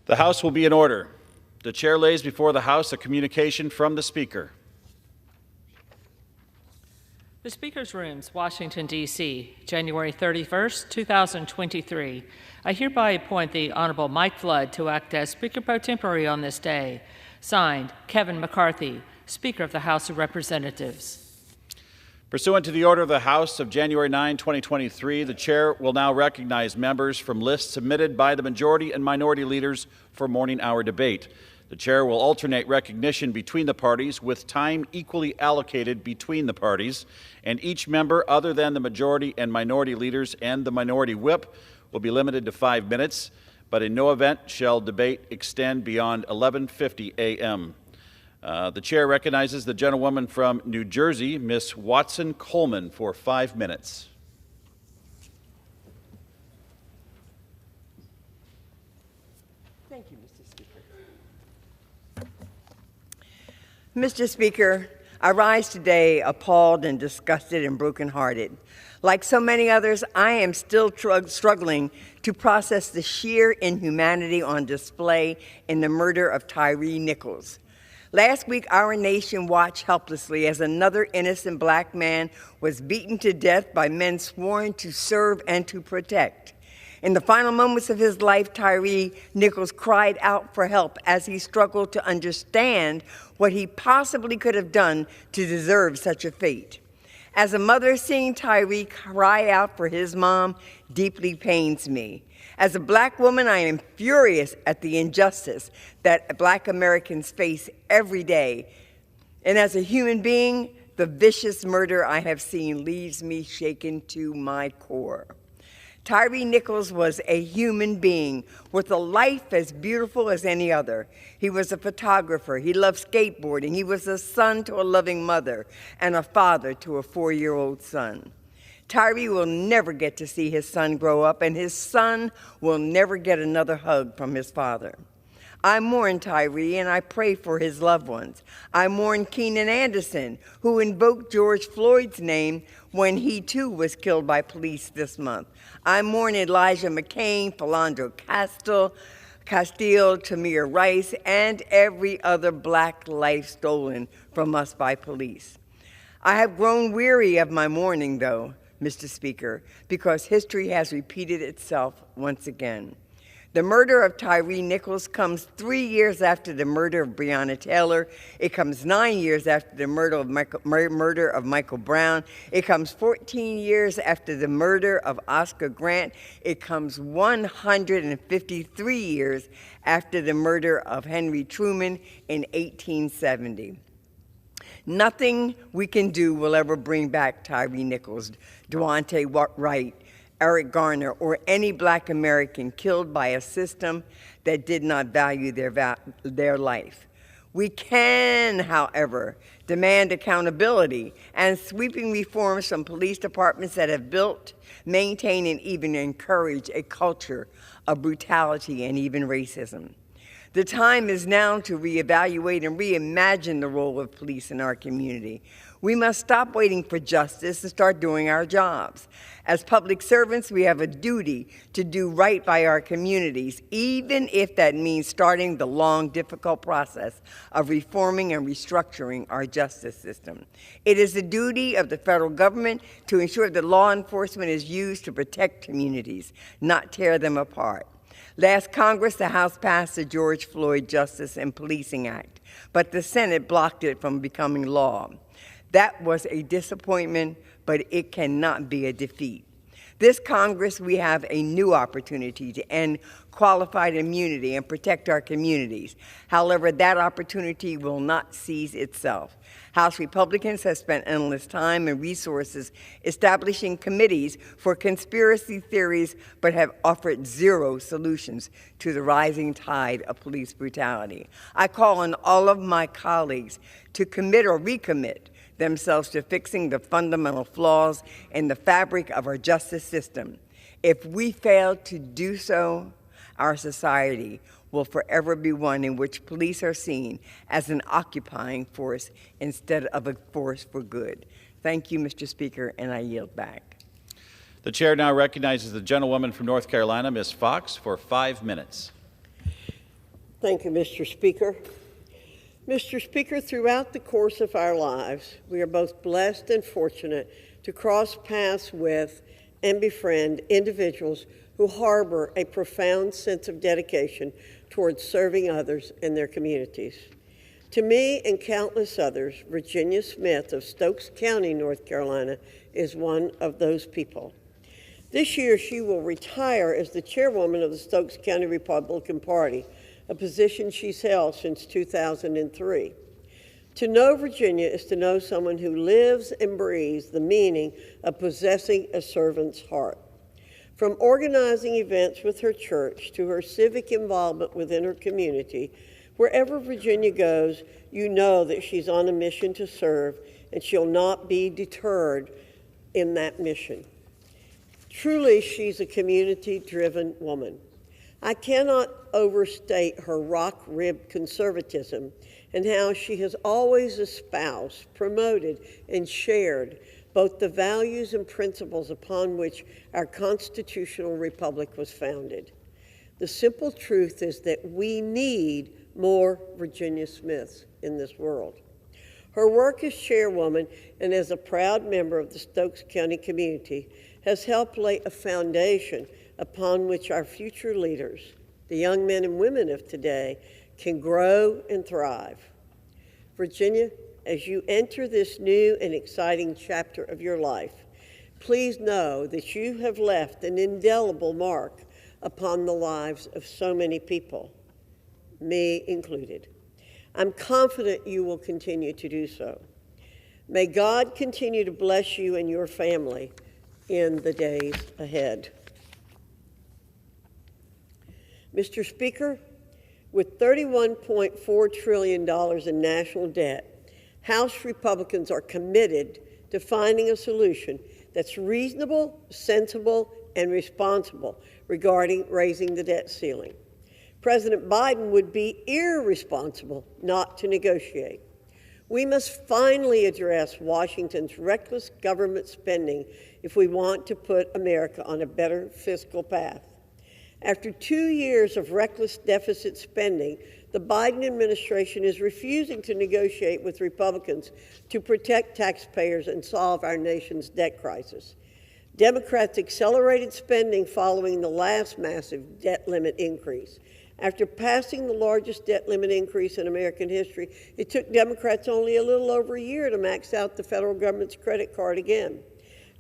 The House will be in order. The chair lays before the House a communication from the Speaker. The Speaker's Rooms, Washington, D.C., January 31st, 2023. I hereby appoint the Honorable Mike Flood to act as Speaker Pro Tempore on this day. Signed, Kevin McCarthy, Speaker of the House of Representatives. Pursuant to the order of the House of January 9, 2023, the Chair will now recognize members from lists submitted by the majority and minority leaders for morning hour debate. The Chair will alternate recognition between the parties with time equally allocated between the parties, and each member other than the majority and minority leaders and the minority whip will be limited to 5 minutes, but in no event shall debate extend beyond 11:50 a.m. The Chair recognizes the gentlewoman from New Jersey, Ms. Watson Coleman, for 5 minutes. Thank you, Mr. Speaker. Mr. Speaker, I rise today appalled and disgusted and brokenhearted. Like so many others, I am still struggling to process the sheer inhumanity on display in the murder of Tyre Nichols. Last week, our nation watched helplessly as another innocent black man was beaten to death by men sworn to serve and to protect. In the final moments of his life, Tyre Nichols cried out for help as he struggled to understand what he possibly could have done to deserve such a fate. As a mother, seeing Tyre cry out for his mom deeply pains me. As a black woman, I am furious at the injustice that black Americans face every day. And as a human being, the vicious murder I have seen leaves me shaken to my core. Tyre Nichols was a human being with a life as beautiful as any other. He was a photographer. He loved skateboarding. He was a son to a loving mother and a father to a 4-year-old son. Tyre will never get to see his son grow up, and his son will never get another hug from his father. I mourn Tyre, and I pray for his loved ones. I mourn Keenan Anderson, who invoked George Floyd's name when he too was killed by police this month. I mourn Elijah McCain, Philando Castile, Tamir Rice, and every other black life stolen from us by police. I have grown weary of my mourning, though, Mr. Speaker, because history has repeated itself once again. The murder of Tyre Nichols comes 3 years after the murder of Breonna Taylor. It comes 9 years after the murder of Michael Brown. It comes 14 years after the murder of Oscar Grant. It comes 153 years after the murder of Henry Truman in 1870. Nothing we can do will ever bring back Tyre Nichols, Daunte Wright, Eric Garner, or any black American killed by a system that did not value their life. We can, however, demand accountability and sweeping reforms from police departments that have built, maintained, and even encouraged a culture of brutality and even racism. The time is now to reevaluate and reimagine the role of police in our community. We must stop waiting for justice and start doing our jobs. As public servants, we have a duty to do right by our communities, even if that means starting the long, difficult process of reforming and restructuring our justice system. It is the duty of the federal government to ensure that law enforcement is used to protect communities, not tear them apart. Last Congress, the House passed the George Floyd Justice and Policing Act, but the Senate blocked it from becoming law. That was a disappointment, but it cannot be a defeat. This Congress, we have a new opportunity to end qualified immunity and protect our communities. However, that opportunity will not seize itself. House Republicans have spent endless time and resources establishing committees for conspiracy theories, but have offered zero solutions to the rising tide of police brutality. I call on all of my colleagues to commit or recommit themselves to fixing the fundamental flaws in the fabric of our justice system. If we fail to do so, our society will forever be one in which police are seen as an occupying force instead of a force for good. Thank you, Mr. Speaker, and I yield back. The chair now recognizes the gentlewoman from North Carolina, Ms. Fox, for 5 minutes. Thank you, Mr. Speaker. Mr. Speaker, throughout the course of our lives, we are both blessed and fortunate to cross paths with and befriend individuals who harbor a profound sense of dedication towards serving others and their communities. To me and countless others, Virginia Smith of Stokes County, North Carolina, is one of those people. This year, she will retire as the chairwoman of the Stokes County Republican Party, a position she's held since 2003. To know Virginia is to know someone who lives and breathes the meaning of possessing a servant's heart. From organizing events with her church to her civic involvement within her community, wherever Virginia goes, you know that she's on a mission to serve, and she'll not be deterred in that mission. Truly, she's a community-driven woman. I cannot overstate her rock-ribbed conservatism and how she has always espoused, promoted, and shared both the values and principles upon which our constitutional republic was founded. The simple truth is that we need more Virginia Smiths in this world. Her work as chairwoman and as a proud member of the Stokes County community has helped lay a foundation upon which our future leaders, the young men and women of today, can grow and thrive. Virginia, as you enter this new and exciting chapter of your life, please know that you have left an indelible mark upon the lives of so many people, me included. I'm confident you will continue to do so. May God continue to bless you and your family in the days ahead. Mr. Speaker, with $31.4 trillion in national debt, House Republicans are committed to finding a solution that's reasonable, sensible, and responsible regarding raising the debt ceiling. President Biden would be irresponsible not to negotiate. We must finally address Washington's reckless government spending if we want to put America on a better fiscal path. After 2 years of reckless deficit spending, the Biden administration is refusing to negotiate with Republicans to protect taxpayers and solve our nation's debt crisis. Democrats accelerated spending following the last massive debt limit increase. After passing the largest debt limit increase in American history, it took Democrats only a little over a year to max out the federal government's credit card again.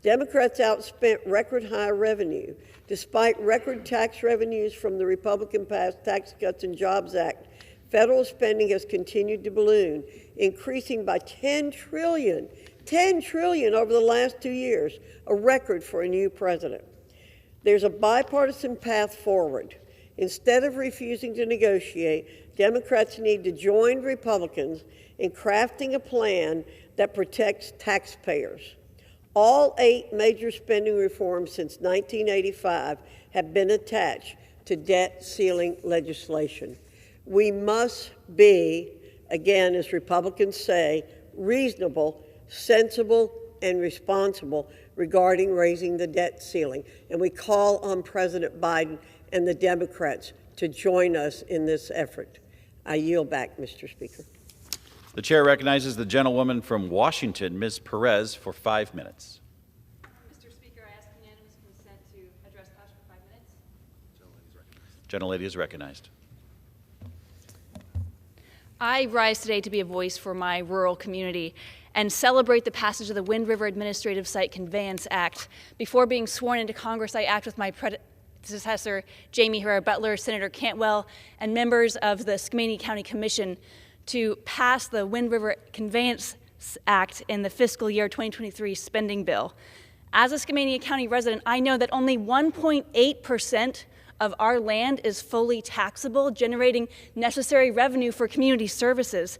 Democrats outspent record high revenue. Despite record tax revenues from the Republican-passed Tax Cuts and Jobs Act, federal spending has continued to balloon, increasing by $10 trillion over the last 2 years, a record for a new president. There's a bipartisan path forward. Instead of refusing to negotiate, Democrats need to join Republicans in crafting a plan that protects taxpayers. All 8 major spending reforms since 1985 have been attached to debt ceiling legislation. We must be, again, as Republicans say, reasonable, sensible, and responsible regarding raising the debt ceiling. And we call on President Biden and the Democrats to join us in this effort. I yield back, Mr. Speaker. The chair recognizes the gentlewoman from Washington, Ms. Perez, for 5 minutes. Mr. Speaker, I ask unanimous consent to address the House for 5 minutes. Gentlelady is recognized. I rise today to be a voice for my rural community and celebrate the passage of the Wind River Administrative Site Conveyance Act. Before being sworn into Congress, I act with my predecessor, Jamie Herrera Butler, Senator Cantwell, and members of the Skamania County Commission to pass the Wind River Conveyance Act in the fiscal year 2023 spending bill. As a Skamania County resident, I know that only 1.8% of our land is fully taxable, generating necessary revenue for community services.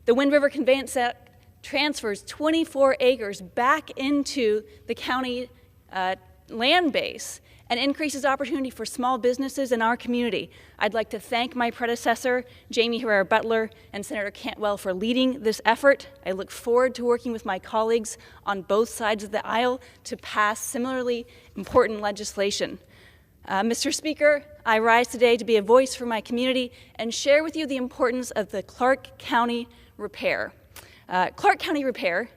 The Wind River Conveyance Act transfers 24 acres back into the county land base and increases opportunity for small businesses in our community. I'd like to thank my predecessor, Jamie Herrera Butler, and Senator Cantwell for leading this effort. I look forward to working with my colleagues on both sides of the aisle to pass similarly important legislation. Mr. Speaker, I rise today to be a voice for my community and share with you the importance of the Clark County Repair. Clark County Repair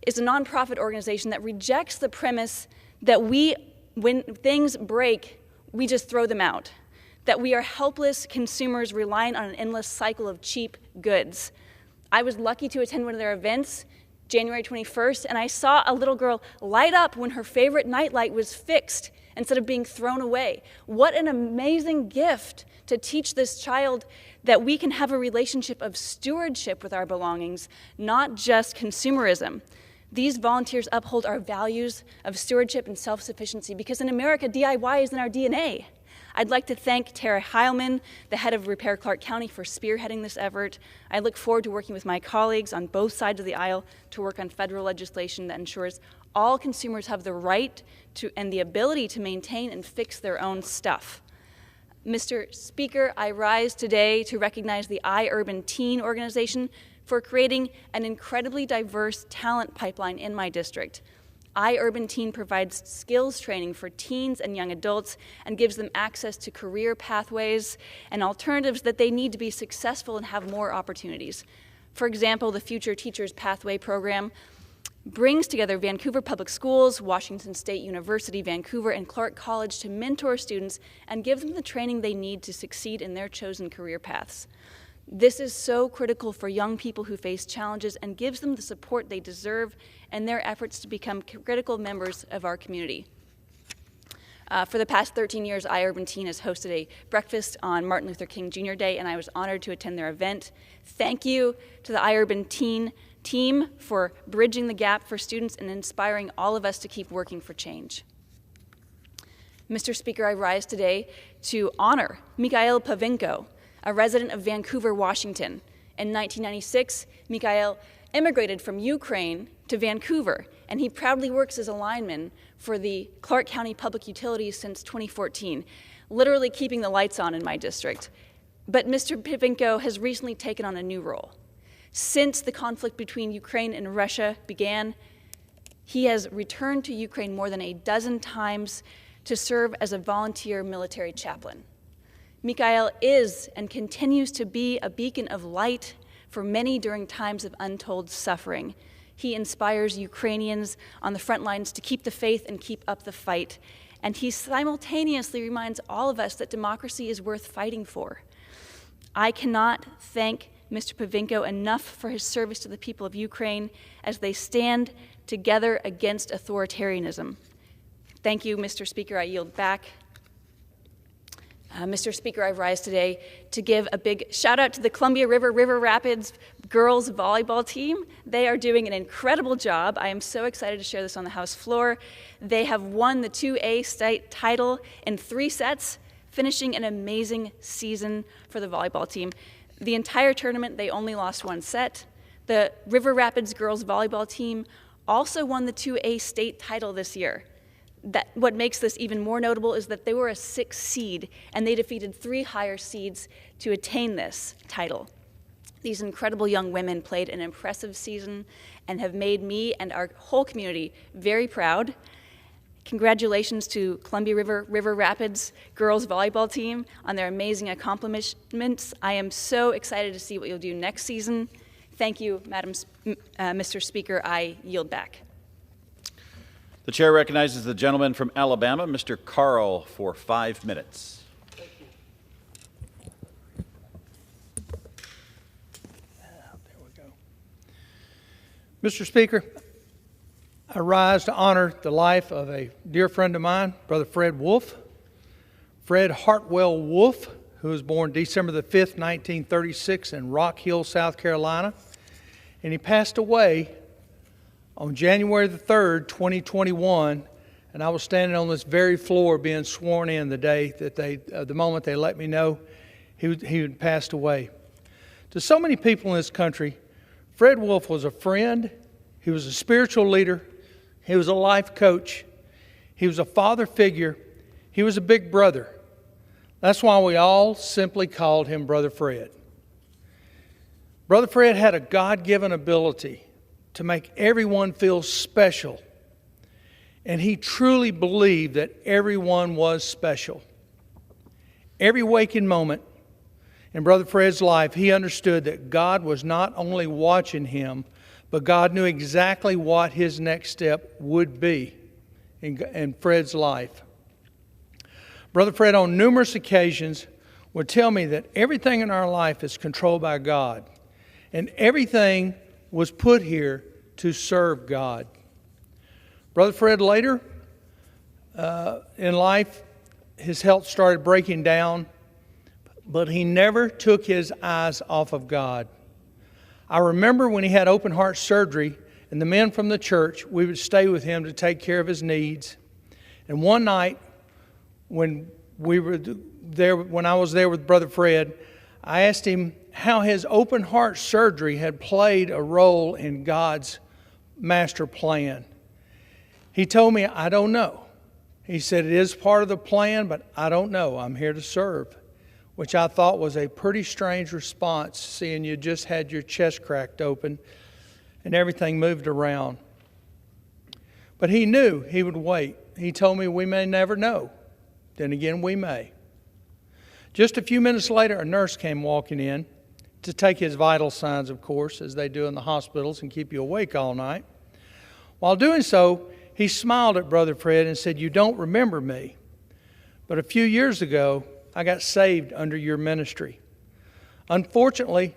is a nonprofit organization that rejects the premise that when things break, we just throw them out, that we are helpless consumers relying on an endless cycle of cheap goods. I was lucky to attend one of their events, January 21st, and I saw a little girl light up when her favorite nightlight was fixed instead of being thrown away. What an amazing gift to teach this child that we can have a relationship of stewardship with our belongings, not just consumerism. These volunteers uphold our values of stewardship and self-sufficiency because in America, DIY is in our DNA. I'd like to thank Tara Heilman, the head of Repair Clark County, for spearheading this effort. I look forward to working with my colleagues on both sides of the aisle to work on federal legislation that ensures all consumers have the right to and the ability to maintain and fix their own stuff. Mr. Speaker, I rise today to recognize the iUrban Teen organization for creating an incredibly diverse talent pipeline in my district. iUrban Teen provides skills training for teens and young adults and gives them access to career pathways and alternatives that they need to be successful and have more opportunities. For example, the Future Teachers Pathway program brings together Vancouver Public Schools, Washington State University, Vancouver, and Clark College to mentor students and give them the training they need to succeed in their chosen career paths. This is so critical for young people who face challenges and gives them the support they deserve in their efforts to become critical members of our community. For the past 13 years, iUrban Teen has hosted a breakfast on Martin Luther King Jr. Day, and I was honored to attend their event. Thank you to the iUrban Teen team for bridging the gap for students and inspiring all of us to keep working for change. Mr. Speaker, I rise today to honor Mikhail Pavinko, a resident of Vancouver, Washington. In 1996, Mikhail immigrated from Ukraine to Vancouver, and he proudly works as a lineman for the Clark County Public Utilities since 2014, literally keeping the lights on in my district. But Mr. Pavinko has recently taken on a new role. Since the conflict between Ukraine and Russia began, he has returned to Ukraine more than a dozen times to serve as a volunteer military chaplain. Mikhail is and continues to be a beacon of light for many during times of untold suffering. He inspires Ukrainians on the front lines to keep the faith and keep up the fight. And he simultaneously reminds all of us that democracy is worth fighting for. I cannot thank Mr. Pavinko enough for his service to the people of Ukraine as they stand together against authoritarianism. Thank you, Mr. Speaker. I yield back. Mr. Speaker, I rise today to give a big shout out to the Columbia River Rapids girls volleyball team. They are doing an incredible job. I am so excited to share this on the House floor. They have won the 2A state title in 3 sets, finishing an amazing season for the volleyball team. The entire tournament, they only lost 1 set. The River Rapids girls volleyball team also won the 2A state title this year. What makes this even more notable is that they were a 6th seed, and they defeated 3 higher seeds to attain this title. These incredible young women played an impressive season and have made me and our whole community very proud. Congratulations to Columbia River Rapids girls volleyball team on their amazing accomplishments. I am so excited to see what you'll do next season. Thank you, Mr. Speaker. I yield back. The chair recognizes the gentleman from Alabama, Mr. Carl, for 5 minutes. Thank you. There we go. Mr. Speaker, I rise to honor the life of a dear friend of mine, Brother Fred Wolf. Fred Hartwell Wolf, who was born December the 5th, 1936 in Rock Hill, South Carolina. And he passed away on January the 3rd, 2021, and I was standing on this very floor being sworn in the day that the moment they let me know he had passed away. To so many people in this country, Fred Wolf was a friend, he was a spiritual leader, he was a life coach, he was a father figure, he was a big brother. That's why we all simply called him Brother Fred. Brother Fred had a God-given ability to make everyone feel special. And he truly believed that everyone was special. Every waking moment in Brother Fred's life, he understood that God was not only watching him, but God knew exactly what his next step would be in Fred's life. Brother Fred, on numerous occasions, would tell me that everything in our life is controlled by God, and everything was put here to serve God. Brother Fred later in life, his health started breaking down, but he never took his eyes off of God. I remember when he had open heart surgery, and the men from the church, we would stay with him to take care of his needs. And one night, when I was there with Brother Fred, I asked him how his open heart surgery had played a role in God's master plan. He told me, I don't know. He said, it is part of the plan, but I don't know. I'm here to serve, which I thought was a pretty strange response, seeing you just had your chest cracked open and everything moved around. But he knew he would wait. He told me we may never know. Then again, we may. Just a few minutes later, a nurse came walking in to take his vital signs, of course, as they do in the hospitals and keep you awake all night. While doing so, he smiled at Brother Fred and said, "You don't remember me, but a few years ago, I got saved under your ministry. Unfortunately,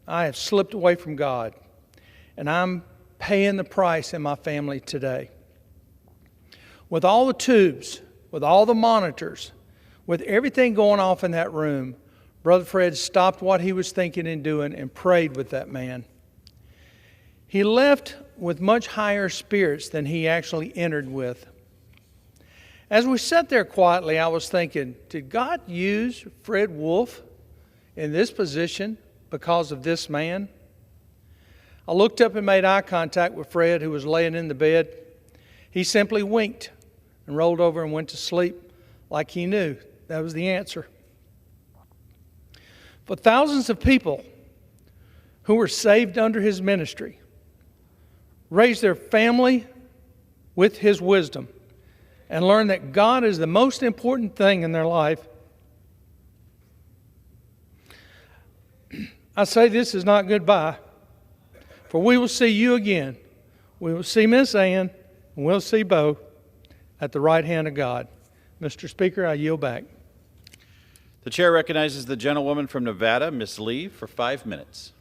I have slipped away from God, and I'm paying the price in my family today." With all the tubes, with all the monitors, with everything going off in that room, Brother Fred stopped what he was thinking and doing and prayed with that man. He left with much higher spirits than he actually entered with. As we sat there quietly, I was thinking, did God use Fred Wolf in this position because of this man? I looked up and made eye contact with Fred, who was laying in the bed. He simply winked and rolled over and went to sleep like he knew that was the answer. For thousands of people who were saved under his ministry, raised their family with his wisdom, and learned that God is the most important thing in their life, I say this is not goodbye, for we will see you again. We will see Miss Ann, and we'll see Bo at the right hand of God. Mr. Speaker, I yield back. The chair recognizes the gentlewoman from Nevada, Ms. Lee, for 5 minutes.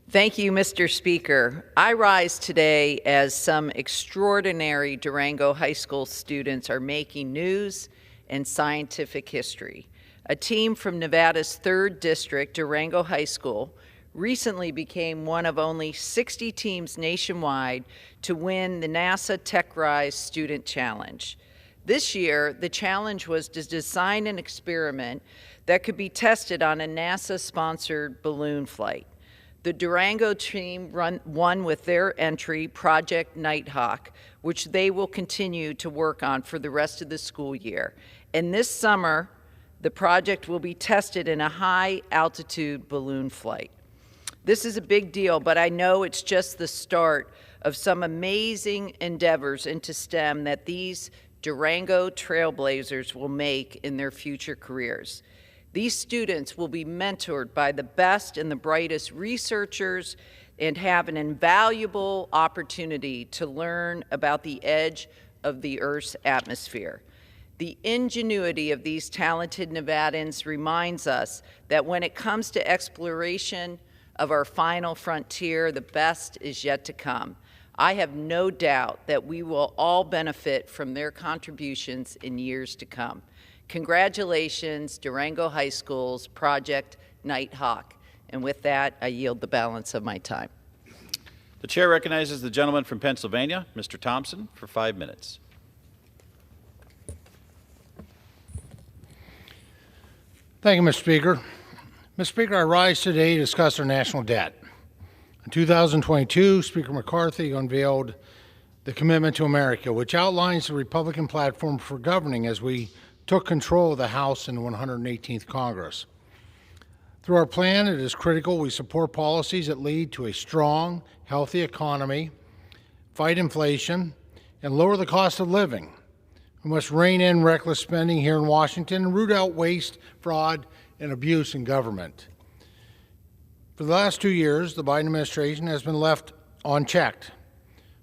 Thank you, Mr. Speaker. I rise today as some extraordinary Durango High School students are making news and scientific history. A team from Nevada's 3rd District, Durango High School, recently became one of only 60 teams nationwide to win the NASA TechRise Student Challenge. This year, the challenge was to design an experiment that could be tested on a NASA-sponsored balloon flight. The Durango team won with their entry, Project Nighthawk, which they will continue to work on for the rest of the school year. And this summer, the project will be tested in a high-altitude balloon flight. This is a big deal, but I know it's just the start of some amazing endeavors into STEM that these Durango trailblazers will make in their future careers. These students will be mentored by the best and the brightest researchers and have an invaluable opportunity to learn about the edge of the Earth's atmosphere. The ingenuity of these talented Nevadans reminds us that when it comes to exploration of our final frontier, the best is yet to come. I have no doubt that we will all benefit from their contributions in years to come. Congratulations, Durango High School's Project Nighthawk. And with that, I yield the balance of my time. The chair recognizes the gentleman from Pennsylvania, Mr. Thompson, for 5 minutes. Thank you, Mr. Speaker. Mr. Speaker, I rise today to discuss our national debt. In 2022, Speaker McCarthy unveiled the Commitment to America, which outlines the Republican platform for governing as we took control of the House in the 118th Congress. Through our plan, it is critical we support policies that lead to a strong, healthy economy, fight inflation, and lower the cost of living. We must rein in reckless spending here in Washington and root out waste, fraud, and abuse in government. For the last 2 years, the Biden administration has been left unchecked.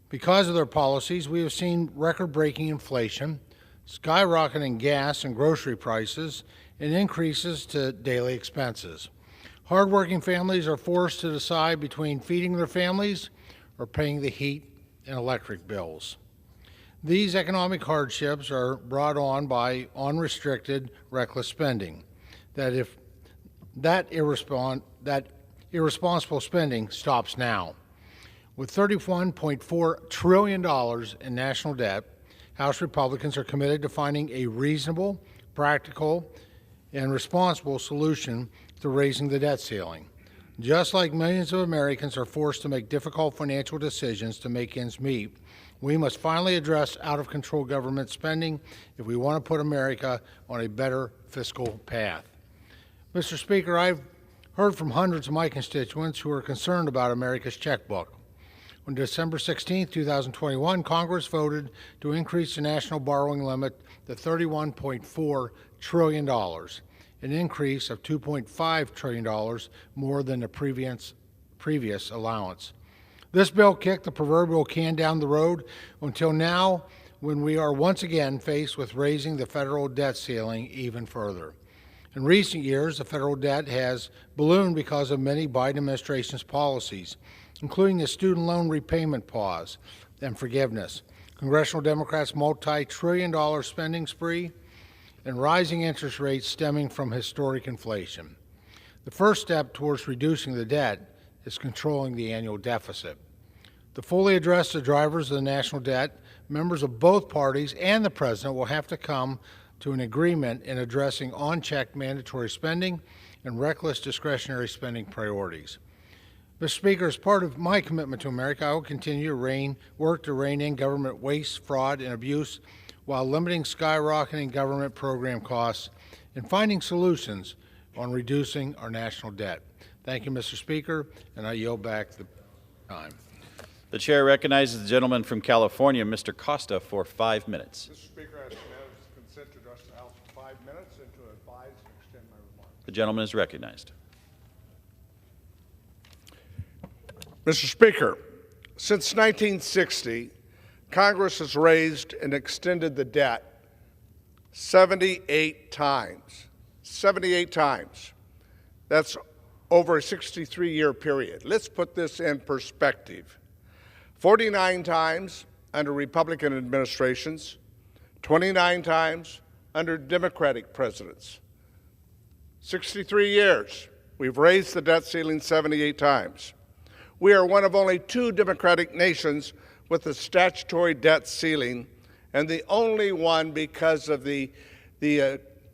Because of their policies, we have seen record-breaking inflation, skyrocketing gas and grocery prices, and increases to daily expenses. Hardworking families are forced to decide between feeding their families or paying the heat and electric bills. These economic hardships are brought on by unrestricted, reckless spending. That irresponsible spending stops now. With $31.4 trillion in national debt, House Republicans are committed to finding a reasonable, practical, and responsible solution to raising the debt ceiling. Just like millions of Americans are forced to make difficult financial decisions to make ends meet, we must finally address out-of-control government spending if we want to put America on a better fiscal path. Mr. Speaker, I've heard from hundreds of my constituents who are concerned about America's checkbook. On December 16, 2021, Congress voted to increase the national borrowing limit to $31.4 trillion, an increase of $2.5 trillion more than the previous allowance. This bill kicked the proverbial can down the road until now, when we are once again faced with raising the federal debt ceiling even further. In recent years, the federal debt has ballooned because of many Biden administration's policies, including the student loan repayment pause and forgiveness, congressional Democrats' multi-trillion-dollar spending spree, and rising interest rates stemming from historic inflation. The first step towards reducing the debt is controlling the annual deficit. To fully address the drivers of the national debt, members of both parties and the President will have to come to an agreement in addressing unchecked mandatory spending and reckless discretionary spending priorities. Mr. Speaker, as part of my commitment to America, I will continue to work to rein in government waste, fraud, and abuse while limiting skyrocketing government program costs and finding solutions on reducing our national debt. Thank you, Mr. Speaker, and I yield back the time. The chair recognizes the gentleman from California, Mr. Costa, for 5 minutes. Mr. Speaker, I ask unanimous consent to address the House for 5 minutes and to advise and extend my remarks. The gentleman is recognized. Mr. Speaker, since 1960, Congress has raised and extended the debt 78 times. 78 times. That's over a 63-year period. Let's put this in perspective. 49 times under Republican administrations, 29 times under Democratic presidents. 63 years, we've raised the debt ceiling 78 times. We are one of only 2 democratic nations with a statutory debt ceiling, and the only one because of the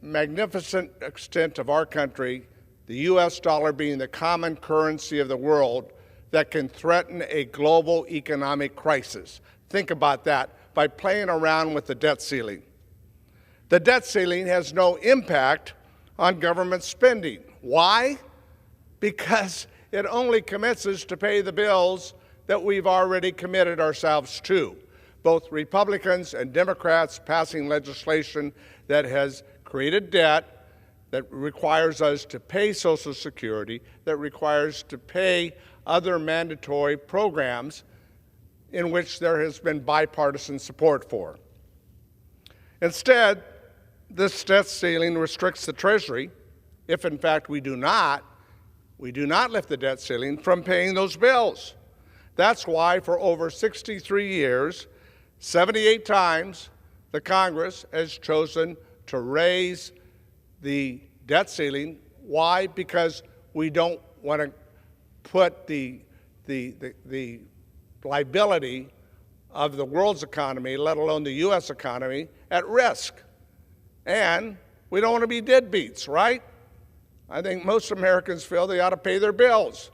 magnificent extent of our country, the U.S. dollar being the common currency of the world, that can threaten a global economic crisis. Think about that by playing around with the debt ceiling. The debt ceiling has no impact on government spending. Why? Because it only commences to pay the bills that we've already committed ourselves to. Both Republicans and Democrats passing legislation that has created debt, that requires us to pay Social Security, that requires to pay other mandatory programs in which there has been bipartisan support for. Instead, this debt ceiling restricts the Treasury, if in fact we do not lift the debt ceiling, from paying those bills. That's why for over 63 years, 78 times, the Congress has chosen to raise the debt ceiling. Why? Because we don't want to put the liability of the world's economy, let alone the U.S. economy, at risk. And we don't want to be deadbeats, right? I think most Americans feel they ought to pay their bills.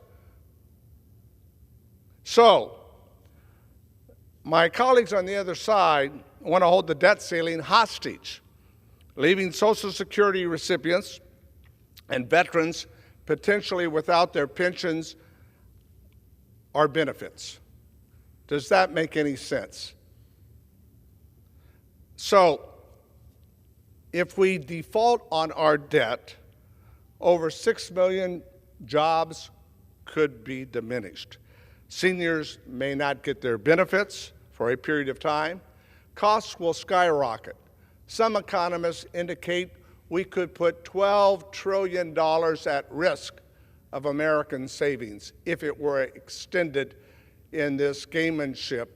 So, my colleagues on the other side want to hold the debt ceiling hostage, leaving Social Security recipients and veterans potentially without their pensions or benefits. Does that make any sense? So, if we default on our debt, over 6 million jobs could be diminished. Seniors may not get their benefits for a period of time. Costs will skyrocket. Some economists indicate we could put $12 trillion at risk of American savings if it were extended in this gamemanship,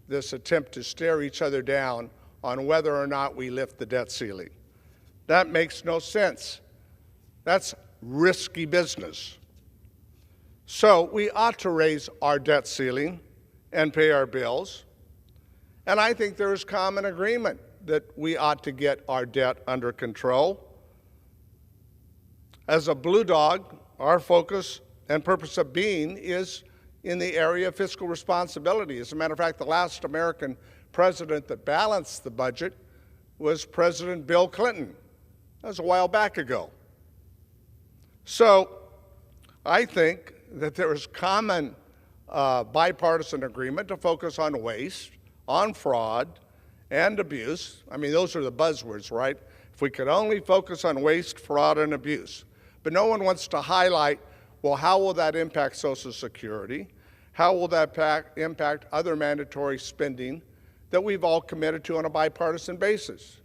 this attempt to stare each other down on whether or not we lift the debt ceiling. That makes no sense. That's risky business. So we ought to raise our debt ceiling and pay our bills. And I think there is common agreement that we ought to get our debt under control. As a Blue Dog, our focus and purpose of being is in the area of fiscal responsibility. As a matter of fact, the last American president that balanced the budget was President Bill Clinton. That was a while back ago. So I think that there is common bipartisan agreement to focus on waste, on fraud, and abuse. I mean, those are the buzzwords, right? If we could only focus on waste, fraud, and abuse. But no one wants to highlight, well, how will that impact Social Security? How will that impact other mandatory spending that we've all committed to on a bipartisan basis?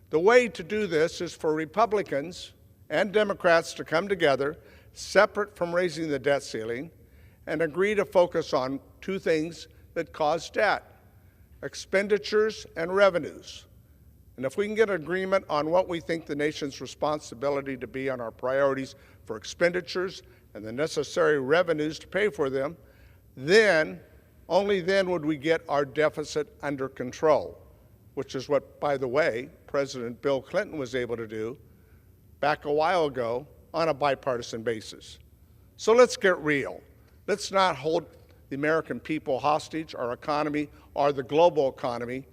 The way to do this is for Republicans and Democrats to come together, separate from raising the debt ceiling, and agree to focus on two things that cause debt: expenditures and revenues. And if we can get agreement on what we think the nation's responsibility to be on our priorities for expenditures and the necessary revenues to pay for them, then, only then would we get our deficit under control, which is what, by the way, President Bill Clinton was able to do back a while ago on a bipartisan basis. So let's get real. Let's not hold the American people hostage, our economy, or the global economy,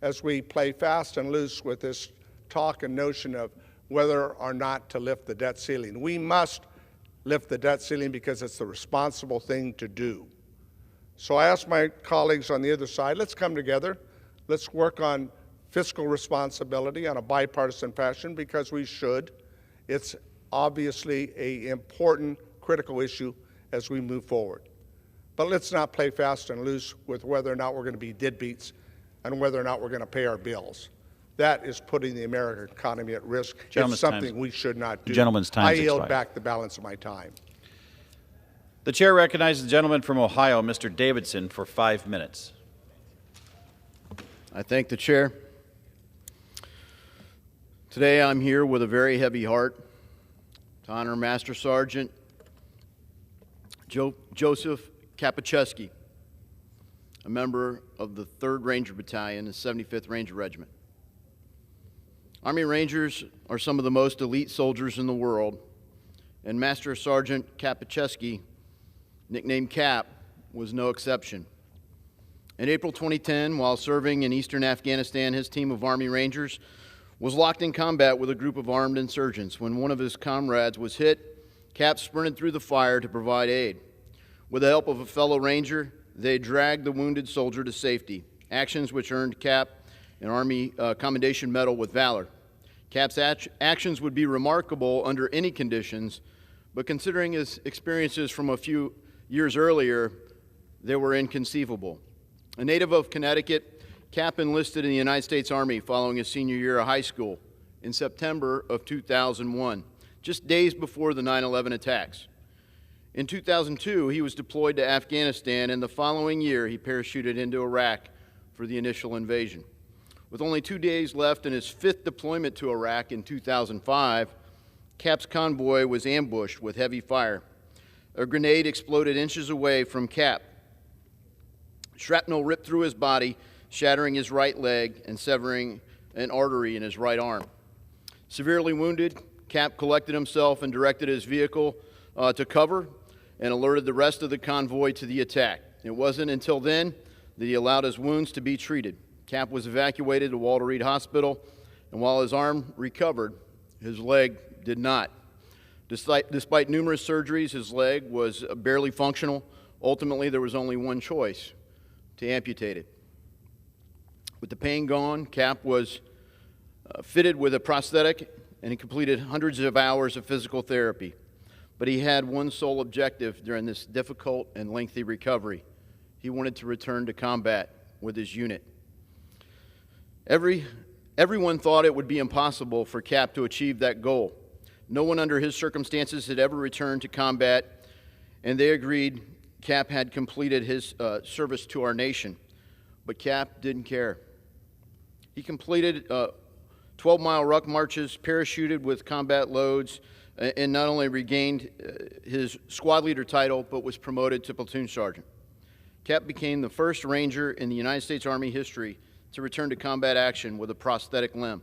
as we play fast and loose with this talk and notion of whether or not to lift the debt ceiling. We must lift the debt ceiling because it's the responsible thing to do. So I ask my colleagues on the other side, let's come together. Let's work on fiscal responsibility on a bipartisan fashion, because we should. It's obviously an important, critical issue as we move forward. But let's not play fast and loose with whether or not we're going to be deadbeats and whether or not we're going to pay our bills. That is putting the American economy at risk. It's something we should not do. Gentleman's time I has yield expired. back the balance of my time. The chair recognizes the gentleman from Ohio, Mr. Davidson, for 5 minutes. I thank the chair. Today I'm here with a very heavy heart to honor Master Sergeant Joseph Kapacheski, a member of the 3rd Ranger Battalion, the 75th Ranger Regiment. Army Rangers are some of the most elite soldiers in the world, and Master Sergeant Kapacheski, nicknamed Cap, was no exception. In April 2010, while serving in eastern Afghanistan, his team of Army Rangers was locked in combat with a group of armed insurgents. When one of his comrades was hit, Cap sprinted through the fire to provide aid. With the help of a fellow Ranger, they dragged the wounded soldier to safety, actions which earned Cap an Army Commendation Medal with Valor. Cap's actions would be remarkable under any conditions, but considering his experiences from a few years earlier, they were inconceivable. A native of Connecticut, Cap enlisted in the United States Army following his senior year of high school in September of 2001, just days before the 9/11 attacks. In 2002, he was deployed to Afghanistan, and the following year, he parachuted into Iraq for the initial invasion. With only 2 days left in his 5th deployment to Iraq in 2005, Cap's convoy was ambushed with heavy fire. A grenade exploded inches away from Cap. Shrapnel ripped through his body, shattering his right leg and severing an artery in his right arm. Severely wounded, Cap collected himself and directed his vehicle to cover and alerted the rest of the convoy to the attack. It wasn't until then that he allowed his wounds to be treated. Cap was evacuated to Walter Reed Hospital, and while his arm recovered, his leg did not. Despite numerous surgeries, his leg was barely functional. Ultimately, there was only one choice: to amputate it. With the pain gone, Cap was fitted with a prosthetic, and he completed hundreds of hours of physical therapy. But he had one sole objective during this difficult and lengthy recovery. He wanted to return to combat with his unit. Everyone thought it would be impossible for Cap to achieve that goal. No one under his circumstances had ever returned to combat, and they agreed Cap had completed his service to our nation. But Cap didn't care. He completed 12-mile ruck marches, parachuted with combat loads, and not only regained his squad leader title, but was promoted to platoon sergeant. Cap became the first Ranger in the United States Army history to return to combat action with a prosthetic limb.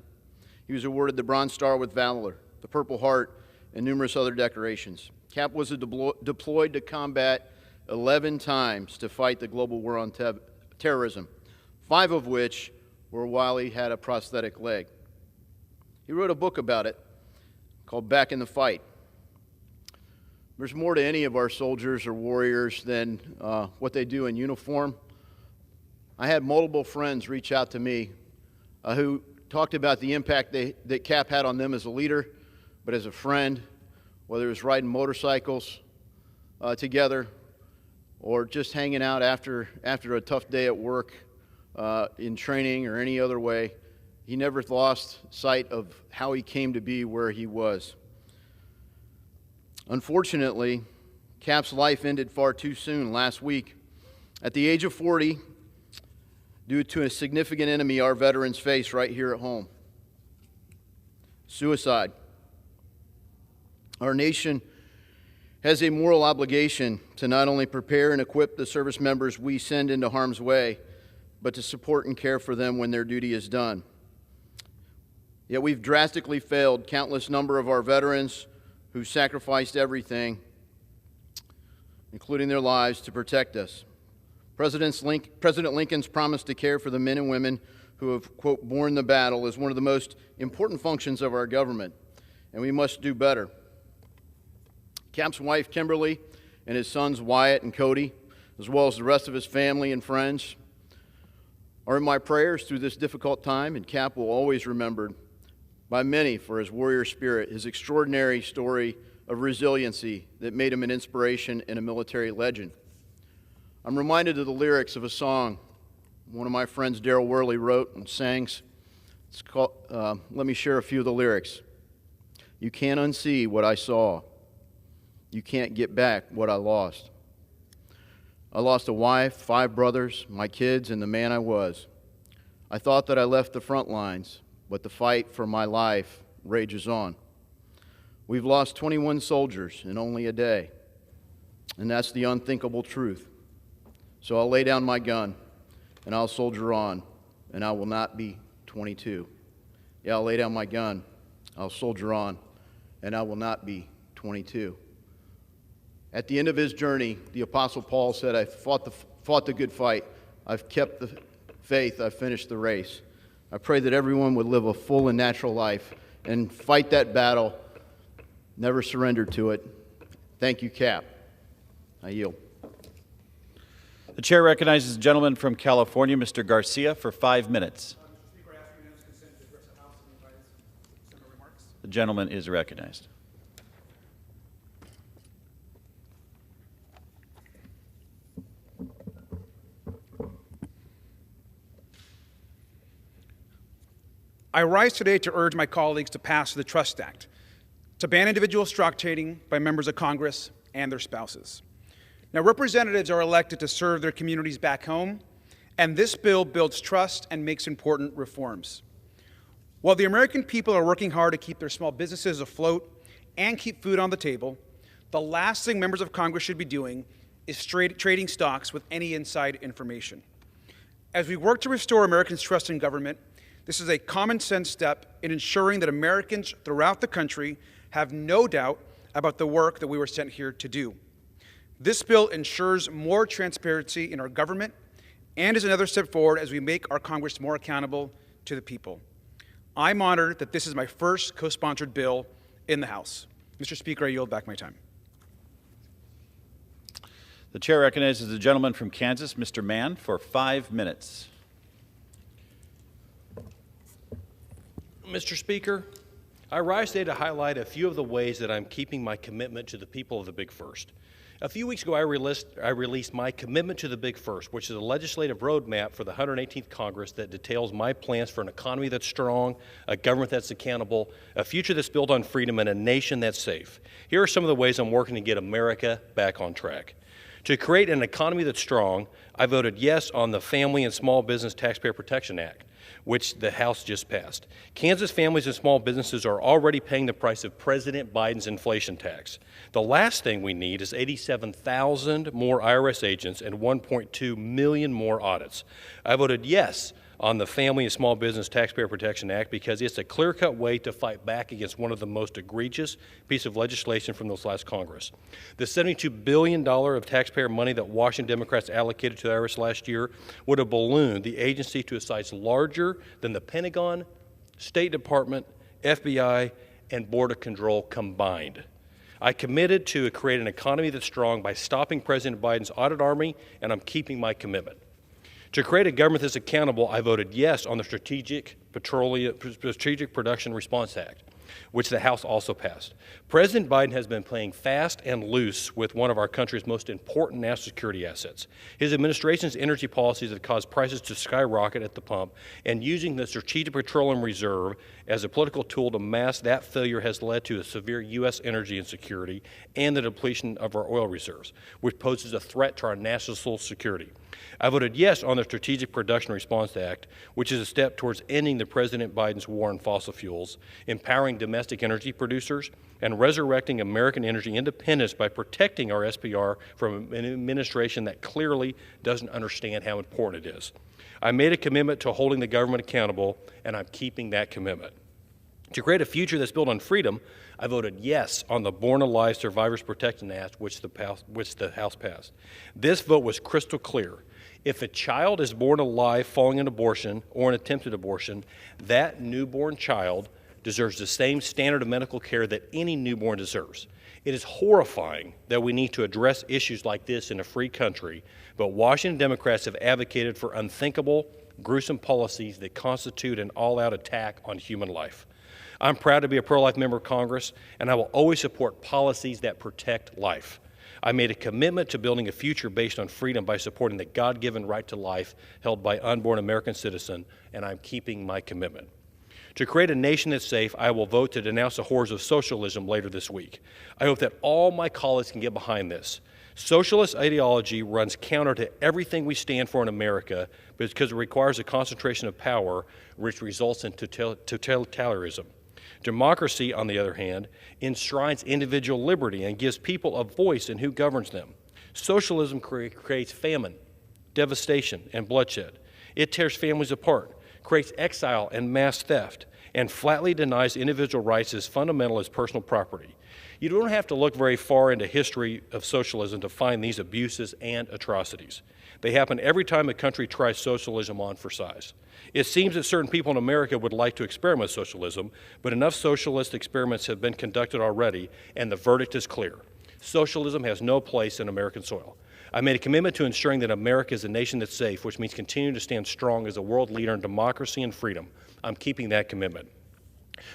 He was awarded the Bronze Star with Valor, the Purple Heart, and numerous other decorations. Cap was deployed to combat 11 times to fight the global war on terrorism, 5 of which were while he had a prosthetic leg. He wrote a book about it called Back in the Fight. There's more to any of our soldiers or warriors than what they do in uniform. I had multiple friends reach out to me who talked about the impact that Cap had on them as a leader, but as a friend, whether it was riding motorcycles together or just hanging out after a tough day at work in training or any other way. He never lost sight of how he came to be where he was. Unfortunately, Cap's life ended far too soon last week. At the age of 40, due to a significant enemy our veterans face right here at home: suicide. Our nation has a moral obligation to not only prepare and equip the service members we send into harm's way, but to support and care for them when their duty is done. Yet we've drastically failed countless number of our veterans who sacrificed everything, including their lives, to protect us. President Lincoln's promise to care for the men and women who have, quote, borne the battle is one of the most important functions of our government, and we must do better. Cap's wife, Kimberly, and his sons, Wyatt and Cody, as well as the rest of his family and friends, are in my prayers through this difficult time, and Cap will always remembered by many for his warrior spirit, his extraordinary story of resiliency that made him an inspiration and a military legend. I'm reminded of the lyrics of a song one of my friends, Darryl Worley, wrote and sang. It's called, let me share a few of the lyrics. You can't unsee what I saw. You can't get back what I lost. I lost a wife, 5 brothers, my kids, and the man I was. I thought that I left the front lines, but the fight for my life rages on. We've lost 21 soldiers in only a day, and that's the unthinkable truth. So I'll lay down my gun, and I'll soldier on, and I will not be 22. Yeah, I'll lay down my gun, I'll soldier on, and I will not be 22. At the end of his journey, the Apostle Paul said, I fought the good fight, I've kept the faith, I've finished the race. I pray that everyone would live a full and natural life and fight that battle, never surrender to it. Thank you, Cap. I yield. The chair recognizes the gentleman from California, Mr. Garcia, for 5 minutes. Mr. Speaker, I ask unanimous consent to address the House and invite several remarks. The gentleman is recognized. I rise today to urge my colleagues to pass the Trust Act, to ban individual stock trading by members of Congress and their spouses. Now, representatives are elected to serve their communities back home, and this bill builds trust and makes important reforms. While the American people are working hard to keep their small businesses afloat and keep food on the table, the last thing members of Congress should be doing is trading stocks with any inside information. As we work to restore Americans' trust in government, this is a common sense step in ensuring that Americans throughout the country have no doubt about the work that we were sent here to do. This bill ensures more transparency in our government and is another step forward as we make our Congress more accountable to the people. I'm honored that this is my first co-sponsored bill in the House. Mr. Speaker, I yield back my time. The chair recognizes the gentleman from Kansas, Mr. Mann, for 5 minutes. Mr. Speaker, I rise today to highlight a few of the ways that I'm keeping my commitment to the people of the Big First. A few weeks ago, I released my Commitment to the Big First, which is a legislative roadmap for the 118th Congress that details my plans for an economy that's strong, a government that's accountable, a future that's built on freedom, and a nation that's safe. Here are some of the ways I'm working to get America back on track. To create an economy that's strong, I voted yes on the Family and Small Business Taxpayer Protection Act, which the House just passed. Kansas families and small businesses are already paying the price of President Biden's inflation tax. The last thing we need is 87,000 more IRS agents and 1.2 million more audits. I voted yes on the Family and Small Business Taxpayer Protection Act because it's a clear-cut way to fight back against one of the most egregious pieces of legislation from this last Congress. The $72 billion of taxpayer money that Washington Democrats allocated to the IRS last year would have ballooned the agency to a size larger than the Pentagon, State Department, FBI, and Border Control combined. I committed to create an economy that's strong by stopping President Biden's audit army, and I'm keeping my commitment. To create a government that's accountable, I voted yes on the Strategic Production Response Act, which the House also passed. President Biden has been playing fast and loose with one of our country's most important national security assets. His administration's energy policies have caused prices to skyrocket at the pump, and using the Strategic Petroleum Reserve as a political tool to mask that failure has led to a severe U.S. energy insecurity and the depletion of our oil reserves, which poses a threat to our national security. I voted yes on the Strategic Production Response Act, which is a step towards ending the President Biden's war on fossil fuels, empowering domestic energy producers, and resurrecting American energy independence by protecting our SPR from an administration that clearly doesn't understand how important it is. I made a commitment to holding the government accountable, and I'm keeping that commitment. To create a future that's built on freedom, I voted yes on the Born Alive Survivors Protection Act, which the House passed. This vote was crystal clear. If a child is born alive following an abortion or an attempted abortion, that newborn child deserves the same standard of medical care that any newborn deserves. It is horrifying that we need to address issues like this in a free country, but Washington Democrats have advocated for unthinkable, gruesome policies that constitute an all-out attack on human life. I'm proud to be a pro-life member of Congress, and I will always support policies that protect life. I made a commitment to building a future based on freedom by supporting the God-given right to life held by unborn American citizens, and I'm keeping my commitment. To create a nation that's safe, I will vote to denounce the horrors of socialism later this week. I hope that all my colleagues can get behind this. Socialist ideology runs counter to everything we stand for in America because it requires a concentration of power, which results in totalitarianism. Democracy, on the other hand, enshrines individual liberty and gives people a voice in who governs them. Socialism creates famine, devastation, and bloodshed. It tears families apart, creates exile and mass theft, and flatly denies individual rights as fundamental as personal property. You don't have to look very far into history of socialism to find these abuses and atrocities. They happen every time a country tries socialism on for size. It seems that certain people in America would like to experiment with socialism, but enough socialist experiments have been conducted already, and the verdict is clear. Socialism has no place in American soil. I made a commitment to ensuring that America is a nation that's safe, which means continuing to stand strong as a world leader in democracy and freedom. I'm keeping that commitment.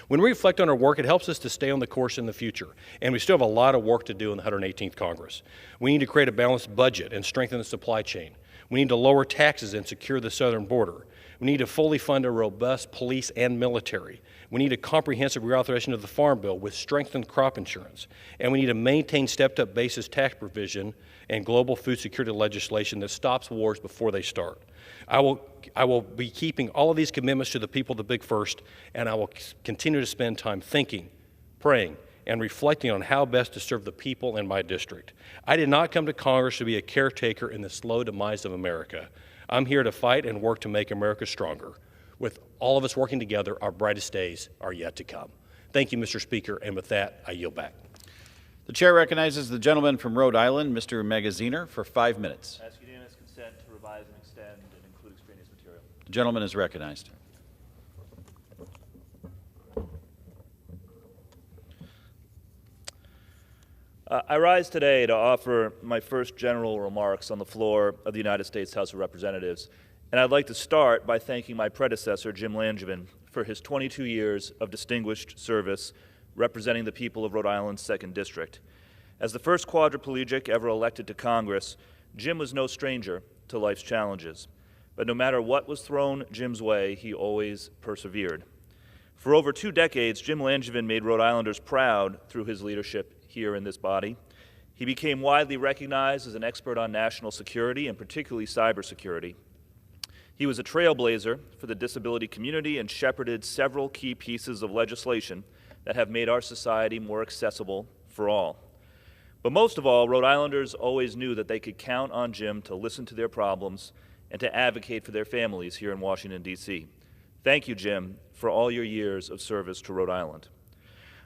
When we reflect on our work, it helps us to stay on the course in the future, and we still have a lot of work to do in the 118th Congress. We need to create a balanced budget and strengthen the supply chain. We need to lower taxes and secure the southern border. We need to fully fund a robust police and military. We need a comprehensive reauthorization of the Farm Bill with strengthened crop insurance. And we need to maintain stepped-up basis tax provision and global food security legislation that stops wars before they start. I will be keeping all of these commitments to the people of the Big First, and I will continue to spend time thinking, praying, and reflecting on how best to serve the people in my district. I did not come to Congress to be a caretaker in the slow demise of America. I'm here to fight and work to make America stronger. With all of us working together, our brightest days are yet to come. Thank you, Mr. Speaker, and with that, I yield back. The chair recognizes the gentleman from Rhode Island, Mr. Magaziner, for 5 minutes. I ask unanimous consent to revise and extend and include extraneous material. The gentleman is recognized. I rise today to offer my first general remarks on the floor of the United States House of Representatives, and I'd like to start by thanking my predecessor, Jim Langevin, for his 22 years of distinguished service representing the people of Rhode Island's 2nd District. As the first quadriplegic ever elected to Congress, Jim was no stranger to life's challenges. But no matter what was thrown Jim's way, he always persevered. For over 2 decades, Jim Langevin made Rhode Islanders proud through his leadership here in this body. He became widely recognized as an expert on national security and particularly cybersecurity. He was a trailblazer for the disability community and shepherded several key pieces of legislation that have made our society more accessible for all. But most of all, Rhode Islanders always knew that they could count on Jim to listen to their problems and to advocate for their families here in Washington, D.C. Thank you, Jim, for all your years of service to Rhode Island.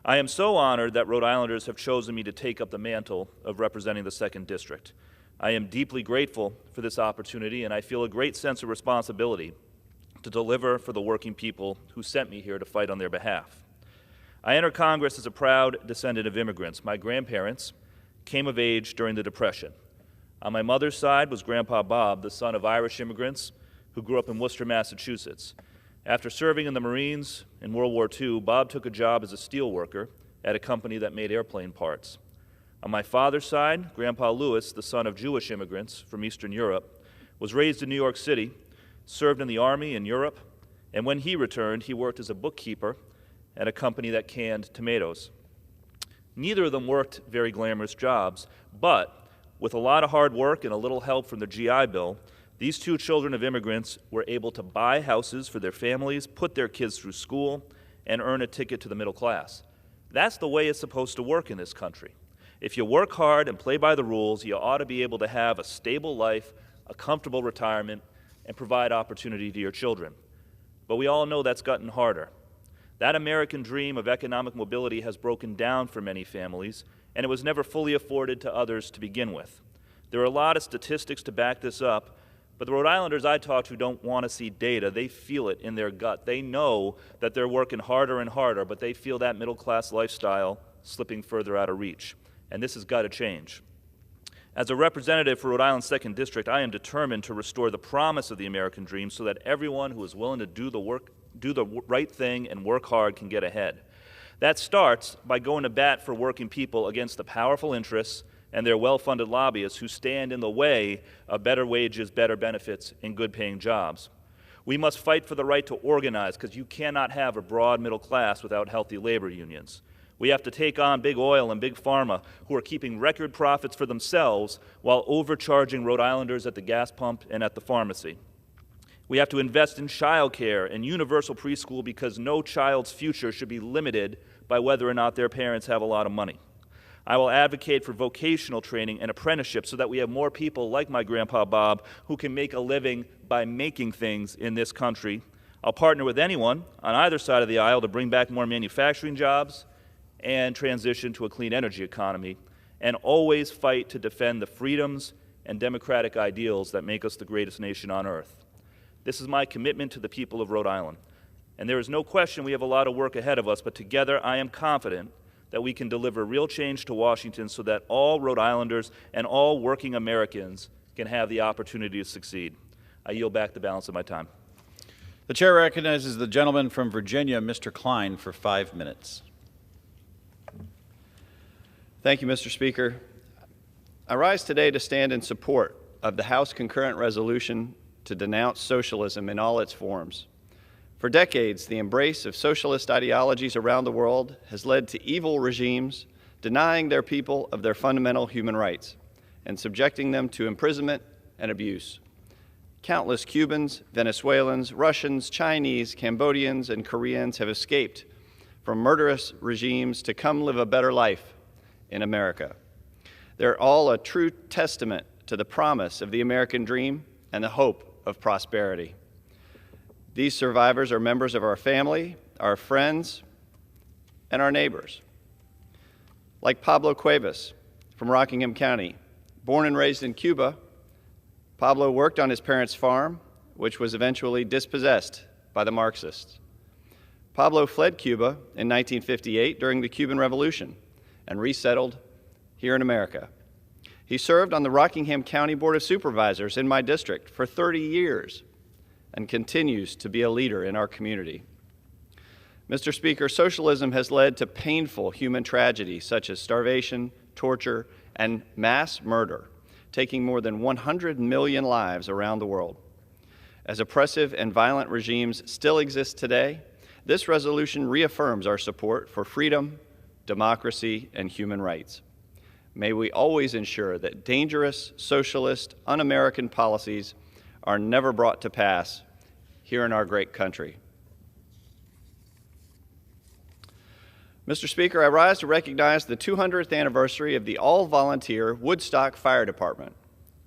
I am so honored that Rhode Islanders have chosen me to take up the mantle of representing the 2nd District. I am deeply grateful for this opportunity, and I feel a great sense of responsibility to deliver for the working people who sent me here to fight on their behalf. I entered Congress as a proud descendant of immigrants. My grandparents came of age during the Depression. On my mother's side was Grandpa Bob, the son of Irish immigrants who grew up in Worcester, Massachusetts. After serving in the Marines in World War II, Bob took a job as a steel worker at a company that made airplane parts. On my father's side, Grandpa Lewis, the son of Jewish immigrants from Eastern Europe, was raised in New York City, served in the Army in Europe, and when he returned, he worked as a bookkeeper at a company that canned tomatoes. Neither of them worked very glamorous jobs, but with a lot of hard work and a little help from the GI Bill, these 2 children of immigrants were able to buy houses for their families, put their kids through school, and earn a ticket to the middle class. That's the way it's supposed to work in this country. If you work hard and play by the rules, you ought to be able to have a stable life, a comfortable retirement, and provide opportunity to your children. But we all know that's gotten harder. That American dream of economic mobility has broken down for many families, and it was never fully afforded to others to begin with. There are a lot of statistics to back this up, but the Rhode Islanders I talk to don't want to see data. They feel it in their gut. They know that they're working harder and harder, but they feel that middle-class lifestyle slipping further out of reach. And this has got to change. As a representative for Rhode Island's 2nd District, I am determined to restore the promise of the American dream so that everyone who is willing to do the right thing and work hard can get ahead. That starts by going to bat for working people against the powerful interests and their well-funded lobbyists who stand in the way of better wages, better benefits, and good-paying jobs. We must fight for the right to organize because you cannot have a broad middle class without healthy labor unions. We have to take on big oil and big pharma who are keeping record profits for themselves while overcharging Rhode Islanders at the gas pump and at the pharmacy. We have to invest in child care and universal preschool because no child's future should be limited by whether or not their parents have a lot of money. I will advocate for vocational training and apprenticeships so that we have more people like my Grandpa Bob who can make a living by making things in this country. I'll partner with anyone on either side of the aisle to bring back more manufacturing jobs and transition to a clean energy economy, and always fight to defend the freedoms and democratic ideals that make us the greatest nation on earth. This is my commitment to the people of Rhode Island. And there is no question we have a lot of work ahead of us, but together I am confident that we can deliver real change to Washington so that all Rhode Islanders and all working Americans can have the opportunity to succeed. I yield back the balance of my time. The chair recognizes the gentleman from Virginia, Mr. Klein, for 5 minutes. Thank you, Mr. Speaker. I rise today to stand in support of the House concurrent resolution to denounce socialism in all its forms. For decades, the embrace of socialist ideologies around the world has led to evil regimes denying their people of their fundamental human rights and subjecting them to imprisonment and abuse. Countless Cubans, Venezuelans, Russians, Chinese, Cambodians, and Koreans have escaped from murderous regimes to come live a better life in America. They're all a true testament to the promise of the American dream and the hope of prosperity. These survivors are members of our family, our friends, and our neighbors. Like Pablo Cuevas from Rockingham County. Born and raised in Cuba, Pablo worked on his parents' farm, which was eventually dispossessed by the Marxists. Pablo fled Cuba in 1958 during the Cuban Revolution and resettled here in America. He served on the Rockingham County Board of Supervisors in my district for 30 years and continues to be a leader in our community. Mr. Speaker, socialism has led to painful human tragedies such as starvation, torture, and mass murder, taking more than 100 million lives around the world. As oppressive and violent regimes still exist today, this resolution reaffirms our support for freedom, democracy, and human rights. May we always ensure that dangerous, socialist, un-American policies are never brought to pass here in our great country. Mr. Speaker, I rise to recognize the 200th anniversary of the all-volunteer Woodstock Fire Department.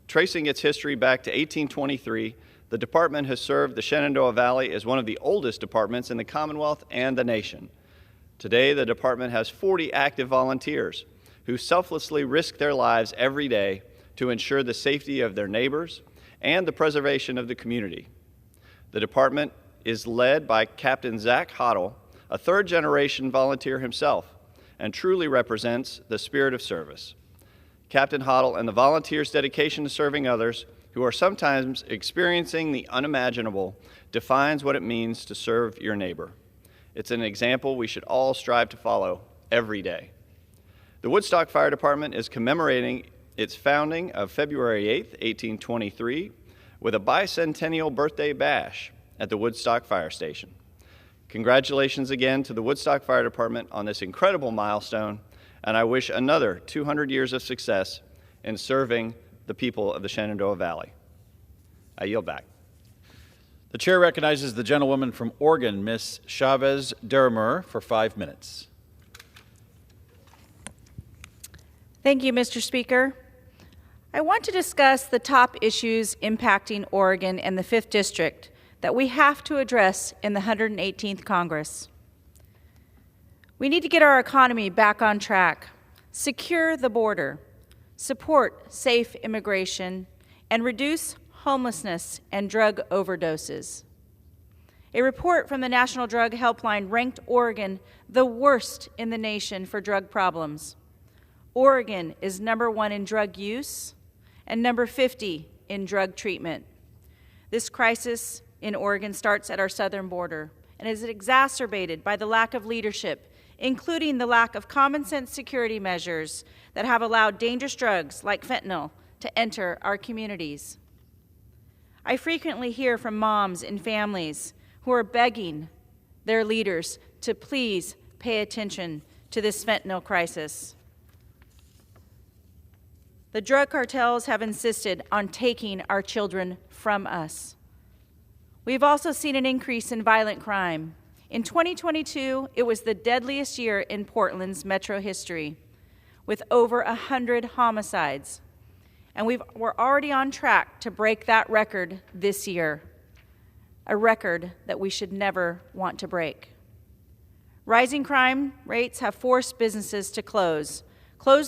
Tracing its history back to 1823, the department has served the Shenandoah Valley as one of the oldest departments in the Commonwealth and the nation. Today, the department has 40 active volunteers who selflessly risk their lives every day to ensure the safety of their neighbors and the preservation of the community. The department is led by Captain Zach Hoddle, a third-generation volunteer himself, and truly represents the spirit of service. Captain Hoddle and the volunteers' dedication to serving others who are sometimes experiencing the unimaginable defines what it means to serve your neighbor. It's an example we should all strive to follow every day. The Woodstock Fire Department is commemorating its founding of February 8, 1823, with a bicentennial birthday bash at the Woodstock Fire Station. Congratulations again to the Woodstock Fire Department on this incredible milestone, and I wish another 200 years of success in serving the people of the Shenandoah Valley. I yield back. The chair recognizes the gentlewoman from Oregon, Ms. Chavez Deremer, for 5 minutes. Thank you, Mr. Speaker. I want to discuss the top issues impacting Oregon and the 5th District that we have to address in the 118th Congress. We need to get our economy back on track, secure the border, support safe immigration, and reduce homelessness and drug overdoses. A report from the National Drug Helpline ranked Oregon the worst in the nation for drug problems. Oregon is #1 in drug use and number 50 in drug treatment. This crisis in Oregon starts at our southern border and is exacerbated by the lack of leadership, including the lack of common sense security measures that have allowed dangerous drugs like fentanyl to enter our communities. I frequently hear from moms and families who are begging their leaders to please pay attention to this fentanyl crisis. The drug cartels have insisted on taking our children from us. We've also seen an increase in violent crime. In 2022, it was the deadliest year in Portland's metro history, with over 100 homicides. And we're already on track to break that record this year, a record that we should never want to break. Rising crime rates have forced businesses to close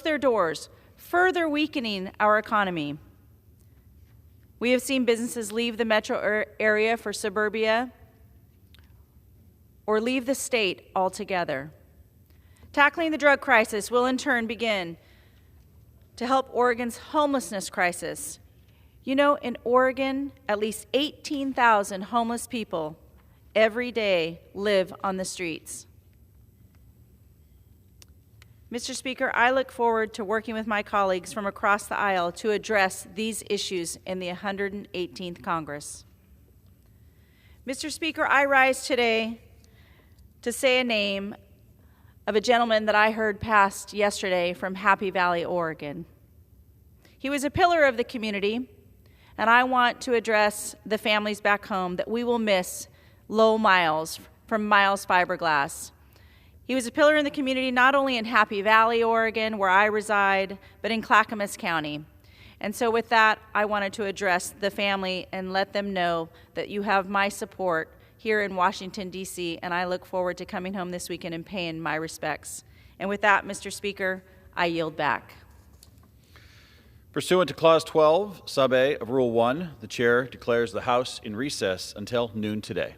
their doors, further weakening our economy. We have seen businesses leave the metro area for suburbia or leave the state altogether. Tackling the drug crisis will in turn begin to help Oregon's homelessness crisis. You know, in Oregon, at least 18,000 homeless people every day live on the streets. Mr. Speaker, I look forward to working with my colleagues from across the aisle to address these issues in the 118th Congress. Mr. Speaker, I rise today to say a name of a gentleman that I heard passed yesterday from Happy Valley, Oregon. He was a pillar of the community, and I want to address the families back home that we will miss Lowell Miles from Miles Fiberglass. He was a pillar in the community not only in Happy Valley, Oregon, where I reside, but in Clackamas County. And so with that, I wanted to address the family and let them know that you have my support here in Washington, D.C., and I look forward to coming home this weekend and paying my respects. And with that, Mr. Speaker, I yield back. Pursuant to Clause 12, Sub A of Rule 1, the Chair declares the House in recess until noon today.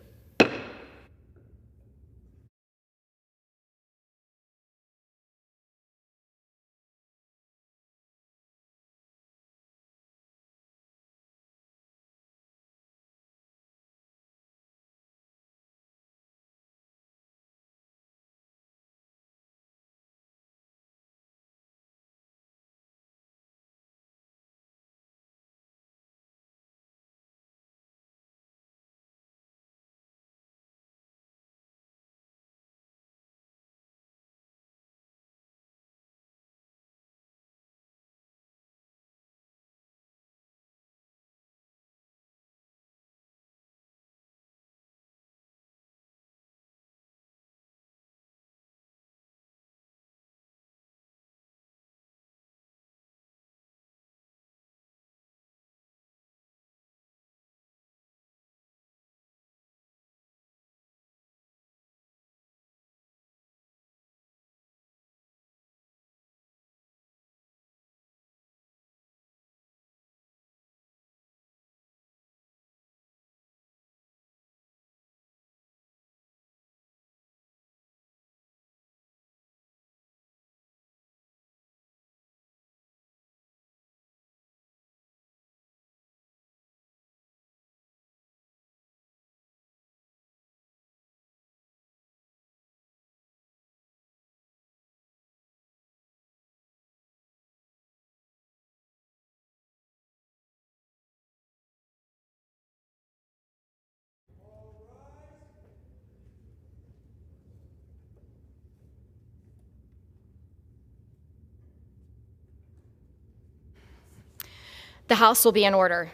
The House will be in order.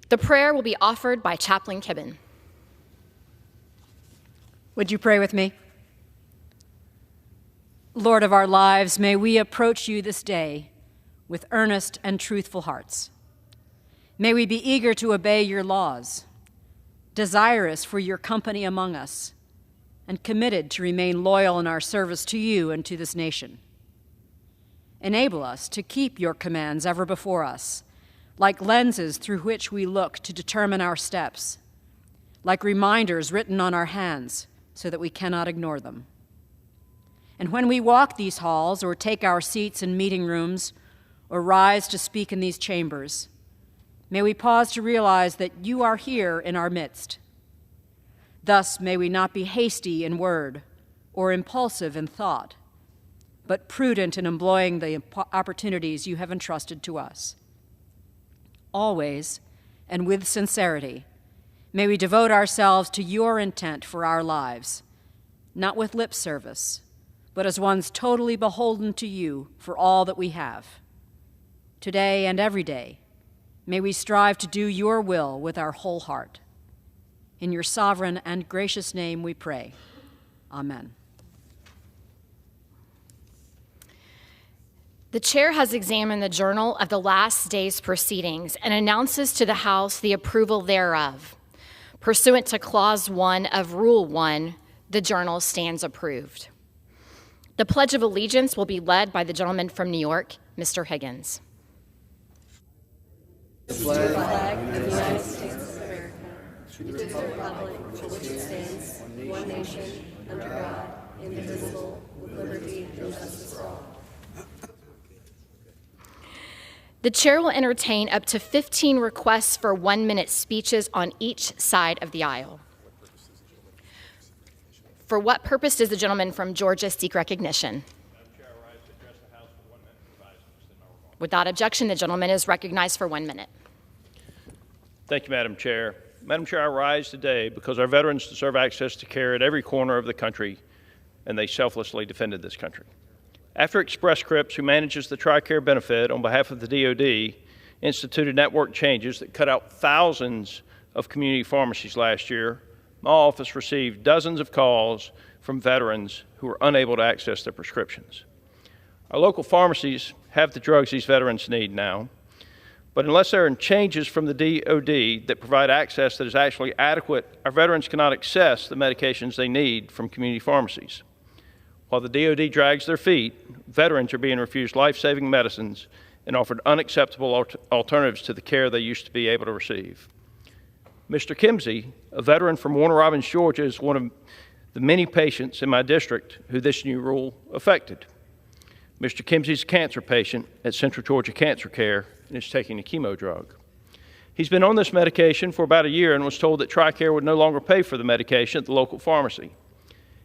The prayer will be offered by Chaplain Kibben. Would you pray with me? Lord of our lives, may we approach you this day with earnest and truthful hearts. May we be eager to obey your laws, desirous for your company among us, and committed to remain loyal in our service to you and to this nation. Enable us to keep your commands ever before us, like lenses through which we look to determine our steps, like reminders written on our hands so that we cannot ignore them. And when we walk these halls or take our seats in meeting rooms or rise to speak in these chambers, may we pause to realize that you are here in our midst. Thus, may we not be hasty in word or impulsive in thought, but prudent in employing the opportunities you have entrusted to us. Always, and with sincerity, may we devote ourselves to your intent for our lives, not with lip service, but as ones totally beholden to you for all that we have. Today and every day, may we strive to do your will with our whole heart. In your sovereign and gracious name we pray. Amen. The chair has examined the journal of the last day's proceedings and announces to the House the approval thereof. Pursuant to Clause 1 of Rule 1, the journal stands approved. The Pledge of Allegiance will be led by the gentleman from New York, Mr. Higgins. The flag of the United States of America, to the republic for which it stands, one nation, under God, indivisible, with liberty and justice for all. The chair will entertain up to 15 requests for 1-minute speeches on each side of the aisle. For what purpose does the gentleman from Georgia seek recognition? Without objection, the gentleman is recognized for 1 minute. Thank you, Madam Chair. Madam Chair, I rise today because our veterans deserve access to care at every corner of the country, and they selflessly defended this country. After Express Scripts, who manages the TRICARE benefit on behalf of the DoD, instituted network changes that cut out thousands of community pharmacies last year, my office received dozens of calls from veterans who were unable to access their prescriptions. Our local pharmacies have the drugs these veterans need now, but unless there are changes from the DoD that provide access that is actually adequate, our veterans cannot access the medications they need from community pharmacies. While the DoD drags their feet, veterans are being refused life-saving medicines and offered unacceptable alternatives to the care they used to be able to receive. Mr. Kimsey, a veteran from Warner Robins, Georgia, is one of the many patients in my district who this new rule affected. Mr. Kimsey is a cancer patient at Central Georgia Cancer Care and is taking a chemo drug. He's been on this medication for about a year and was told that TRICARE would no longer pay for the medication at the local pharmacy.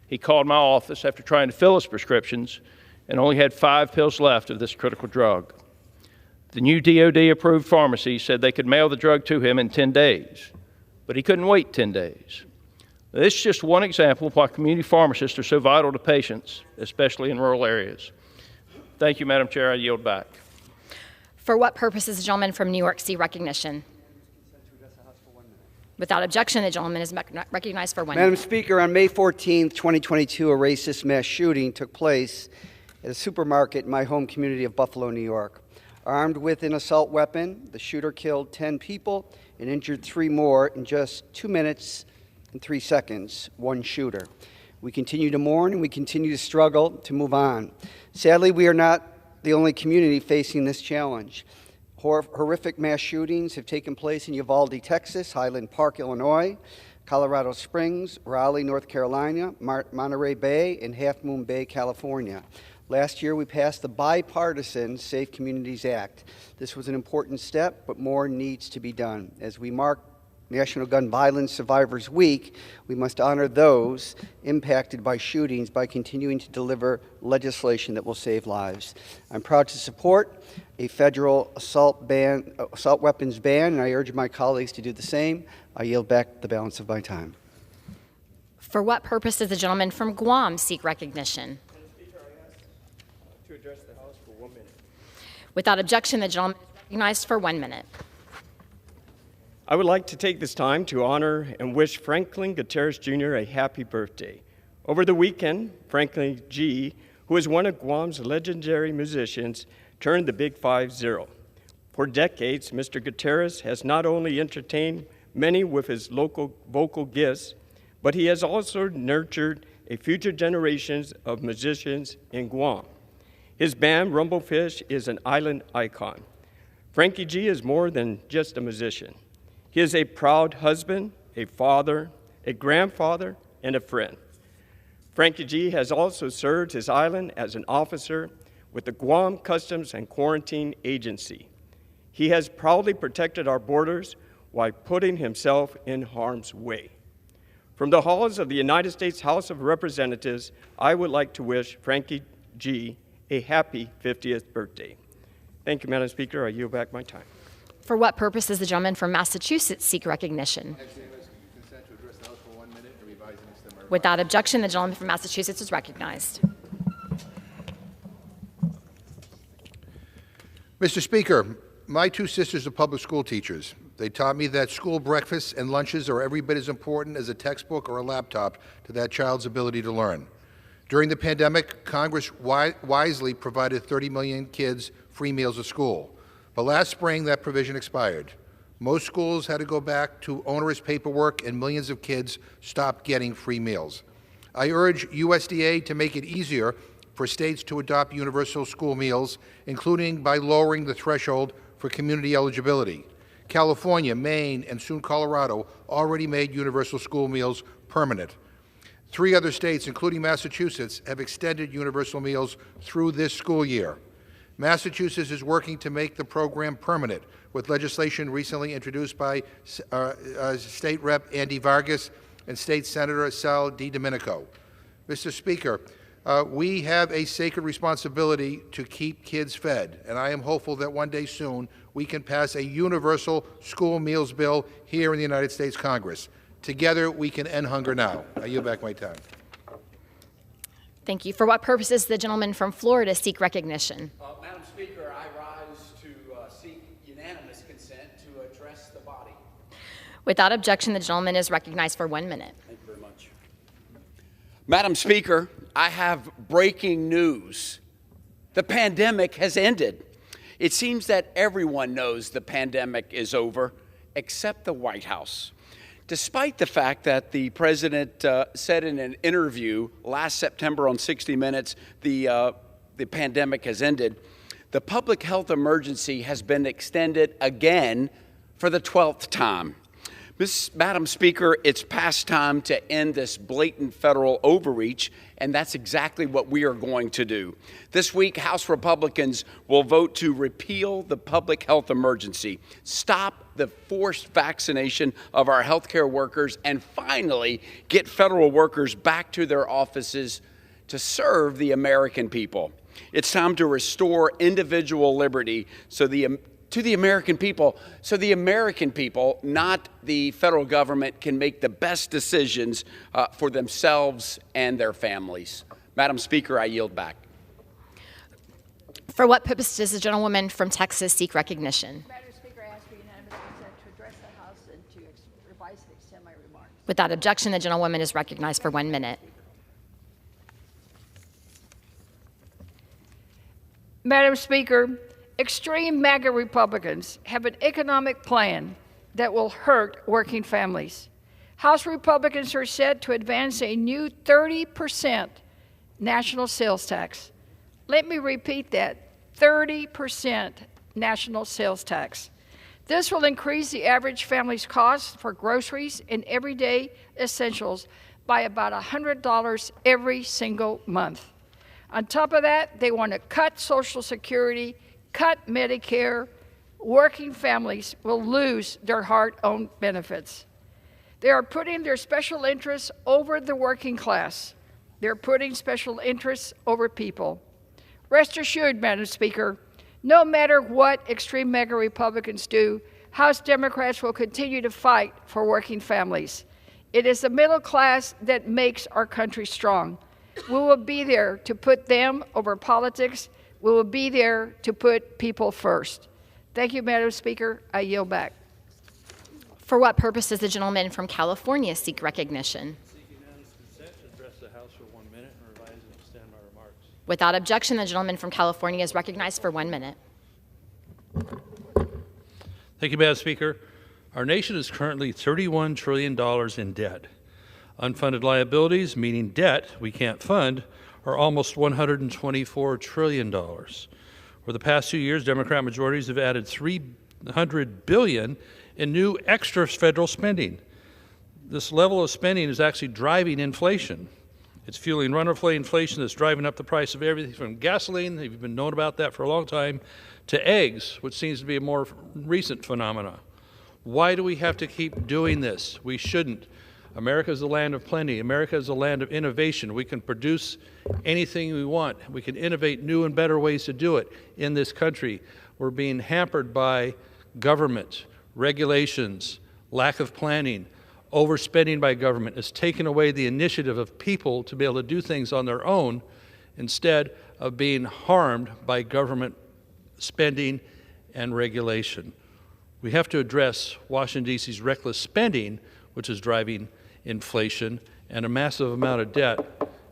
He called my office after trying to fill his prescriptions and only had 5 pills left of this critical drug. The new DoD-approved pharmacy said they could mail the drug to him in 10 days, but he couldn't wait 10 days. This is just one example of why community pharmacists are so vital to patients, especially in rural areas. Thank you, Madam Chair. I yield back. For what purpose does the gentleman from New York seek recognition? Without objection, the gentleman is recognized for 1 minute. Madam Speaker, on May 14, 2022, a racist mass shooting took place at a supermarket in my home community of Buffalo, New York. Armed with an assault weapon, the shooter killed 10 people and injured 3 more in just 2 minutes and 3 seconds, one shooter. We continue to mourn and we continue to struggle to move on. Sadly, we are not the only community facing this challenge. Horrific mass shootings have taken place in Uvalde, Texas, Highland Park, Illinois, Colorado Springs, Raleigh, North Carolina, Monterey Bay, and Half Moon Bay, California. Last year, we passed the bipartisan Safe Communities Act. This was an important step, but more needs to be done. As we mark National Gun Violence Survivors Week, we must honor those impacted by shootings by continuing to deliver legislation that will save lives. I'm proud to support a federal assault weapons ban, and I urge my colleagues to do the same. I yield back the balance of my time. For what purpose does the gentleman from Guam seek recognition? To address the House for 1 minute. Without objection, the gentleman is recognized for 1 minute. I would like to take this time to honor and wish Franklin Gutierrez Jr. a happy birthday. Over the weekend, Franklin G., who is one of Guam's legendary musicians, turned the Big 5-0. For decades, Mr. Gutierrez has not only entertained many with his local vocal gifts, but he has also nurtured a future generations of musicians in Guam. His band, Rumblefish, is an island icon. Frankie G is more than just a musician. He is a proud husband, a father, a grandfather, and a friend. Frankie G has also served his island as an officer with the Guam Customs and Quarantine Agency. He has proudly protected our borders while putting himself in harm's way. From the halls of the United States House of Representatives, I would like to wish Frankie G a happy 50th birthday. Thank you, Madam Speaker. I yield back my time. For what purpose does the gentleman from Massachusetts seek recognition? Without objection, the gentleman from Massachusetts is recognized. Mr. Speaker, my two sisters are public school teachers. They taught me that school breakfasts and lunches are every bit as important as a textbook or a laptop to that child's ability to learn. During the pandemic, Congress wisely provided 30 million kids free meals at school. But last spring, that provision expired. Most schools had to go back to onerous paperwork, and millions of kids stopped getting free meals. I urge USDA to make it easier for states to adopt universal school meals, including by lowering the threshold for community eligibility. California, Maine, and soon Colorado already made universal school meals permanent. 3 other states, including Massachusetts, have extended universal meals through this school year. Massachusetts is working to make the program permanent, with legislation recently introduced by State Rep. Andy Vargas and State Senator Sal DiDomenico. Mr. Speaker, we have a sacred responsibility to keep kids fed, and I am hopeful that one day soon we can pass a universal school meals bill here in the United States Congress. Together, we can end hunger now. I yield back my time. Thank you. For what purpose does the gentleman from Florida seek recognition? Madam Speaker, I rise to seek unanimous consent to address the body. Without objection, the gentleman is recognized for 1 minute. Thank you very much. Madam Speaker, I have breaking news. The pandemic has ended. It seems that everyone knows the pandemic is over, except the White House. Despite the fact that the president said in an interview last September on 60 Minutes, the pandemic has ended, the public health emergency has been extended again for the 12th time. Madam Speaker, it's past time to end this blatant federal overreach, and that's exactly what we are going to do. This week, House Republicans will vote to repeal the public health emergency, stop the forced vaccination of our healthcare workers, and finally get federal workers back to their offices to serve the American people. It's time to restore individual liberty to the American people, so the American people, not the federal government, can make the best decisions for themselves and their families. Madam Speaker, I yield back. For what purpose does the gentlewoman from Texas seek recognition? Madam Speaker, I ask for unanimous consent to address the House and to revise and extend my remarks. Without objection, the gentlewoman is recognized for 1 minute. Madam Speaker, extreme MAGA Republicans have an economic plan that will hurt working families. House Republicans are set to advance a new 30% national sales tax. Let me repeat that, 30% national sales tax. This will increase the average family's cost for groceries and everyday essentials by about $100 every single month. On top of that, they want to cut Social Security, cut Medicare. Working families will lose their hard-earned benefits. They are putting their special interests over the working class. They're putting special interests over people. Rest assured, Madam Speaker, no matter what extreme MAGA Republicans do, House Democrats will continue to fight for working families. It is the middle class that makes our country strong. We will be there to put them over politics, We will be there to put people first. Thank you, Madam Speaker. I yield back. For what purpose does the gentleman from California seek recognition? Seek unanimous consent to address the House for 1 minute and revise and extend my remarks. Without objection, the gentleman from California is recognized for 1 minute. Thank you, Madam Speaker. Our nation is currently $31 trillion in debt. Unfunded liabilities, meaning debt we can't fund, are almost $124 trillion. For the past 2 years, Democrat majorities have added $300 billion in new extra federal spending. This level of spending is actually driving inflation. It's fueling runaway inflation that's driving up the price of everything from gasoline, you've been known about that for a long time, to eggs, which seems to be a more recent phenomenon. Why do we have to keep doing this? We shouldn't. America is the land of plenty. America is the land of innovation. We can produce anything we want. We can innovate new and better ways to do it in this country. We're being hampered by government, regulations, lack of planning, overspending by government has taken away the initiative of people to be able to do things on their own instead of being harmed by government spending and regulation. We have to address Washington, D.C.'s reckless spending, which is driving inflation and a massive amount of debt.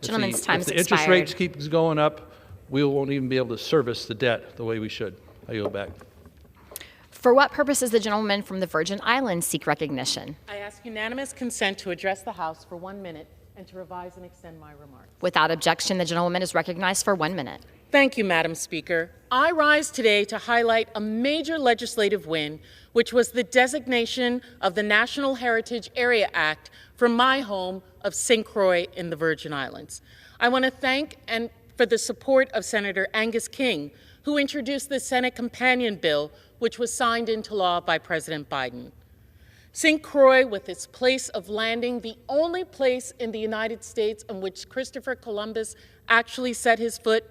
Gentleman's time if is the interest expired. rates keep going up, we won't even be able to service the debt the way we should. I yield back. For what purpose does the gentleman from the Virgin Islands seek recognition? I ask unanimous consent to address the House for 1 minute and to revise and extend my remarks. Without objection, the gentleman is recognized for 1 minute. Thank you, Madam Speaker. I rise today to highlight a major legislative win, which was the designation of the National Heritage Area Act for my home of St. Croix in the Virgin Islands. I want to thank and for the support of Senator Angus King, who introduced the Senate companion bill, which was signed into law by President Biden. St. Croix, with its place of landing, the only place in the United States in which Christopher Columbus actually set his foot,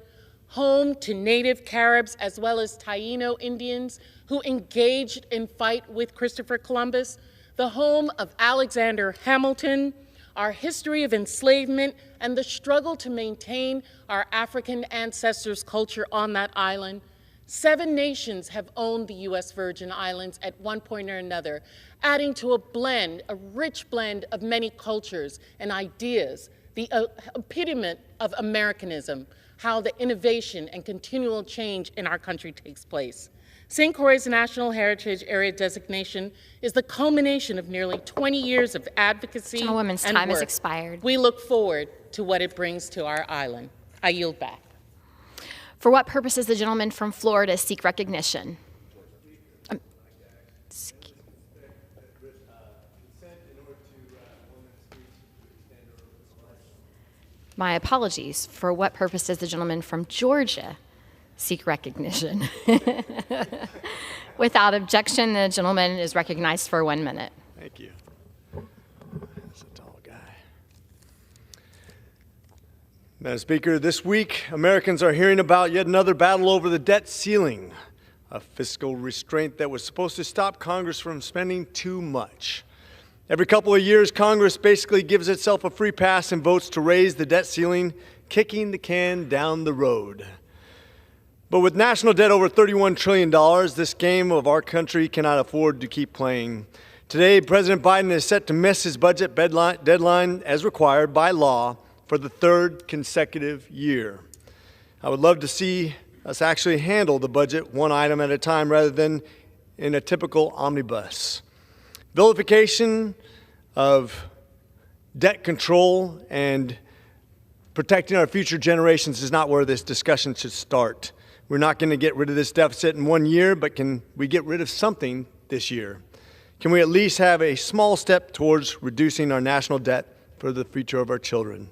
home to native Caribs as well as Taino Indians who engaged in fight with Christopher Columbus, the home of Alexander Hamilton, our history of enslavement, and the struggle to maintain our African ancestors' culture on that island. 7 nations have owned the U.S. Virgin Islands at one point or another, adding to a rich blend of many cultures and ideas, the epitome of Americanism, how the innovation and continual change in our country takes place. St. Croix's National Heritage Area designation is the culmination of nearly 20 years of advocacy and Gentlewoman's time has work. expired. We look forward to what it brings to our island. I yield back. For what purpose does the gentleman from Florida seek recognition? My apologies. For what purpose does the gentleman from Georgia seek recognition? Without objection, the gentleman is recognized for 1 minute. Thank you. That's a tall guy. Madam Speaker, this week, Americans are hearing about yet another battle over the debt ceiling, a fiscal restraint that was supposed to stop Congress from spending too much. Every couple of years, Congress basically gives itself a free pass and votes to raise the debt ceiling, kicking the can down the road. But with national debt over $31 trillion, this game of our country cannot afford to keep playing. Today, President Biden is set to miss his budget deadline as required by law for the 3rd consecutive year. I would love to see us actually handle the budget one item at a time rather than in a typical omnibus. Vilification of debt control and protecting our future generations is not where this discussion should start. We're not going to get rid of this deficit in 1 year, but can we get rid of something this year? Can we at least have a small step towards reducing our national debt for the future of our children?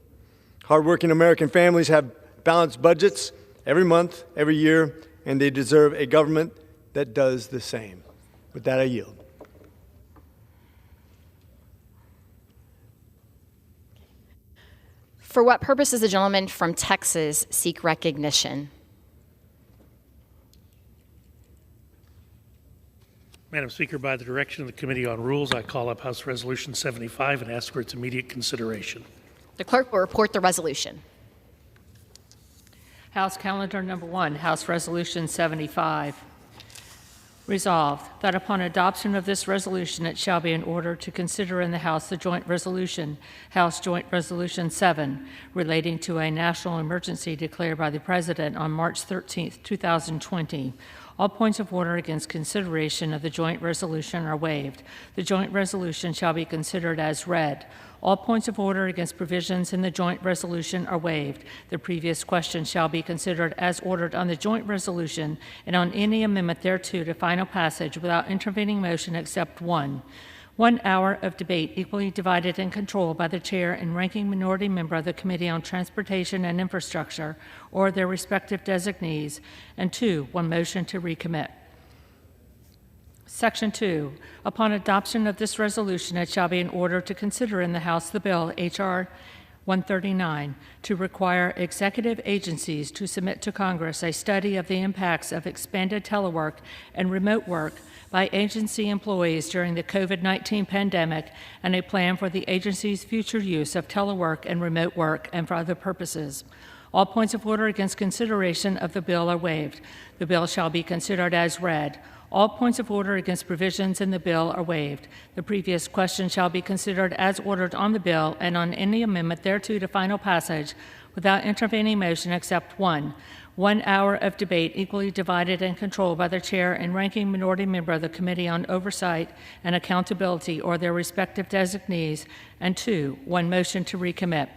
Hardworking American families have balanced budgets every month, every year, and they deserve a government that does the same. With that, I yield. For what purpose does the gentleman from Texas seek recognition? Madam Speaker, by the direction of the Committee on Rules, I call up House Resolution 75 and ask for its immediate consideration. The clerk will report the resolution. House Calendar Number 1, House Resolution 75. Resolved that upon adoption of this resolution, it shall be in order to consider in the House the joint resolution, House Joint Resolution 7, relating to a national emergency declared by the President on March 13, 2020. All points of order against consideration of the joint resolution are waived. The joint resolution shall be considered as read. All points of order against provisions in the joint resolution are waived. The previous question shall be considered as ordered on the joint resolution and on any amendment thereto to final passage without intervening motion except one. 1 hour of debate equally divided and controlled by the chair and ranking minority member of the Committee on Transportation and Infrastructure or their respective designees. And 2, 1 motion to recommit. Section 2. Upon adoption of this resolution, it shall be in order to consider in the House the bill, H.R. 139, to require executive agencies to submit to Congress a study of the impacts of expanded telework and remote work by agency employees during the COVID-19 pandemic and a plan for the agency's future use of telework and remote work and for other purposes. All points of order against consideration of the bill are waived. The bill shall be considered as read. All points of order against provisions in the bill are waived. The previous question shall be considered as ordered on the bill and on any amendment thereto to final passage without intervening motion except one. 1 hour of debate equally divided and controlled by the chair and ranking minority member of the Committee on Oversight and Accountability or their respective designees. And 2, 1 motion to recommit.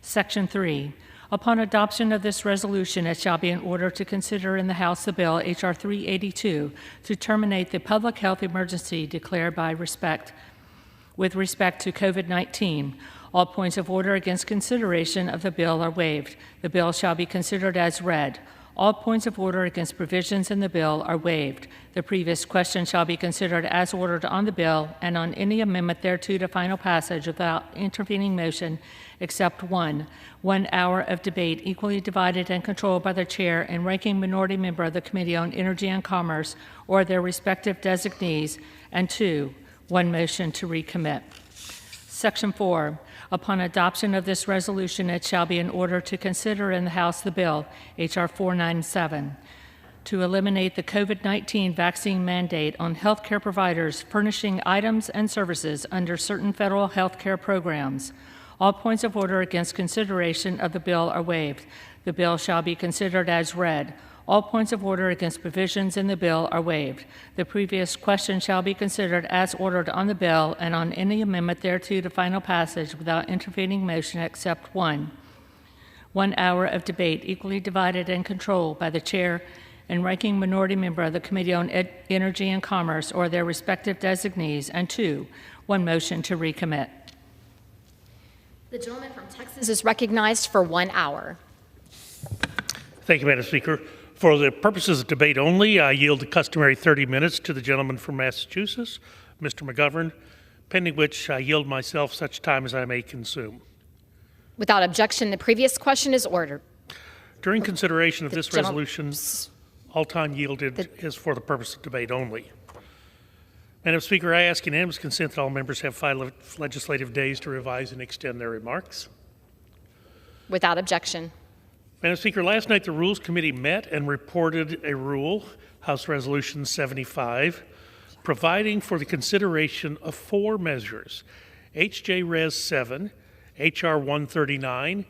Section 3. Upon adoption of this resolution, it shall be in order to consider in the House the bill, H.R. 382, to terminate the public health emergency declared with respect to COVID-19. All points of order against consideration of the bill are waived. The bill shall be considered as read. All points of order against provisions in the bill are waived. The previous question shall be considered as ordered on the bill and on any amendment thereto to final passage without intervening motion except one. 1 hour of debate equally divided and controlled by the chair and ranking minority member of the Committee on Energy and Commerce or their respective designees. And 2, 1 motion to recommit. Section 4. Upon adoption of this resolution, it shall be in order to consider in the House the bill, H.R. 497, to eliminate the COVID-19 vaccine mandate on healthcare providers furnishing items and services under certain federal healthcare programs. All points of order against consideration of the bill are waived. The bill shall be considered as read. All points of order against provisions in the bill are waived. The previous question shall be considered as ordered on the bill and on any amendment thereto to final passage without intervening motion except one. 1 hour of debate equally divided and controlled by the chair and ranking minority member of the Committee on Energy and Commerce or their respective designees. And 2, 1 motion to recommit. The gentleman from Texas is recognized for 1 hour. Thank you, Madam Speaker. For the purposes of debate only, I yield the customary 30 minutes to the gentleman from Massachusetts, Mr. McGovern, pending which I yield myself such time as I may consume. Without objection, the previous question is ordered. During consideration of this resolution, all time yielded is for the purpose of debate only. Madam Speaker, I ask unanimous consent that all members have 5 legislative days to revise and extend their remarks. Without objection. Madam Speaker, last night the Rules Committee met and reported a rule, House Resolution 75, providing for the consideration of 4 measures, H.J. Res. 7, H.R. 139,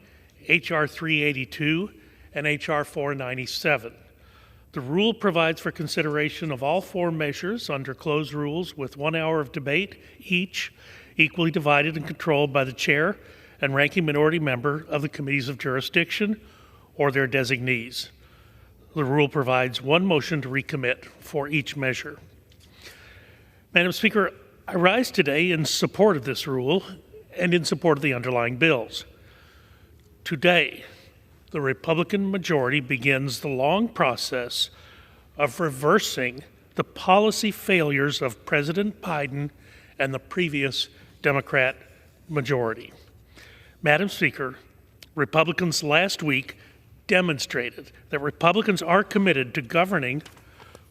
H.R. 382, and H.R. 497. The rule provides for consideration of all 4 measures under closed rules with 1 hour of debate each, equally divided and controlled by the chair and ranking minority member of the committees of jurisdiction or their designees. The rule provides 1 motion to recommit for each measure. Madam Speaker, I rise today in support of this rule and in support of the underlying bills. Today, the Republican majority begins the long process of reversing the policy failures of President Biden and the previous Democrat majority. Madam Speaker, Republicans last week demonstrated that Republicans are committed to governing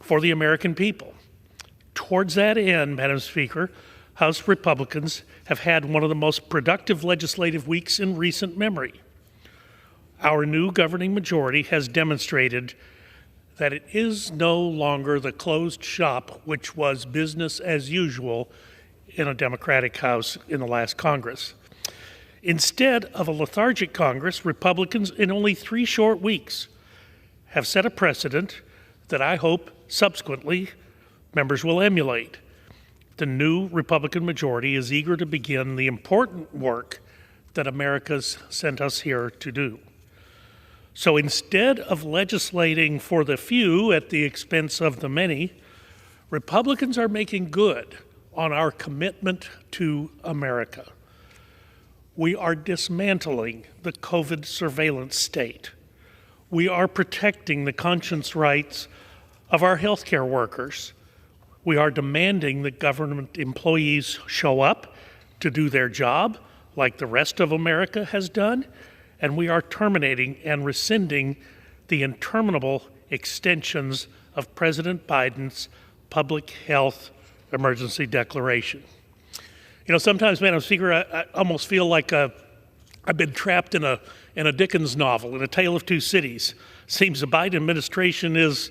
for the American people. Towards that end, Madam Speaker, House Republicans have had one of the most productive legislative weeks in recent memory. Our new governing majority has demonstrated that it is no longer the closed shop which was business as usual in a Democratic House in the last Congress. Instead of a lethargic Congress, Republicans in only 3 short weeks have set a precedent that I hope subsequently members will emulate. The new Republican majority is eager to begin the important work that America's sent us here to do. So instead of legislating for the few at the expense of the many, Republicans are making good on our commitment to America. We are dismantling the COVID surveillance state. We are protecting the conscience rights of our healthcare workers. We are demanding that government employees show up to do their job like the rest of America has done, and we are terminating and rescinding the interminable extensions of President Biden's public health emergency declaration. You know, sometimes, Madam Speaker, I almost feel like I've been trapped in a Dickens novel, in A Tale of Two Cities. Seems the Biden administration is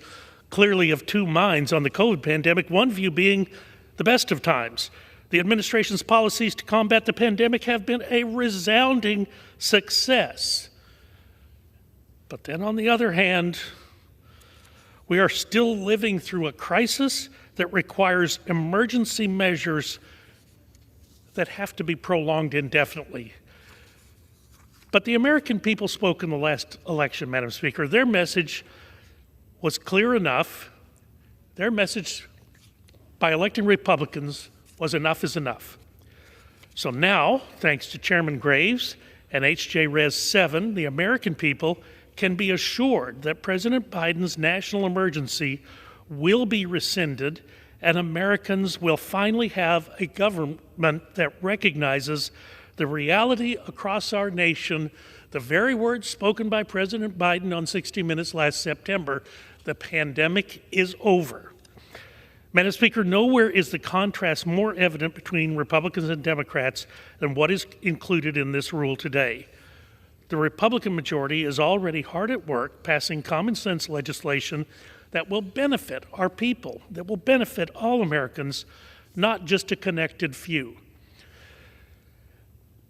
clearly of two minds on the COVID pandemic, one view being the best of times. The administration's policies to combat the pandemic have been a resounding success. But then on the other hand, we are still living through a crisis that requires emergency measures that have to be prolonged indefinitely. But the American people spoke in the last election, Madam Speaker. Their message was clear enough. Their message by electing Republicans was enough is enough. So now, thanks to Chairman Graves and H.J. Res. 7, the American people can be assured that President Biden's national emergency will be rescinded and Americans will finally have a government that recognizes the reality across our nation, the very words spoken by President Biden on 60 Minutes last September: the pandemic is over. Madam Speaker, nowhere is the contrast more evident between Republicans and Democrats than what is included in this rule today. The Republican majority is already hard at work passing common sense legislation that will benefit our people, that will benefit all Americans, not just a connected few.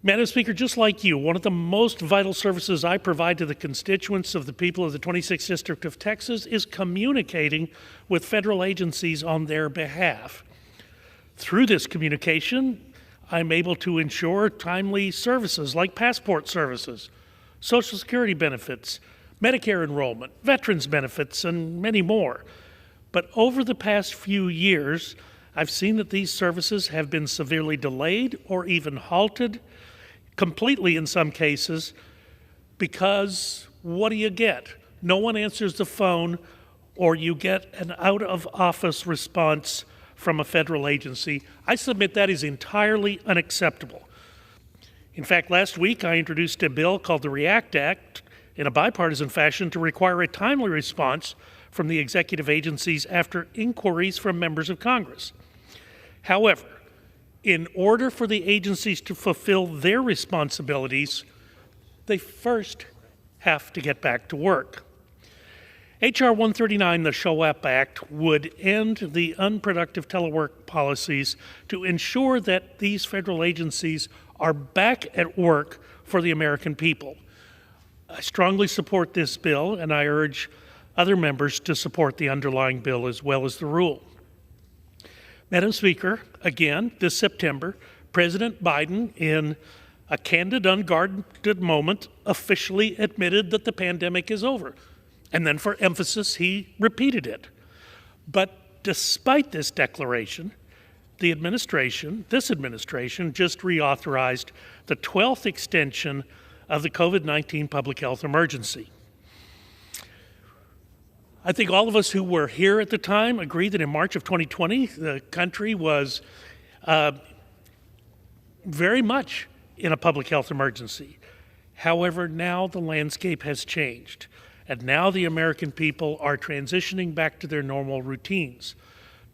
Madam Speaker, just like you, one of the most vital services I provide to the constituents of the people of the 26th District of Texas is communicating with federal agencies on their behalf. Through this communication, I'm able to ensure timely services like passport services, Social Security benefits, Medicare enrollment, veterans benefits, and many more. But over the past few years, I've seen that these services have been severely delayed or even halted, completely in some cases, because what do you get? No one answers the phone, or you get an out-of-office response from a federal agency. I submit that is entirely unacceptable. In fact, last week I introduced a bill called the REACT Act in a bipartisan fashion to require a timely response from the executive agencies after inquiries from members of Congress. However, in order for the agencies to fulfill their responsibilities, they first have to get back to work. H.R. 139, the SHOW Up Act, would end the unproductive telework policies to ensure that these federal agencies are back at work for the American people. I strongly support this bill, and I urge other members to support the underlying bill as well as the rule. Madam Speaker, again, this September, President Biden, in a candid, unguarded moment, officially admitted that the pandemic is over. And then for emphasis, he repeated it. But despite this declaration, this administration just reauthorized the 12th extension of the COVID-19 public health emergency. I think all of us who were here at the time agree that in March of 2020, the country was very much in a public health emergency. However, now the landscape has changed, and now the American people are transitioning back to their normal routines.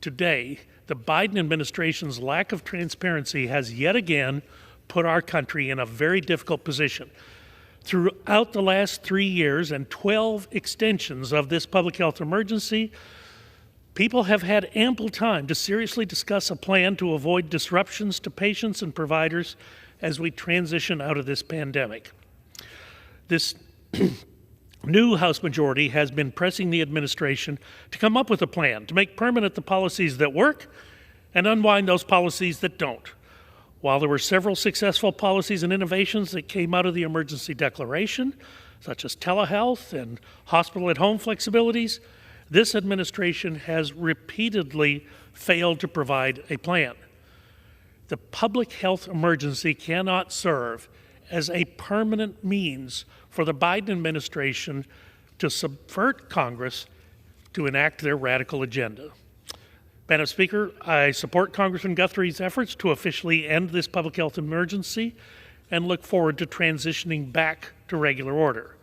Today, the Biden administration's lack of transparency has yet again put our country in a very difficult position. Throughout the last 3 years and 12 extensions of this public health emergency, people have had ample time to seriously discuss a plan to avoid disruptions to patients and providers as we transition out of this pandemic. This new House majority has been pressing the administration to come up with a plan to make permanent the policies that work and unwind those policies that don't. While there were several successful policies and innovations that came out of the emergency declaration, such as telehealth and hospital-at-home flexibilities, this administration has repeatedly failed to provide a plan. The public health emergency cannot serve as a permanent means for the Biden administration to subvert Congress to enact their radical agenda. Madam Speaker, I support Congressman Guthrie's efforts to officially end this public health emergency and look forward to transitioning back to regular order.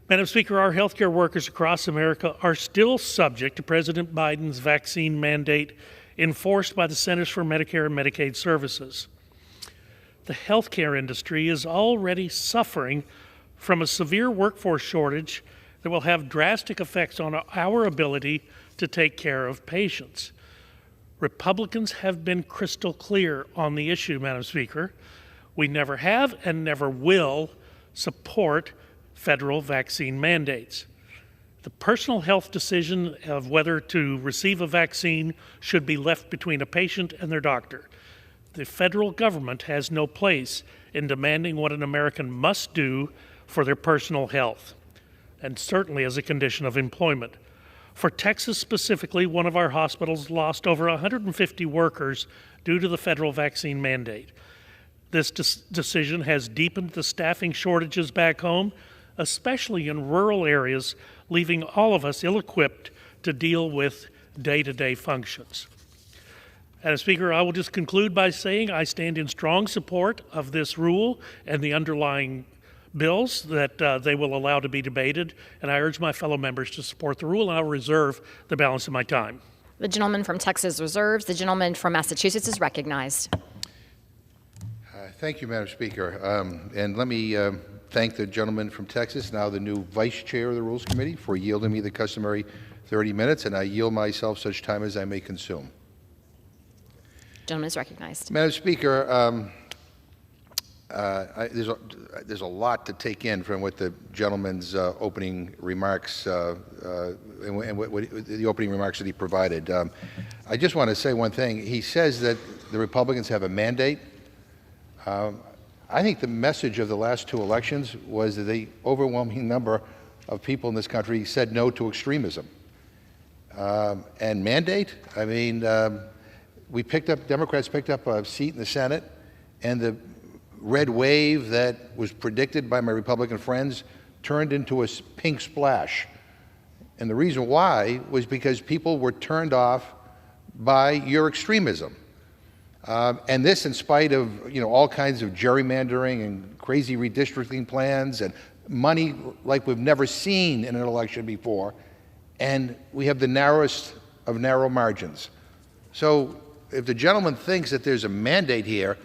Madam Speaker, our healthcare workers across America are still subject to President Biden's vaccine mandate enforced by the Centers for Medicare and Medicaid Services. The healthcare industry is already suffering from a severe workforce shortage that will have drastic effects on our ability to take care of patients. Republicans have been crystal clear on the issue, Madam Speaker. We never have and never will support federal vaccine mandates. The personal health decision of whether to receive a vaccine should be left between a patient and their doctor. The federal government has no place in demanding what an American must do for their personal health, and certainly as a condition of employment. For Texas specifically, one of our hospitals lost over 150 workers due to the federal vaccine mandate. This decision has deepened the staffing shortages back home, especially in rural areas, leaving all of us ill-equipped to deal with day-to-day functions. Madam Speaker, I will just conclude by saying I stand in strong support of this rule and the underlying bills that they will allow to be debated, and I urge my fellow members to support the rule, and I'll reserve the balance of my time. The gentleman from Texas reserves. The gentleman from Massachusetts is recognized. Thank you, Madam Speaker. And let me thank the gentleman from Texas, now the new Vice Chair of the Rules Committee, for yielding me the customary 30 minutes, and I yield myself such time as I may consume. The gentleman is recognized. Madam Speaker, there's a lot to take in from what the gentleman's opening remarks and the opening remarks that he provided. I just want to say one thing. He says that the Republicans have a mandate. I think the message of the last two elections was that the overwhelming number of people in this country said no to extremism. And mandate, I mean, Democrats picked up a seat in the Senate, and the red wave that was predicted by my Republican friends turned into a pink splash. And the reason why was because people were turned off by your extremism. And this in spite of all kinds of gerrymandering and crazy redistricting plans and money like we've never seen in an election before. And we have the narrowest of narrow margins. So if the gentleman thinks that there's a mandate here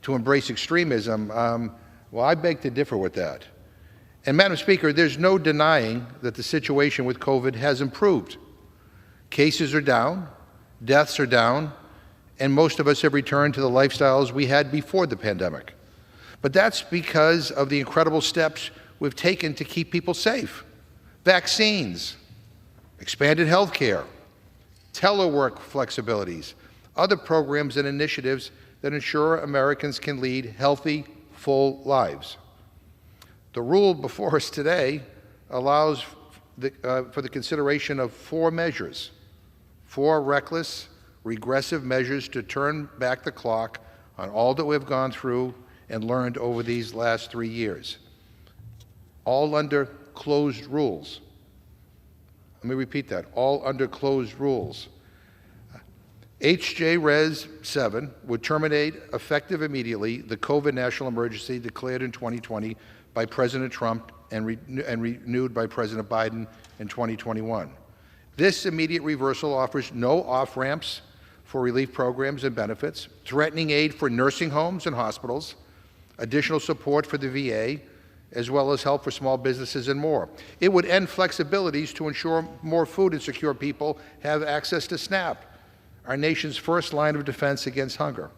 to embrace extremism, well, I beg to differ with that. And Madam Speaker, there's no denying that the situation with COVID has improved. Cases are down, deaths are down, and most of us have returned to the lifestyles we had before the pandemic. But that's because of the incredible steps we've taken to keep people safe. Vaccines, expanded health care, telework flexibilities, other programs and initiatives that ensure Americans can lead healthy, full lives. The rule before us today allows for the consideration of four measures, four reckless, regressive measures to turn back the clock on all that we've gone through and learned over these last 3 years, all under closed rules. Let me repeat that, all under closed rules. H.J. Res. 7 would terminate, effective immediately, the COVID national emergency declared in 2020 by President Trump and renewed by President Biden in 2021. This immediate reversal offers no off-ramps for relief programs and benefits, threatening aid for nursing homes and hospitals, additional support for the VA, as well as help for small businesses and more. It would end flexibilities to ensure more food insecure people have access to SNAP, our nation's first line of defense against hunger.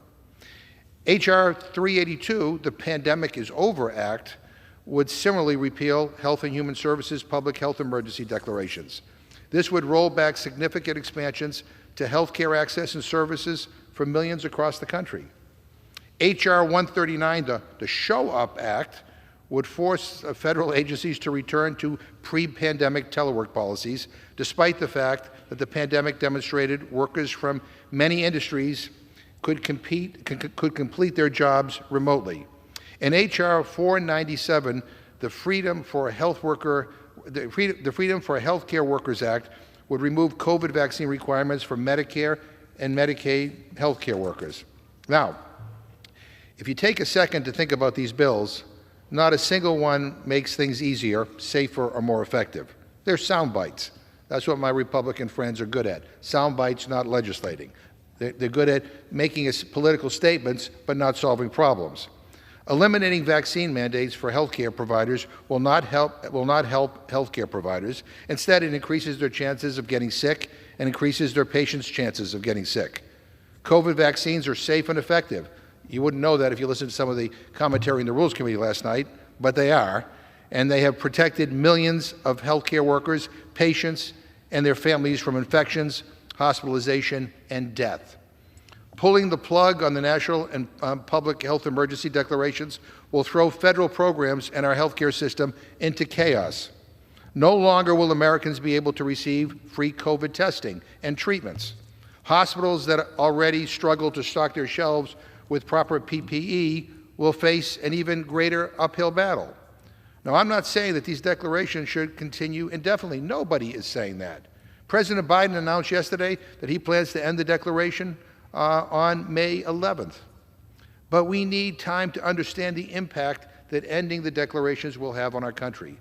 H.R. 382, the Pandemic is Over Act, would similarly repeal Health and Human Services public health emergency declarations. This would roll back significant expansions to health care access and services for millions across the country. H.R. 139, the Show Up Act, would force federal agencies to return to pre-pandemic telework policies, despite the fact that the pandemic demonstrated workers from many industries could complete their jobs remotely. In H.R. 497, the Freedom for a Healthcare Workers Act would remove COVID vaccine requirements for Medicare and Medicaid healthcare workers. Now, if you take a second to think about these bills, not a single one makes things easier, safer, or more effective. They're sound bites. That's what my Republican friends are good at. Sound bites, not legislating. They're good at making political statements, but not solving problems. Eliminating vaccine mandates for healthcare providers will not help healthcare providers. Instead, it increases their chances of getting sick and increases their patients' chances of getting sick. COVID vaccines are safe and effective. You wouldn't know that if you listened to some of the commentary in the Rules Committee last night, but they are. And they have protected millions of healthcare workers, patients, and their families from infections, hospitalization, and death. Pulling the plug on the national and public health emergency declarations will throw federal programs and our healthcare system into chaos. No longer will Americans be able to receive free COVID testing and treatments. Hospitals that already struggle to stock their shelves with proper PPE will face an even greater uphill battle. Now, I'm not saying that these declarations should continue indefinitely. Nobody is saying that. President Biden announced yesterday that he plans to end the declaration on May 11th. But we need time to understand the impact that ending the declarations will have on our country.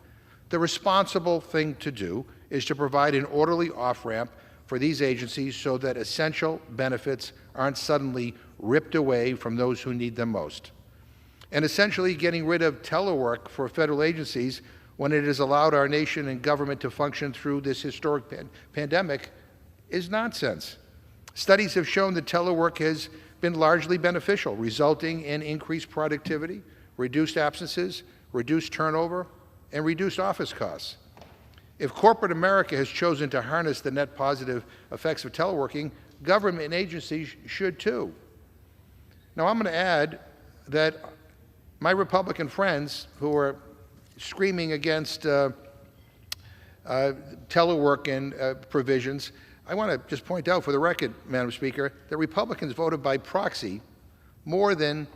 The responsible thing to do is to provide an orderly off-ramp for these agencies so that essential benefits aren't suddenly ripped away from those who need them most. And essentially getting rid of telework for federal agencies when it has allowed our nation and government to function through this historic pandemic is nonsense. Studies have shown that telework has been largely beneficial, resulting in increased productivity, reduced absences, reduced turnover, and reduced office costs. If corporate America has chosen to harness the net positive effects of teleworking, government and agencies should too. Now, I'm going to add that my Republican friends who are screaming against telework and provisions, I want to just point out for the record, Madam Speaker, that Republicans voted by proxy more than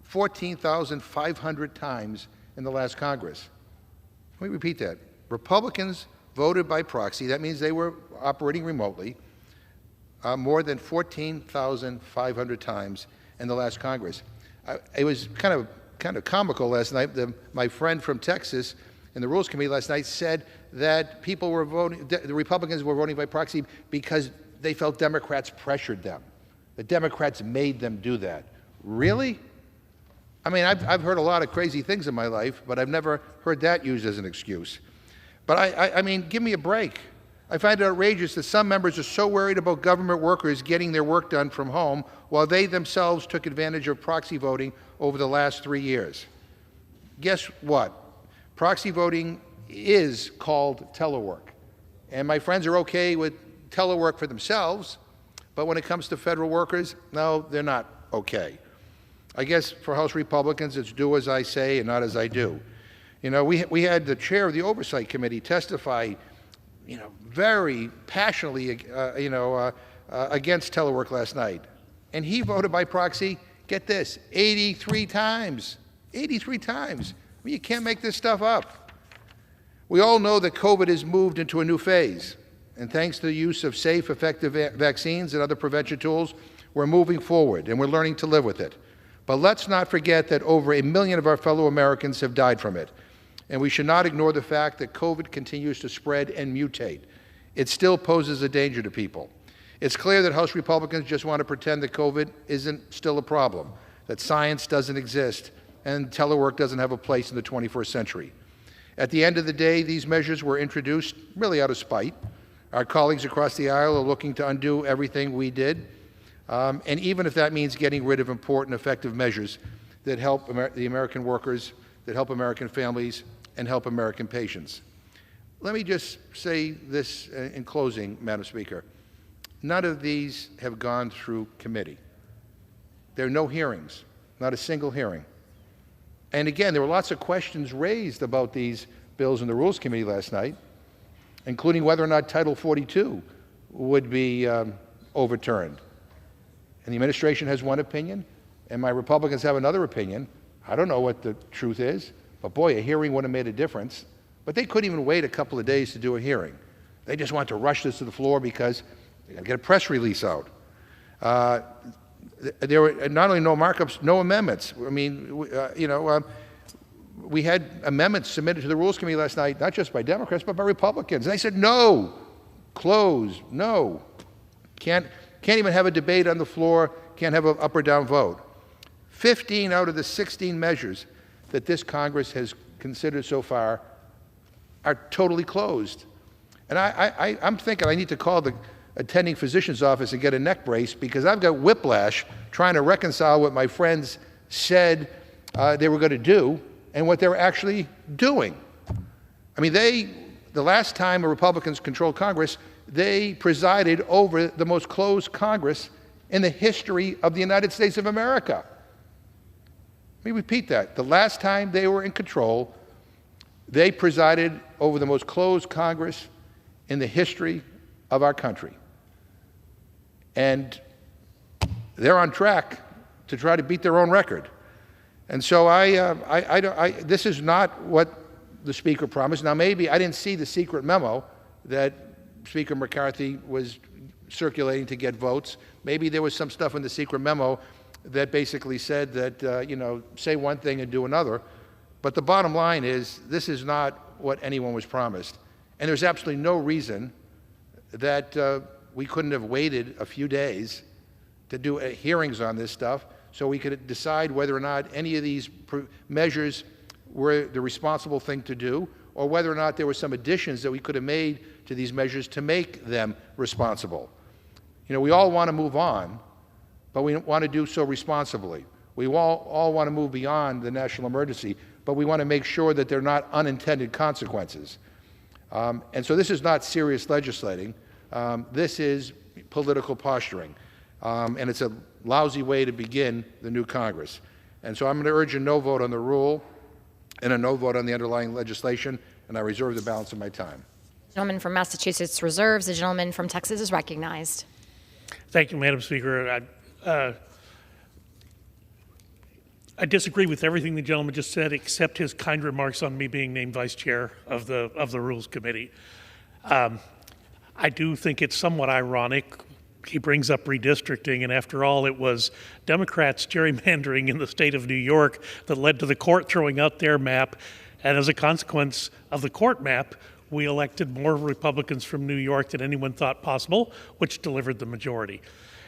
14,500 times in the last Congress. Let me repeat that. Republicans voted by proxy, that means they were operating remotely, more than 14,500 times in the last Congress. It was kind of comical last night. My friend from Texas in the Rules Committee last night said that people were voting, the Republicans were voting by proxy because they felt Democrats pressured them. The Democrats made them do that. Really? I mean, I've heard a lot of crazy things in my life, but I've never heard that used as an excuse. But I mean, give me a break. I find it outrageous that some members are so worried about government workers getting their work done from home while they themselves took advantage of proxy voting over the last 3 years. Guess what? Proxy voting is called telework. And my friends are okay with telework for themselves, but when it comes to federal workers, no, they're not okay. I guess for House Republicans, it's do as I say and not as I do. You know, we had the chair of the Oversight Committee testify, very passionately, against telework last night. And he voted by proxy, get this, 83 times. 83 times. I mean, you can't make this stuff up. We all know that COVID has moved into a new phase. And thanks to the use of safe, effective vaccines and other prevention tools, we're moving forward and we're learning to live with it. But let's not forget that over 1 million of our fellow Americans have died from it. And we should not ignore the fact that COVID continues to spread and mutate. It still poses a danger to people. It's clear that House Republicans just want to pretend that COVID isn't still a problem, that science doesn't exist, and telework doesn't have a place in the 21st century. At the end of the day, these measures were introduced really out of spite. Our colleagues across the aisle are looking to undo everything we did, and even if that means getting rid of important, effective measures that help the American workers, that help American families, and help American patients. Let me just say this in closing, Madam Speaker. None of these have gone through committee. There are no hearings, not a single hearing. And again, there were lots of questions raised about these bills in the Rules Committee last night, including whether or not Title 42 would be overturned. And the administration has one opinion, and my Republicans have another opinion. I don't know what the truth is, but boy, a hearing would have made a difference. But they couldn't even wait a couple of days to do a hearing. They just want to rush this to the floor because they got to get a press release out. There were not only no markups, no amendments. I mean, we had amendments submitted to the Rules Committee last night, not just by Democrats, but by Republicans. And they said, no, close, no. Can't even have a debate on the floor, can't have an up or down vote. 15 out of the 16 measures that this Congress has considered so far are totally closed. And I'm thinking I need to call the attending physician's office and get a neck brace because I've got whiplash trying to reconcile what my friends said they were going to do and what they're actually doing. I mean, the last time the Republicans controlled Congress, they presided over the most closed Congress in the history of the United States of America. Let me repeat that. The last time they were in control, they presided over the most closed Congress in the history of our country. And they're on track to try to beat their own record. And so this is not what the Speaker promised. Now, maybe I didn't see the secret memo that Speaker McCarthy was circulating to get votes. Maybe there was some stuff in the secret memo that basically said that, say one thing and do another. But the bottom line is this is not what anyone was promised. And there's absolutely no reason that we couldn't have waited a few days to do hearings on this stuff so we could decide whether or not any of these measures were the responsible thing to do or whether or not there were some additions that we could have made to these measures to make them responsible. We all want to move on, but we want to do so responsibly. We all want to move beyond the national emergency, but we want to make sure that they're not unintended consequences. And so this is not serious legislating. This is political posturing. And it's a lousy way to begin the new Congress. And so I'm going to urge a no vote on the rule and a no vote on the underlying legislation, and I reserve the balance of my time. The gentleman from Massachusetts reserves. The gentleman from Texas is recognized. Thank you, Madam Speaker. I disagree with everything the gentleman just said, except his kind remarks on me being named vice chair of the Rules Committee. I do think it's somewhat ironic. He brings up redistricting, and after all, it was Democrats gerrymandering in the state of New York that led to the court throwing out their map, and as a consequence of the court map, we elected more Republicans from New York than anyone thought possible, which delivered the majority.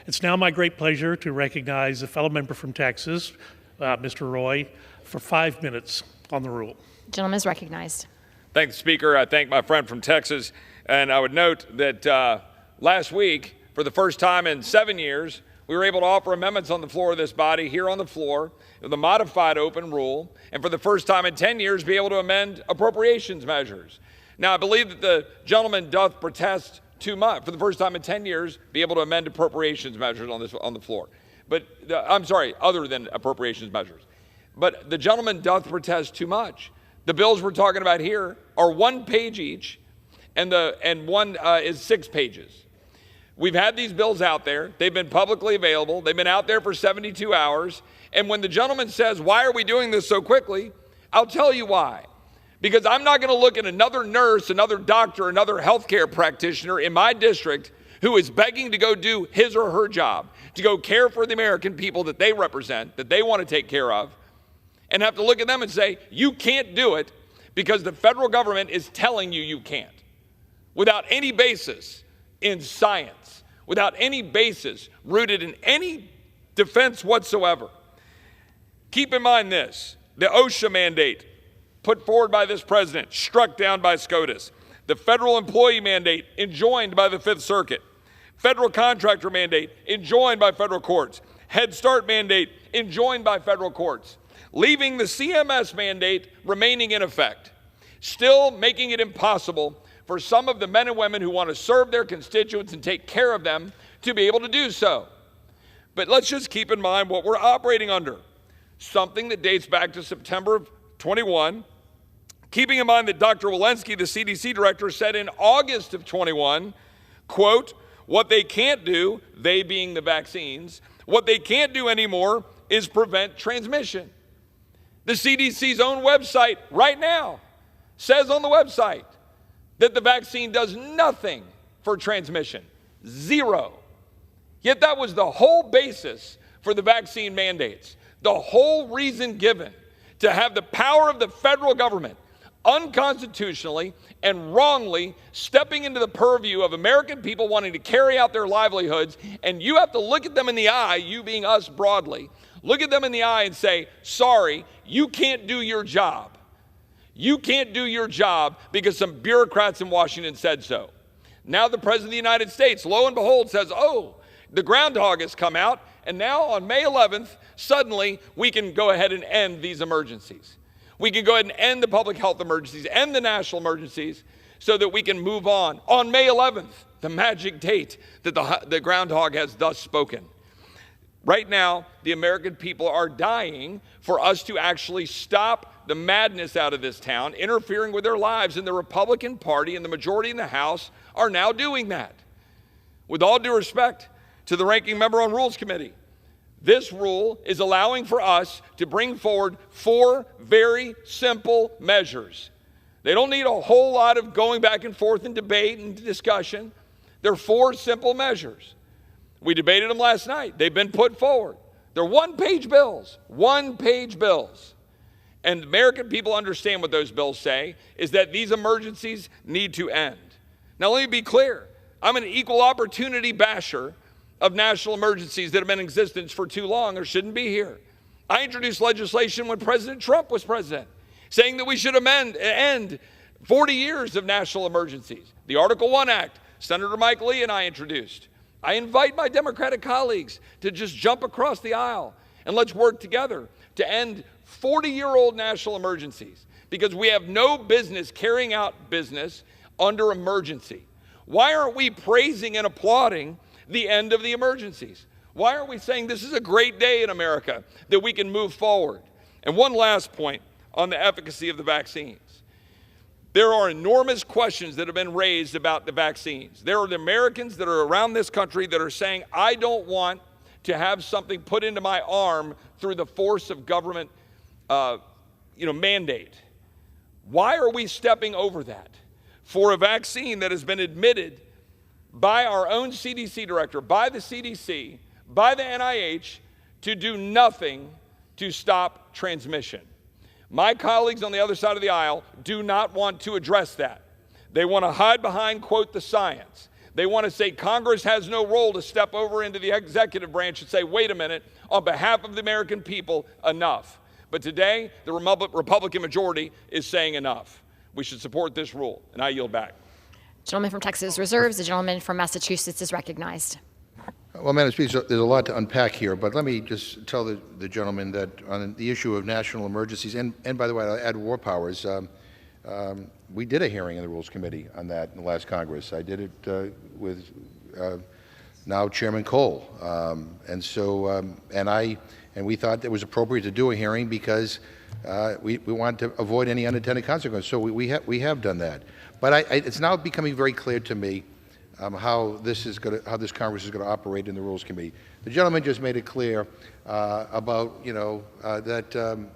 It's now my great pleasure to recognize a fellow member from Texas, Mr. Roy, for 5 minutes on the rule. The gentleman is recognized. Thank the Speaker. I thank my friend from Texas. And I would note that last week, for the first time in 7 years, we were able to offer amendments on the floor of this body, here on the floor, with a modified open rule, and for the first time in 10 years, be able to amend appropriations measures. Now, I believe that the gentleman doth protest too much, for the first time in 10 years, be able to amend appropriations measures on the floor. But, I'm sorry, other than appropriations measures. But the gentleman doth protest too much. The bills we're talking about here are 1 page each, and one is 6 pages. We've had these bills out there. They've been publicly available. They've been out there for 72 hours. And when the gentleman says, why are we doing this so quickly? I'll tell you why. Because I'm not going to look at another nurse, another doctor, another healthcare practitioner in my district who is begging to go do his or her job, to go care for the American people that they represent, that they want to take care of, and have to look at them and say, you can't do it because the federal government is telling you you can't, without any basis in science, without any basis rooted in any defense whatsoever. Keep in mind this, The OSHA mandate put forward by this president, struck down by SCOTUS. The federal employee mandate enjoined by the Fifth Circuit. Federal contractor mandate enjoined by federal courts. Head Start mandate enjoined by federal courts. Leaving the CMS mandate remaining in effect. Still making it impossible for some of the men and women who want to serve their constituents and take care of them to be able to do so. But let's just keep in mind what we're operating under. Something that dates back to September of 21, keeping in mind that Dr. Walensky, the CDC director, said in August of 21, quote, what they can't do, they being the vaccines, what they can't do anymore is prevent transmission. The CDC's own website right now says on the website that the vaccine does nothing for transmission, zero. Yet that was the whole basis for the vaccine mandates, the whole reason given to have the power of the federal government unconstitutionally and wrongly stepping into the purview of American people wanting to carry out their livelihoods. And you have to look at them in the eye, you being us broadly, look at them in the eye and say, sorry, you can't do your job. You can't do your job because some bureaucrats in Washington said so. Now the President of the United States, lo and behold, says, oh, the groundhog has come out, and now on May 11th, suddenly we can go ahead and end these emergencies. We can go ahead and end the public health emergencies, end the national emergencies, so that we can move on. On May 11th, the magic date that the groundhog has thus spoken. Right now, the American people are dying for us to actually stop the madness out of this town, interfering with their lives, and the Republican Party and the majority in the House are now doing that. With all due respect to the ranking member on Rules Committee, this rule is allowing for us to bring forward 4 very simple measures. They don't need a whole lot of going back and forth and debate and discussion. They're 4 simple measures. We debated them last night. They've been put forward. They're one-page bills, one-page bills. And American people understand what those bills say, is that these emergencies need to end. Now, let me be clear. I'm an equal opportunity basher of national emergencies that have been in existence for too long or shouldn't be here. I introduced legislation when President Trump was president, saying that we should end 40 years of national emergencies. The Article 1 Act, Senator Mike Lee and I introduced. I invite my Democratic colleagues to just jump across the aisle and let's work together to end 40-year-old national emergencies, because we have no business carrying out business under emergency. Why aren't we praising and applauding the end of the emergencies? Why aren't we saying this is a great day in America that we can move forward? And one last point on the efficacy of the vaccines. There are enormous questions that have been raised about the vaccines. There are the Americans that are around this country that are saying, I don't want to have something put into my arm through the force of government mandate. Why are we stepping over that for a vaccine that has been admitted by our own CDC director, by the CDC, by the NIH, to do nothing to stop transmission? My colleagues on the other side of the aisle do not want to address that. They want to hide behind, quote, the science. They want to say Congress has no role to step over into the executive branch and say, wait a minute, on behalf of the American people, enough. But today, the Republican majority is saying enough. We should support this rule, and I yield back. Gentleman from Texas reserves. The gentleman from Massachusetts is recognized. Well, Madam Speaker, there's a lot to unpack here, but let me just tell the gentleman that on the issue of national emergencies, and by the way, I'll add war powers, we did a hearing in the Rules Committee on that in the last Congress. I did it with now Chairman Cole, and we thought it was appropriate to do a hearing because we wanted to avoid any unintended consequences. So we have done that. But it's now becoming very clear to me how this Congress is going to operate in the Rules Committee. The gentleman just made it clear about that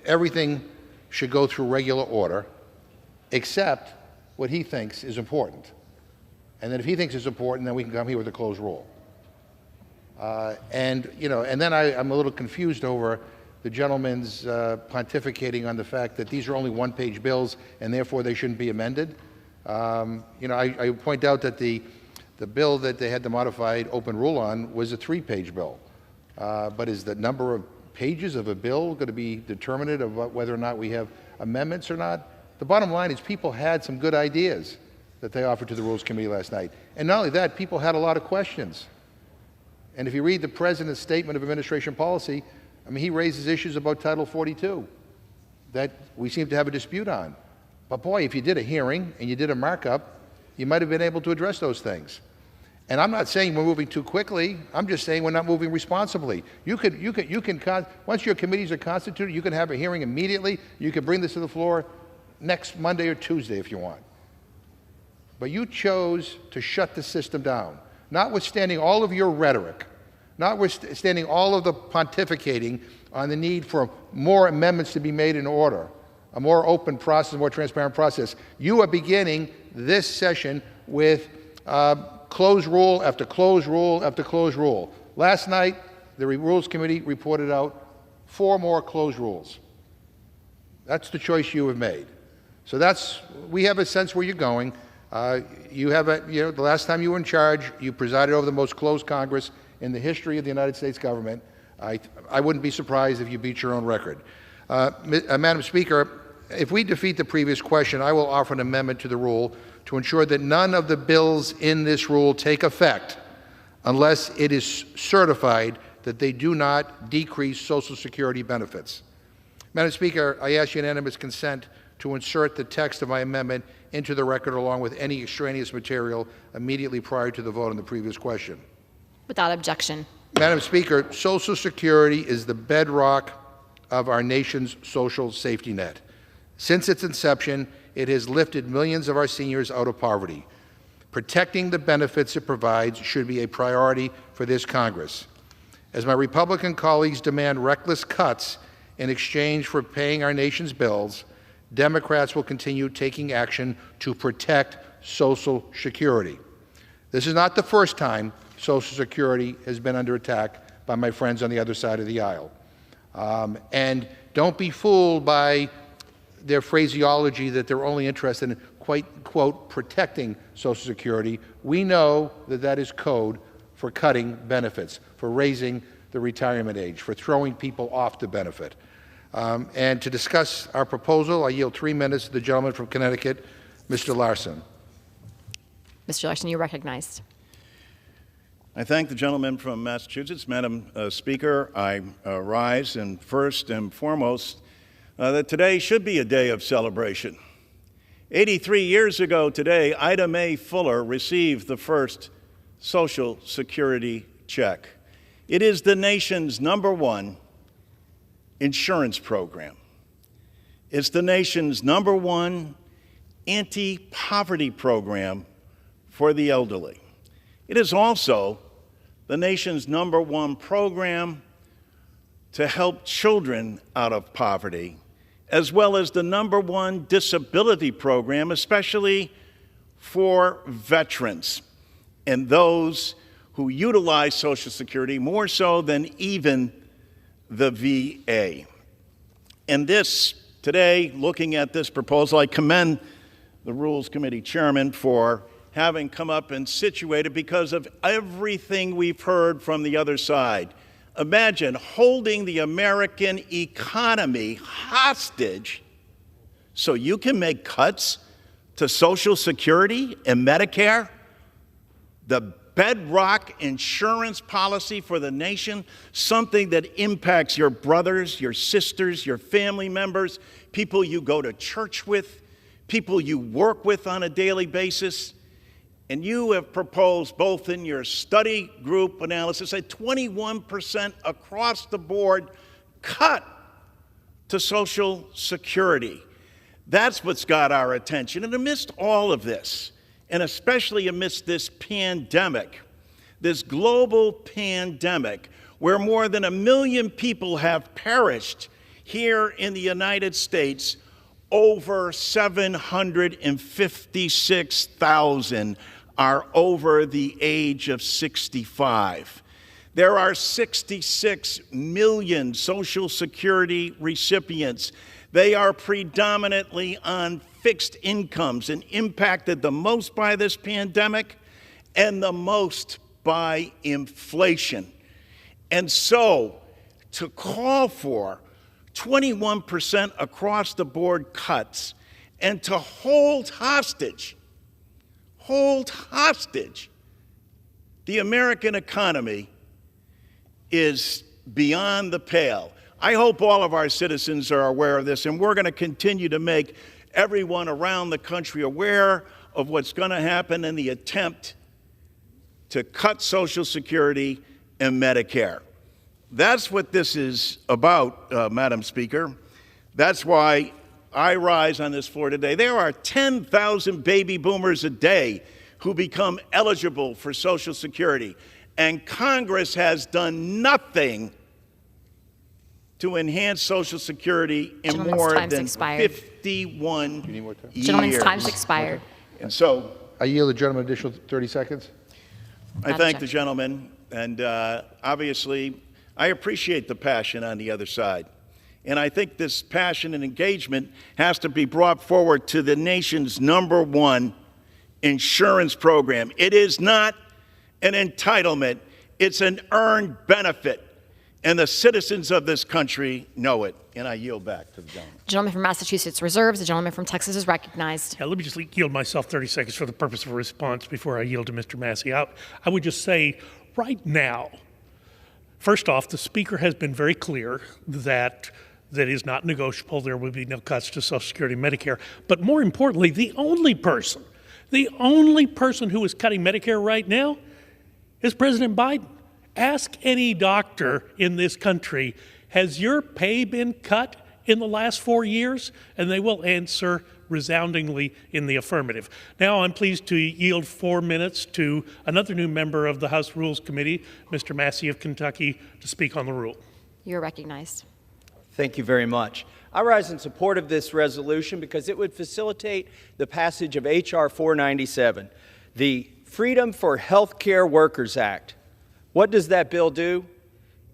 everything should go through regular order, except what he thinks is important. And then if he thinks it's important, then we can come here with a closed rule. And then I'm a little confused over the gentleman's pontificating on the fact that these are only one-page bills and therefore they shouldn't be amended. I point out that the bill that they had the modified open rule on was a 3-page bill, but is the number of pages of a bill going to be determinative of whether or not we have amendments or not? The bottom line is people had some good ideas that they offered to the Rules Committee last night. And not only that, people had a lot of questions. And if you read the President's Statement of Administration Policy, I mean, he raises issues about Title 42 that we seem to have a dispute on. But boy, if you did a hearing and you did a markup, you might have been able to address those things. And I'm not saying we're moving too quickly. I'm just saying we're not moving responsibly. Once your committees are constituted, you can have a hearing immediately. You can bring this to the floor next Monday or Tuesday if you want. But you chose to shut the system down, notwithstanding all of your rhetoric, notwithstanding all of the pontificating on the need for more amendments to be made in order, a more open process, a more transparent process. You are beginning this session with closed rule after closed rule after closed rule. Last night, the Rules Committee reported out 4 more closed rules. That's the choice you have made. So we have a sense where you're going. The last time you were in charge, you presided over the most closed Congress in the history of the United States government. I wouldn't be surprised if you beat your own record. Madam Speaker, if we defeat the previous question, I will offer an amendment to the rule to ensure that none of the bills in this rule take effect unless it is certified that they do not decrease Social Security benefits. Madam Speaker, I ask unanimous consent to insert the text of my amendment into the record along with any extraneous material immediately prior to the vote on the previous question. Without objection. Madam Speaker, Social Security is the bedrock of our nation's social safety net. Since its inception, it has lifted millions of our seniors out of poverty. Protecting the benefits it provides should be a priority for this Congress. As my Republican colleagues demand reckless cuts in exchange for paying our nation's bills, Democrats will continue taking action to protect Social Security. This is not the first time Social Security has been under attack by my friends on the other side of the aisle. And don't be fooled by their phraseology that they're only interested in, quote, protecting Social Security. We know that that is code for cutting benefits, for raising the retirement age, for throwing people off the benefit. And to discuss our proposal, I yield 3 minutes to the gentleman from Connecticut, Mr. Larson. Mr. Larson, you're recognized. I thank the gentleman from Massachusetts. Madam Speaker, I rise and first and foremost that today should be a day of celebration. 83 years ago today, Ida Mae Fuller received the first Social Security check. It is the nation's #1 insurance program. It's the nation's #1 anti-poverty program for the elderly. It is also the nation's #1 program to help children out of poverty, as well as the #1 disability program, especially for veterans and those who utilize Social Security more so than even the VA. And today, looking at this proposal, I commend the Rules Committee Chairman for having come up and situated because of everything we've heard from the other side. Imagine holding the American economy hostage so you can make cuts to Social Security and Medicare, the bedrock insurance policy for the nation, something that impacts your brothers, your sisters, your family members, people you go to church with, people you work with on a daily basis. And you have proposed, both in your study group analysis, a 21% across the board cut to Social Security. That's what's got our attention. And amidst all of this, and especially amidst this pandemic, this global pandemic, where more than 1 million people have perished here in the United States, over 756,000 are over the age of 65. There are 66 million Social Security recipients. They are predominantly on fixed incomes and impacted the most by this pandemic and the most by inflation. And so, to call for 21% across the board cuts and to hold hostage the American economy is beyond the pale. I hope all of our citizens are aware of this, and we're going to continue to make everyone around the country aware of what's going to happen in the attempt to cut Social Security and Medicare. That's what this is about, Madam Speaker. That's why I rise on this floor today. There are 10,000 baby boomers a day who become eligible for Social Security, and Congress has done nothing to enhance Social Security in more than 51 years. Gentleman's time's expired. And so I yield the gentleman an additional 30 seconds. I thank the gentleman, and obviously I appreciate the passion on the other side. And I think this passion and engagement has to be brought forward to the nation's #1 insurance program. It is not an entitlement, it's an earned benefit. And the citizens of this country know it. And I yield back to the gentleman. Gentleman from Massachusetts reserves. The gentleman from Texas is recognized. Yeah, let me just yield myself 30 seconds for the purpose of a response before I yield to Mr. Massey. I would just say right now, first off, the Speaker has been very clear that is not negotiable. There will be no cuts to Social Security and Medicare. But more importantly, the only person who is cutting Medicare right now is President Biden. Ask any doctor in this country, has your pay been cut in the last 4 years? And they will answer resoundingly in the affirmative. Now I'm pleased to yield 4 minutes to another new member of the House Rules Committee, Mr. Massey of Kentucky, to speak on the rule. You're recognized. Thank you very much. I rise in support of this resolution because it would facilitate the passage of H.R. 497, the Freedom for Healthcare Workers Act. What does that bill do?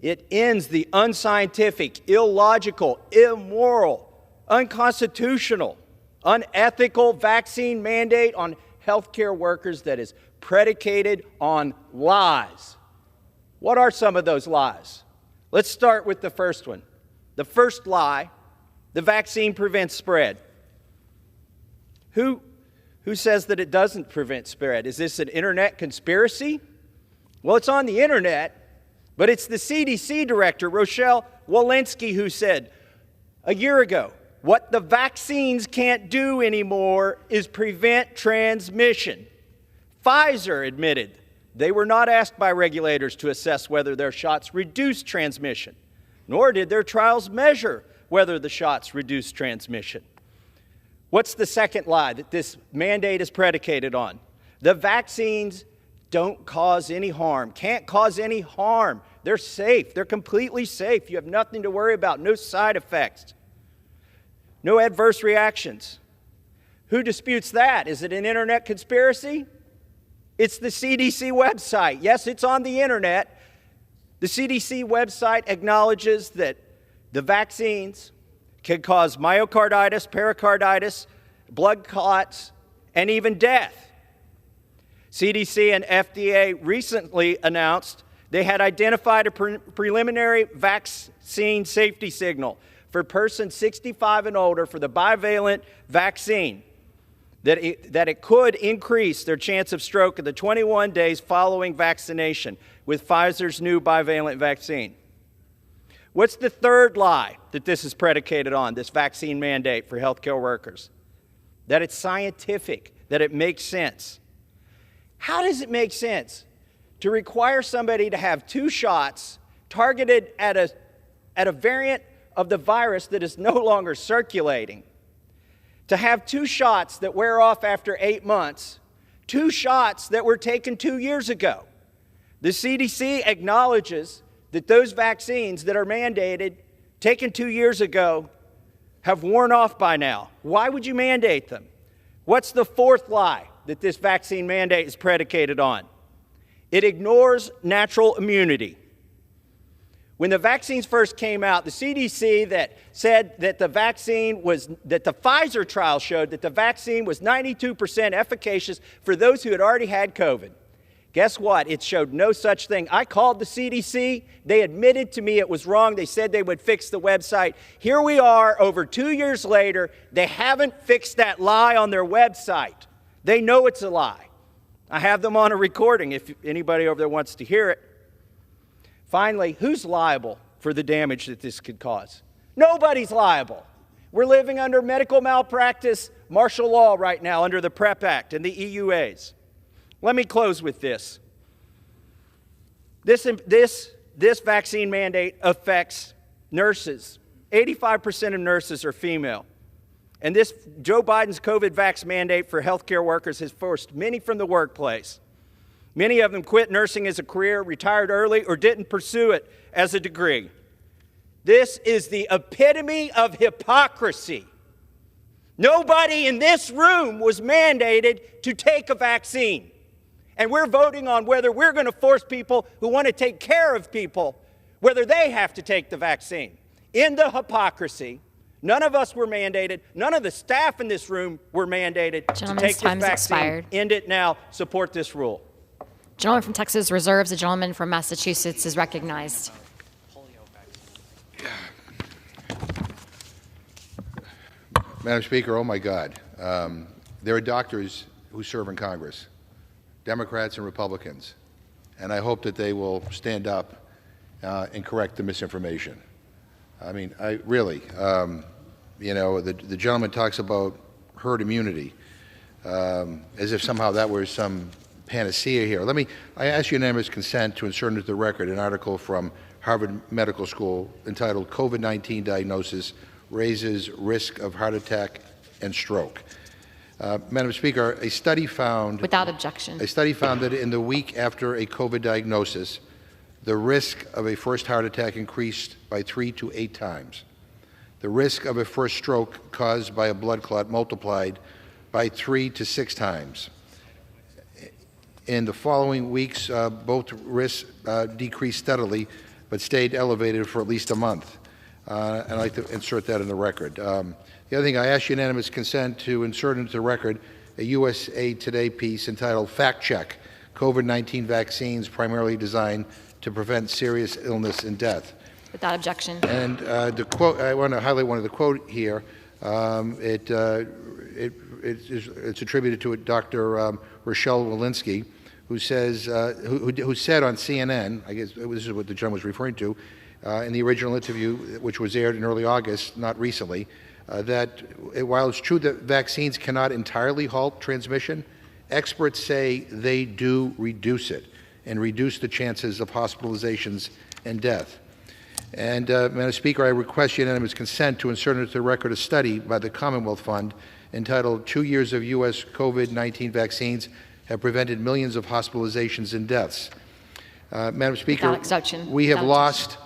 It ends the unscientific, illogical, immoral, unconstitutional, unethical vaccine mandate on healthcare workers that is predicated on lies. What are some of those lies? Let's start with the first one. The first lie, the vaccine prevents spread. Who says that it doesn't prevent spread? Is this an internet conspiracy? Well, it's on the internet, but it's the CDC director, Rochelle Walensky, who said a year ago, what the vaccines can't do anymore is prevent transmission. Pfizer admitted they were not asked by regulators to assess whether their shots reduce transmission, nor did their trials measure whether the shots reduce transmission. What's the second lie that this mandate is predicated on? The vaccines don't cause any harm, can't cause any harm. They're safe. They're completely safe. You have nothing to worry about. No side effects. No adverse reactions. Who disputes that? Is it an internet conspiracy? It's the CDC website. Yes, it's on the internet. The CDC website acknowledges that the vaccines can cause myocarditis, pericarditis, blood clots, and even death. CDC and FDA recently announced they had identified a preliminary vaccine safety signal for persons 65 and older for the bivalent vaccine, that it could increase their chance of stroke in the 21 days following vaccination with Pfizer's new bivalent vaccine. What's the third lie that this is predicated on, this vaccine mandate for healthcare workers? That it's scientific, that it makes sense. How does it make sense to require somebody to have 2 shots targeted at a variant of the virus that is no longer circulating? To have 2 shots that wear off after 8 months, 2 shots that were taken 2 years ago. The CDC acknowledges that those vaccines that are mandated, taken 2 years ago, have worn off by now. Why would you mandate them? What's the fourth lie that this vaccine mandate is predicated on? It ignores natural immunity. When the vaccines first came out, the CDC that said that the Pfizer trial showed that the vaccine was 92% efficacious for those who had already had COVID. Guess what? It showed no such thing. I called the CDC. They admitted to me it was wrong. They said they would fix the website. Here we are, over 2 years later. They haven't fixed that lie on their website. They know it's a lie. I have them on a recording if anybody over there wants to hear it. Finally, who's liable for the damage that this could cause? Nobody's liable. We're living under medical malpractice, martial law right now under the PrEP Act and the EUAs. Let me close with this. This vaccine mandate affects nurses. 85% of nurses are female. And this Joe Biden's COVID vax mandate for healthcare workers has forced many from the workplace. Many of them quit nursing as a career, retired early, or didn't pursue it as a degree. This is the epitome of hypocrisy. Nobody in this room was mandated to take a vaccine. And we're voting on whether we're going to force people who want to take care of people, whether they have to take the vaccine. In the hypocrisy, none of us were mandated. None of the staff in this room were mandated to take this vaccine. Expired. End it now. Support this rule. Gentleman from Texas reserves. The gentleman from Massachusetts is recognized. Madam Speaker, oh my God. There are doctors who serve in Congress, Democrats and Republicans, and I hope that they will stand up and correct the misinformation. I mean, you know, the gentleman talks about herd immunity as if somehow that were some panacea here. I ask unanimous consent to insert into the record an article from Harvard Medical School entitled COVID-19 Diagnosis Raises Risk of Heart Attack and Stroke. Madam Speaker, a study found— Without objection. A study found that in the week after a COVID diagnosis, the risk of a first heart attack increased by 3 to 8 times. The risk of a first stroke caused by a blood clot multiplied by 3 to 6 times. In the following weeks, both risks decreased steadily, but stayed elevated for at least a month. And I'd like to insert that in the record. The other thing, I ask unanimous consent to insert into the record a USA Today piece entitled Fact Check, COVID-19 Vaccines Primarily Designed to Prevent Serious Illness and Death. Without objection. And the quote, I want to highlight one of the quote here. It's attributed to Dr. Rochelle Walensky, who says, who said on CNN, I guess this is what the gentleman was referring to, in the original interview, which was aired in early August, not recently, that while it's true that vaccines cannot entirely halt transmission, experts say they do reduce it and reduce the chances of hospitalizations and death. And, Madam Speaker, I request unanimous consent to insert into the record a study by the Commonwealth Fund entitled 2 Years of U.S. COVID-19 Vaccines Have Prevented Millions of Hospitalizations and Deaths. Madam Speaker, we have lost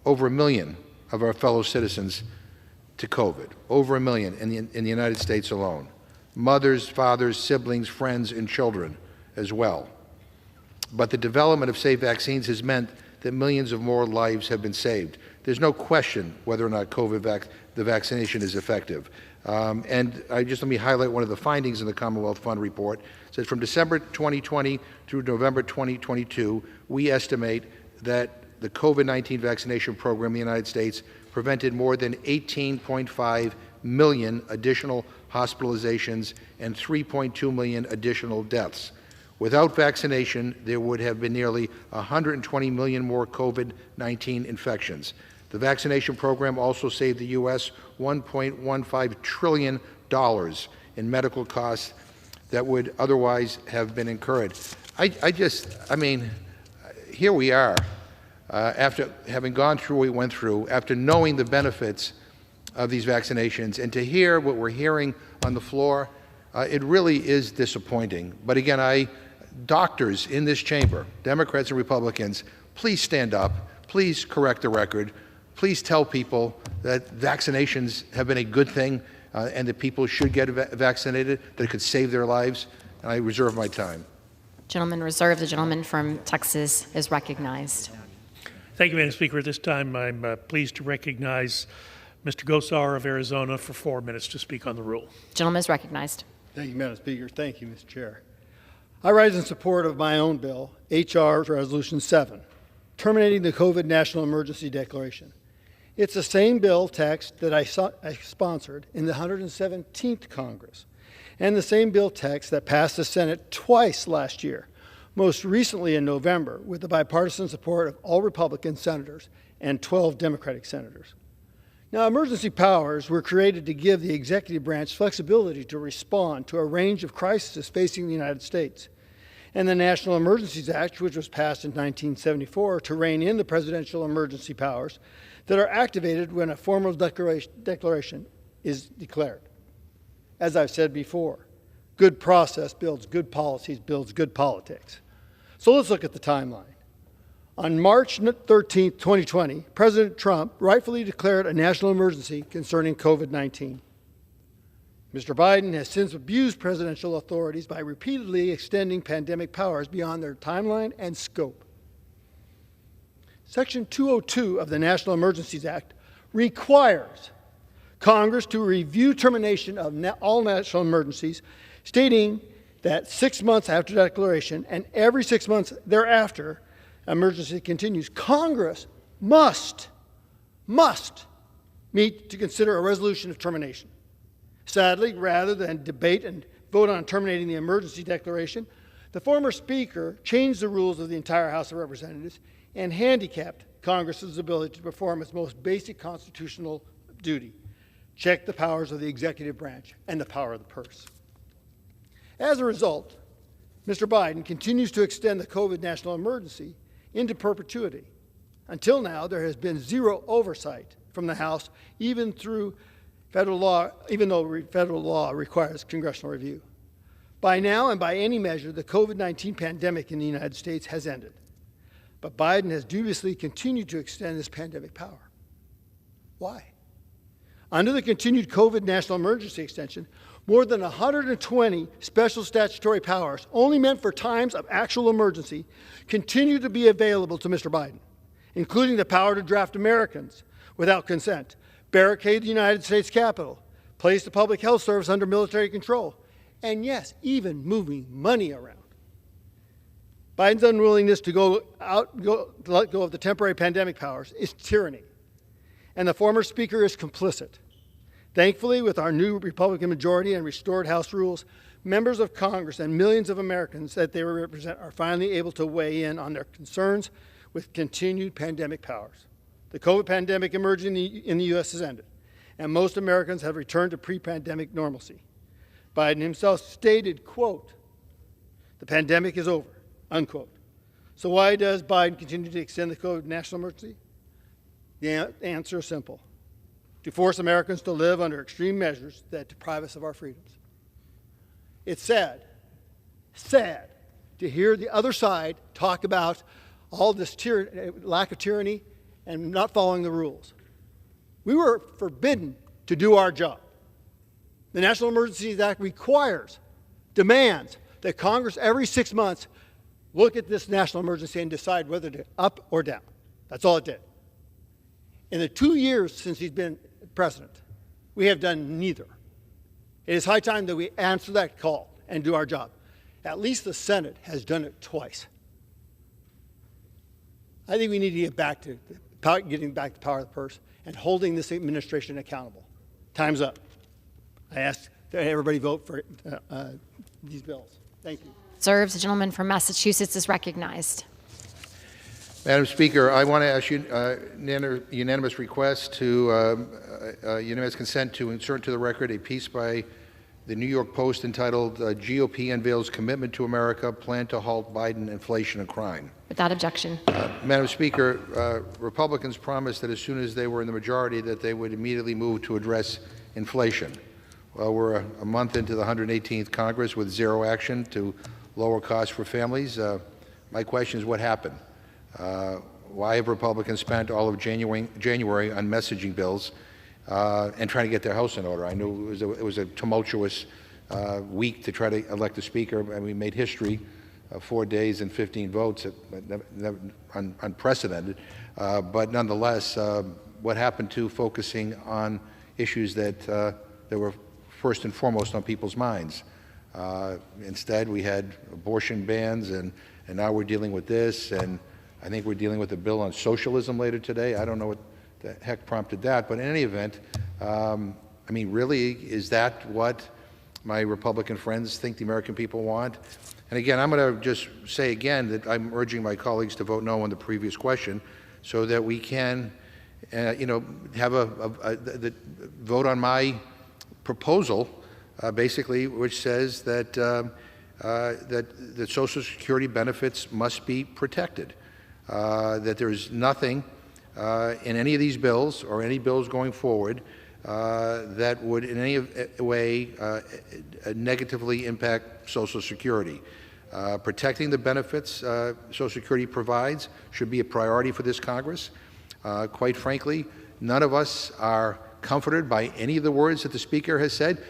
over 1 million of our fellow citizens to COVID, over 1 million in the United States alone. Mothers, fathers, siblings, friends, and children as well. But the development of safe vaccines has meant that millions of more lives have been saved. There's no question whether or not the vaccination is effective. And let me highlight one of the findings in the Commonwealth Fund report. It says from December 2020 through November 2022, we estimate that the COVID-19 vaccination program in the United States prevented more than 18.5 million additional hospitalizations and 3.2 million additional deaths. Without vaccination, there would have been nearly 120 million more COVID-19 infections. The vaccination program also saved the U.S. $1.15 trillion in medical costs that would otherwise have been incurred. I mean, here we are, after having gone through what we went through, after knowing the benefits of these vaccinations, and to hear what we're hearing on the floor, it really is disappointing. But again, doctors in this chamber, Democrats and Republicans, please stand up, please correct the record, please tell people that vaccinations have been a good thing and that people should get vaccinated, that it could save their lives, and I reserve my time. Gentleman reserved. The gentleman from Texas is recognized. Thank you, Madam Speaker. At this time, I'm pleased to recognize Mr. Gosar of Arizona for 4 minutes to speak on the rule. Gentleman is recognized. Thank you, Madam Speaker. Thank you, Mr. Chair. I rise in support of my own bill, H.R. Resolution 7, terminating the COVID National Emergency Declaration. It's the same bill text that I sponsored in the 117th Congress, and the same bill text that passed the Senate twice last year, most recently in November, with the bipartisan support of all Republican senators and 12 Democratic senators. Now, emergency powers were created to give the executive branch flexibility to respond to a range of crises facing the United States. And the National Emergencies Act, which was passed in 1974 to rein in the presidential emergency powers that are activated when a formal declaration is declared. As I've said before, good process builds good policies, builds good politics. So let's look at the timeline. On March 13, 2020, President Trump rightfully declared a national emergency concerning COVID-19. Mr. Biden has since abused presidential authorities by repeatedly extending pandemic powers beyond their timeline and scope. Section 202 of the National Emergencies Act requires Congress to review termination of all national emergencies, stating that 6 months after declaration and every 6 months thereafter, emergency continues. Congress must meet to consider a resolution of termination. Sadly, rather than debate and vote on terminating the emergency declaration, the former Speaker changed the rules of the entire House of Representatives and handicapped Congress's ability to perform its most basic constitutional duty, check the powers of the executive branch and the power of the purse. As a result, Mr. Biden continues to extend the COVID national emergency into perpetuity. Until now, there has been zero oversight from the House, even though federal law requires congressional review. By now, and by any measure, the COVID-19 pandemic in the United States has ended. But Biden has dubiously continued to extend this pandemic power. Why? Under the continued COVID national emergency extension, more than 120 special statutory powers, only meant for times of actual emergency, continue to be available to Mr. Biden, including the power to draft Americans without consent, barricade the United States Capitol, place the Public Health Service under military control, and yes, even moving money around. Biden's unwillingness to let go of the temporary pandemic powers is tyranny, and the former Speaker is complicit. Thankfully, with our new Republican majority and restored House rules, members of Congress and millions of Americans that they represent are finally able to weigh in on their concerns with continued pandemic powers. The COVID pandemic emerging in the U.S. has ended, and most Americans have returned to pre-pandemic normalcy. Biden himself stated, quote, "The pandemic is over," unquote. So why does Biden continue to extend the COVID national emergency? The answer is simple: to force Americans to live under extreme measures that deprive us of our freedoms. It's sad to hear the other side talk about all this lack of tyranny and not following the rules. We were forbidden to do our job. The National Emergencies Act demands that Congress every 6 months look at this national emergency and decide whether to up or down. That's all it did. In the 2 years since he's been president, we have done neither. It is high time that we answer that call and do our job. At least the Senate has done it twice. I think we need to get back to getting back the power of the purse and holding this administration accountable. Time's up. I ask that everybody vote for these bills. Thank you. Serves. The gentleman from Massachusetts is recognized. Madam Speaker, I want to ask you unanimous request to unanimous consent to insert into the record a piece by the New York Post entitled "GOP Unveils Commitment to America, Plan to Halt Biden Inflation and Crime." Without objection. Madam Speaker, Republicans promised that as soon as they were in the majority that they would immediately move to address inflation. Well, we're a month into the 118th Congress with zero action to lower costs for families. My question is, what happened? Why have Republicans spent all of January on messaging bills and trying to get their house in order? I knew it was a tumultuous week to try to elect a speaker, and we made history, 4 days and 15 votes, unprecedented. But nonetheless, what happened to focusing on issues that were first and foremost on people's minds? Instead, we had abortion bans, and now we're dealing with this, and I think we're dealing with a bill on socialism later today. I don't know what the heck prompted that, but in any event, I mean, really, is that what my Republican friends think the American people want? And again, I'm going to just say again that I'm urging my colleagues to vote no on the previous question so that we can, have the vote on my proposal, basically, which says that, that Social Security benefits must be protected, that there's nothing in any of these bills or any bills going forward that would in any way negatively impact Social Security. Protecting the benefits Social Security provides should be a priority for this Congress. Quite frankly, none of us are comforted by any of the words that the Speaker has said.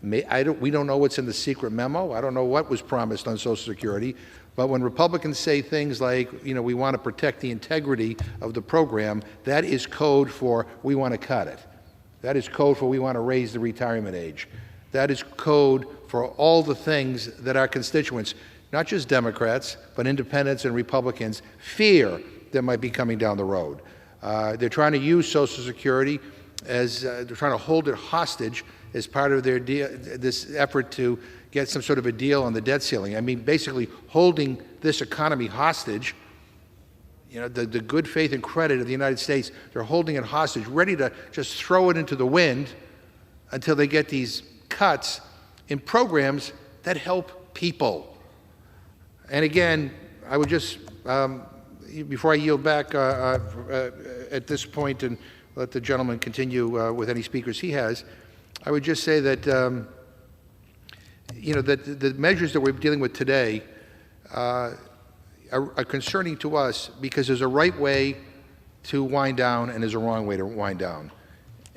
We don't know what's in the secret memo. I don't know what was promised on Social Security. But when Republicans say things like, we want to protect the integrity of the program, that is code for we want to cut it. That is code for we want to raise the retirement age. That is code for all the things that our constituents, not just Democrats, but independents and Republicans, fear that might be coming down the road. They're trying to use Social Security as they're trying to hold it hostage as part of their this effort to get some sort of a deal on the debt ceiling. I mean, basically holding this economy hostage. The good faith and credit of the United States, they're holding it hostage, ready to just throw it into the wind until they get these cuts in programs that help people. And again, I would just, before I yield back at this point and let the gentleman continue with any speakers he has, I would just say that, that the measures that we're dealing with today are concerning to us because there's a right way to wind down and there's a wrong way to wind down.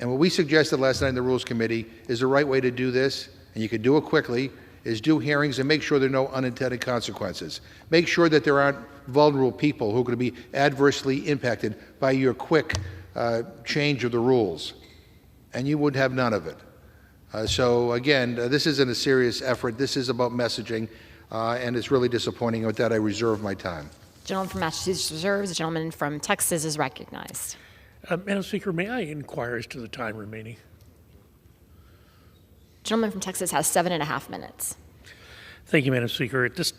And what we suggested last night in the Rules Committee is the right way to do this, and you can do it quickly, is do hearings and make sure there are no unintended consequences. Make sure that there aren't vulnerable people who are going to be adversely impacted by your quick change of the rules. And you would have none of it. So again, this isn't a serious effort. This is about messaging. And it's really disappointing. With that, I reserve my time. The gentleman from Massachusetts reserves. The gentleman from Texas is recognized. Madam Speaker, may I inquire as to the time remaining? The gentleman from Texas has 7.5 minutes. Thank you, Madam Speaker. At this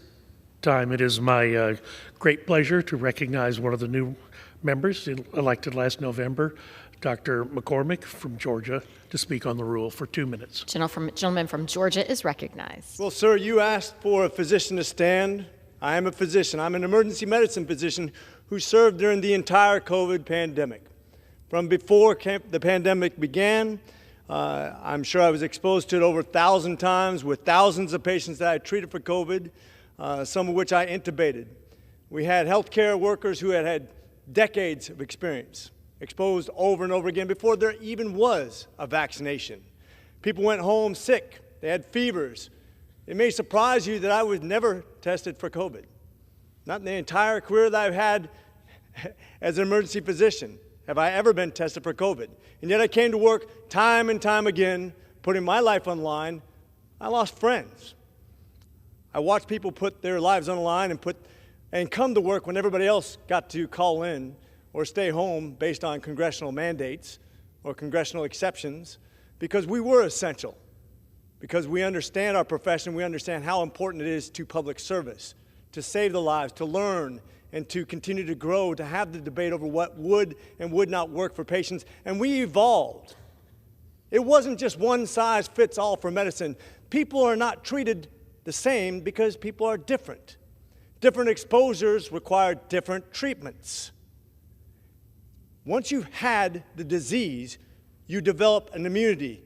time, it is my great pleasure to recognize one of the new members elected last November, Dr. McCormick from Georgia, to speak on the rule for 2 minutes. Gentleman from Georgia is recognized. Well, sir, you asked for a physician to stand. I am a physician. I'm an emergency medicine physician who served during the entire COVID pandemic. From before the pandemic began, I'm sure I was exposed to it over 1,000 times with thousands of patients that I treated for COVID, some of which I intubated. We had healthcare workers who had had decades of experience, exposed over and over again before there even was a vaccination. People went home sick. They had fevers. It may surprise you that I was never tested for COVID. Not in the entire career that I've had as an emergency physician have I ever been tested for COVID. And yet I came to work time and time again, putting my life on the line. I lost friends. I watched people put their lives on the line and come to work when everybody else got to call in or stay home based on congressional mandates or congressional exceptions, because we were essential, because we understand our profession, we understand how important it is to public service, to save the lives, to learn, and to continue to grow, to have the debate over what would and would not work for patients. And we evolved. It wasn't just one size fits all for medicine. People are not treated the same because people are different. Different exposures require different treatments. Once you've had the disease, you develop an immunity.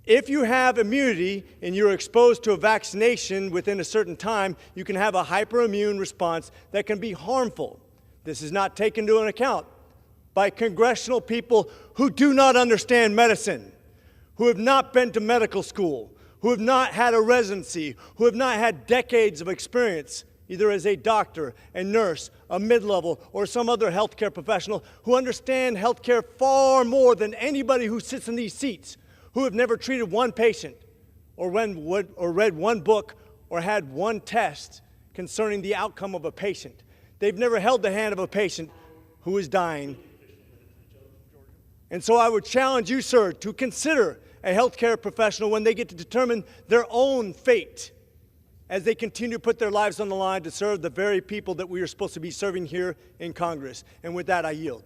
If you have immunity and you're exposed to a vaccination within a certain time, you can have a hyperimmune response that can be harmful. This is not taken into account by congressional people who do not understand medicine, who have not been to medical school, who have not had a residency, who have not had decades of experience, either as a doctor, a nurse, a mid-level, or some other healthcare professional who understand healthcare far more than anybody who sits in these seats, who have never treated one patient, or read one book or had one test concerning the outcome of a patient. They've never held the hand of a patient who is dying. And so I would challenge you, sir, to consider a healthcare professional when they get to determine their own fate as they continue to put their lives on the line to serve the very people that we are supposed to be serving here in Congress. And with that, I yield.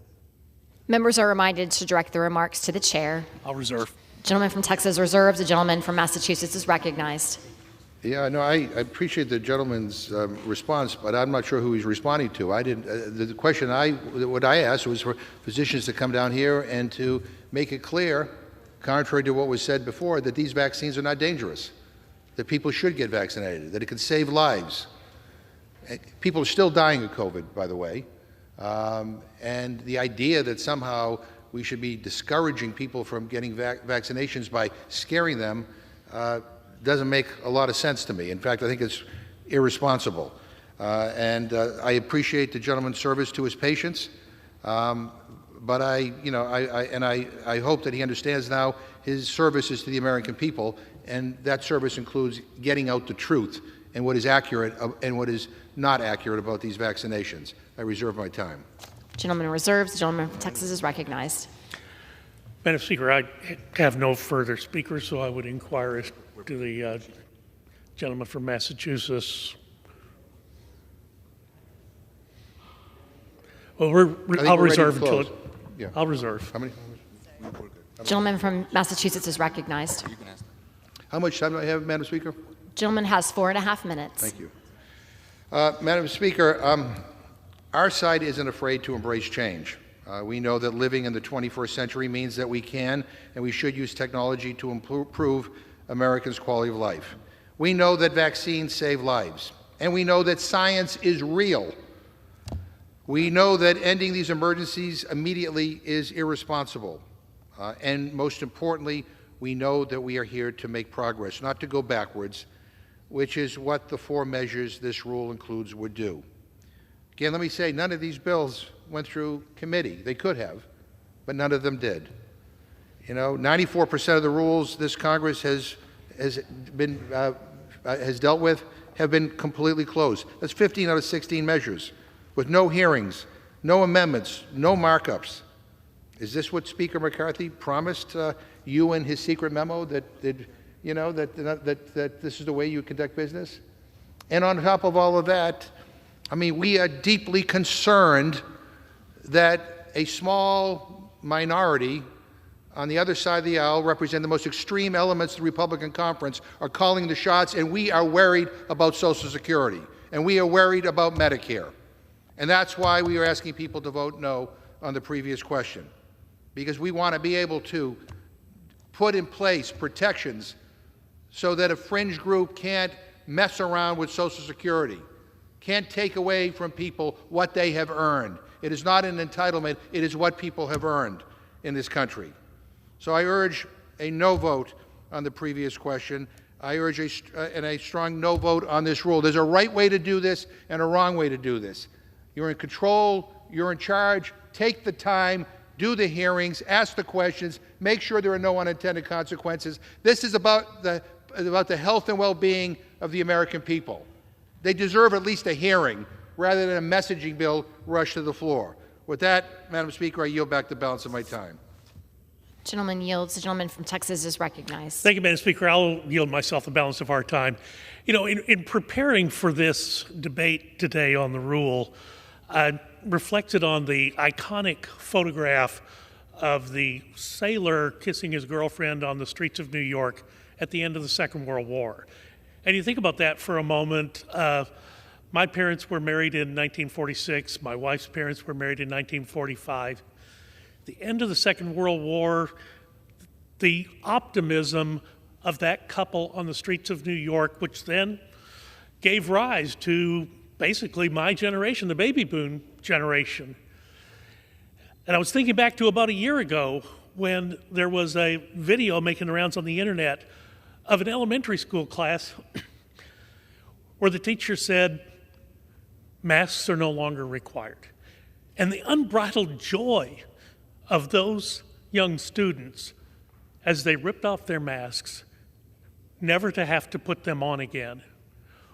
Members are reminded to direct the remarks to the chair. I'll reserve. Gentleman from Texas reserves. The gentleman from Massachusetts is recognized. Yeah, no, I appreciate the gentleman's response, but I'm not sure who he's responding to. I didn't. The question what I asked was for physicians to come down here and to make it clear, contrary to what was said before, that these vaccines are not dangerous, that people should get vaccinated, that it can save lives. People are still dying of COVID, by the way, and the idea that somehow we should be discouraging people from getting vaccinations by scaring them doesn't make a lot of sense to me. In fact, I think it's irresponsible. And I appreciate the gentleman's service to his patients, but I hope that he understands now his service is to the American people, and that service includes getting out the truth and what is accurate and what is not accurate about these vaccinations. I reserve my time. Gentleman reserves. The gentleman from Texas is recognized. Madam Speaker, I have no further speakers, so I would inquire to the gentleman from Massachusetts. Well, I'll reserve until I'll reserve. How many? Gentleman from Massachusetts is recognized. How much time do I have, Madam Speaker? Gentleman has 4.5 minutes. Thank you. Madam Speaker, our side isn't afraid to embrace change. We know that living in the 21st century means that we can and we should use technology to improve Americans' quality of life. We know that vaccines save lives, and we know that science is real. We know that ending these emergencies immediately is irresponsible. And most importantly, we know that we are here to make progress, not to go backwards, which is what the 4 measures this rule includes would do. Again, let me say, none of these bills went through committee. They could have, but none of them did. You know, 94% of the rules this Congress has dealt with have been completely closed. That's 15 out of 16 measures, with no hearings, no amendments, no markups. Is this what Speaker McCarthy promised you in his secret memo, that this is the way you conduct business? And on top of all of that, I mean, we are deeply concerned that a small minority on the other side of the aisle, represent the most extreme elements of the Republican conference, are calling the shots, and we are worried about Social Security, and we are worried about Medicare. And that's why we are asking people to vote no on the previous question, because we want to be able to put in place protections so that a fringe group can't mess around with Social Security, can't take away from people what they have earned. It is not an entitlement, it is what people have earned in this country. So I urge a no vote on the previous question. I urge a strong no vote on this rule. There's a right way to do this and a wrong way to do this. You're in control, you're in charge, take the time, do the hearings, ask the questions, make sure there are no unintended consequences. This is about the health and well-being of the American people. They deserve at least a hearing rather than a messaging bill rushed to the floor. With that, Madam Speaker, I yield back the balance of my time. Gentleman yields. The gentleman from Texas is recognized. Thank you, Madam Speaker. I'll yield myself the balance of our time. You know, in preparing for this debate today on the rule, I reflected on the iconic photograph of the sailor kissing his girlfriend on the streets of New York at the end of the Second World War. And you think about that for a moment. My parents were married in 1946. My wife's parents were married in 1945. The end of the Second World War, the optimism of that couple on the streets of New York, which then gave rise to basically my generation, the baby boom generation. And I was thinking back to about a year ago when there was a video making the rounds on the internet of an elementary school class where the teacher said, masks are no longer required. And the unbridled joy of those young students as they ripped off their masks never to have to put them on again.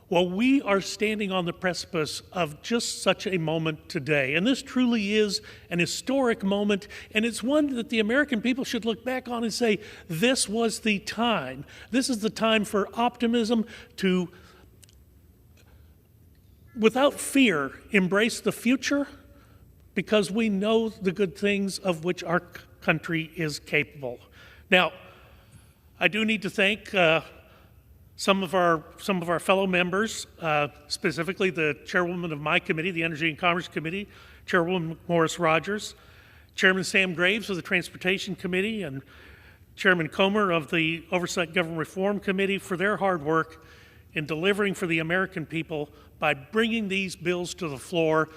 Well, we are standing on the precipice of just such a moment today. And this truly is an historic moment, and it's one that the American people should look back on and say, this was the time. This is the time for optimism to, without fear, embrace the future, because we know the good things of which our country is capable. Now, I do need to thank some of our fellow members, specifically the chairwoman of my committee, the Energy and Commerce Committee, Chairwoman Morris Rogers, Chairman Sam Graves of the Transportation Committee, and Chairman Comer of the Oversight Government Reform Committee for their hard work in delivering for the American people by bringing these bills to the floor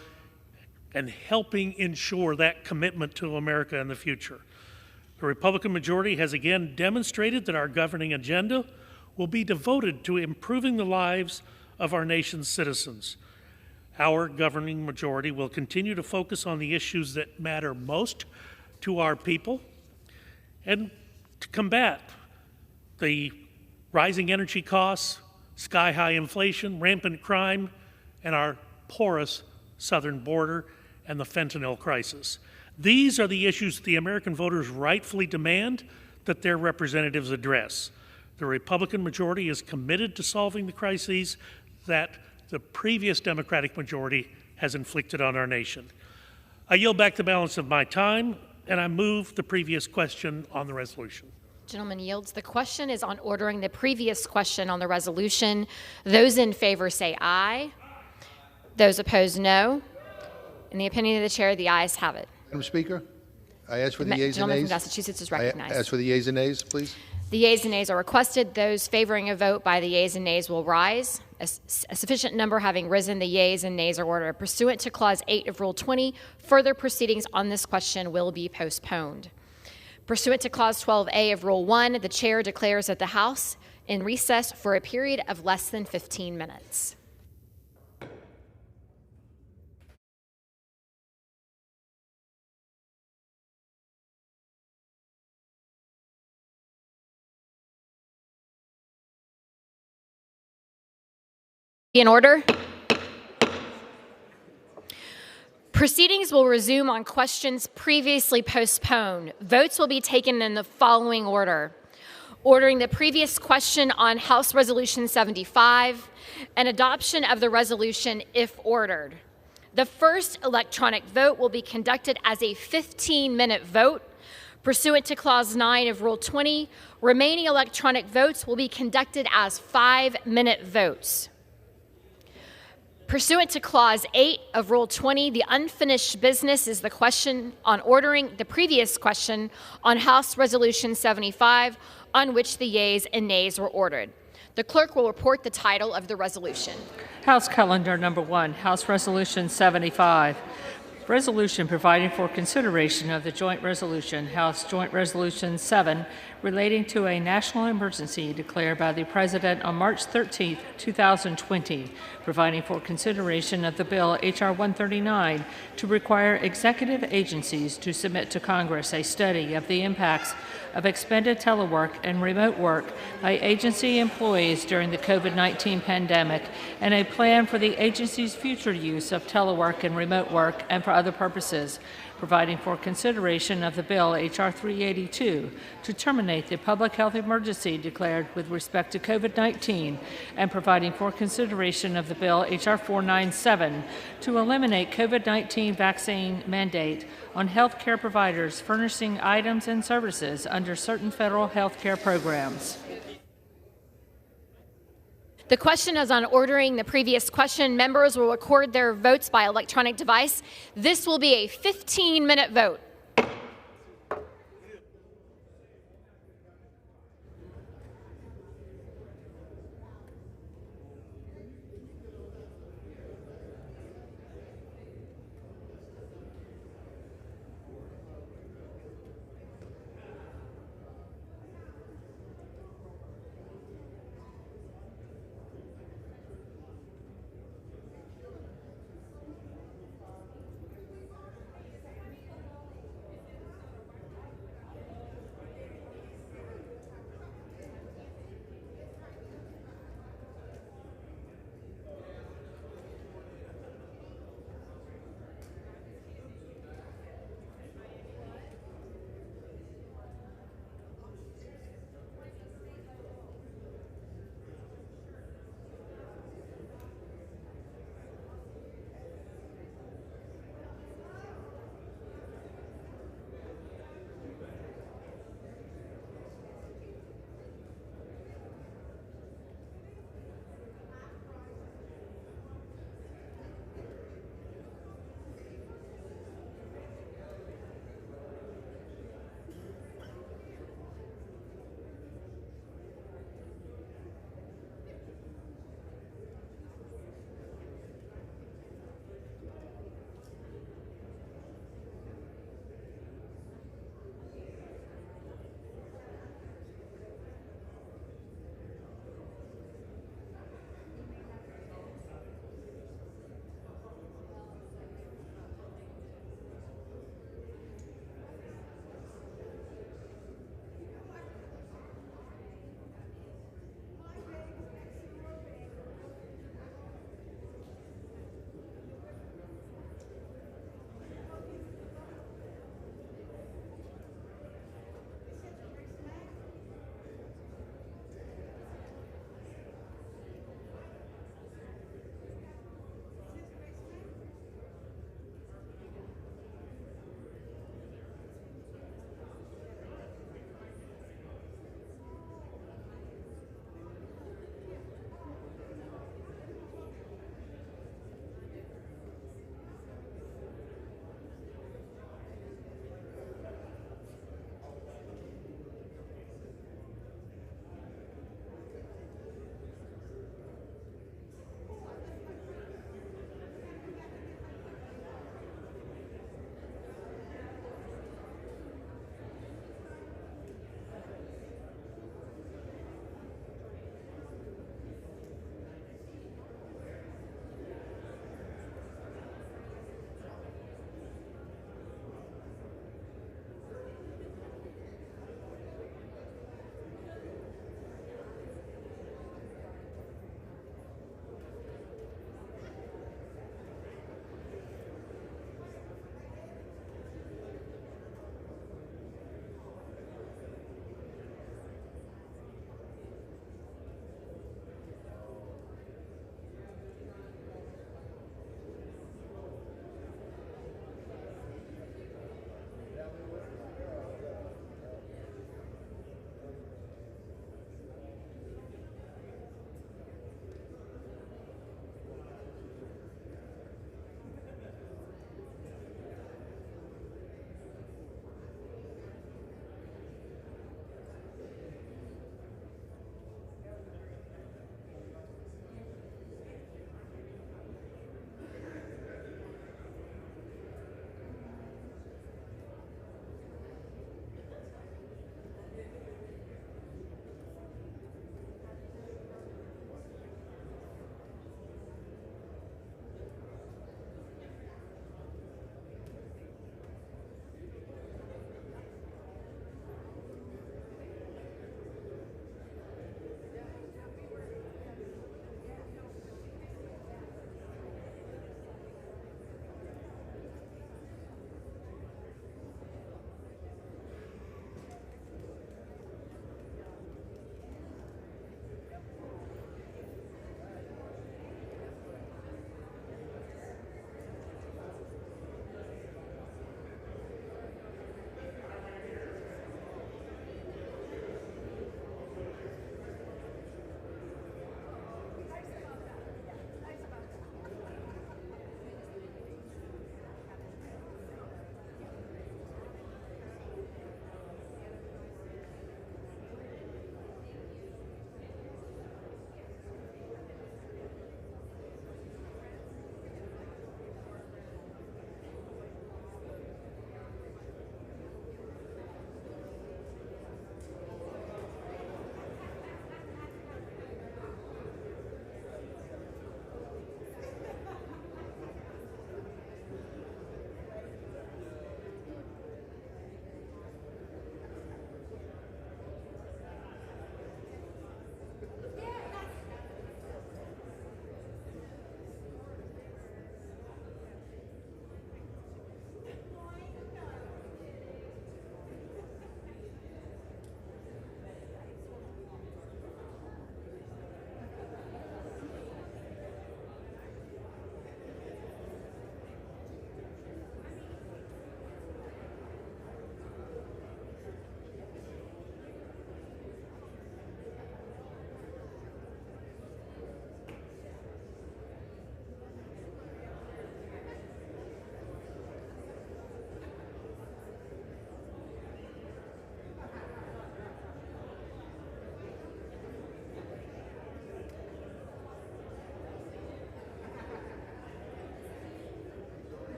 and helping ensure that commitment to America in the future. The Republican majority has again demonstrated that our governing agenda will be devoted to improving the lives of our nation's citizens. Our governing majority will continue to focus on the issues that matter most to our people and to combat the rising energy costs, sky-high inflation, rampant crime, and our porous southern border and the fentanyl crisis. These are the issues the American voters rightfully demand that their representatives address. The Republican majority is committed to solving the crises that the previous Democratic majority has inflicted on our nation. I yield back the balance of my time, and I move the previous question on the resolution. Gentleman yields. The question is on ordering the previous question on the resolution. Those in favor say aye. Those opposed, no. In the opinion of the chair, the ayes have it. Madam Speaker, I ask for the yeas and nays. Gentleman from Massachusetts is recognized. I ask for the yeas and nays, please. The yeas and nays are requested. Those favoring a vote by the yeas and nays will rise. A sufficient number having risen, the yeas and nays are ordered. Pursuant to Clause 8 of Rule 20, further proceedings on this question will be postponed. Pursuant to Clause 12A of Rule 1, the chair declares that the House in recess for a period of less than 15 minutes. In order. Proceedings will resume on questions previously postponed. Votes will be taken in the following order. Ordering the previous question on House Resolution 75 and adoption of the resolution if ordered. The first electronic vote will be conducted as a 15-minute vote. Pursuant to Clause 9 of Rule 20, remaining electronic votes will be conducted as 5-minute votes. Pursuant to Clause 8 of Rule 20, the unfinished business is the question on ordering the previous question on House Resolution 75, on which the yeas and nays were ordered. The clerk will report the title of the resolution. House Calendar Number 1, House Resolution 75. Resolution providing for consideration of the joint resolution, House Joint Resolution 7, relating to a national emergency declared by the President on March 13, 2020, providing for consideration of the bill H.R. 139 to require executive agencies to submit to Congress a study of the impacts of expanded telework and remote work by agency employees during the COVID-19 pandemic and a plan for the agency's future use of telework and remote work and for other purposes, providing for consideration of the bill H.R. 382 to terminate the public health emergency declared with respect to COVID-19 and providing for consideration of the bill H.R. 497 to eliminate COVID-19 vaccine mandate on health care providers furnishing items and services under certain federal health care programs. The question is on ordering the previous question. Members will record their votes by electronic device. This will be a 15-minute vote.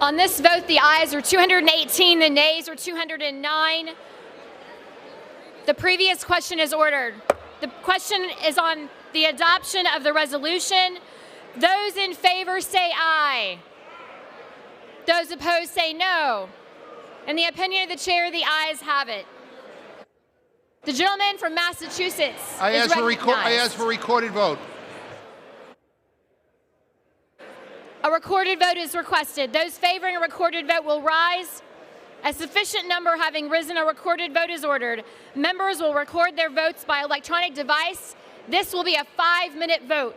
On this vote, the ayes are 218, the nays are 209. The previous question is ordered. The question is on the adoption of the resolution. Those in favor say aye. Those opposed say no. In the opinion of the chair, the ayes have it. The gentleman from Massachusetts I is ask for recognized. recorded vote. A recorded vote is requested. Those favoring a recorded vote will rise. A sufficient number having risen, a recorded vote is ordered. Members will record their votes by electronic device. This will be a 5-minute vote.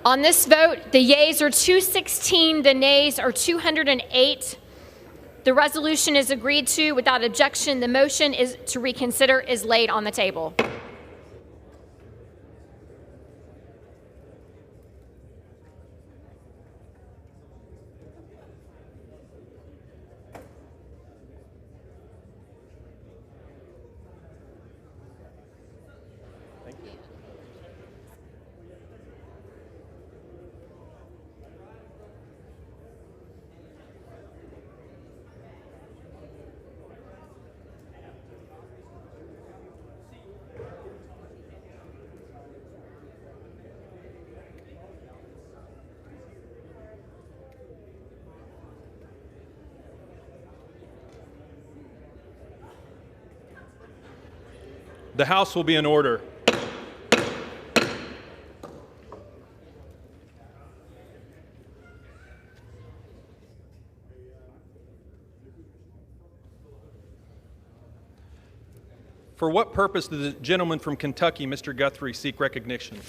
On this vote, the yeas are 216, the nays are 208. The resolution is agreed to without objection. The motion is to reconsider is laid on the table. The House will be in order. For what purpose does the gentleman from Kentucky, Mr. Guthrie, seek recognition?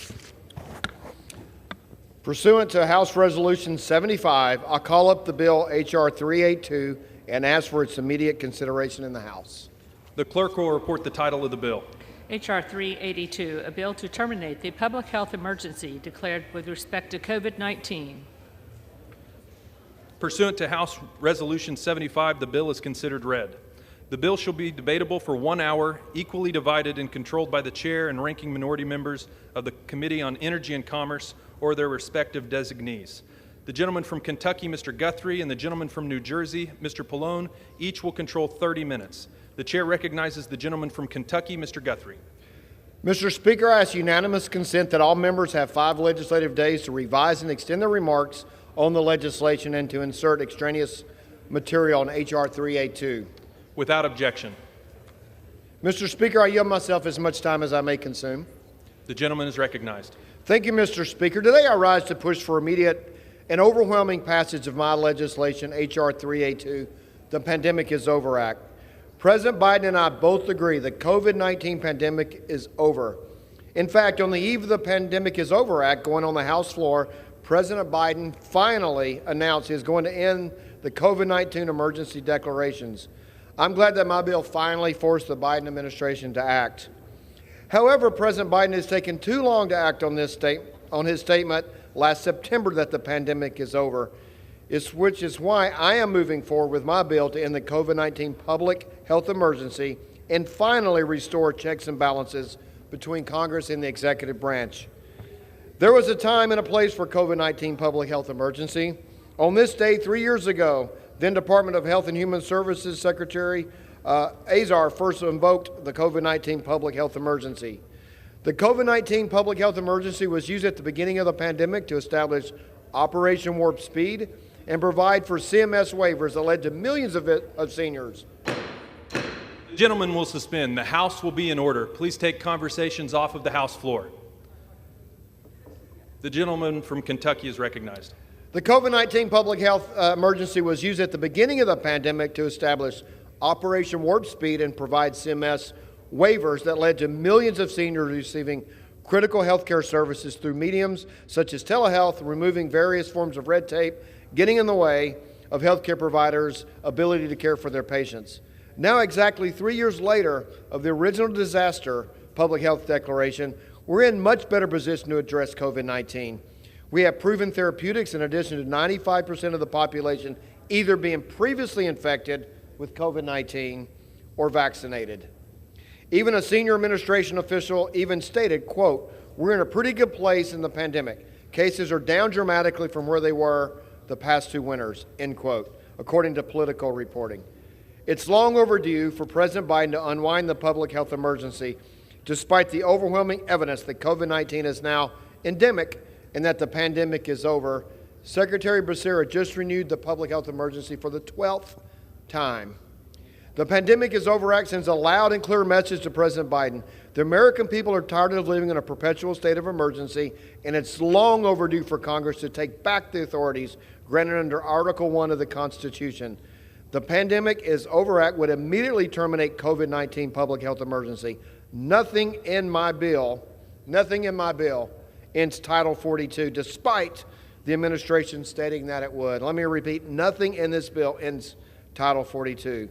Pursuant to House Resolution 75, I'll call up the bill H.R. 382 and ask for its immediate consideration in the House. The clerk will report the title of the bill. H.R. 382, a bill to terminate the public health emergency declared with respect to COVID-19. Pursuant to House Resolution 75, the bill is considered read. The bill shall be debatable for 1 hour, equally divided and controlled by the chair and ranking minority members of the Committee on Energy and Commerce or their respective designees. The gentleman from Kentucky, Mr. Guthrie, and the gentleman from New Jersey, Mr. Pallone, each will control 30 minutes. The chair recognizes the gentleman from Kentucky, Mr. Guthrie. Mr. Speaker, I ask unanimous consent that all members have 5 legislative days to revise and extend their remarks on the legislation and to insert extraneous material on H.R. 382. Without objection. Mr. Speaker, I yield myself as much time as I may consume. The gentleman is recognized. Thank you, Mr. Speaker. Today I rise to push for immediate and overwhelming passage of my legislation, H.R. 382, the Pandemic is Over Act. President Biden and I both agree the COVID-19 pandemic is over. In fact, on the eve of the Pandemic is Over Act going on the House floor, President Biden finally announced he is going to end the COVID-19 emergency declarations. I'm glad that my bill finally forced the Biden administration to act. However, President Biden has taken too long to act on his statement last September that the pandemic is over, which is why I am moving forward with my bill to end the COVID-19 public health emergency and finally restore checks and balances between Congress and the executive branch. There was a time and a place for COVID-19 public health emergency. On this day 3 years ago, then Department of Health and Human Services Secretary Azar first invoked the COVID-19 public health emergency. The COVID-19 public health emergency was used at the beginning of the pandemic to establish Operation Warp Speed and provide for CMS waivers that led to millions of seniors. The gentleman will suspend. The House will be in order. Please take conversations off of the House floor. The gentleman from Kentucky is recognized. The COVID-19 public health emergency was used at the beginning of the pandemic to establish Operation Warp Speed and provide CMS waivers that led to millions of seniors receiving critical health care services through mediums such as telehealth, removing various forms of red tape, getting in the way of health care providers' ability to care for their patients. Now, exactly 3 years later of the original disaster public health declaration, we're in much better position to address COVID-19. We have proven therapeutics in addition to 95% of the population either being previously infected with COVID-19 or vaccinated. Even a senior administration official even stated, quote, "We're in a pretty good place in the pandemic. Cases are down dramatically from where they were the past 2 winters," end quote, according to Politico reporting. It's long overdue for President Biden to unwind the public health emergency, despite the overwhelming evidence that COVID-19 is now endemic and that the pandemic is over. Secretary Becerra just renewed the public health emergency for the 12th time. The Pandemic is Over Act sends a loud and clear message to President Biden. The American people are tired of living in a perpetual state of emergency, and it's long overdue for Congress to take back the authorities granted under Article 1 of the Constitution. The Pandemic is Over Act would immediately terminate COVID-19 public health emergency. Nothing in my bill ends Title 42, despite the administration stating that it would. Let me repeat, nothing in this bill ends Title 42.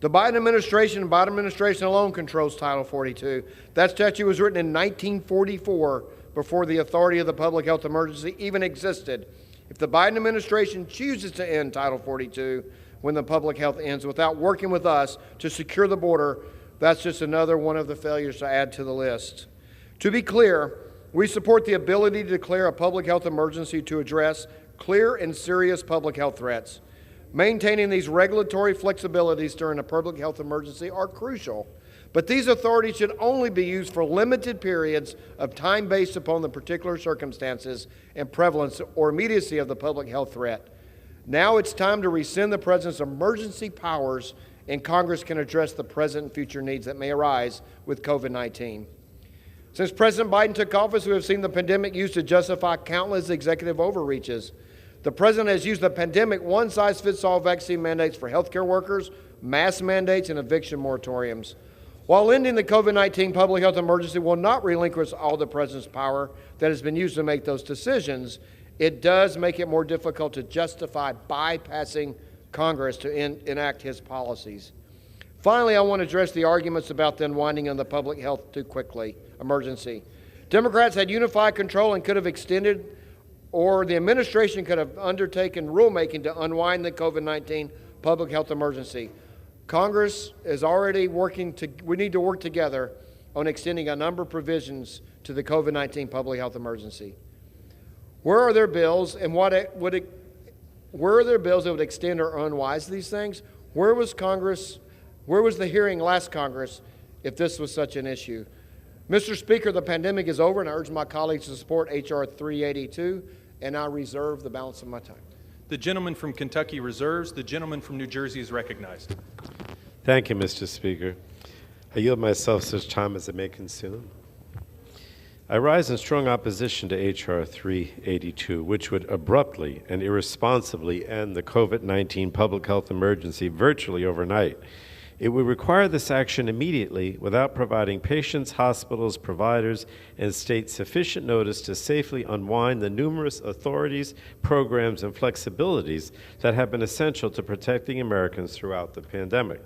The Biden administration and Biden administration alone controls Title 42. That statute was written in 1944, before the authority of the public health emergency even existed. If the Biden administration chooses to end Title 42 when the public health ends without working with us to secure the border, that's just another one of the failures to add to the list. To be clear, we support the ability to declare a public health emergency to address clear and serious public health threats. Maintaining these regulatory flexibilities during a public health emergency are crucial, but these authorities should only be used for limited periods of time based upon the particular circumstances and prevalence or immediacy of the public health threat. Now it's time to rescind the President's emergency powers, and Congress can address the present and future needs that may arise with COVID-19. Since President Biden took office, we have seen the pandemic used to justify countless executive overreaches. The President has used the pandemic one-size-fits-all vaccine mandates for healthcare workers, mask mandates, and eviction moratoriums. While ending the COVID-19 public health emergency will not relinquish all the President's power that has been used to make those decisions, it does make it more difficult to justify bypassing Congress to enact his policies. Finally, I want to address the arguments about the unwinding of the public health too quickly emergency. Democrats had unified control and could have extended, or the administration could have undertaken rulemaking to unwind the COVID-19 public health emergency. Congress is already we need to work together on extending a number of provisions to the COVID-19 public health emergency. Where are their bills and where are there bills that would extend or unwind these things? Where was the hearing last Congress if this was such an issue? Mr. Speaker, the pandemic is over, and I urge my colleagues to support H.R. 382, and I reserve the balance of my time. The gentleman from Kentucky reserves. The gentleman from New Jersey is recognized. Thank you, Mr. Speaker. I yield myself such time as it may consume. I rise in strong opposition to H.R. 382, which would abruptly and irresponsibly end the COVID-19 public health emergency virtually overnight. It would require this action immediately without providing patients, hospitals, providers, and states sufficient notice to safely unwind the numerous authorities, programs, and flexibilities that have been essential to protecting Americans throughout the pandemic.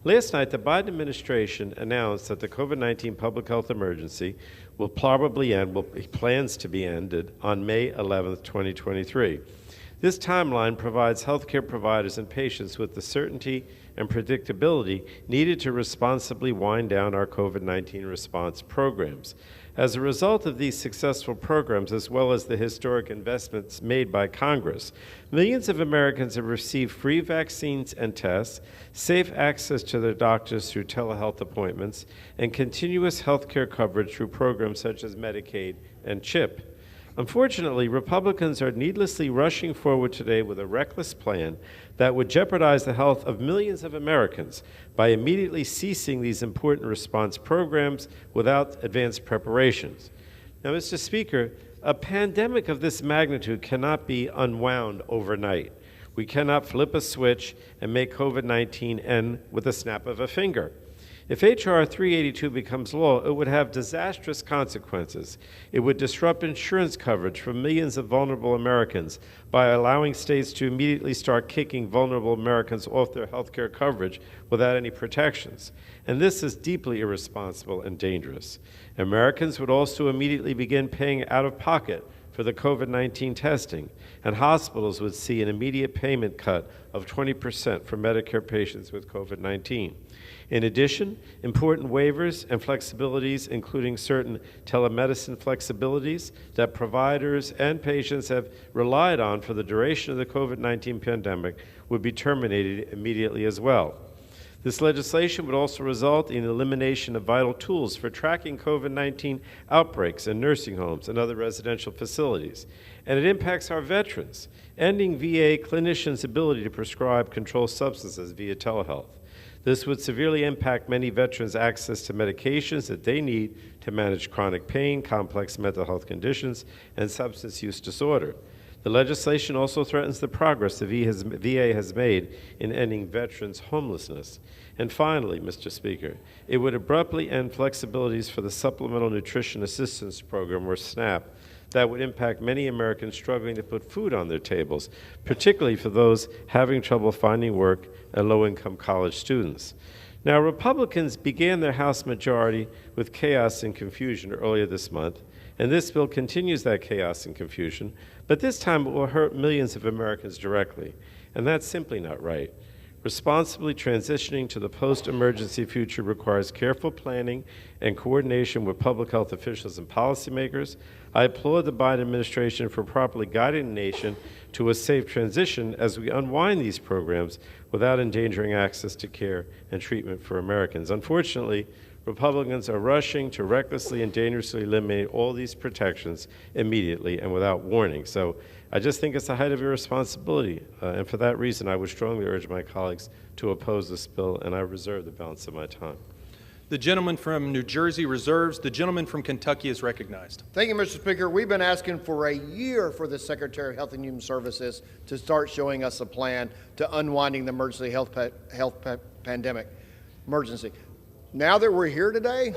Last night, the Biden administration announced that the COVID-19 public health emergency will probably plans to be ended on May 11, 2023. This timeline provides healthcare providers and patients with the certainty and predictability needed to responsibly wind down our COVID-19 response programs. As a result of these successful programs, as well as the historic investments made by Congress, millions of Americans have received free vaccines and tests, safe access to their doctors through telehealth appointments, and continuous health care coverage through programs such as Medicaid and CHIP. Unfortunately, Republicans are needlessly rushing forward today with a reckless plan that would jeopardize the health of millions of Americans by immediately ceasing these important response programs without advanced preparations. Now, Mr. Speaker, a pandemic of this magnitude cannot be unwound overnight. We cannot flip a switch and make COVID-19 end with a snap of a finger. If H.R. 382 becomes law, it would have disastrous consequences. It would disrupt insurance coverage for millions of vulnerable Americans by allowing states to immediately start kicking vulnerable Americans off their health care coverage without any protections. And this is deeply irresponsible and dangerous. Americans would also immediately begin paying out of pocket for the COVID-19 testing, and hospitals would see an immediate payment cut of 20% for Medicare patients with COVID-19. In addition, important waivers and flexibilities, including certain telemedicine flexibilities that providers and patients have relied on for the duration of the COVID-19 pandemic, would be terminated immediately as well. This legislation would also result in the elimination of vital tools for tracking COVID-19 outbreaks in nursing homes and other residential facilities. And it impacts our veterans, ending VA clinicians' ability to prescribe controlled substances via telehealth. This would severely impact many veterans' access to medications that they need to manage chronic pain, complex mental health conditions, and substance use disorder. The legislation also threatens the progress the VA has made in ending veterans' homelessness. And finally, Mr. Speaker, it would abruptly end flexibilities for the Supplemental Nutrition Assistance Program, or SNAP, that would impact many Americans struggling to put food on their tables, particularly for those having trouble finding work and low-income college students. Now, Republicans began their House majority with chaos and confusion earlier this month, and this bill continues that chaos and confusion, but this time it will hurt millions of Americans directly, and that's simply not right. Responsibly transitioning to the post-emergency future requires careful planning and coordination with public health officials and policymakers. I applaud the Biden administration for properly guiding the nation to a safe transition as we unwind these programs without endangering access to care and treatment for Americans. Unfortunately, Republicans are rushing to recklessly and dangerously eliminate all these protections immediately and without warning. So I just think it's the height of irresponsibility, and for that reason, I would strongly urge my colleagues to oppose this bill, and I reserve the balance of my time. The gentleman from New Jersey reserves. The gentleman from Kentucky is recognized. Thank you, Mr. Speaker. We've been asking for a year for the Secretary of Health and Human Services to start showing us a plan to unwinding the emergency pandemic emergency. Now that we're here today,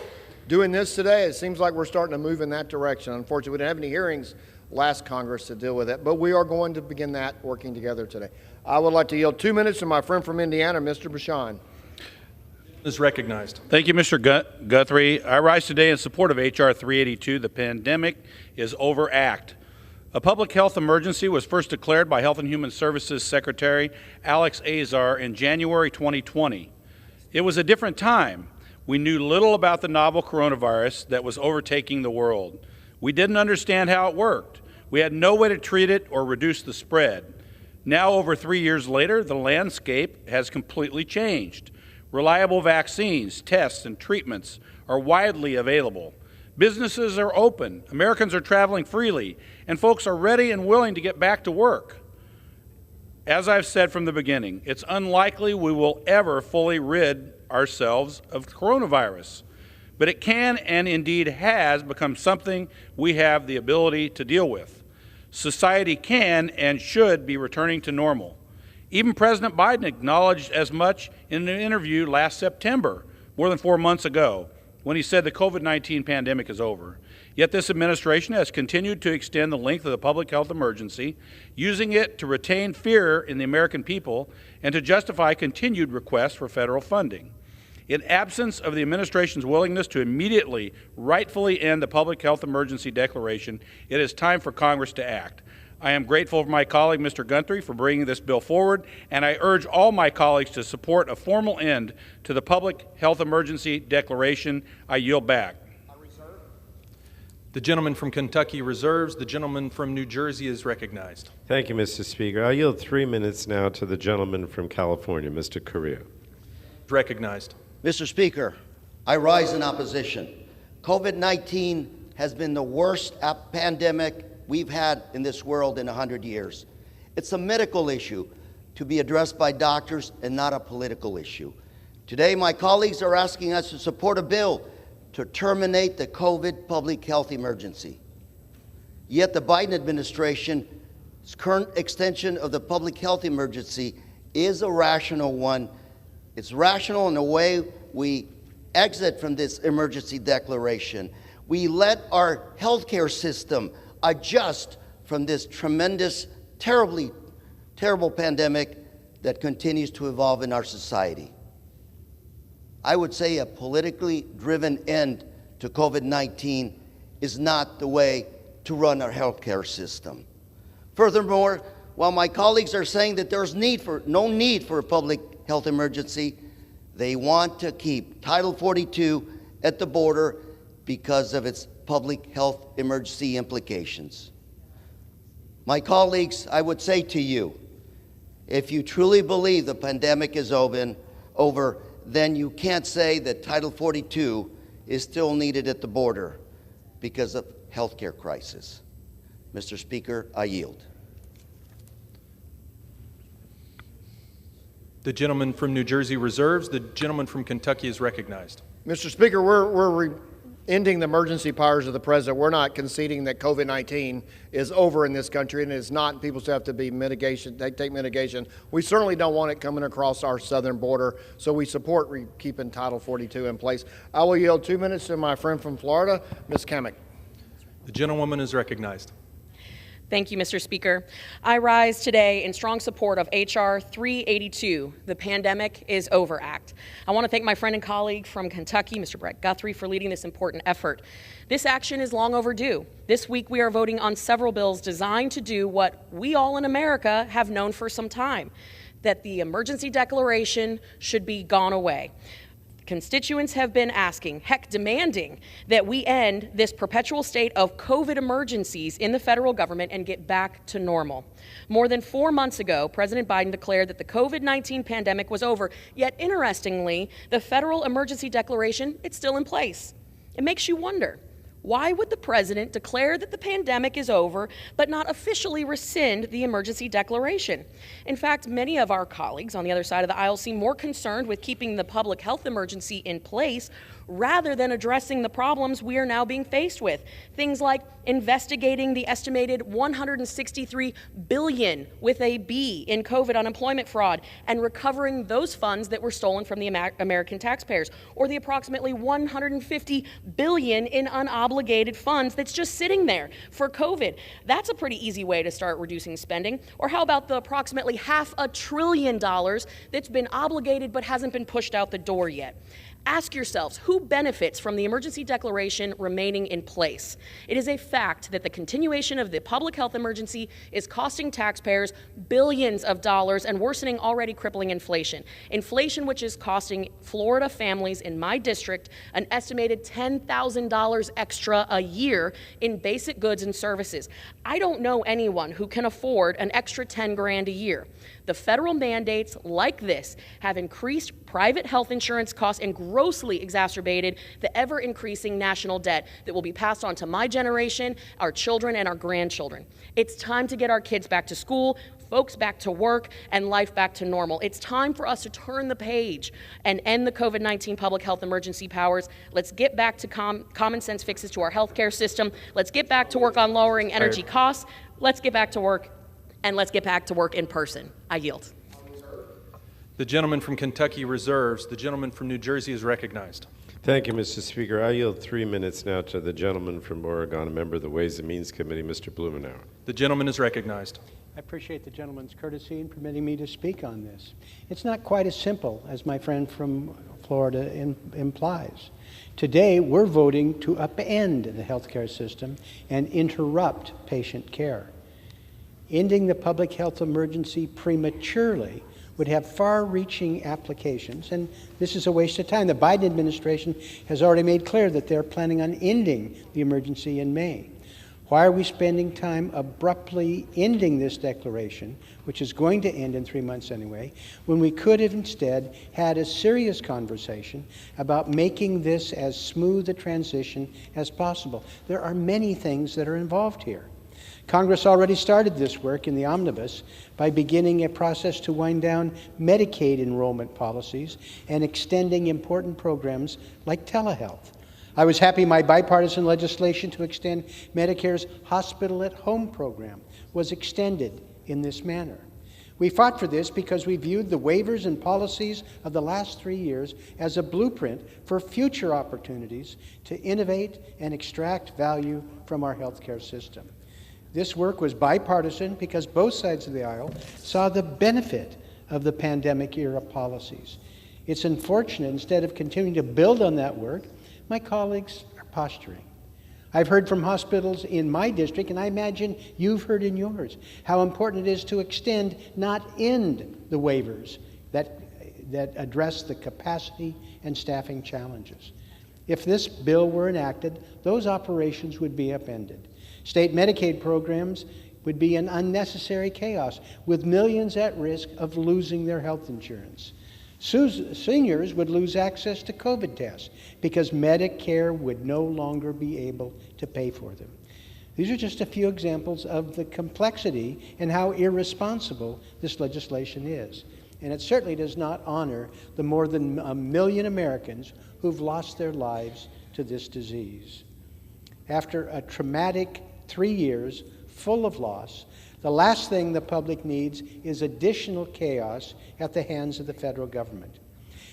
doing this today, it seems like we're starting to move in that direction. Unfortunately, we didn't have any hearings last Congress to deal with it, but we are going to begin that working together today. I would like to yield 2 minutes to my friend from Indiana, Mr. Bashan. Is recognized. Thank you, Mr. Guthrie. I rise today in support of H.R. 382, the Pandemic is Over Act. A public health emergency was first declared by Health and Human Services Secretary Alex Azar in January 2020. It was a different time. We knew little about the novel coronavirus that was overtaking the world. We didn't understand how it worked. We had no way to treat it or reduce the spread. Now, over 3 years later, the landscape has completely changed. Reliable vaccines, tests, and treatments are widely available. Businesses are open, Americans are traveling freely, and folks are ready and willing to get back to work. As I've said from the beginning, it's unlikely we will ever fully rid ourselves of coronavirus, but it can and indeed has become something we have the ability to deal with. Society can and should be returning to normal. Even President Biden acknowledged as much in an interview last September, more than 4 months ago, when he said the COVID-19 pandemic is over. Yet this administration has continued to extend the length of the public health emergency, using it to retain fear in the American people and to justify continued requests for federal funding. In absence of the administration's willingness to immediately, rightfully end the public health emergency declaration, it is time for Congress to act. I am grateful for my colleague, Mr. Guthrie, for bringing this bill forward, and I urge all my colleagues to support a formal end to the public health emergency declaration. I yield back. The gentleman from Kentucky reserves. The gentleman from New Jersey is recognized. Thank you, Mr. Speaker. I yield 3 minutes now to the gentleman from California, Mr. Correa. Recognized. Mr. Speaker, I rise in opposition. COVID-19 has been the worst pandemic we've had in this world in 100 years. It's a medical issue to be addressed by doctors and not a political issue. Today, my colleagues are asking us to support a bill to terminate the COVID public health emergency. Yet the Biden administration's current extension of the public health emergency is a rational one. It's rational in the way we exit from this emergency declaration. We let our healthcare system adjust from this tremendous, terrible pandemic that continues to evolve in our society. I would say a politically driven end to COVID-19 is not the way to run our healthcare system. Furthermore, while my colleagues are saying that there's no need for a public health emergency, they want to keep Title 42 at the border because of its public health emergency implications. My colleagues, I would say to you, if you truly believe the pandemic is over, then you can't say that Title 42 is still needed at the border because of healthcare crisis. Mr. Speaker, I yield. The gentleman from New Jersey reserves. The gentleman from Kentucky is recognized. Mr. Speaker, we're ending the emergency powers of the president. We're not conceding that COVID-19 is over in this country, and it's not. People still have to be take mitigation. We certainly don't want it coming across our southern border, so we support keeping Title 42 in place. I will yield 2 minutes to my friend from Florida, Ms. Kamek. The gentlewoman is recognized. Thank you, Mr. Speaker. I rise today in strong support of H.R. 382, the Pandemic is Over Act. I want to thank my friend and colleague from Kentucky, Mr. Brett Guthrie, for leading this important effort. This action is long overdue. This week we are voting on several bills designed to do what we all in America have known for some time, that the emergency declaration should be gone away. Constituents have been asking, heck, demanding, that we end this perpetual state of COVID emergencies in the federal government and get back to normal. More than 4 months ago, President Biden declared that the COVID-19 pandemic was over. Yet, interestingly, the federal emergency declaration, it's still in place. It makes you wonder, why would the president declare that the pandemic is over but not officially rescind the emergency declaration? In fact, many of our colleagues on the other side of the aisle seem more concerned with keeping the public health emergency in place rather than addressing the problems we are now being faced with. Things like investigating the estimated $163 billion with a B in COVID unemployment fraud and recovering those funds that were stolen from the American taxpayers, or the approximately $150 billion in unobligated funds that's just sitting there for COVID. That's a pretty easy way to start reducing spending. Or how about the approximately $500 billion that's been obligated but hasn't been pushed out the door yet? Ask yourselves, who benefits from the emergency declaration remaining in place? It is a fact that the continuation of the public health emergency is costing taxpayers billions of dollars and worsening already crippling inflation. Inflation which is costing Florida families in my district an estimated $10,000 extra a year in basic goods and services. I don't know anyone who can afford an extra $10 grand a year. The federal mandates like this have increased private health insurance costs and grossly exacerbated the ever-increasing national debt that will be passed on to my generation, our children, and our grandchildren. It's time to get our kids back to school, folks back to work, and life back to normal. It's time for us to turn the page and end the COVID-19 public health emergency powers. Let's get back to common sense fixes to our healthcare system. Let's get back to work on lowering energy costs. Let's get back to work, and let's get back to work in person. I yield. The gentleman from Kentucky reserves. The gentleman from New Jersey is recognized. Thank you, Mr. Speaker. I yield 3 minutes now to the gentleman from Oregon, a member of the Ways and Means Committee, Mr. Blumenauer. The gentleman is recognized. I appreciate the gentleman's courtesy in permitting me to speak on this. It's not quite as simple as my friend from Florida implies. Today, we're voting to upend the healthcare system and interrupt patient care. Ending the public health emergency prematurely would have far-reaching applications, and this is a waste of time. The Biden administration has already made clear that they're planning on ending the emergency in May. Why are we spending time abruptly ending this declaration, which is going to end in 3 months anyway, when we could have instead had a serious conversation about making this as smooth a transition as possible? There are many things that are involved here. Congress already started this work in the omnibus by beginning a process to wind down Medicaid enrollment policies and extending important programs like telehealth. I was happy my bipartisan legislation to extend Medicare's Hospital at Home program was extended in this manner. We fought for this because we viewed the waivers and policies of the last 3 years as a blueprint for future opportunities to innovate and extract value from our healthcare system. This work was bipartisan because both sides of the aisle saw the benefit of the pandemic-era policies. It's unfortunate, instead of continuing to build on that work, my colleagues are posturing. I've heard from hospitals in my district, and I imagine you've heard in yours, how important it is to extend, not end, the waivers that address the capacity and staffing challenges. If this bill were enacted, those operations would be upended. State Medicaid programs would be an unnecessary chaos, with millions at risk of losing their health insurance. Seniors would lose access to COVID tests because Medicare would no longer be able to pay for them. These are just a few examples of the complexity and how irresponsible this legislation is. And it certainly does not honor the more than 1 million Americans who've lost their lives to this disease. After a traumatic 3 years full of loss, the last thing the public needs is additional chaos at the hands of the federal government.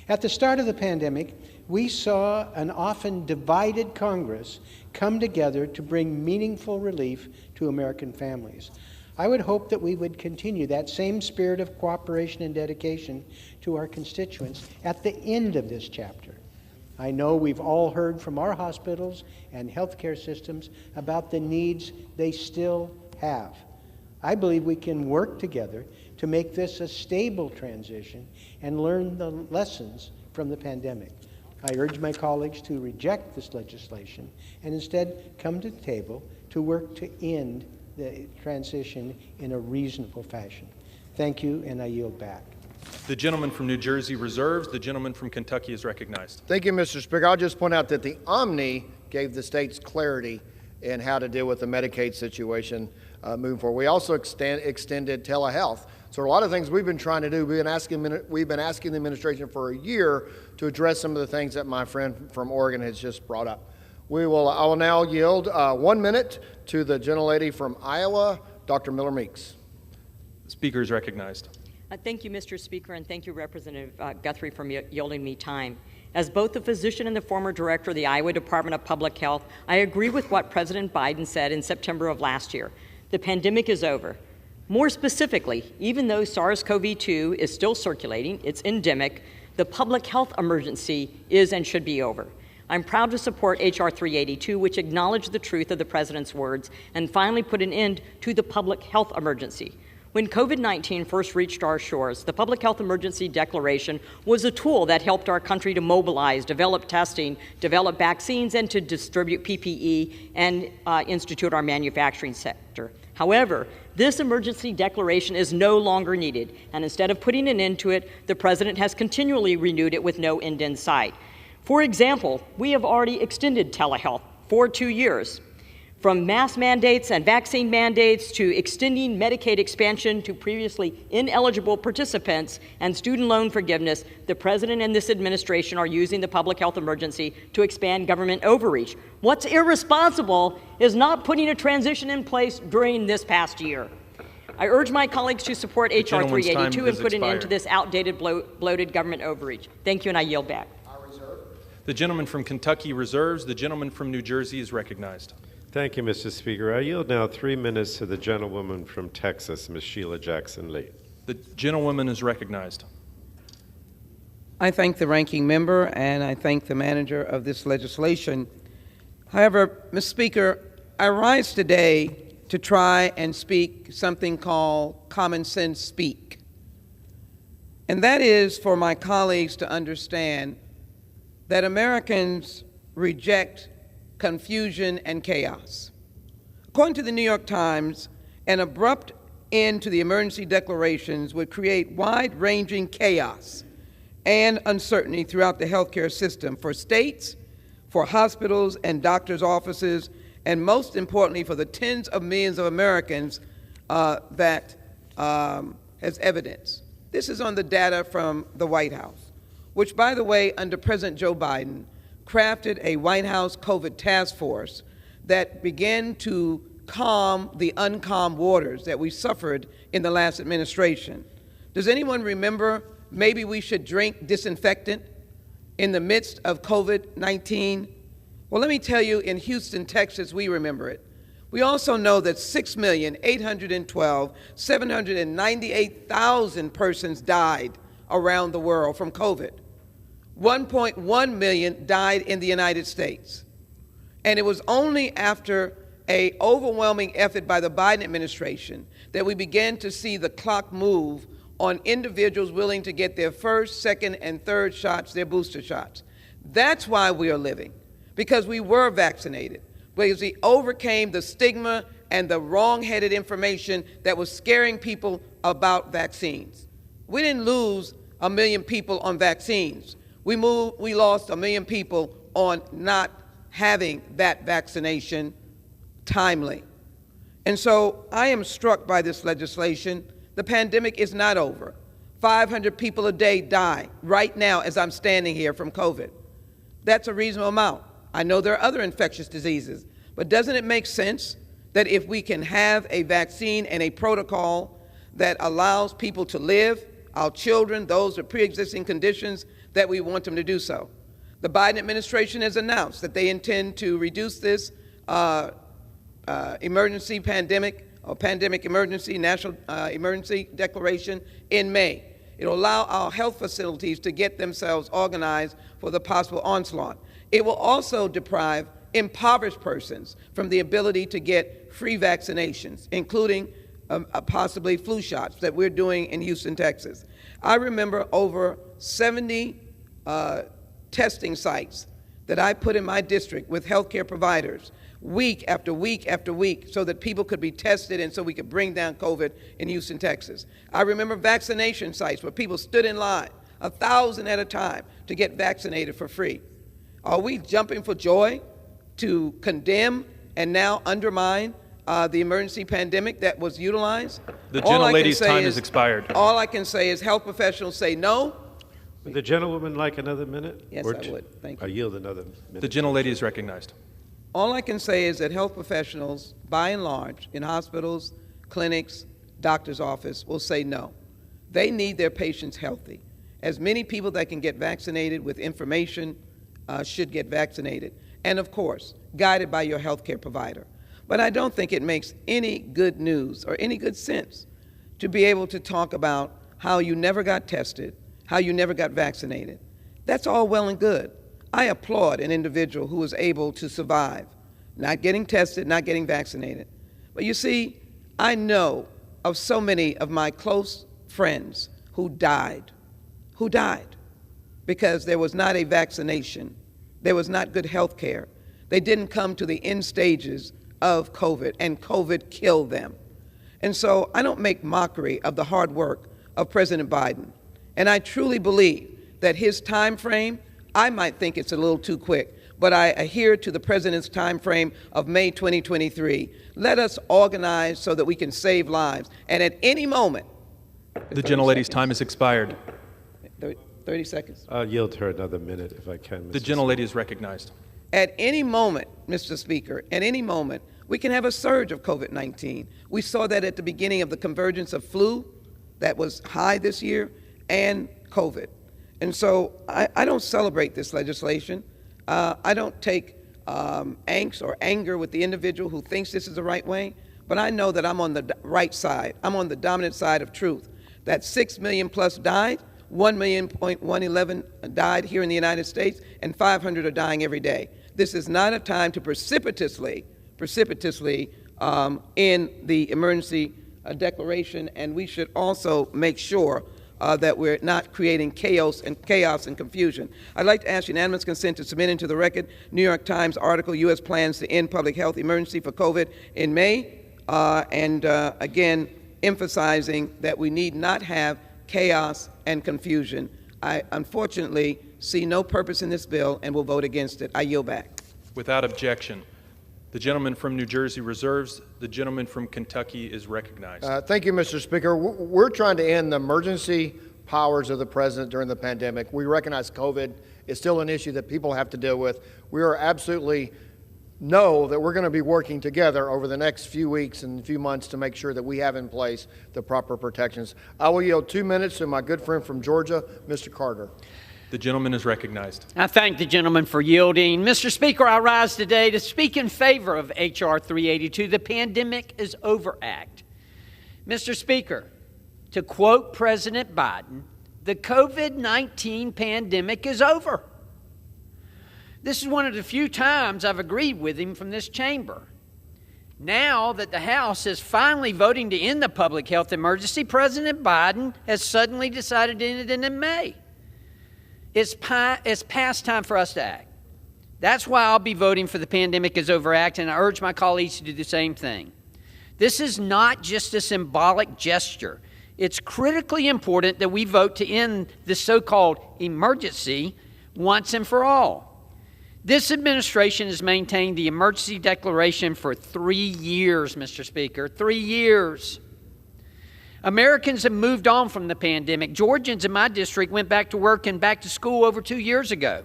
At the start of the pandemic, we saw an often divided Congress come together to bring meaningful relief to American families. I would hope that we would continue that same spirit of cooperation and dedication to our constituents at the end of this chapter. I know we've all heard from our hospitals and healthcare systems about the needs they still have. I believe we can work together to make this a stable transition and learn the lessons from the pandemic. I urge my colleagues to reject this legislation and instead come to the table to work to end the transition in a reasonable fashion. Thank you, and I yield back. The gentleman from New Jersey reserves. The gentleman from Kentucky is recognized. Thank you, Mr. Speaker. I'll just point out that the Omni gave the states clarity in how to deal with the Medicaid situation moving forward. We also extended telehealth. So a lot of things we've been trying to do, we've been asking the administration for a year to address some of the things that my friend from Oregon has just brought up. I will now yield 1 minute to the gentlelady from Iowa, Dr. Miller Meeks. The speaker is recognized. Thank you, Mr. Speaker, and thank you, Representative Guthrie, for yielding me time. As both the physician and the former director of the Iowa Department of Public Health, I agree with what President Biden said in September of last year. The pandemic is over. More specifically, even though SARS-CoV-2 is still circulating, it's endemic, the public health emergency is and should be over. I'm proud to support H.R. 382, which acknowledged the truth of the President's words and finally put an end to the public health emergency. When COVID-19 first reached our shores, the Public Health Emergency Declaration was a tool that helped our country to mobilize, develop testing, develop vaccines, and to distribute PPE and institute our manufacturing sector. However, this emergency declaration is no longer needed, and instead of putting an end to it, the President has continually renewed it with no end in sight. For example, we have already extended telehealth for 2 years. From mask mandates and vaccine mandates to extending Medicaid expansion to previously ineligible participants and student loan forgiveness, the President and this administration are using the public health emergency to expand government overreach. What's irresponsible is not putting a transition in place during this past year. I urge my colleagues to support H.R. 382 and put an end to this outdated, bloated government overreach. Thank you, and I yield back. The gentleman from Kentucky reserves. The gentleman from New Jersey is recognized. Thank you, Mr. Speaker. I yield now 3 minutes to the gentlewoman from Texas, Ms. Sheila Jackson Lee. The gentlewoman is recognized. I thank the ranking member and I thank the manager of this legislation. However, Mr. Speaker, I rise today to try and speak something called common sense speak. And that is for my colleagues to understand that Americans reject confusion and chaos. According to the New York Times, an abrupt end to the emergency declarations would create wide-ranging chaos and uncertainty throughout the healthcare system for states, for hospitals and doctors' offices, and most importantly for the tens of millions of Americans that has evidence. This is on the data from the White House, which, by the way, under President Joe Biden, crafted a White House COVID task force that began to calm the uncalm waters that we suffered in the last administration. Does anyone remember maybe we should drink disinfectant in the midst of COVID-19? Well, let me tell you, in Houston, Texas, we remember it. We also know that 6,812,798,000 persons died around the world from COVID. 1.1 million died in the United States. And it was only after an overwhelming effort by the Biden administration that we began to see the clock move on individuals willing to get their first, second, and third shots, their booster shots. That's why we are living, because we were vaccinated, because we overcame the stigma and the wrong-headed information that was scaring people about vaccines. We didn't lose 1 million people on vaccines. We lost 1 million people on not having that vaccination timely. And so I am struck by this legislation. The pandemic is not over. 500 people a day die right now as I'm standing here from COVID. That's a reasonable amount. I know there are other infectious diseases, but doesn't it make sense that if we can have a vaccine and a protocol that allows people to live, our children, those with pre-existing conditions, that we want them to do so. The Biden administration has announced that they intend to reduce this emergency pandemic or pandemic emergency, national emergency declaration in May. It will allow our health facilities to get themselves organized for the possible onslaught. It will also deprive impoverished persons from the ability to get free vaccinations, including possibly flu shots that we're doing in Houston, Texas. I remember over 70 testing sites that I put in my district with healthcare providers week after week after week so that people could be tested and so we could bring down COVID in Houston, Texas. I remember vaccination sites where people stood in line, 1,000 at a time, to get vaccinated for free. Are we jumping for joy to condemn and now undermine the emergency pandemic that was utilized? The gentlelady's time has expired. All I can say is health professionals say no. Would the gentlewoman like another minute? Yes, Or I would. Thank you. I yield another minute. The gentlelady is recognized. All I can say is that health professionals, by and large, in hospitals, clinics, doctor's office, will say no. They need their patients healthy. As many people that can get vaccinated with information should get vaccinated. And of course, guided by your healthcare provider. But I don't think it makes any good news or any good sense to be able to talk about how you never got tested, how you never got vaccinated. That's all well and good. I applaud an individual who was able to survive, not getting tested, not getting vaccinated. But you see, I know of so many of my close friends who died because there was not a vaccination. There was not good health care. They didn't come to the end stages of COVID, and COVID killed them. And so I don't make mockery of the hard work of President Biden. And I truly believe that his time frame, I might think it's a little too quick, but I adhere to the president's time frame of May 2023. Let us organize so that we can save lives. And at any moment, The gentlelady's time has expired. 30 seconds. I'll yield her another minute if I can. The gentlelady is recognized. At any moment, Mr. Speaker, at any moment, we can have a surge of COVID-19. We saw that at the beginning of the convergence of flu that was high this year and COVID. And so I don't celebrate this legislation. I don't take angst or anger with the individual who thinks this is the right way, but I know that I'm on the right side. I'm on the dominant side of truth. That 6 million plus died, 1,111 died here in the United States, and 500 are dying every day. This is not a time to precipitously end the emergency declaration, and we should also make sure that we're not creating chaos and confusion. I'd like to ask unanimous consent to submit into the record New York Times article, U.S. plans to end public health emergency for COVID in May, and again, emphasizing that we need not have chaos and confusion. I unfortunately see no purpose in this bill and will vote against it. I yield back. Without objection. The gentleman from New Jersey reserves. The gentleman from Kentucky is recognized. Thank you, Mr. Speaker. We're trying to end the emergency powers of the president during the pandemic. We recognize COVID is still an issue that people have to deal with. We are absolutely know that we're going to be working together over the next few weeks and few months to make sure that we have in place the proper protections. I will yield 2 minutes to my good friend from Georgia, Mr. Carter. The gentleman is recognized. I thank the gentleman for yielding. Mr. Speaker, I rise today to speak in favor of H.R. 382, the Pandemic is Over Act. Mr. Speaker, to quote President Biden, the COVID-19 pandemic is over. This is one of the few times I've agreed with him from this chamber. Now that the House is finally voting to end the public health emergency, President Biden has suddenly decided to end it in May. It's past time for us to act. That's why I'll be voting for the Pandemic is Over Act, and I urge my colleagues to do the same thing. This is not just a symbolic gesture. It's critically important that we vote to end this so-called emergency once and for all. This administration has maintained the emergency declaration for 3 years, Mr. Speaker, 3 years. Americans have moved on from the pandemic. Georgians in my district went back to work and back to school over 2 years ago.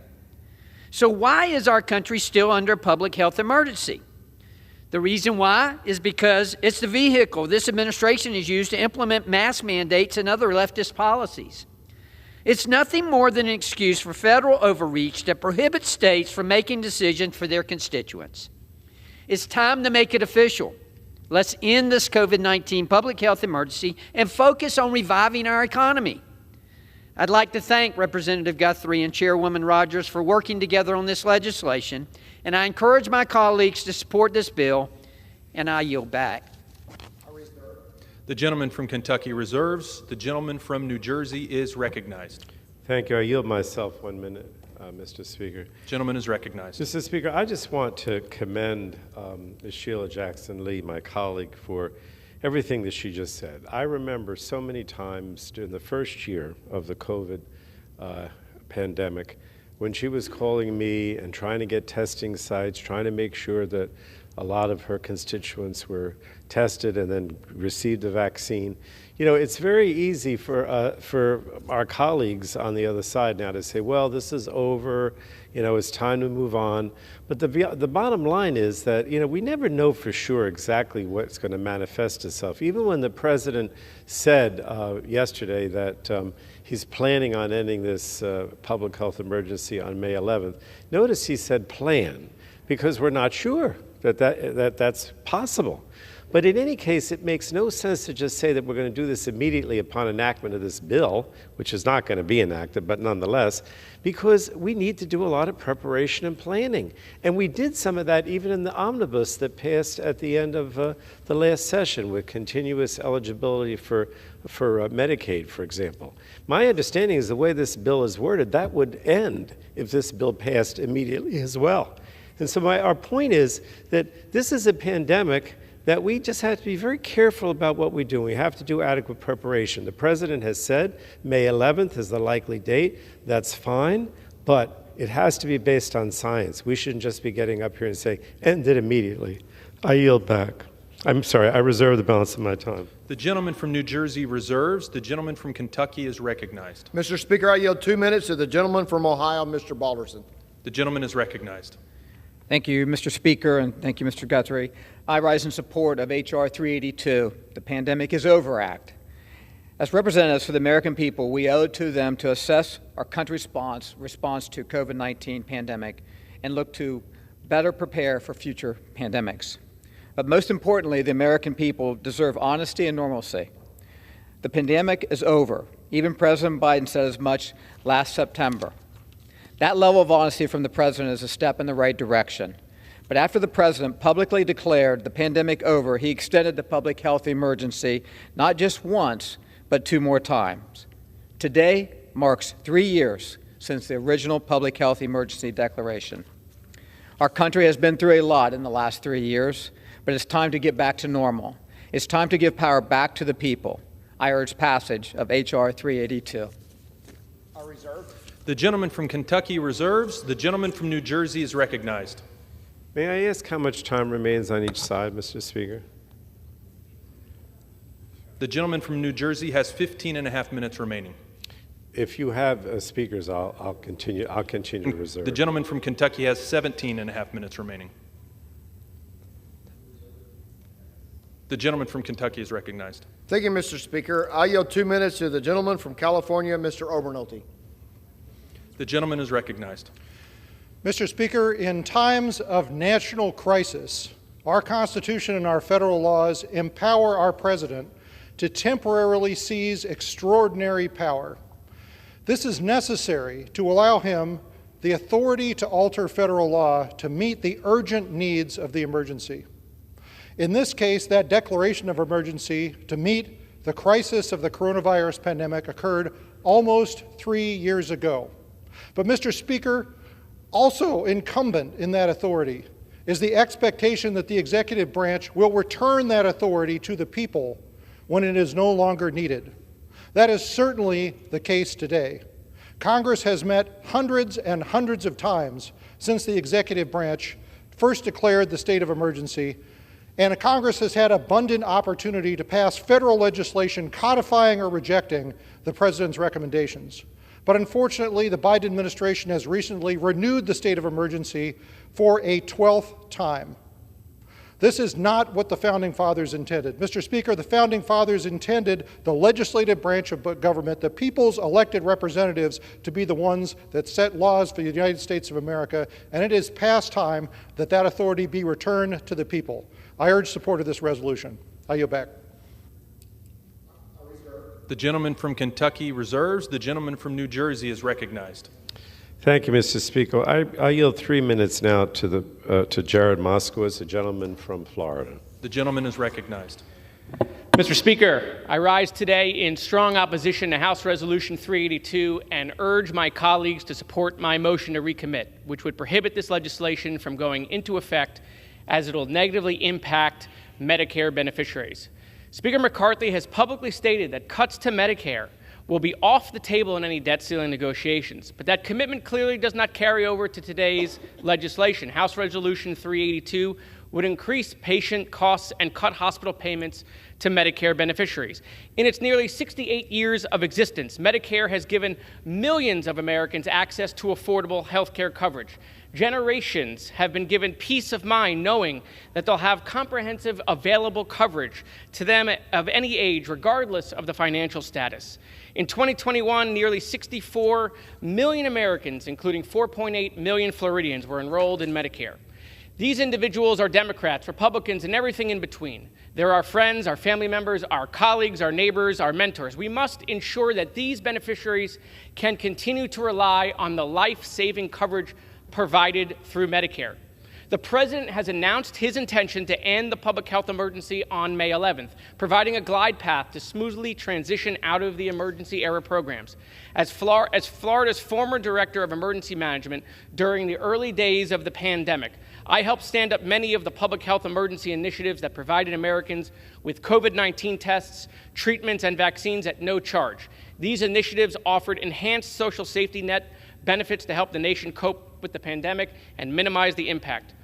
So why is our country still under a public health emergency? The reason why is because it's the vehicle this administration has used to implement mask mandates and other leftist policies. It's nothing more than an excuse for federal overreach that prohibits states from making decisions for their constituents. It's time to make it official. Let's end this COVID-19 public health emergency and focus on reviving our economy. I'd like to thank Representative Guthrie and Chairwoman Rogers for working together on this legislation, and I encourage my colleagues to support this bill, and I yield back. The gentleman from Kentucky reserves. The gentleman from New Jersey is recognized. Thank you. I yield myself 1 minute, Mr. Speaker. Gentleman is recognized. Mr. Speaker, I just want to commend Sheila Jackson Lee, my colleague, for everything that she just said. I remember so many times during the first year of the COVID pandemic when she was calling me and trying to get testing sites, trying to make sure that a lot of her constituents were tested and then received the vaccine. You know, it's very easy for our colleagues on the other side now to say, well, this is over, you know, it's time to move on. But the bottom line is that, you know, we never know for sure exactly what's going to manifest itself. Even when the president said yesterday that he's planning on ending this public health emergency on May 11th, notice he said plan, because we're not sure that's possible. But in any case, it makes no sense to just say that we're going to do this immediately upon enactment of this bill, which is not going to be enacted, but nonetheless, because we need to do a lot of preparation and planning. And we did some of that even in the omnibus that passed at the end of the last session with continuous eligibility for Medicaid, for example. My understanding is the way this bill is worded, that would end if this bill passed immediately as well. And so our point is that this is a pandemic that we just have to be very careful about what we do. We have to do adequate preparation. The president has said May 11th is the likely date. That's fine, but it has to be based on science. We shouldn't just be getting up here and saying, end it immediately. I yield back. I'm sorry, I reserve the balance of my time. The gentleman from New Jersey reserves. The gentleman from Kentucky is recognized. Mr. Speaker, I yield 2 minutes to the gentleman from Ohio, Mr. Balderson. The gentleman is recognized. Thank you, Mr. Speaker, and thank you, Mr. Guthrie. I rise in support of H.R. 382, the Pandemic is Over Act. As representatives for the American people, we owe it to them to assess our country's response to COVID-19 pandemic and look to better prepare for future pandemics. But most importantly, the American people deserve honesty and normalcy. The pandemic is over. Even President Biden said as much last September. That level of honesty from the president is a step in the right direction. But after the president publicly declared the pandemic over, he extended the public health emergency not just once, but 2 more times. Today marks 3 years since the original public health emergency declaration. Our country has been through a lot in the last 3 years, but it's time to get back to normal. It's time to give power back to the people. I urge passage of H.R. 382. The gentleman from Kentucky reserves. The gentleman from New Jersey is recognized. May I ask how much time remains on each side, Mr. Speaker? The gentleman from New Jersey has 15 and a half minutes remaining. If you have speakers, I'll continue to reserve. The gentleman from Kentucky has 17 and a half minutes remaining. The gentleman from Kentucky is recognized. Thank you, Mr. Speaker. I yield 2 minutes to the gentleman from California, Mr. Obernolte. The gentleman is recognized. Mr. Speaker, in times of national crisis, our Constitution and our federal laws empower our President to temporarily seize extraordinary power. This is necessary to allow him the authority to alter federal law to meet the urgent needs of the emergency. In this case, that declaration of emergency to meet the crisis of the coronavirus pandemic occurred almost 3 years ago. But, Mr. Speaker, also incumbent in that authority is the expectation that the executive branch will return that authority to the people when it is no longer needed. That is certainly the case today. Congress has met hundreds and hundreds of times since the executive branch first declared the state of emergency, and Congress has had abundant opportunity to pass federal legislation codifying or rejecting the President's recommendations. But unfortunately, the Biden administration has recently renewed the state of emergency for a 12th time. This is not what the Founding Fathers intended. Mr. Speaker, the Founding Fathers intended the legislative branch of government, the people's elected representatives, to be the ones that set laws for the United States of America, and it is past time that that authority be returned to the people. I urge support of this resolution. I yield back. The gentleman from Kentucky reserves. The gentleman from New Jersey is recognized. Thank you, Mr. Speaker. I yield 3 minutes now to Jared Moskowitz, the gentleman from Florida. The gentleman is recognized. Mr. Speaker, I rise today in strong opposition to House Resolution 382 and urge my colleagues to support my motion to recommit, which would prohibit this legislation from going into effect as it will negatively impact Medicare beneficiaries. Speaker McCarthy has publicly stated that cuts to Medicare will be off the table in any debt ceiling negotiations, but that commitment clearly does not carry over to today's legislation. House Resolution 382 would increase patient costs and cut hospital payments to Medicare beneficiaries. In its nearly 68 years of existence, Medicare has given millions of Americans access to affordable health care coverage. Generations have been given peace of mind knowing that they'll have comprehensive available coverage to them of any age, regardless of the financial status. In 2021, nearly 64 million Americans, including 4.8 million Floridians, were enrolled in Medicare. These individuals are Democrats, Republicans, and everything in between. They're our friends, our family members, our colleagues, our neighbors, our mentors. We must ensure that these beneficiaries can continue to rely on the life-saving coverage provided through Medicare. The President has announced his intention to end the public health emergency on May 11th, providing a glide path to smoothly transition out of the emergency-era programs. As Florida's former Director of Emergency Management during the early days of the pandemic, I helped stand up many of the public health emergency initiatives that provided Americans with COVID-19 tests, treatments, and vaccines at no charge. These initiatives offered enhanced social safety net benefits to help the nation cope with the pandemic and minimize the impact.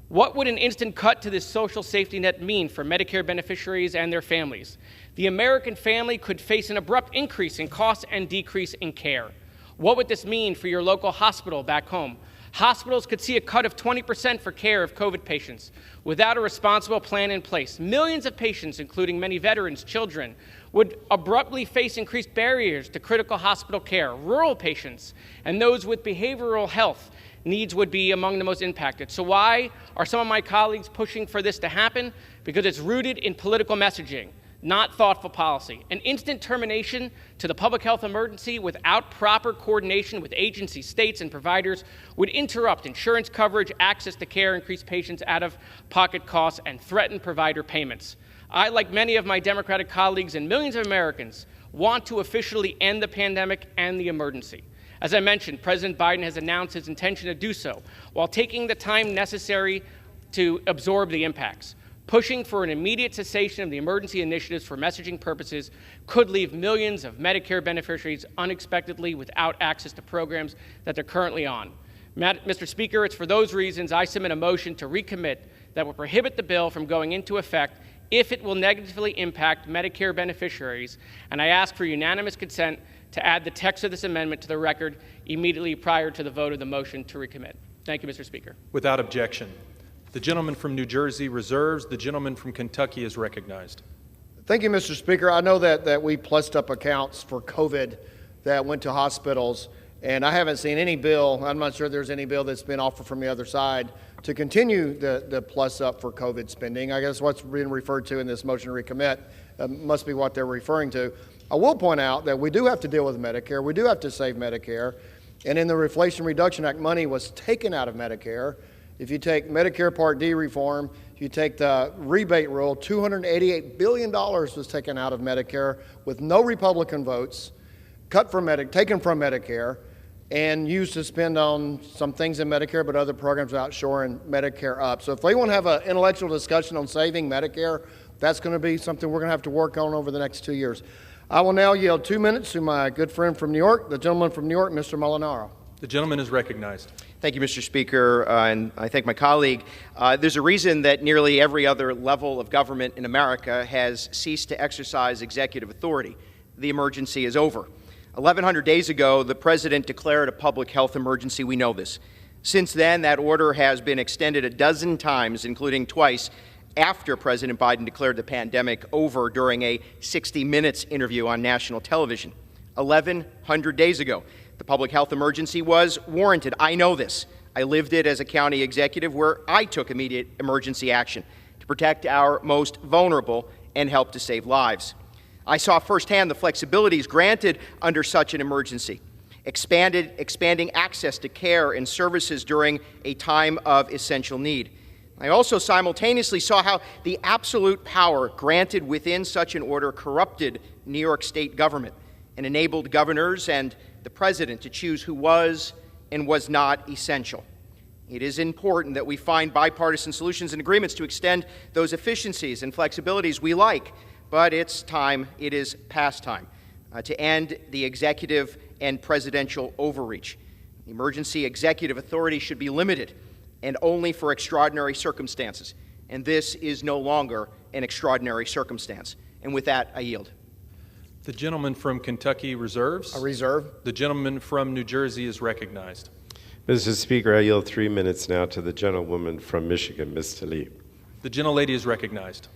What would an instant cut to this social safety net mean for Medicare beneficiaries and their families? The American family could face an abrupt increase in costs and decrease in care. What would this mean for your local hospital back home? Hospitals could see a cut of 20% for care of COVID patients without a responsible plan in place. Millions of patients, including many veterans, children, would abruptly face increased barriers to critical hospital care. Rural patients and those with behavioral health needs would be among the most impacted. So why are some of my colleagues pushing for this to happen? Because it's rooted in political messaging, not thoughtful policy. An instant termination to the public health emergency without proper coordination with agencies, states, and providers would interrupt insurance coverage, access to care, increase patients' out-of-pocket costs, and threaten provider payments. I, like many of my Democratic colleagues and millions of Americans, want to officially end the pandemic and the emergency. As I mentioned, President Biden has announced his intention to do so while taking the time necessary to absorb the impacts. Pushing for an immediate cessation of the emergency initiatives for messaging purposes could leave millions of Medicare beneficiaries unexpectedly without access to programs that they're currently on. Mr. Speaker, it's for those reasons I submit a motion to recommit that will prohibit the bill from going into effect if it will negatively impact Medicare beneficiaries, and I ask for unanimous consent to add the text of this amendment to the record immediately prior to the vote of the motion to recommit. Thank you, Mr. Speaker. Without objection. The gentleman from New Jersey reserves. The gentleman from Kentucky is recognized. Thank you, Mr. Speaker. I know that we plussed up accounts for COVID that went to hospitals, and I haven't seen any bill, I'm not sure there's any bill that's been offered from the other side to continue the plus up for COVID spending. I guess what's being referred to in this motion to recommit must be what they're referring to. I will point out that we do have to deal with Medicare. We do have to save Medicare. And in the Inflation Reduction Act, money was taken out of Medicare. If you take Medicare Part D reform, if you take the rebate rule, $288 billion was taken out of Medicare with no Republican votes, taken from Medicare, and used to spend on some things in Medicare, but other programs without shoring Medicare up. So if we want to have an intellectual discussion on saving Medicare, that's going to be something we're going to have to work on over the next 2 years. I will now yield 2 minutes to my good friend from New York, the gentleman from New York, Mr. Molinaro. The gentleman is recognized. Thank you, Mr. Speaker, and I thank my colleague. There's a reason that nearly every other level of government in America has ceased to exercise executive authority. The emergency is over. 1,100 days ago, the President declared a public health emergency. We know this. Since then, that order has been extended a dozen times, including twice after President Biden declared the pandemic over during a 60 Minutes interview on national television. 1,100 days ago, the public health emergency was warranted. I know this. I lived it as a county executive where I took immediate emergency action to protect our most vulnerable and help to save lives. I saw firsthand the flexibilities granted under such an emergency, expanding access to care and services during a time of essential need. I also simultaneously saw how the absolute power granted within such an order corrupted New York State government and enabled governors and the president to choose who was and was not essential. It is important that we find bipartisan solutions and agreements to extend those efficiencies and flexibilities we like, but it's time, it is past time, to end the executive and presidential overreach. The emergency executive authority should be limited and only for extraordinary circumstances, and this is no longer an extraordinary circumstance. And with that, I yield. The gentleman from Kentucky reserves. I reserve. The gentleman from New Jersey is recognized. Mr. Speaker, I yield 3 minutes now to the gentlewoman from Michigan, Ms. Tlaib. The gentlelady is recognized.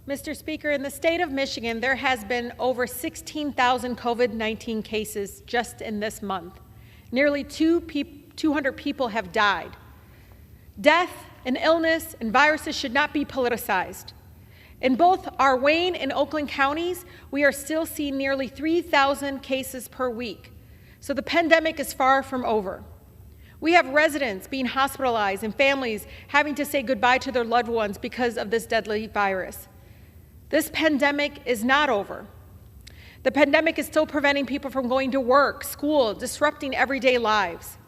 Mr. Speaker, in the state of Michigan, there has been over 16,000 COVID-19 cases just in this month. Nearly 200 people have died. Death and illness and viruses should not be politicized. In both our Wayne and Oakland counties, we are still seeing nearly 3,000 cases per week. So the pandemic is far from over. We have residents being hospitalized and families having to say goodbye to their loved ones because of this deadly virus. This pandemic is not over. The pandemic is still preventing people from going to work, school, disrupting everyday lives.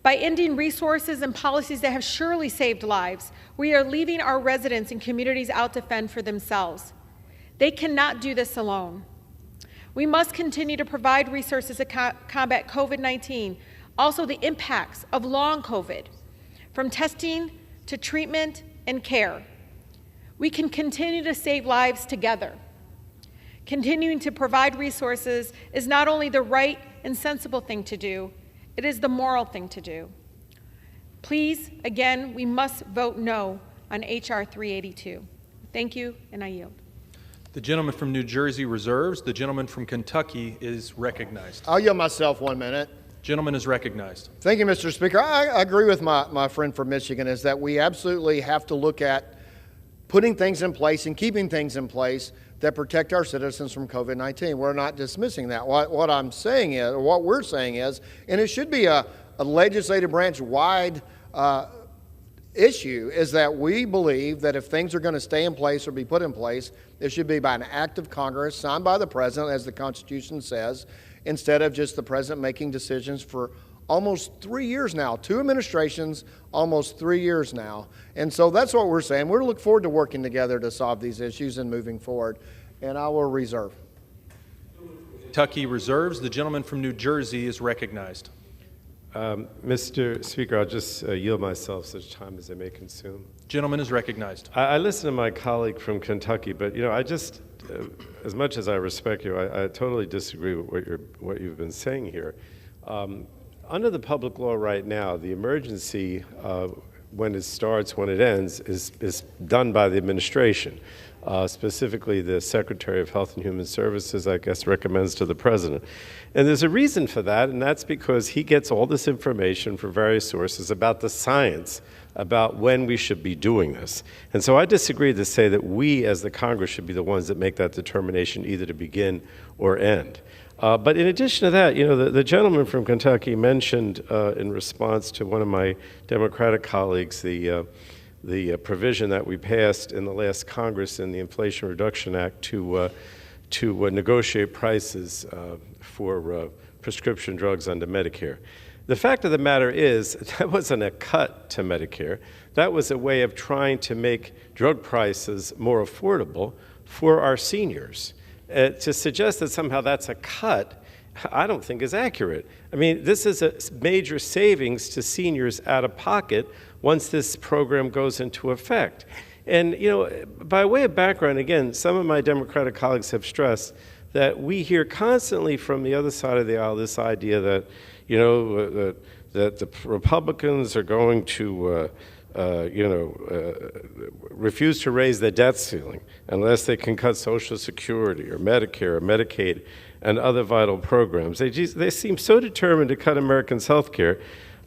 By ending resources and policies that have surely saved lives, we are leaving our residents and communities out to fend for themselves. They cannot do this alone. We must continue to provide resources to combat COVID-19, also the impacts of long COVID, from testing to treatment and care. We can continue to save lives together. Continuing to provide resources is not only the right and sensible thing to do, it is the moral thing to do. Please, again, we must vote no on H.R. 382. Thank you, and I yield. The gentleman from New Jersey reserves. The gentleman from Kentucky is recognized. I'll yield myself 1 minute. Gentleman is recognized. Thank you, Mr. Speaker. I agree with my friend from Michigan is that we absolutely have to look at putting things in place and keeping things in place that protect our citizens from COVID-19. We're not dismissing that. What I'm saying is, or what we're saying is, and it should be a legislative branch-wide issue, is that we believe that if things are going to stay in place or be put in place, it should be by an act of Congress signed by the President, as the Constitution says, instead of just the President making decisions for almost 3 years now. 2 administrations, almost 3 years now. And so that's what we're saying. We're looking forward to working together to solve these issues and moving forward. And I will reserve. Kentucky reserves. The gentleman from New Jersey is recognized. Mr. Speaker, I'll just yield myself such time as I may consume. Gentleman is recognized. I listened to my colleague from Kentucky, but I just, as much as I respect you, I totally disagree with what you've been saying here. Under the public law right now, the emergency, when it starts, when it ends, is done by the administration. Specifically, the Secretary of Health and Human Services, I guess, recommends to the President. And there's a reason for that, and that's because he gets all this information from various sources about the science, about when we should be doing this. And so I disagree to say that we, as the Congress, should be the ones that make that determination either to begin or end. But in addition to that, the gentleman from Kentucky mentioned in response to one of my Democratic colleagues the provision that we passed in the last Congress in the Inflation Reduction Act to negotiate prices for prescription drugs under Medicare. The fact of the matter is that wasn't a cut to Medicare. That was a way of trying to make drug prices more affordable for our seniors. To suggest that somehow that's a cut, I don't think is accurate. I mean, this is a major savings to seniors out of pocket once this program goes into effect. And, by way of background, again, some of my Democratic colleagues have stressed that we hear constantly from the other side of the aisle this idea that, that the Republicans are going to refuse to raise the debt ceiling unless they can cut Social Security or Medicare or Medicaid and other vital programs. They seem so determined to cut Americans' health care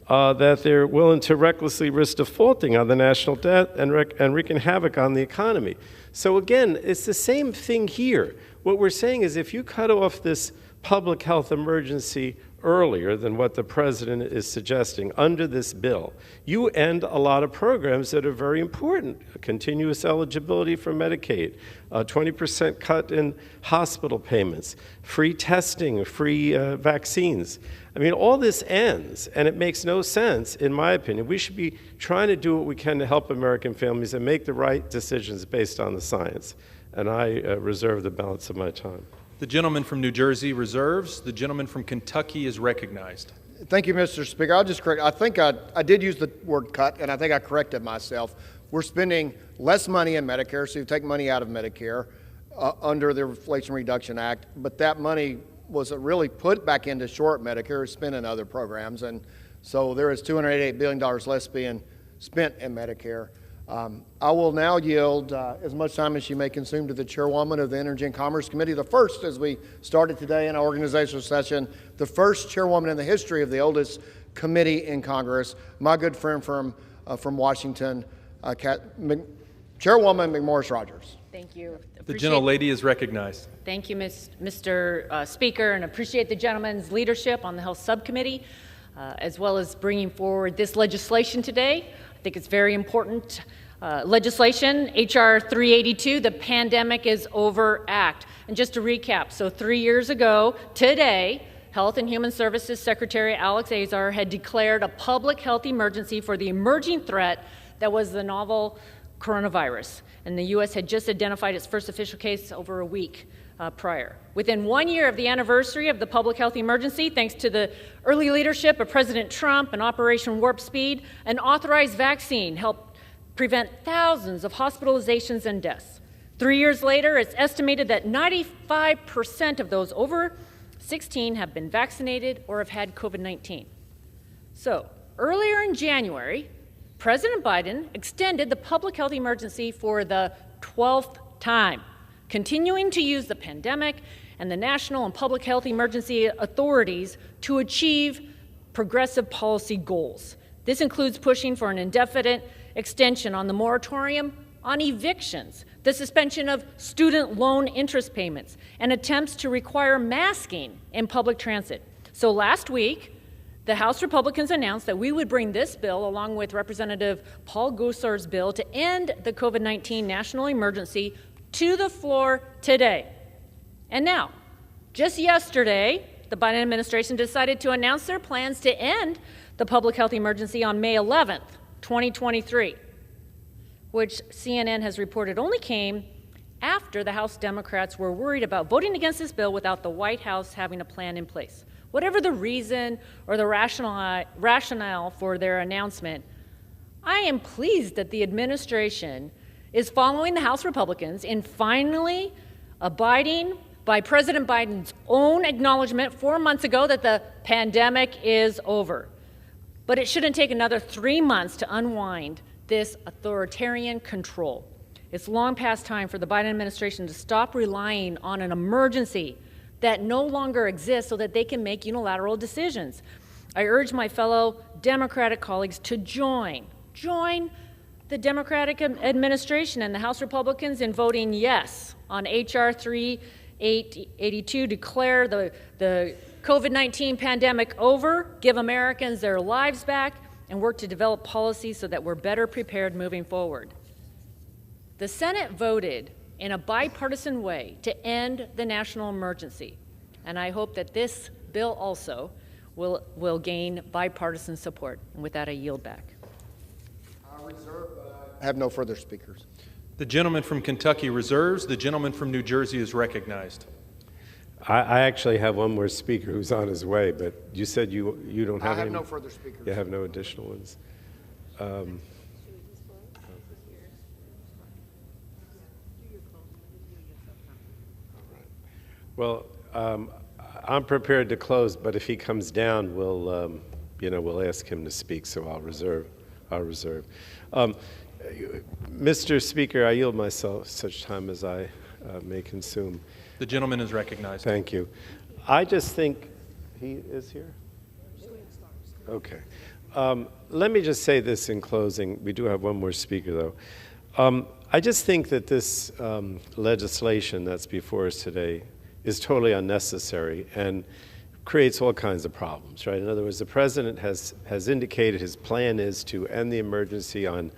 that they're willing to recklessly risk defaulting on the national debt and wreaking havoc on the economy. So again, it's the same thing here. What we're saying is if you cut off this public health emergency earlier than what the president is suggesting under this bill, you end a lot of programs that are very important. Continuous eligibility for Medicaid, a 20% cut in hospital payments, free testing, free vaccines. I mean, all this ends, and it makes no sense, in my opinion. We should be trying to do what we can to help American families and make the right decisions based on the science. And I reserve the balance of my time. The gentleman from New Jersey reserves. The gentleman from Kentucky is recognized. Thank you, Mr. Speaker. I'll just correct. I think I did use the word cut, and I think I corrected myself. We're spending less money in Medicare, so you take money out of Medicare under the Inflation Reduction Act, but that money was really put back into short Medicare, spent in other programs, and so there is $288 billion less being spent in Medicare. I will now yield as much time as she may consume to the chairwoman of the Energy and Commerce Committee, the first, as we started today in our organizational session, the first chairwoman in the history of the oldest committee in Congress, my good friend from Washington, Chairwoman McMorris Rodgers. Thank you. The gentlelady is recognized. Thank you, Mr. Speaker, and appreciate the gentleman's leadership on the Health Subcommittee, as well as bringing forward this legislation today. I think it's very important legislation, H.R. 382, the Pandemic is Over Act. And just to recap, so 3 years ago today, Health and Human Services Secretary Alex Azar had declared a public health emergency for the emerging threat that was the novel coronavirus. And the U.S. had just identified its first official case over a week prior. Within 1 year of the anniversary of the public health emergency, thanks to the early leadership of President Trump and Operation Warp Speed, an authorized vaccine helped prevent thousands of hospitalizations and deaths. 3 years later, it's estimated that 95% of those over 16 have been vaccinated or have had COVID-19. So, earlier in January, President Biden extended the public health emergency for the 12th time, continuing to use the pandemic and the national and public health emergency authorities to achieve progressive policy goals. This includes pushing for an indefinite extension on the moratorium on evictions, the suspension of student loan interest payments, and attempts to require masking in public transit. So last week, the House Republicans announced that we would bring this bill, along with Representative Paul Gosar's bill, to end the COVID-19 national emergency to the floor today. And now, just yesterday, the Biden administration decided to announce their plans to end the public health emergency on May 11th, 2023, which CNN has reported only came after the House Democrats were worried about voting against this bill without the White House having a plan in place. Whatever the reason or the rationale for their announcement, I am pleased that the administration is following the House Republicans in finally abiding by President Biden's own acknowledgement 4 months ago that the pandemic is over. But it shouldn't take another 3 months to unwind this authoritarian control. It's long past time for the Biden administration to stop relying on an emergency that no longer exists so that they can make unilateral decisions. I urge my fellow Democratic colleagues to join the Democratic administration and the House Republicans in voting yes on H.R. 382, declare the COVID-19 pandemic over, give Americans their lives back, and work to develop policies so that we're better prepared moving forward. The Senate voted in a bipartisan way to end the national emergency, and I hope that this bill also will gain bipartisan support. And with that, I yield back. I have no further speakers. The gentleman from Kentucky reserves. The gentleman from New Jersey is recognized. I actually have one more speaker who's on his way, but you said you don't have any? I have no further speakers. You have no additional ones. Well, I'm prepared to close, but if he comes down, we'll ask him to speak. So I'll reserve I'll reserve. Mr. Speaker, I yield myself such time as I may consume. The gentleman is recognized. Thank you. I just think he is here. Okay. Let me just say this in closing. We do have one more speaker, though. I just think that this legislation that's before us today is totally unnecessary and creates all kinds of problems, right? In other words, the president has indicated his plan is to end the emergency on,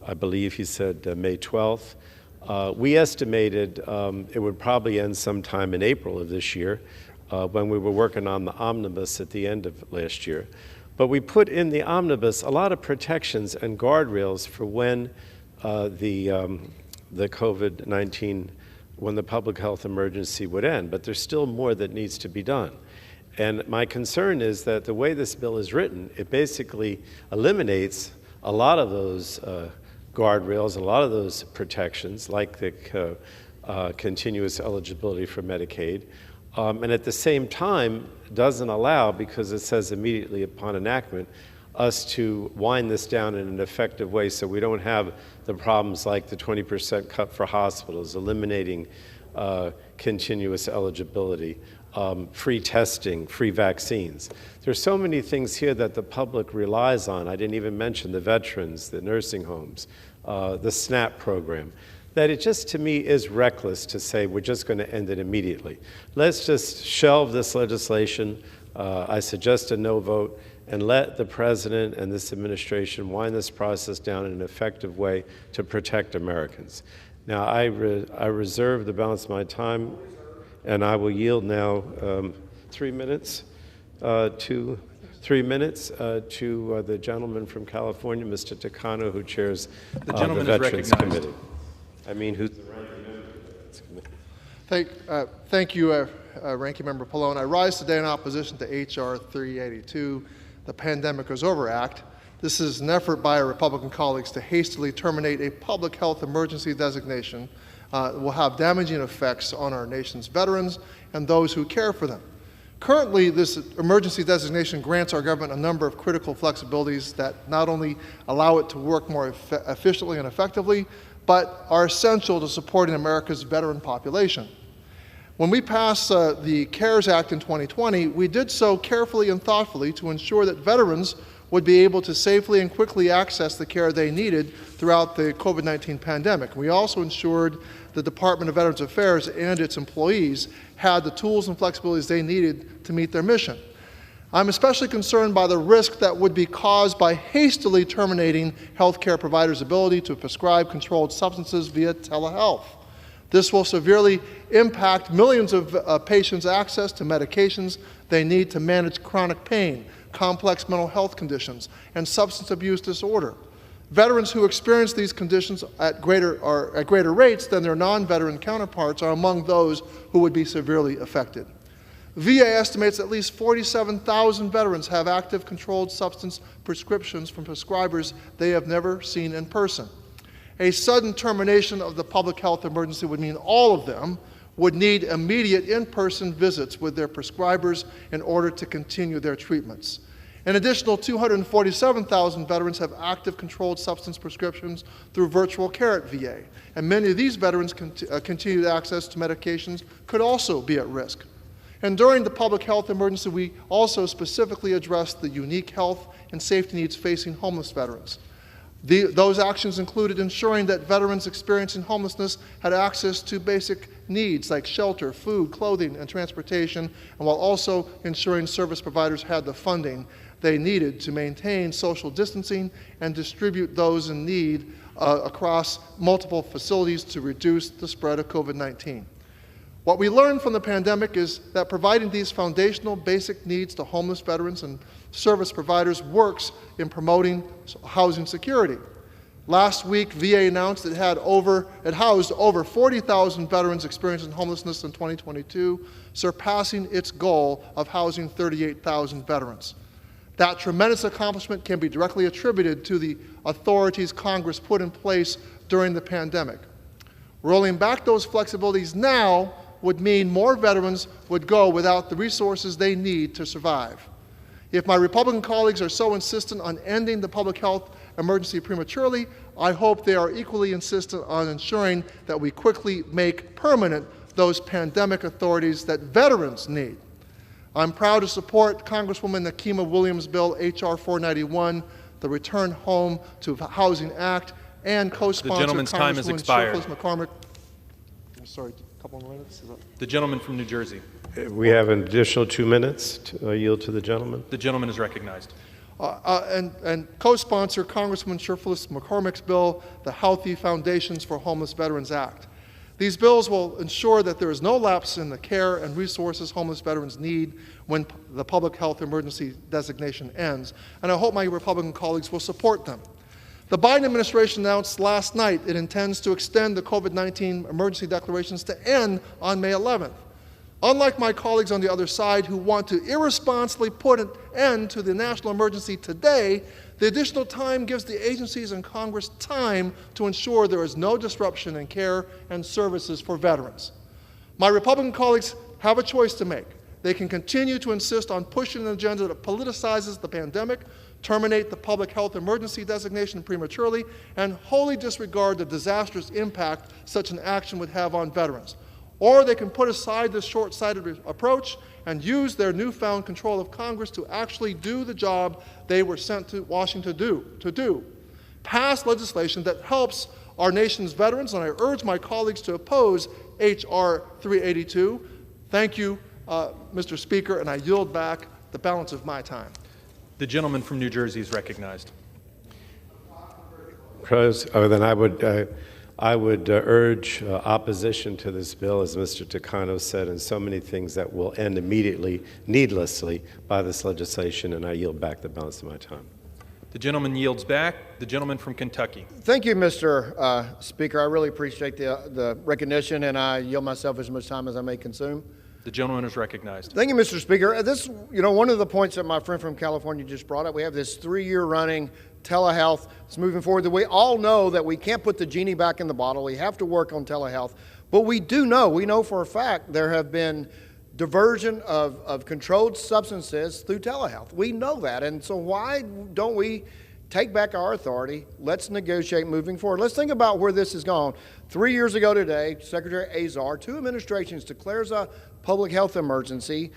I believe he said May 12th. We estimated it would probably end sometime in April of this year when we were working on the omnibus at the end of last year. But we put in the omnibus a lot of protections and guardrails for when the COVID-19, when the public health emergency would end. But there's still more that needs to be done. And my concern is that the way this bill is written, it basically eliminates a lot of those guardrails, a lot of those protections, like the continuous eligibility for Medicaid, and at the same time doesn't allow, because it says immediately upon enactment, us to wind this down in an effective way so we don't have the problems like the 20% cut for hospitals, eliminating continuous eligibility, free testing, free vaccines. There's so many things here that the public relies on. I didn't even mention the veterans, the nursing homes, the SNAP program, that it just, to me, is reckless to say we're just going to end it immediately. Let's just shelve this legislation. I suggest a no vote, and let the president and this administration wind this process down in an effective way to protect Americans. Now, I reserve the balance of my time, and I will yield now 3 minutes to the gentleman from California, Mr. Takano, who chairs the Veterans Committee. I mean, who's the ranking member of the Veterans Committee. Thank you, Ranking Member Pallone. I rise today in opposition to H.R. 382, the Pandemic is Over Act. This is an effort by our Republican colleagues to hastily terminate a public health emergency designation that will have damaging effects on our nation's veterans and those who care for them. Currently, this emergency designation grants our government a number of critical flexibilities that not only allow it to work more efficiently and effectively, but are essential to supporting America's veteran population. When we passed the CARES Act in 2020, we did so carefully and thoughtfully to ensure that veterans would be able to safely and quickly access the care they needed throughout the COVID-19 pandemic. We also ensured the Department of Veterans Affairs and its employees had the tools and flexibilities they needed to meet their mission. I'm especially concerned by the risk that would be caused by hastily terminating healthcare providers' ability to prescribe controlled substances via telehealth. This will severely impact millions of patients' access to medications they need to manage chronic pain, complex mental health conditions, and substance abuse disorder. Veterans who experience these conditions at greater rates than their non-veteran counterparts are among those who would be severely affected. VA estimates at least 47,000 veterans have active controlled substance prescriptions from prescribers they have never seen in person. A sudden termination of the public health emergency would mean all of them would need immediate in-person visits with their prescribers in order to continue their treatments. An additional 247,000 veterans have active controlled substance prescriptions through virtual care at VA, and many of these veterans' continued access to medications could also be at risk. And during the public health emergency, we also specifically addressed the unique health and safety needs facing homeless veterans. Those actions included ensuring that veterans experiencing homelessness had access to basic needs like shelter, food, clothing, and transportation, and while also ensuring service providers had the funding they needed to maintain social distancing and distribute those in need across multiple facilities to reduce the spread of COVID-19. What we learned from the pandemic is that providing these foundational basic needs to homeless veterans and service providers works in promoting housing security. Last week, VA announced it housed over 40,000 veterans experiencing homelessness in 2022, surpassing its goal of housing 38,000 veterans. That tremendous accomplishment can be directly attributed to the authorities Congress put in place during the pandemic. Rolling back those flexibilities now would mean more veterans would go without the resources they need to survive. If my Republican colleagues are so insistent on ending the public health emergency prematurely, I hope they are equally insistent on ensuring that we quickly make permanent those pandemic authorities that veterans need. I'm proud to support Congresswoman Nakima Williams' bill, H.R. 491, the Return Home to Housing Act, and co-sponsor The gentleman's time has expired. McCormick. I'm sorry, a couple more minutes? The gentleman from New Jersey. We have an additional 2 minutes to yield to the gentleman. The gentleman is recognized. And co-sponsor Congresswoman Sherflis McCormick's bill, the Healthy Foundations for Homeless Veterans Act. These bills will ensure that there is no lapse in the care and resources homeless veterans need when the public health emergency designation ends, and I hope my Republican colleagues will support them. The Biden administration announced last night it intends to extend the COVID-19 emergency declarations to end on May 11th. Unlike my colleagues on the other side who want to irresponsibly put an end to the national emergency today, the additional time gives the agencies and Congress time to ensure there is no disruption in care and services for veterans. My Republican colleagues have a choice to make. They can continue to insist on pushing an agenda that politicizes the pandemic, terminate the public health emergency designation prematurely, and wholly disregard the disastrous impact such an action would have on veterans. Or they can put aside this short-sighted approach and use their newfound control of Congress to actually do the job they were sent to Washington to do. Pass legislation that helps our nation's veterans, and I urge my colleagues to oppose H.R. 382. Thank you, Mr. Speaker, and I yield back the balance of my time. The gentleman from New Jersey is recognized. Then I would urge opposition to this bill, as Mr. Takano said, and so many things that will end immediately, needlessly, by this legislation, and I yield back the balance of my time. The gentleman yields back. The gentleman from Kentucky. Thank you, Mr. Speaker. I really appreciate the recognition, and I yield myself as much time as I may consume. The gentleman is recognized. Thank you, Mr. Speaker. This, one of the points that my friend from California just brought up, we have this 3-year running telehealth that's moving forward. That we all know that we can't put the genie back in the bottle. We have to work on telehealth. But we know for a fact there have been diversion of controlled substances through telehealth. We know that. And so why don't we take back our authority? Let's negotiate moving forward. Let's think about where this has gone. 3 years ago today, Secretary Azar, 2 administrations declares a public health emergency,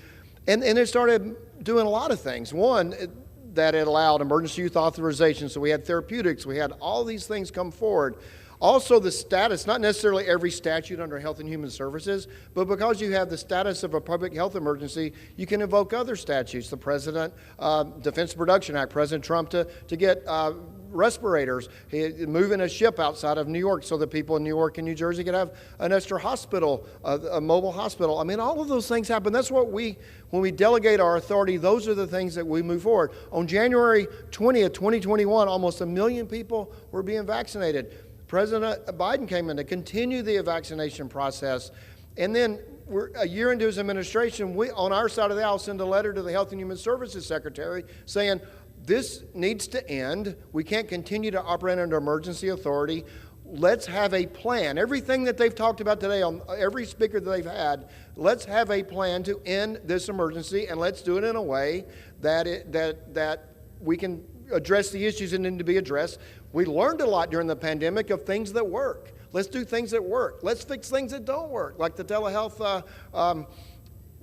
and it started doing a lot of things. One, that it allowed emergency use authorization, so we had therapeutics, we had all these things come forward. Also the status, not necessarily every statute under Health and Human Services, but because you have the status of a public health emergency, you can invoke other statutes. The President, Defense Production Act, President Trump to get respirators, moving a ship outside of New York so that people in New York and New Jersey could have an extra hospital, a mobile hospital. I mean, all of those things happen. That's what when we delegate our authority, those are the things that we move forward. On January 20th, 2021, almost 1 million people were being vaccinated. President Biden came in to continue the vaccination process. And then we're a year into his administration, we, on our side of the aisle, send a letter to the Health and Human Services Secretary saying, this needs to end. We can't continue to operate under emergency authority. Let's have a plan. Everything that they've talked about today on every speaker that they've had, let's have a plan to end this emergency, and let's do it in a way that we can address the issues that need to be addressed. We learned a lot during the pandemic of things that work. Let's do things that work. Let's fix things that don't work, like the telehealth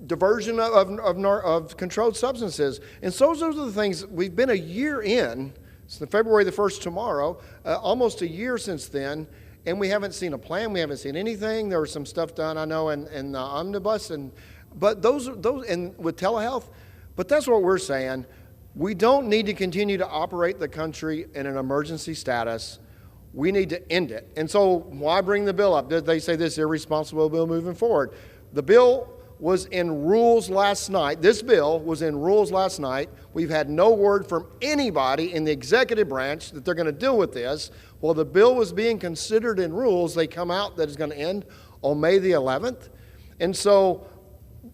diversion of controlled substances. And so those are the things. We've been a year in. It's February the 1st tomorrow, almost a year since then, and we haven't seen a plan. We haven't seen anything. There was some stuff done, I know, in the omnibus, but those and with telehealth. But that's what we're saying. We don't need to continue to operate the country in an emergency status. We need to end it. And so why bring the bill up? Did they say this irresponsible bill moving forward? The bill was in rules last night. This bill was in rules last night. We've had no word from anybody in the executive branch that they're going to deal with this. While the bill was being considered in rules, they come out that it's going to end on May the 11th. And so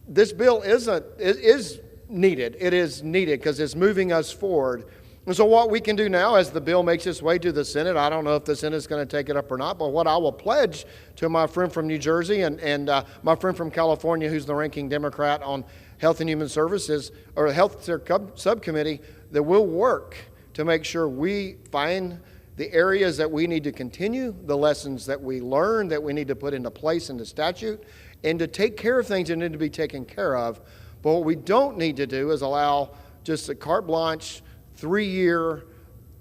this bill is needed. It is needed because it's moving us forward. And so what we can do now as the bill makes its way to the Senate, I don't know if the Senate's going to take it up or not, but what I will pledge to my friend from New Jersey and my friend from California, who's the ranking Democrat on Health and Human Services, or the Health Subcommittee, that we'll work to make sure we find the areas that we need to continue, the lessons that we learn that we need to put into place in the statute, and to take care of things that need to be taken care of. But what we don't need to do is allow just a carte blanche, 3-year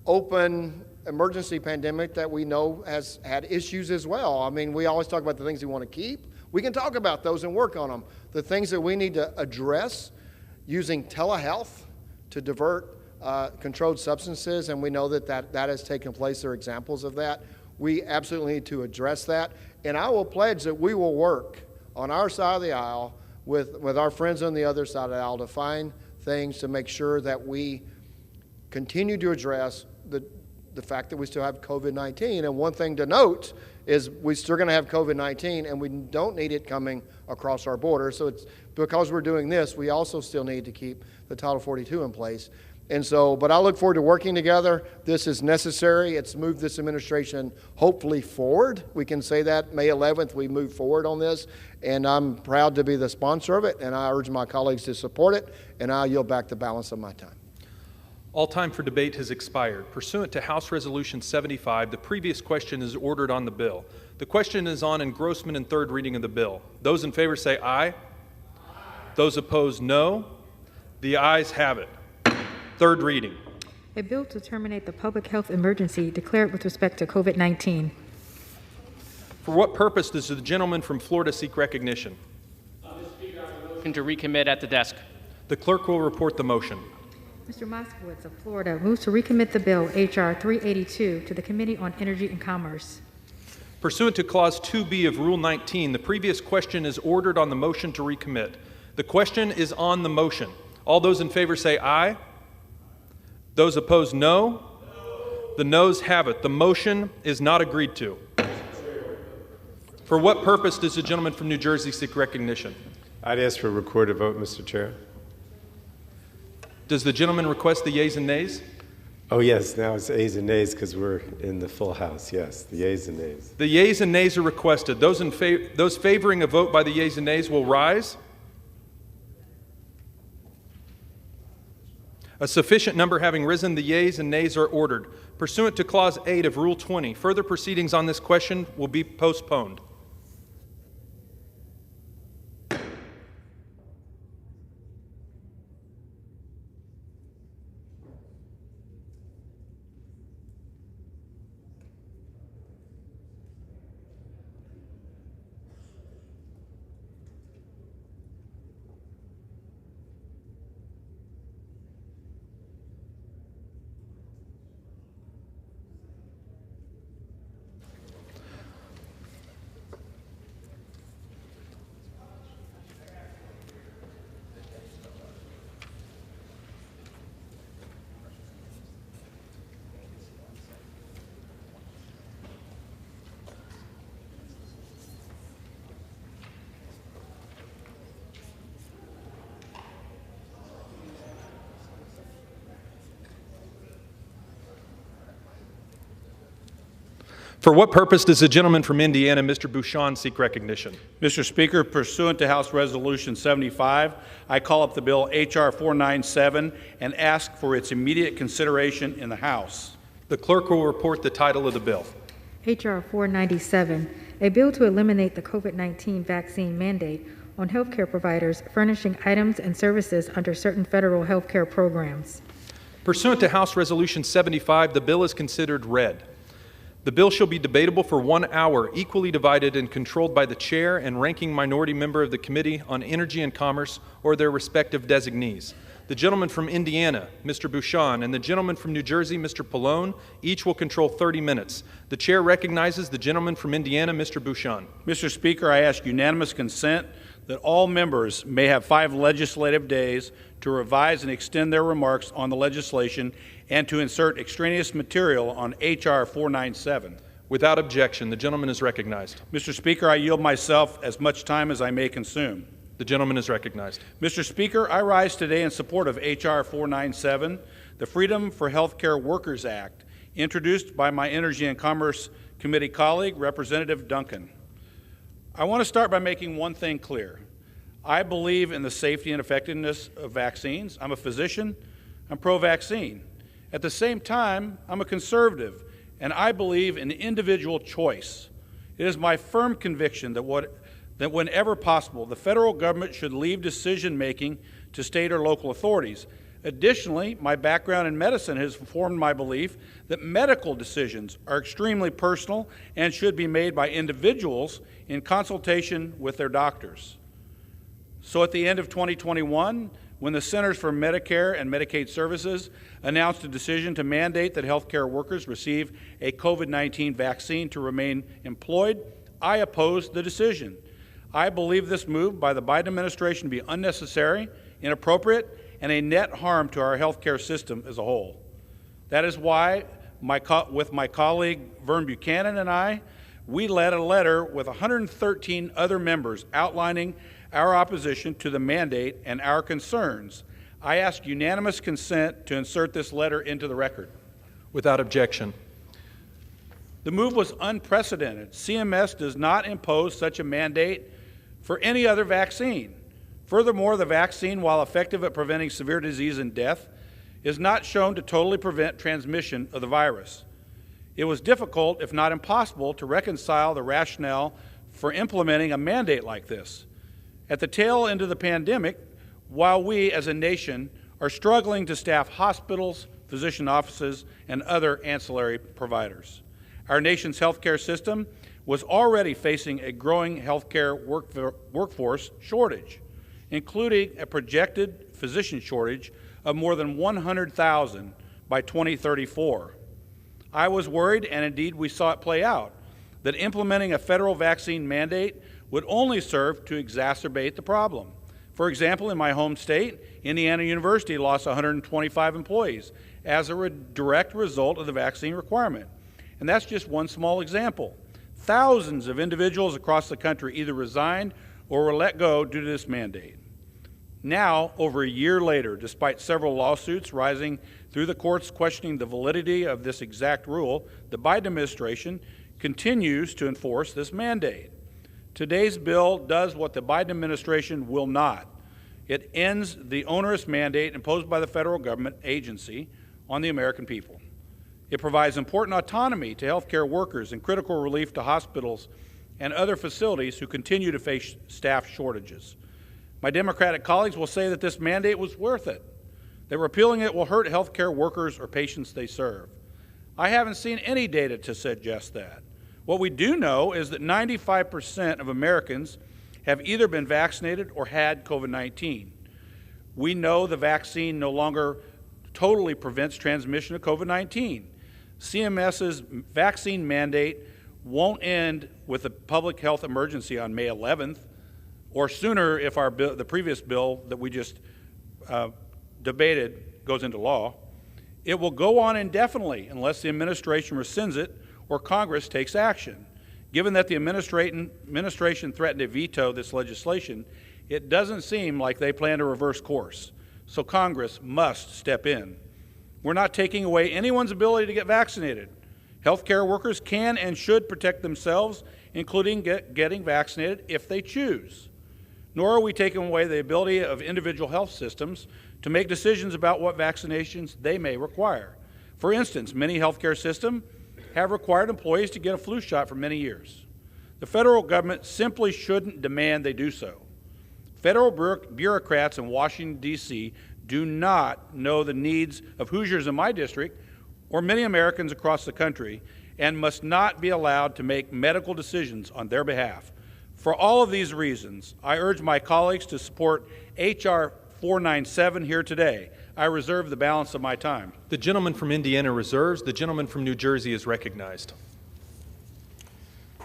open emergency pandemic that we know has had issues as well. I mean, we always talk about the things we want to keep. We can talk about those and work on them. The things that we need to address using telehealth to divert controlled substances, and we know that has taken place. There are examples of that. We absolutely need to address that. And I will pledge that we will work on our side of the aisle with our friends on the other side of the aisle to find things to make sure that we continue to address the fact that we still have COVID-19. And one thing to note is we're still going to have COVID-19, and we don't need it coming across our border. So it's because we're doing this, we also still need to keep the Title 42 in place. And so, but I look forward to working together. This is necessary. It's moved this administration hopefully forward. We can say that May 11th we move forward on this, and I'm proud to be the sponsor of it, and I urge my colleagues to support it, and I'll yield back the balance of my time. All time for debate has expired. Pursuant to House Resolution 75, the previous question is ordered on the bill. The question is on engrossment and third reading of the bill. Those in favor say aye. Aye. Those opposed, no. The ayes have it. Third reading. A bill to terminate the public health emergency declared with respect to COVID-19. For what purpose does the gentleman from Florida seek recognition? Mr. Speaker, I have a motion to recommit at the desk. The clerk will report the motion. Mr. Moskowitz of Florida moves to recommit the bill H.R. 382 to the Committee on Energy and Commerce. Pursuant to Clause 2B of Rule 19, the previous question is ordered on the motion to recommit. The question is on the motion. All those in favor say aye. Those opposed, no. The noes have it. The motion is not agreed to. For what purpose does the gentleman from New Jersey seek recognition? I'd ask for a recorded vote, Mr. Chair. Does the gentleman request the yeas and nays? Oh, yes, now it's ayes and nays because we're in the full House. Yes, the yeas and nays. The yeas and nays are requested. Those favoring a vote by the yeas and nays will rise. A sufficient number having risen, the yeas and nays are ordered. Pursuant to Clause 8 of Rule 20, further proceedings on this question will be postponed. For what purpose does the gentleman from Indiana, Mr. Bouchon, seek recognition? Mr. Speaker, pursuant to House Resolution 75, I call up the bill H.R. 497 and ask for its immediate consideration in the House. The clerk will report the title of the bill. H.R. 497, a bill to eliminate the COVID-19 vaccine mandate on healthcare providers furnishing items and services under certain federal healthcare programs. Pursuant to House Resolution 75, the bill is considered read. The bill shall be debatable for 1 hour, equally divided and controlled by the chair and ranking minority member of the Committee on Energy and Commerce or their respective designees. The gentleman from Indiana, Mr. Bouchon, and the gentleman from New Jersey, Mr. Pallone, each will control 30 minutes. The chair recognizes the gentleman from Indiana, Mr. Bouchon. Mr. Speaker, I ask unanimous consent that all members may have 5 legislative days to revise and extend their remarks on the legislation and to insert extraneous material on H.R. 497. Without objection, the gentleman is recognized. Mr. Speaker, I yield myself as much time as I may consume. The gentleman is recognized. Mr. Speaker, I rise today in support of H.R. 497, the Freedom for Healthcare Workers Act, introduced by my Energy and Commerce Committee colleague, Representative Duncan. I want to start by making one thing clear. I believe in the safety and effectiveness of vaccines. I'm a physician. I'm pro-vaccine. At the same time, I'm a conservative, and I believe in individual choice. It is my firm conviction that whenever possible, the federal government should leave decision-making to state or local authorities. Additionally, my background in medicine has formed my belief that medical decisions are extremely personal and should be made by individuals in consultation with their doctors. So at the end of 2021, when the Centers for Medicare and Medicaid Services announced a decision to mandate that healthcare workers receive a COVID-19 vaccine to remain employed, I opposed the decision. I believe this move by the Biden administration to be unnecessary, inappropriate, and a net harm to our healthcare system as a whole. That is why, with my colleague Vern Buchanan and I, we led a letter with 113 other members outlining our opposition to the mandate and our concerns. I ask unanimous consent to insert this letter into the record. Without objection. The move was unprecedented. CMS does not impose such a mandate for any other vaccine. Furthermore, the vaccine, while effective at preventing severe disease and death, is not shown to totally prevent transmission of the virus. It was difficult, if not impossible, to reconcile the rationale for implementing a mandate like this. At the tail end of the pandemic, while we as a nation are struggling to staff hospitals, physician offices, and other ancillary providers, our nation's healthcare system was already facing a growing healthcare workforce shortage, including a projected physician shortage of more than 100,000 by 2034. I was worried, and indeed we saw it play out, that implementing a federal vaccine mandate would only serve to exacerbate the problem. For example, in my home state, Indiana University lost 125 employees as a direct result of the vaccine requirement. And that's just one small example. Thousands of individuals across the country either resigned or were let go due to this mandate. Now, over a year later, despite several lawsuits rising through the courts questioning the validity of this exact rule, the Biden administration continues to enforce this mandate. Today's bill does what the Biden administration will not. It ends the onerous mandate imposed by the federal government agency on the American people. It provides important autonomy to healthcare workers and critical relief to hospitals and other facilities who continue to face staff shortages. My Democratic colleagues will say that this mandate was worth it, that repealing it will hurt healthcare workers or patients they serve. I haven't seen any data to suggest that. What we do know is that 95% of Americans have either been vaccinated or had COVID-19. We know the vaccine no longer totally prevents transmission of COVID-19. CMS's vaccine mandate won't end with a public health emergency on May 11th, or sooner if the previous bill that we just debated goes into law. It will go on indefinitely unless the administration rescinds it or Congress takes action. Given that the administration threatened to veto this legislation, it doesn't seem like they plan to reverse course. So Congress must step in. We're not taking away anyone's ability to get vaccinated. Healthcare workers can and should protect themselves, including getting vaccinated if they choose. Nor are we taking away the ability of individual health systems to make decisions about what vaccinations they may require. For instance, many healthcare systems have required employees to get a flu shot for many years. The federal government simply shouldn't demand they do so. Federal bureaucrats in Washington, D.C. do not know the needs of Hoosiers in my district or many Americans across the country and must not be allowed to make medical decisions on their behalf. For all of these reasons, I urge my colleagues to support H.R. 497 here today. I reserve the balance of my time. The gentleman from Indiana reserves. The gentleman from New Jersey is recognized.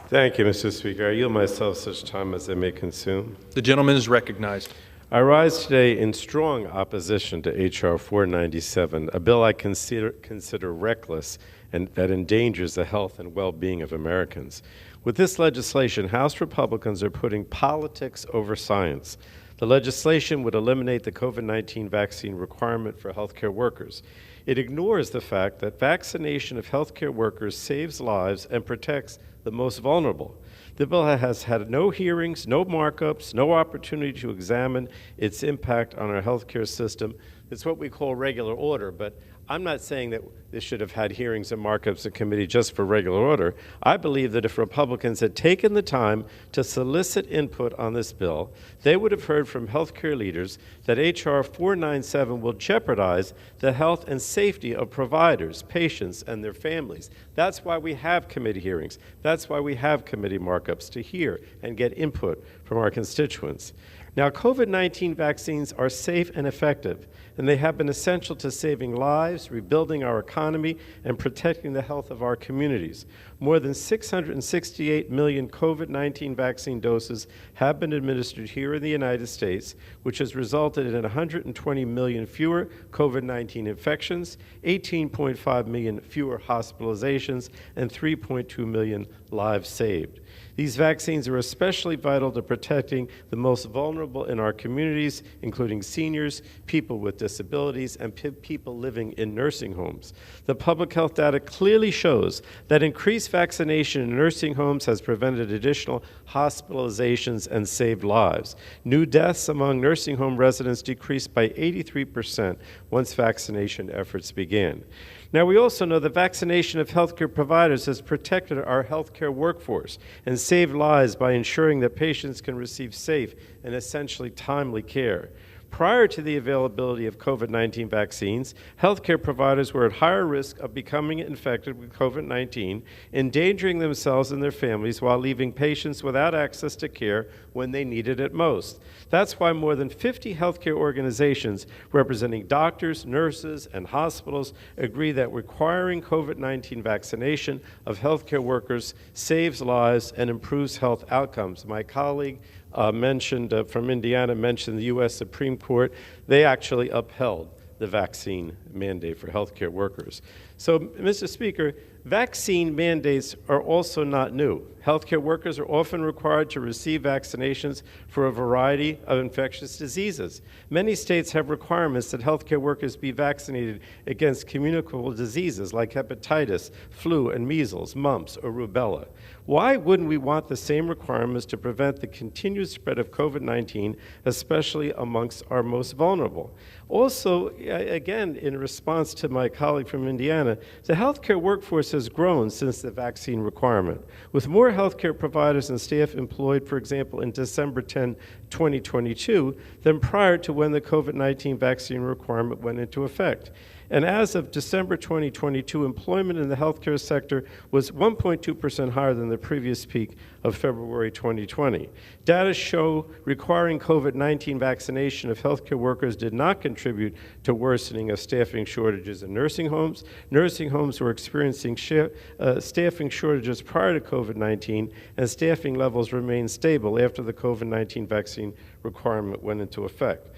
Thank you, Mr. Speaker. I yield myself such time as I may consume. The gentleman is recognized. I rise today in strong opposition to H.R. 497, a bill I consider reckless and that endangers the health and well-being of Americans. With this legislation, House Republicans are putting politics over science. The legislation would eliminate the COVID-19 vaccine requirement for healthcare workers. It ignores the fact that vaccination of healthcare workers saves lives and protects the most vulnerable. The bill has had no hearings, no markups, no opportunity to examine its impact on our healthcare system. It's what we call regular order, but I'm not saying that this should have had hearings and markups in committee just for regular order. I believe that if Republicans had taken the time to solicit input on this bill, they would have heard from healthcare leaders that H.R. 497 will jeopardize the health and safety of providers, patients, and their families. That's why we have committee hearings. That's why we have committee markups, to hear and get input from our constituents. Now, COVID-19 vaccines are safe and effective, and they have been essential to saving lives, rebuilding our economy, and protecting the health of our communities. More than 668 million COVID-19 vaccine doses have been administered here in the United States, which has resulted in 120 million fewer COVID-19 infections, 18.5 million fewer hospitalizations, and 3.2 million lives saved. These vaccines are especially vital to protecting the most vulnerable in our communities, including seniors, people with disabilities, and people living in nursing homes. The public health data clearly shows that increased vaccination in nursing homes has prevented additional hospitalizations and saved lives. New deaths among nursing home residents decreased by 83% once vaccination efforts began. Now, we also know that vaccination of healthcare providers has protected our healthcare workforce and saved lives by ensuring that patients can receive safe and essentially timely care. Prior to the availability of COVID-19 vaccines, healthcare providers were at higher risk of becoming infected with COVID-19, endangering themselves and their families while leaving patients without access to care when they needed it most. That's why more than 50 healthcare organizations representing doctors, nurses, and hospitals agree that requiring COVID-19 vaccination of healthcare workers saves lives and improves health outcomes. My colleague from Indiana mentioned the U.S. Supreme Court. They actually upheld the vaccine mandate for healthcare workers. So, Mr. Speaker, vaccine mandates are also not new. Healthcare workers are often required to receive vaccinations for a variety of infectious diseases. Many states have requirements that healthcare workers be vaccinated against communicable diseases like hepatitis, flu, and measles, mumps, or rubella. Why wouldn't we want the same requirements to prevent the continued spread of COVID-19, especially amongst our most vulnerable? Also, again, in response to my colleague from Indiana, the healthcare workforce has grown since the vaccine requirement, with more healthcare providers and staff employed, for example, in December 10, 2022, than prior to when the COVID-19 vaccine requirement went into effect. And as of December 2022, employment in the healthcare sector was 1.2% higher than the previous peak of February 2020. Data show requiring COVID-19 vaccination of healthcare workers did not contribute to worsening of staffing shortages in nursing homes. Nursing homes were experiencing staffing shortages prior to COVID-19, and staffing levels remained stable after the COVID-19 vaccine requirement went into effect.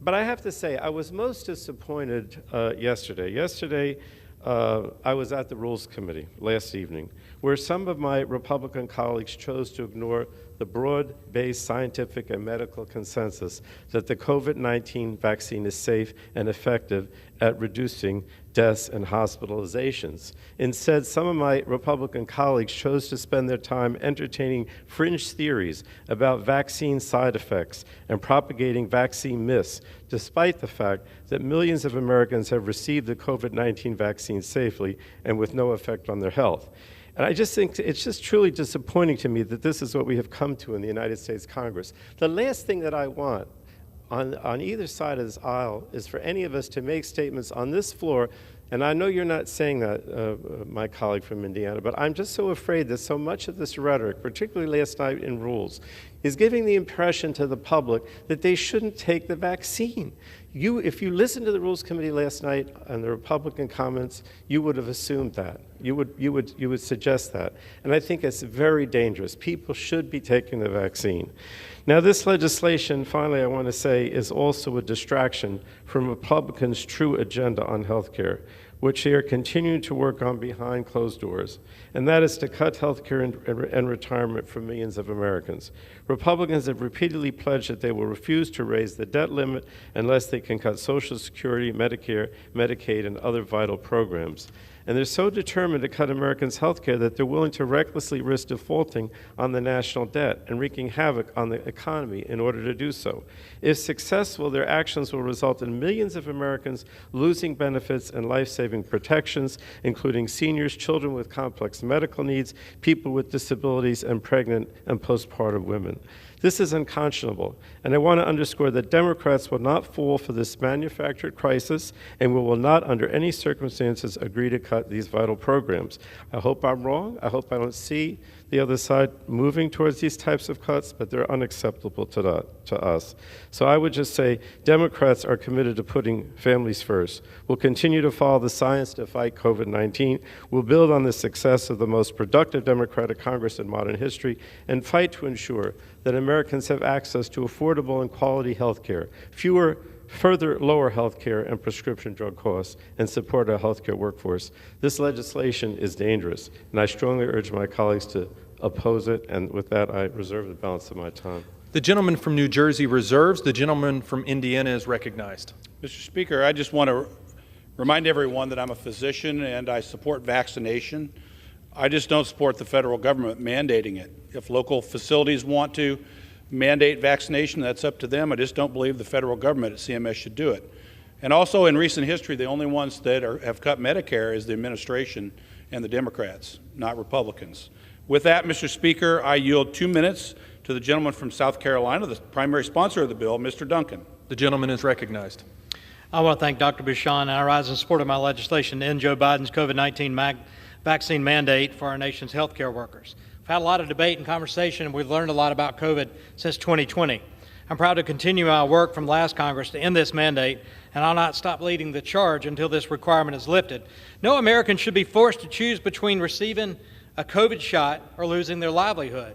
But I have to say, I was most disappointed yesterday. Yesterday, I was at the Rules Committee last evening, where some of my Republican colleagues chose to ignore the broad-based scientific and medical consensus that the COVID-19 vaccine is safe and effective at reducing deaths and hospitalizations. Instead, some of my Republican colleagues chose to spend their time entertaining fringe theories about vaccine side effects and propagating vaccine myths, despite the fact that millions of Americans have received the COVID-19 vaccine safely and with no effect on their health. And I just think it's just truly disappointing to me that this is what we have come to in the United States Congress. The last thing that I want on either side of this aisle is for any of us to make statements on this floor, and I know you're not saying that, my colleague from Indiana, but I'm just so afraid that so much of this rhetoric, particularly last night in Rules, is giving the impression to the public that they shouldn't take the vaccine. If you listened to the Rules Committee last night and the Republican comments, you would have assumed that. You would suggest that. And I think it's very dangerous. People should be taking the vaccine. Now, this legislation, finally, I want to say, is also a distraction from Republicans' true agenda on health care. which they are continuing to work on behind closed doors, and that is to cut health care and retirement for millions of Americans. Republicans have repeatedly pledged that they will refuse to raise the debt limit unless they can cut Social Security, Medicare, Medicaid, and other vital programs. And they're so determined to cut Americans' health care that they're willing to recklessly risk defaulting on the national debt and wreaking havoc on the economy in order to do so. If successful, their actions will result in millions of Americans losing benefits and life-saving protections, including seniors, children with complex medical needs, people with disabilities, and pregnant and postpartum women. This is unconscionable, and I want to underscore that Democrats will not fall for this manufactured crisis, and we will not, under any circumstances, agree to cut these vital programs. I hope I'm wrong. I hope I don't see the other side moving towards these types of cuts, but they're unacceptable to us. So I would just say Democrats are committed to putting families first. We'll continue to follow the science to fight COVID-19. We'll build on the success of the most productive Democratic Congress in modern history and fight to ensure that Americans have access to affordable and quality health care, further lower health care and prescription drug costs, and support our health care workforce. This legislation is dangerous, and I strongly urge my colleagues to oppose it, and with that, I reserve the balance of my time. The gentleman from New Jersey reserves. The gentleman from Indiana is recognized. Mr. Speaker, I just want to remind everyone that I'm a physician and I support vaccination. I just don't support the federal government mandating it. If local facilities want to mandate vaccination, that's up to them. I just don't believe the federal government at CMS should do it. And also in recent history, the only ones that have cut Medicare is the administration and the Democrats, not Republicans. With that, Mr. Speaker, I yield 2 minutes to the gentleman from South Carolina, the primary sponsor of the bill, Mr. Duncan. The gentleman is recognized. I want to thank Dr. Bucshon, and I rise in support of my legislation to end Joe Biden's COVID-19 vaccine mandate for our nation's health care workers. We've had a lot of debate and conversation, and we've learned a lot about COVID since 2020. I'm proud to continue our work from last Congress to end this mandate, and I'll not stop leading the charge until this requirement is lifted. No American should be forced to choose between receiving a COVID shot or losing their livelihood.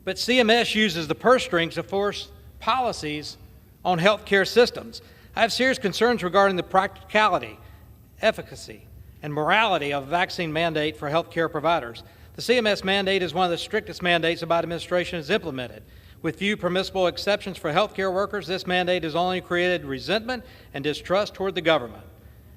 But CMS uses the purse strings to force policies on health care systems. I have serious concerns regarding the practicality, efficacy, and morality of a vaccine mandate for health care providers. The CMS mandate is one of the strictest mandates the Biden administration has implemented. With few permissible exceptions for health care workers, this mandate has only created resentment and distrust toward the government.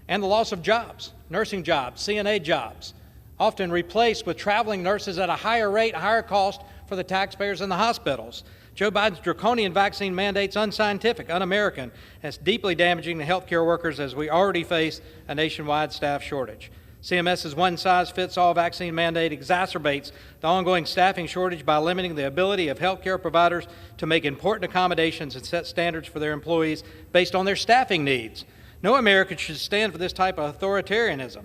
And the loss of jobs, nursing jobs, CNA jobs, often replaced with traveling nurses at a higher rate, higher cost for the taxpayers and the hospitals. Joe Biden's draconian vaccine mandate's unscientific, un-American, and it's deeply damaging to health care workers as we already face a nationwide staff shortage. CMS's one-size-fits-all vaccine mandate exacerbates the ongoing staffing shortage by limiting the ability of health care providers to make important accommodations and set standards for their employees based on their staffing needs. No American should stand for this type of authoritarianism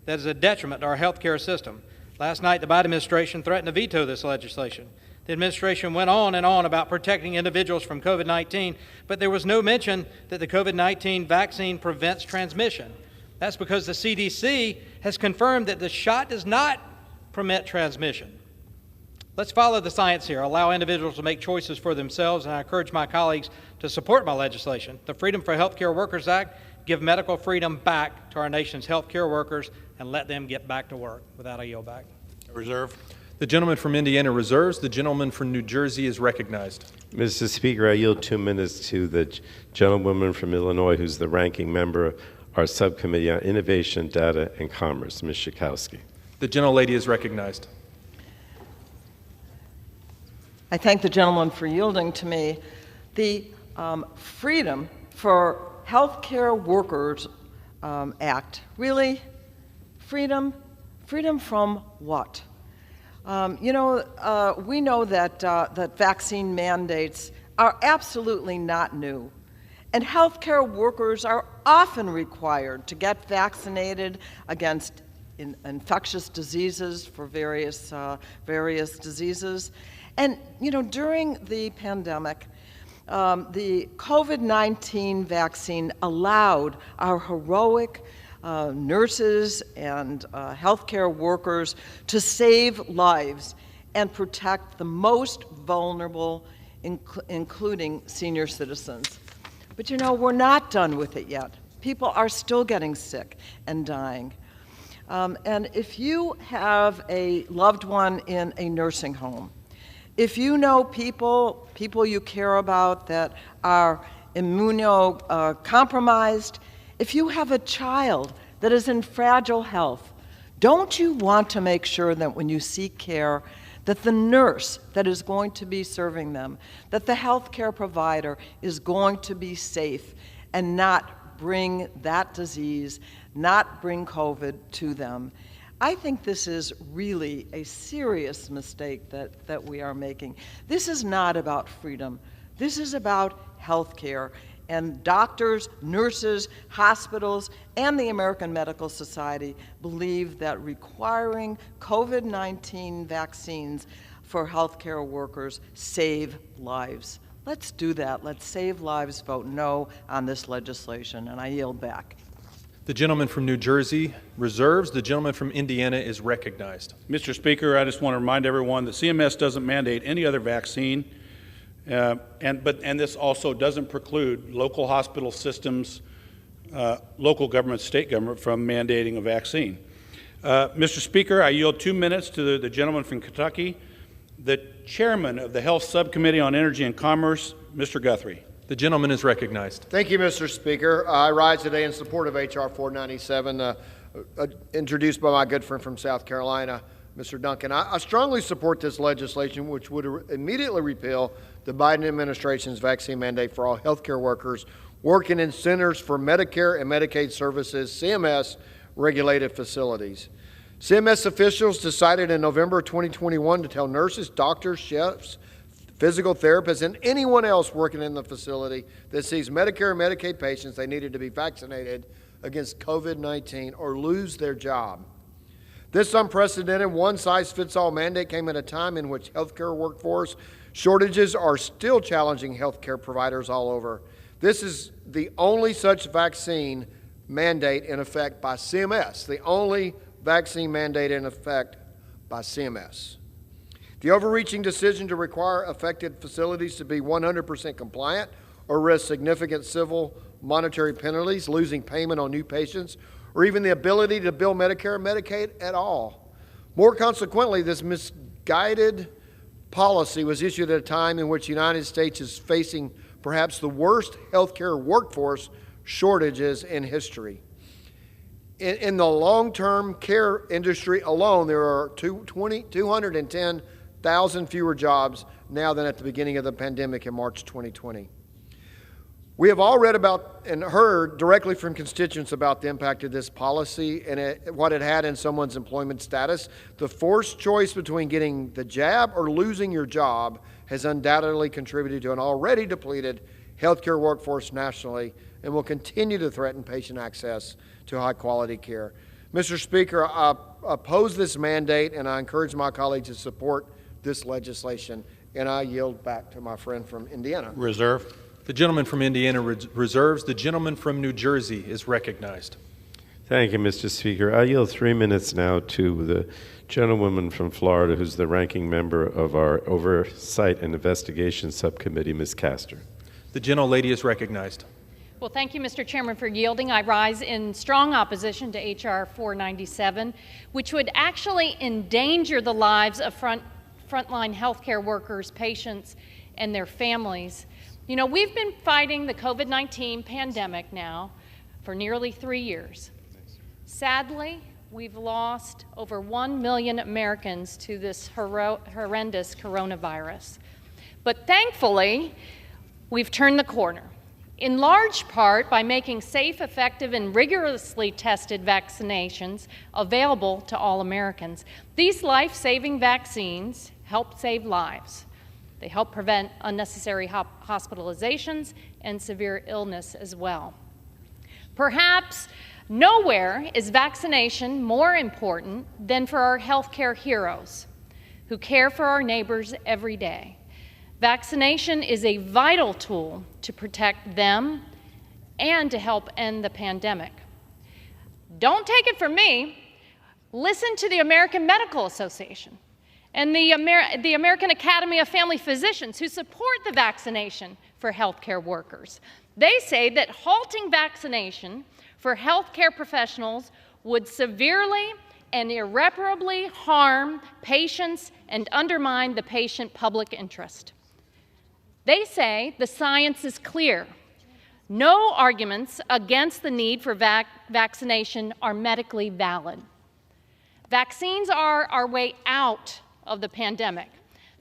that is a detriment to our health care system. Last night, the Biden administration threatened to veto this legislation. The administration went on and on about protecting individuals from COVID-19, but there was no mention that the COVID-19 vaccine prevents transmission. That's because the CDC has confirmed that the shot does not prevent transmission. Let's follow the science here, allow individuals to make choices for themselves, and I encourage my colleagues to support my legislation. The Freedom for Healthcare Workers Act give medical freedom back to our nation's healthcare workers and let them get back to work. With that, I yield back. Reserve. The gentleman from Indiana reserves. The gentleman from New Jersey is recognized. Mr. Speaker, I yield 2 minutes to the gentlewoman from Illinois, who's the ranking member of our subcommittee on Innovation, Data, and Commerce, Ms. Schakowsky. The gentlelady is recognized. I thank the gentleman for yielding to me. The Freedom for Healthcare Workers Act, really? Freedom? Freedom from what? We know that, that vaccine mandates are absolutely not new. And healthcare workers are often required to get vaccinated against infectious diseases for various diseases. And, during the pandemic, the COVID-19 vaccine allowed our heroic nurses and healthcare workers to save lives and protect the most vulnerable, including senior citizens. But we're not done with it yet. People are still getting sick and dying. And if you have a loved one in a nursing home, if you know people you care about that are immunocompromised, if you have a child that is in fragile health, don't you want to make sure that when you seek care, that the nurse that is going to be serving them, that the healthcare provider is going to be safe and not bring that disease, not bring COVID to them? I think this is really a serious mistake that we are making. This is not about freedom. This is about health care. And doctors, nurses, hospitals, and the American Medical Society believe that requiring COVID-19 vaccines for healthcare workers save lives. Let's do that. Let's save lives. Vote no on this legislation. And I yield back. The gentleman from New Jersey reserves. The gentleman from Indiana is recognized. Mr. Speaker, I just want to remind everyone that CMS doesn't mandate any other vaccine, and this also doesn't preclude local hospital systems, local government, state government from mandating a vaccine. Mr. Speaker, I yield 2 minutes to the gentleman from Kentucky, the chairman of the Health Subcommittee on Energy and Commerce, Mr. Guthrie. The gentleman is recognized. Thank you, Mr. Speaker. I rise today in support of H.R. 497, introduced by my good friend from South Carolina, Mr. Duncan. I strongly support this legislation, which would immediately repeal the Biden administration's vaccine mandate for all healthcare workers working in Centers for Medicare and Medicaid Services, CMS, regulated facilities. CMS officials decided in November 2021 to tell nurses, doctors, chefs, physical therapists, and anyone else working in the facility that sees Medicare and Medicaid patients they needed to be vaccinated against COVID-19 or lose their job. This unprecedented one-size-fits-all mandate came at a time in which healthcare workforce shortages are still challenging healthcare providers all over. This is the only such vaccine mandate in effect by CMS, the only vaccine mandate in effect by CMS. The overreaching decision to require affected facilities to be 100% compliant or risk significant civil monetary penalties, losing payment on new patients, or even the ability to bill Medicare and Medicaid at all. More consequently, this misguided policy was issued at a time in which the United States is facing perhaps the worst healthcare workforce shortages in history. In the long-term care industry alone, there are 210,000 fewer jobs now than at the beginning of the pandemic in March 2020. We have all read about and heard directly from constituents about the impact of this policy and what it had in someone's employment status. The forced choice between getting the jab or losing your job has undoubtedly contributed to an already depleted healthcare workforce nationally and will continue to threaten patient access to high-quality care. Mr. Speaker, I oppose this mandate, and I encourage my colleagues to support this legislation, and I yield back to my friend from Indiana. Reserve. The gentleman from Indiana reserves. The gentleman from New Jersey is recognized. Thank you, Mr. Speaker. I yield 3 minutes now to the gentlewoman from Florida, who's the ranking member of our Oversight and Investigation Subcommittee, Ms. Castor. The gentlelady is recognized. Well, thank you, Mr. Chairman, for yielding. I rise in strong opposition to H.R. 497, which would actually endanger the lives of frontline healthcare workers, patients, and their families. You know, we've been fighting the COVID-19 pandemic now for nearly 3 years. Sadly, we've lost over 1 million Americans to this horrendous coronavirus. But thankfully, we've turned the corner, in large part by making safe, effective, and rigorously tested vaccinations available to all Americans. These life-saving vaccines help save lives. They help prevent unnecessary hospitalizations and severe illness as well. Perhaps nowhere is vaccination more important than for our healthcare heroes who care for our neighbors every day. Vaccination is a vital tool to protect them and to help end the pandemic. Don't take it from me. Listen to the American Medical Association and the American Academy of Family Physicians, who support the vaccination for healthcare workers. They say that halting vaccination for healthcare professionals would severely and irreparably harm patients and undermine the patient public interest. They say the science is clear. No arguments against the need for vaccination are medically valid. Vaccines are our way out of the pandemic.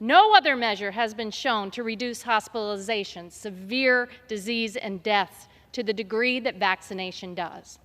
No other measure has been shown to reduce hospitalizations, severe disease, and deaths to the degree that vaccination does.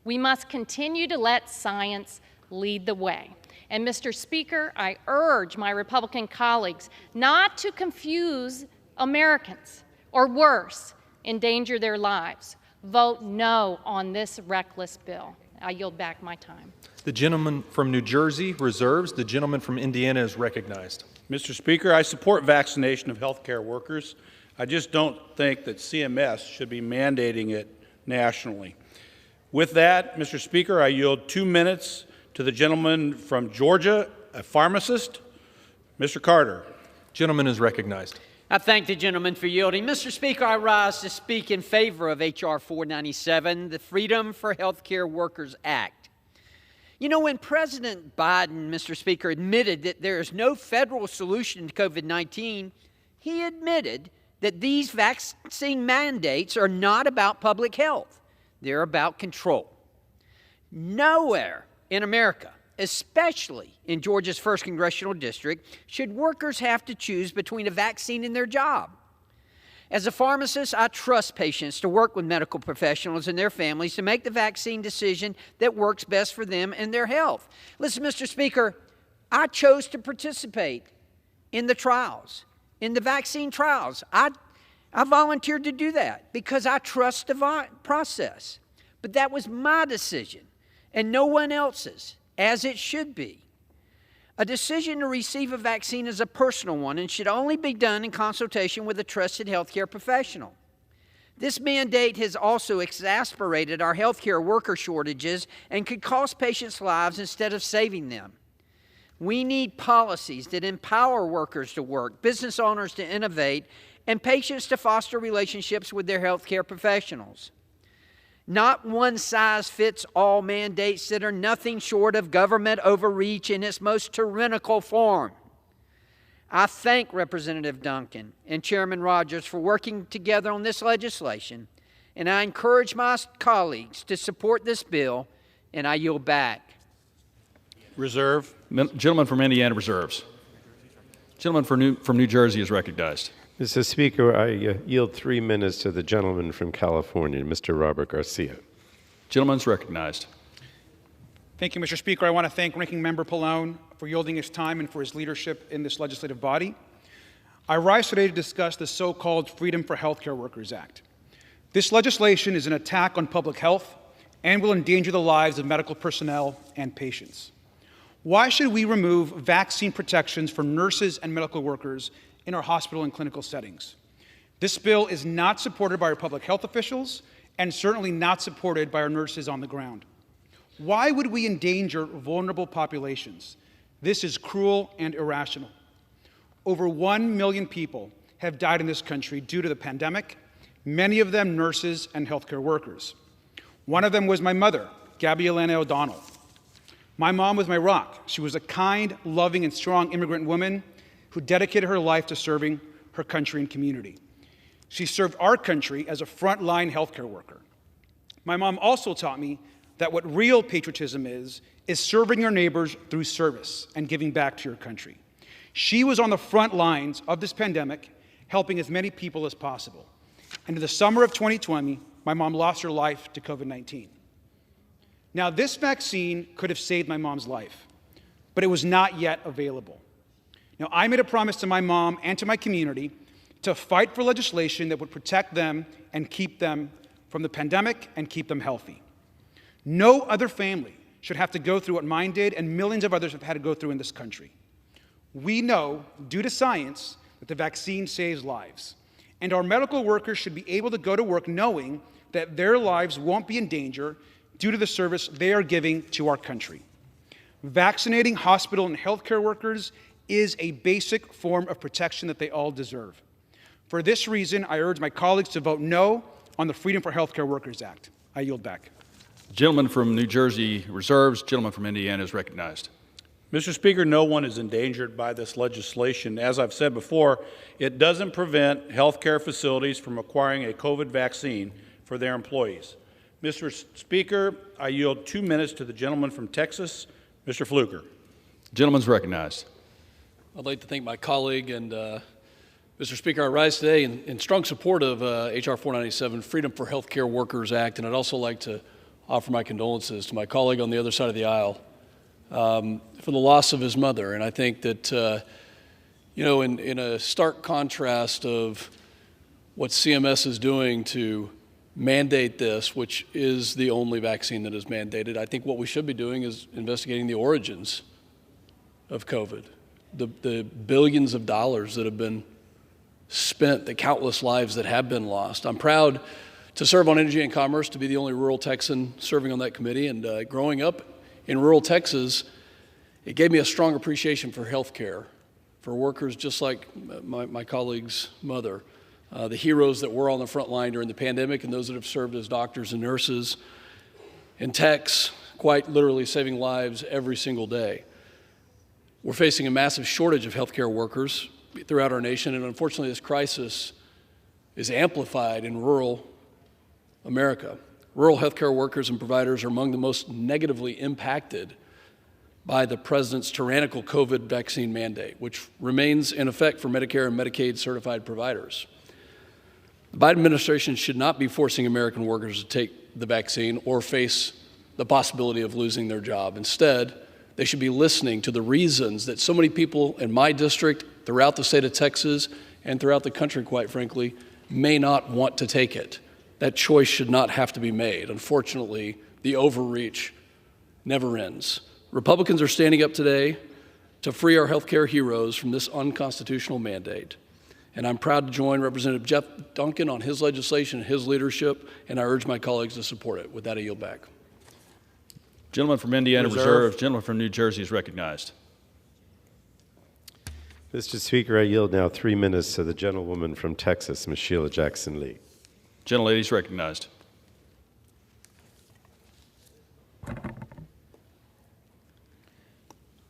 We must continue to let science lead the way. And Mr. Speaker, I urge my Republican colleagues not to confuse Americans, or worse, endanger their lives. Vote no on this reckless bill. I yield back my time. The gentleman from New Jersey reserves. The gentleman from Indiana is recognized. Mr. Speaker, I support vaccination of healthcare workers. I just don't think that CMS should be mandating it nationally. With that, Mr. Speaker, I yield 2 minutes to the gentleman from Georgia, a pharmacist, Mr. Carter. Gentleman is recognized. I thank the gentleman for yielding. Mr. Speaker, I rise to speak in favor of H.R. 497, the Freedom for Healthcare Workers Act. You know, when President Biden, Mr. Speaker, admitted that there is no federal solution to COVID-19, he admitted that these vaccine mandates are not about public health. They're about control. Nowhere in America, especially in Georgia's 1st Congressional District, should workers have to choose between a vaccine and their job. As a pharmacist, I trust patients to work with medical professionals and their families to make the vaccine decision that works best for them and their health. Listen, Mr. Speaker, I chose to participate in the trials, in the vaccine trials. I volunteered to do that because I trust the process. But that was my decision and no one else's, as it should be. A decision to receive a vaccine is a personal one and should only be done in consultation with a trusted healthcare professional. This mandate has also exacerbated our healthcare worker shortages and could cost patients' lives instead of saving them. We need policies that empower workers to work, business owners to innovate, and patients to foster relationships with their healthcare professionals. Not one-size-fits-all mandates that are nothing short of government overreach in its most tyrannical form. I thank Representative Duncan and Chairman Rogers for working together on this legislation, and I encourage my colleagues to support this bill, and I yield back. Reserve. Gentleman from Indiana reserves. Gentleman from New Jersey is recognized. Mr. Speaker, I yield 3 minutes to the gentleman from California, Mr. Robert Garcia. Gentleman's recognized. Thank you, Mr. Speaker. I want to thank Ranking Member Pallone for yielding his time and for his leadership in this legislative body. I rise today to discuss the so-called Freedom for Healthcare Workers Act. This legislation is an attack on public health and will endanger the lives of medical personnel and patients. Why should we remove vaccine protections for nurses and medical workers in our hospital and clinical settings? This bill is not supported by our public health officials and certainly not supported by our nurses on the ground. Why would we endanger vulnerable populations? This is cruel and irrational. Over 1 million people have died in this country due to the pandemic, many of them nurses and healthcare workers. One of them was my mother, Gabby Elena O'Donnell. My mom was my rock. She was a kind, loving, and strong immigrant woman who dedicated her life to serving her country and community. She served our country as a frontline healthcare worker. My mom also taught me that what real patriotism is serving your neighbors through service and giving back to your country. She was on the front lines of this pandemic, helping as many people as possible. And in the summer of 2020, my mom lost her life to COVID-19. Now, this vaccine could have saved my mom's life, but it was not yet available. Now, I made a promise to my mom and to my community to fight for legislation that would protect them and keep them from the pandemic and keep them healthy. No other family should have to go through what mine did and millions of others have had to go through in this country. We know, due to science, that the vaccine saves lives, and our medical workers should be able to go to work knowing that their lives won't be in danger due to the service they are giving to our country. Vaccinating hospital and healthcare workers is a basic form of protection that they all deserve. For this reason, I urge my colleagues to vote no on the Freedom for Healthcare Workers Act. I yield back. Gentleman from New Jersey reserves. Gentleman from Indiana is recognized. Mr. Speaker, no one is endangered by this legislation. As I've said before, it doesn't prevent healthcare facilities from acquiring a COVID vaccine for their employees. Mr. Speaker, I yield 2 minutes to the gentleman from Texas, Mr. Fluker. Gentleman's recognized. I'd like to thank my colleague and Mr. Speaker, I rise today in strong support of H.R. 497, Freedom for Healthcare Workers Act, and I'd also like to offer my condolences to my colleague on the other side of the aisle for the loss of his mother. And I think that, in a stark contrast of what CMS is doing to mandate this, which is the only vaccine that is mandated, I think what we should be doing is investigating the origins of COVID, the billions of dollars that have been spent, the countless lives that have been lost. I'm proud to serve on Energy and Commerce, to be the only rural Texan serving on that committee. And growing up in rural Texas, it gave me a strong appreciation for health care, for workers just like my colleague's mother, the heroes that were on the front line during the pandemic and those that have served as doctors and nurses and techs, quite literally saving lives every single day. We're facing a massive shortage of healthcare workers throughout our nation, and unfortunately this crisis is amplified in rural America. Rural healthcare workers and providers are among the most negatively impacted by the president's tyrannical COVID vaccine mandate, which remains in effect for Medicare and Medicaid certified providers. The Biden administration should not be forcing American workers to take the vaccine or face the possibility of losing their job. Instead, they should be listening to the reasons that so many people in my district, throughout the state of Texas, and throughout the country, quite frankly, may not want to take it. That choice should not have to be made. Unfortunately, the overreach never ends. Republicans are standing up today to free our healthcare heroes from this unconstitutional mandate. And I'm proud to join Representative Jeff Duncan on his legislation and his leadership, and I urge my colleagues to support it. With that, I yield back. Gentleman from Indiana reserves. Gentleman from New Jersey is recognized. Mr. Speaker, I yield now 3 minutes to the gentlewoman from Texas, Ms. Sheila Jackson Lee. Gentlelady is recognized.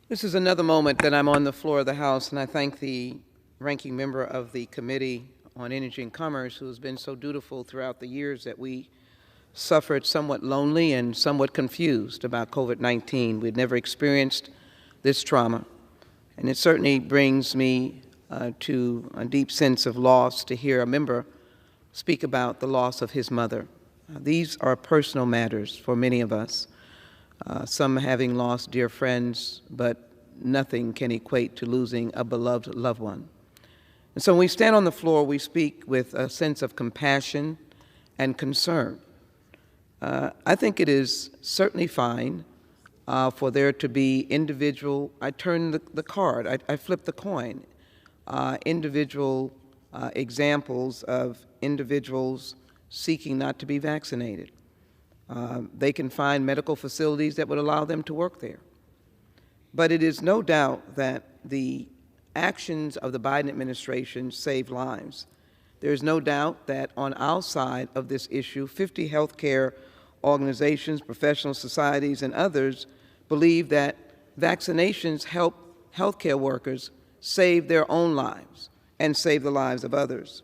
This is another moment that I'm on the floor of the House, and I thank the ranking member of the Committee on Energy and Commerce, who has been so dutiful throughout the years that we suffered somewhat lonely and somewhat confused about COVID-19. We'd never experienced this trauma, and it certainly brings me to a deep sense of loss to hear a member speak about the loss of his mother. These are personal matters for many of us, some having lost dear friends, but nothing can equate to losing a beloved loved one. And so when we stand on the floor, we speak with a sense of compassion and concern. I think it is certainly fine for there to be individual, I turn the card, I flip the coin, individual examples of individuals seeking not to be vaccinated. They can find medical facilities that would allow them to work there. But it is no doubt that the actions of the Biden administration save lives. There is no doubt that on our side of this issue, 50 healthcare organizations, professional societies, and others believe that vaccinations help healthcare workers save their own lives and save the lives of others.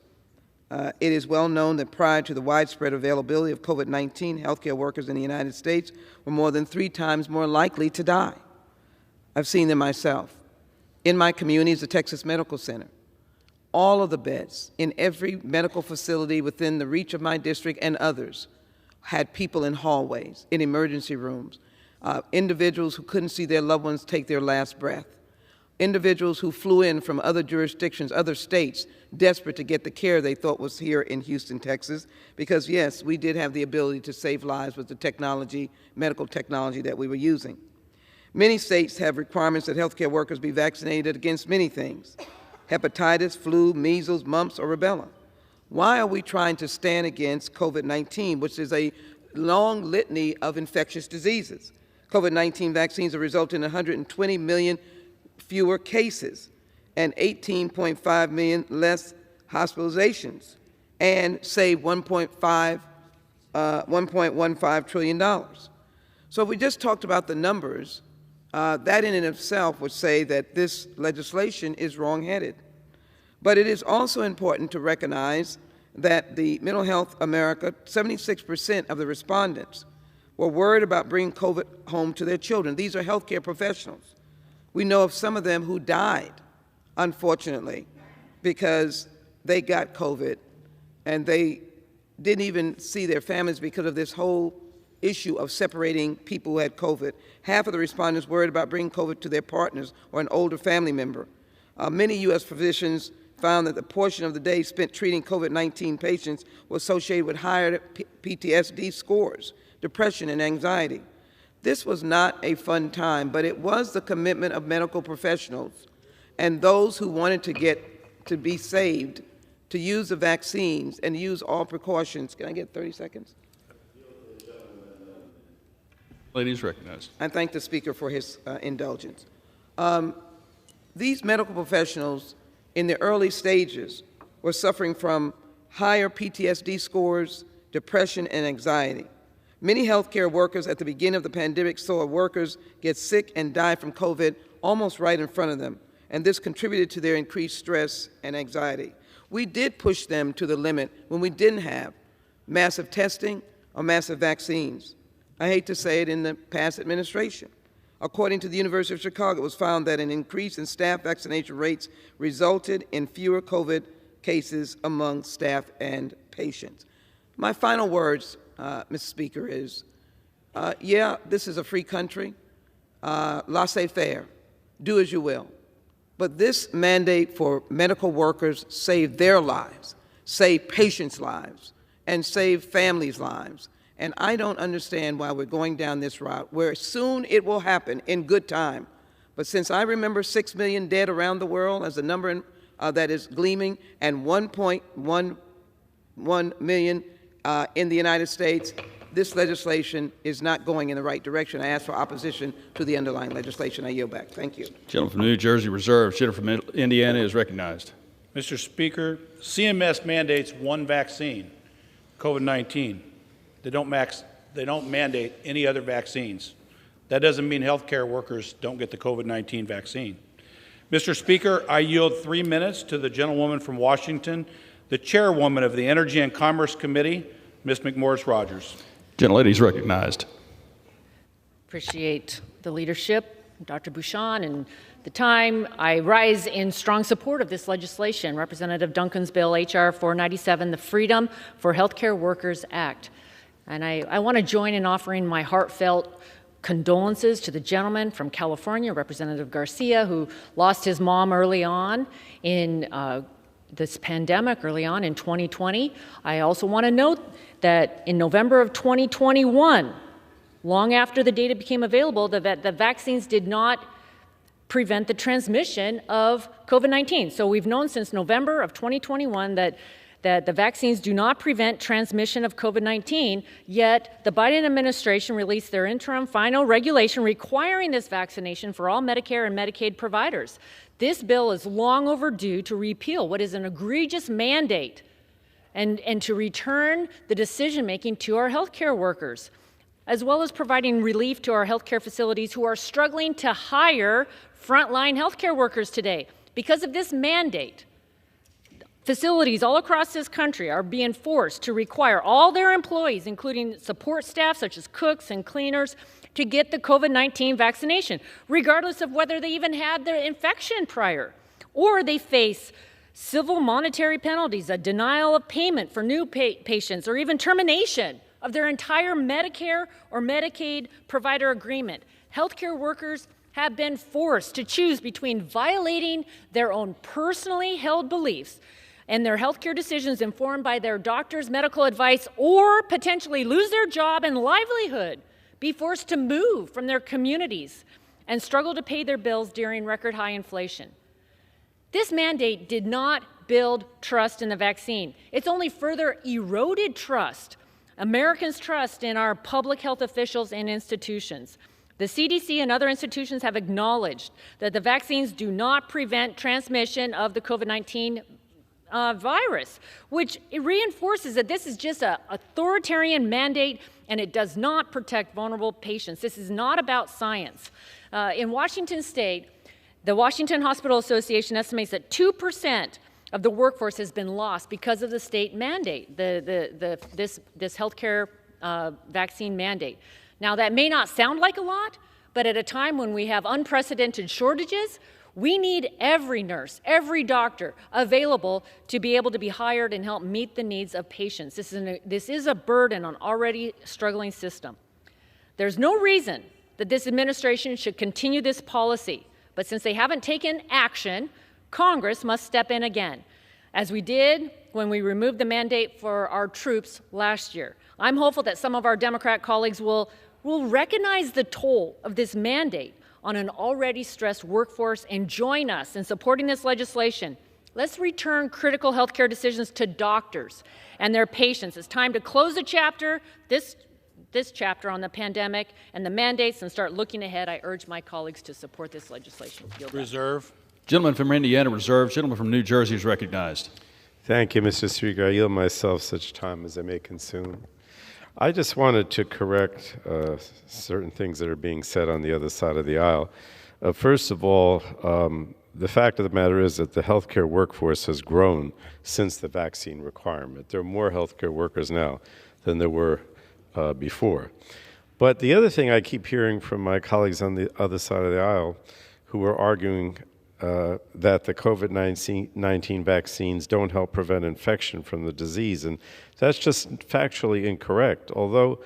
It is well known that prior to the widespread availability of COVID-19, healthcare workers in the United States were more than 3 times more likely to die. I've seen them myself. In my community is the Texas Medical Center. All of the beds in every medical facility within the reach of my district and others had people in hallways, in emergency rooms, individuals who couldn't see their loved ones take their last breath, individuals who flew in from other jurisdictions, other states, desperate to get the care they thought was here in Houston, Texas, because yes, we did have the ability to save lives with the technology, medical technology that we were using. Many states have requirements that healthcare workers be vaccinated against many things: hepatitis, flu, measles, mumps, or rubella. Why are we trying to stand against COVID-19, which is a long litany of infectious diseases? COVID-19 vaccines have resulted in 120 million fewer cases and 18.5 million less hospitalizations and saved $1.15 trillion. So if we just talked about the numbers, that in and of itself would say that this legislation is wrong-headed. But it is also important to recognize that the Mental Health America, 76% of the respondents were worried about bringing COVID home to their children. These are healthcare professionals. We know of some of them who died, unfortunately, because they got COVID and they didn't even see their families because of this whole issue of separating people who had COVID. Half of the respondents worried about bringing COVID to their partners or an older family member. Many U.S. physicians found that the portion of the day spent treating COVID-19 patients was associated with higher PTSD scores, depression, and anxiety. This was not a fun time, but it was the commitment of medical professionals and those who wanted to get to be saved to use the vaccines and use all precautions. Can I get 30 seconds? Lady is recognized. I thank the Speaker for his indulgence. These medical professionals in the early stages were suffering from higher PTSD scores, depression, and anxiety. Many healthcare workers at the beginning of the pandemic saw workers get sick and die from COVID almost right in front of them, and this contributed to their increased stress and anxiety. We did push them to the limit when we didn't have massive testing or massive vaccines. I hate to say it, in the past administration. According to the University of Chicago, it was found that an increase in staff vaccination rates resulted in fewer COVID cases among staff and patients. My final words, Mr. Speaker, is, yeah, this is a free country, laissez-faire, do as you will. But this mandate for medical workers saved their lives, saved patients' lives, and saved families' lives. And I don't understand why we're going down this route, where soon it will happen in good time. But since I remember 6 million dead around the world as a number that is gleaming, and 1.11 million in the United States, this legislation is not going in the right direction. I ask for opposition to the underlying legislation. I yield back. Thank you. Gentleman from New Jersey reserved. Gentleman from Indiana is recognized. Mr. Speaker, CMS mandates one vaccine, COVID-19. They don't mandate any other vaccines. That doesn't mean healthcare workers don't get the COVID-19 vaccine. Mr. Speaker, I yield 3 minutes to the gentlewoman from Washington, the chairwoman of the Energy and Commerce Committee, Ms. McMorris-Rodgers. Gentlelady is recognized. Appreciate the leadership, Dr. Bucshon, and the time. I rise in strong support of this legislation, Representative Duncan's bill, H.R. 497, the Freedom for Healthcare Workers Act. And I want to join in offering my heartfelt condolences to the gentleman from California, Representative Garcia, who lost his mom early on in this pandemic, early on in 2020. I also want to note that in November of 2021, long after the data became available, that the vaccines did not prevent the transmission of COVID-19. So we've known since November of 2021 that the vaccines do not prevent transmission of COVID-19, yet the Biden administration released their interim final regulation requiring this vaccination for all Medicare and Medicaid providers. This bill is long overdue to repeal what is an egregious mandate and to return the decision-making to our healthcare workers, as well as providing relief to our healthcare facilities who are struggling to hire frontline healthcare workers today. Because of this mandate, facilities all across this country are being forced to require all their employees, including support staff such as cooks and cleaners, to get the COVID-19 vaccination, regardless of whether they even had their infection prior. Or they face civil monetary penalties, a denial of payment for new patients, or even termination of their entire Medicare or Medicaid provider agreement. Healthcare workers have been forced to choose between violating their own personally held beliefs and their healthcare decisions informed by their doctor's medical advice, or potentially lose their job and livelihood, be forced to move from their communities, and struggle to pay their bills during record high inflation. This mandate did not build trust in the vaccine. It's only further eroded trust, Americans' trust in our public health officials and institutions. The CDC and other institutions have acknowledged that the vaccines do not prevent transmission of the COVID-19 virus, which reinforces that this is just an authoritarian mandate and it does not protect vulnerable patients. This is not about science. In Washington state, the Washington Hospital Association estimates that 2% of the workforce has been lost because of the state mandate, this healthcare vaccine mandate. Now, that may not sound like a lot, but at a time when we have unprecedented shortages, we need every nurse, every doctor available to be able to be hired and help meet the needs of patients. This is a burden on already struggling system. There's no reason that this administration should continue this policy, but since they haven't taken action, Congress must step in again, as we did when we removed the mandate for our troops last year. I'm hopeful that some of our Democrat colleagues will recognize the toll of this mandate on an already stressed workforce and join us in supporting this legislation. Let's return critical healthcare decisions to doctors and their patients. It's time to close the chapter, this chapter on the pandemic and the mandates, and start looking ahead. I urge my colleagues to support this legislation. Reserve. Gentleman from Indiana reserved. Gentleman from New Jersey is recognized. Thank you, Mr. Speaker. I yield myself such time as I may consume. I just wanted to correct certain things that are being said on the other side of the aisle. First of all, the fact of the matter is that the healthcare workforce has grown since the vaccine requirement. There are more healthcare workers now than there were before. But the other thing I keep hearing from my colleagues on the other side of the aisle who are arguing that the COVID-19 vaccines don't help prevent infection from the disease, and that's just factually incorrect. Although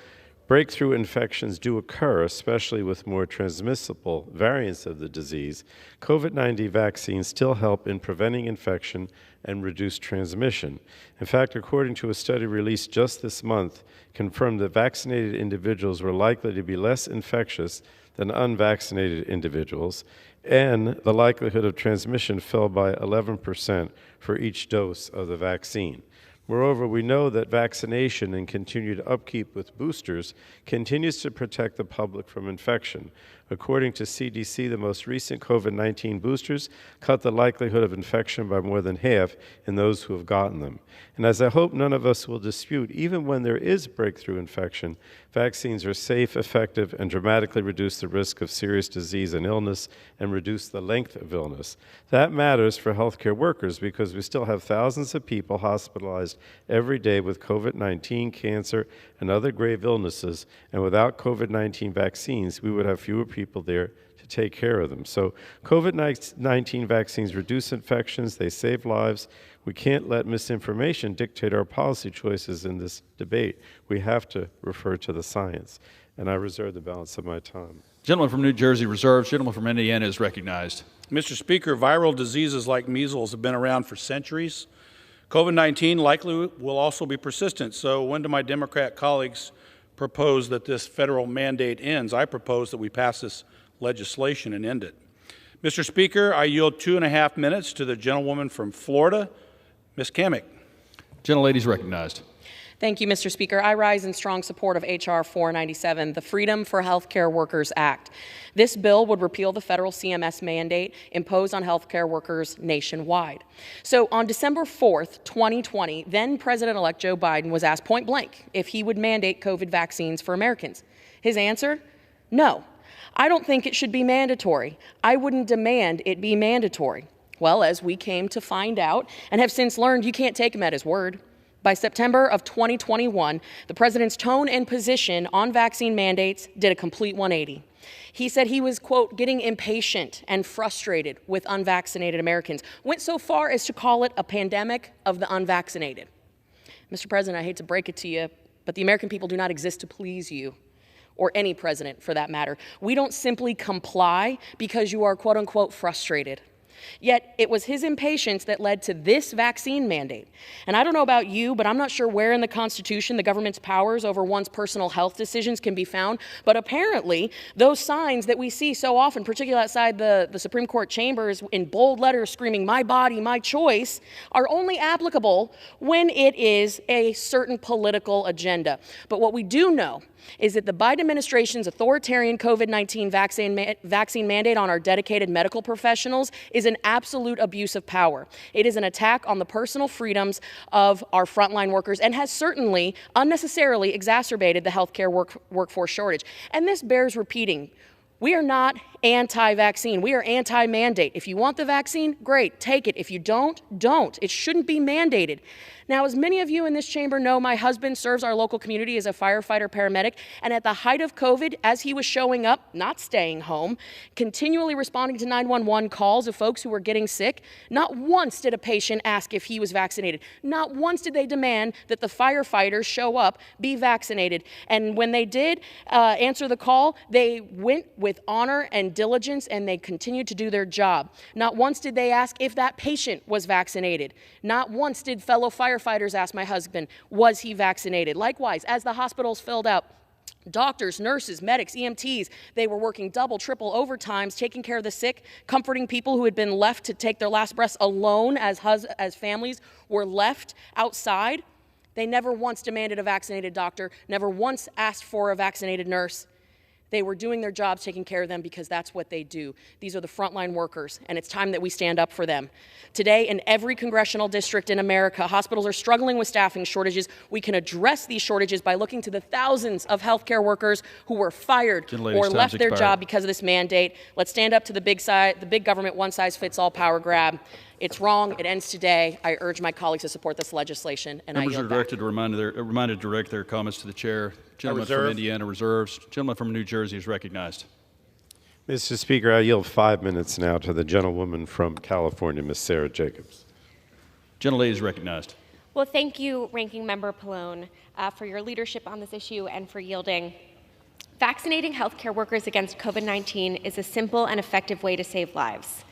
breakthrough infections do occur, especially with more transmissible variants of the disease, COVID-19 vaccines still help in preventing infection and reduce transmission. In fact, according to a study released just this month, confirmed that vaccinated individuals were likely to be less infectious than unvaccinated individuals, and the likelihood of transmission fell by 11% for each dose of the vaccine. Moreover, we know that vaccination and continued upkeep with boosters continues to protect the public from infection. According to CDC, the most recent COVID-19 boosters cut the likelihood of infection by more than half in those who have gotten them. And as I hope none of us will dispute, even when there is breakthrough infection, vaccines are safe, effective, and dramatically reduce the risk of serious disease and illness and reduce the length of illness. That matters for healthcare workers because we still have thousands of people hospitalized every day with COVID-19, cancer, and other grave illnesses, and without COVID-19 vaccines, we would have fewer people there to take care of them. So COVID-19 vaccines reduce infections, they save lives. We can't let misinformation dictate our policy choices in this debate. We have to refer to the science. And I reserve the balance of my time. Gentleman from New Jersey reserves. Gentleman from Indiana is recognized. Mr. Speaker, viral diseases like measles have been around for centuries. COVID-19 likely will also be persistent. So when do my Democrat colleagues propose that this federal mandate ends? I propose that we pass this legislation and end it. Mr. Speaker, I yield 2.5 minutes to the gentlewoman from Florida, Ms. Kamick. Gentlelady is recognized. Thank you, Mr. Speaker. I rise in strong support of H.R. 497, the Freedom for Healthcare Workers Act. This bill would repeal the federal CMS mandate imposed on healthcare workers nationwide. So on December 4th, 2020, then President-elect Joe Biden was asked point blank if he would mandate COVID vaccines for Americans. His answer? No. I don't think it should be mandatory. I wouldn't demand it be mandatory. Well, as we came to find out and have since learned, you can't take him at his word. By September of 2021, the president's tone and position on vaccine mandates did a complete 180. He said he was, quote, getting impatient and frustrated with unvaccinated Americans, went so far as to call it a pandemic of the unvaccinated. Mr. President, I hate to break it to you, but the American people do not exist to please you, or any president for that matter. We don't simply comply because you are, quote unquote, frustrated. Yet it was his impatience that led to this vaccine mandate. And I don't know about you, but I'm not sure where in the Constitution the government's powers over one's personal health decisions can be found. But apparently, those signs that we see so often, particularly outside the Supreme Court chambers in bold letters screaming, "My body, my choice," are only applicable when it is a certain political agenda. But what we do know is that the Biden administration's authoritarian COVID-19 vaccine mandate on our dedicated medical professionals is an absolute abuse of power. It is an attack on the personal freedoms of our frontline workers and has certainly unnecessarily exacerbated the healthcare workforce shortage. And this bears repeating. We are not anti-vaccine. We are anti-mandate. If you want the vaccine, great, take it. If you don't, don't. It shouldn't be mandated. Now, as many of you in this chamber know, my husband serves our local community as a firefighter paramedic, and at the height of COVID, as he was showing up, not staying home, continually responding to 911 calls of folks who were getting sick, not once did a patient ask if he was vaccinated. Not once did they demand that the firefighters show up, be vaccinated. And when they did answer the call, they went with honor and diligence, and they continued to do their job. Not once did they ask if that patient was vaccinated. Not once did fellow firefighters ask my husband, was he vaccinated? Likewise, as the hospitals filled out, doctors, nurses, medics, EMTs, they were working double, triple overtimes, taking care of the sick, comforting people who had been left to take their last breaths alone as families were left outside. They never once demanded a vaccinated doctor, never once asked for a vaccinated nurse. They were doing their jobs, taking care of them, because that's what they do. These are the frontline workers, and it's time that we stand up for them. Today, in every congressional district in America, hospitals are struggling with staffing shortages. We can address these shortages by looking to the thousands of healthcare workers who were fired or left their job because of this mandate. Let's stand up to the big government one-size-fits-all power grab. It's wrong. It ends today. I urge my colleagues to support this legislation, and Members I yield are directed to reminded to direct their comments to the chair. Gentleman from Indiana reserves. Gentleman from New Jersey is recognized. Mr. Speaker, I yield 5 minutes now to the gentlewoman from California, Ms. Sarah Jacobs. Gentlelady is recognized. Well, thank you, Ranking Member Pallone, for your leadership on this issue and for yielding. Vaccinating healthcare workers against COVID-19 is a simple and effective way to save lives.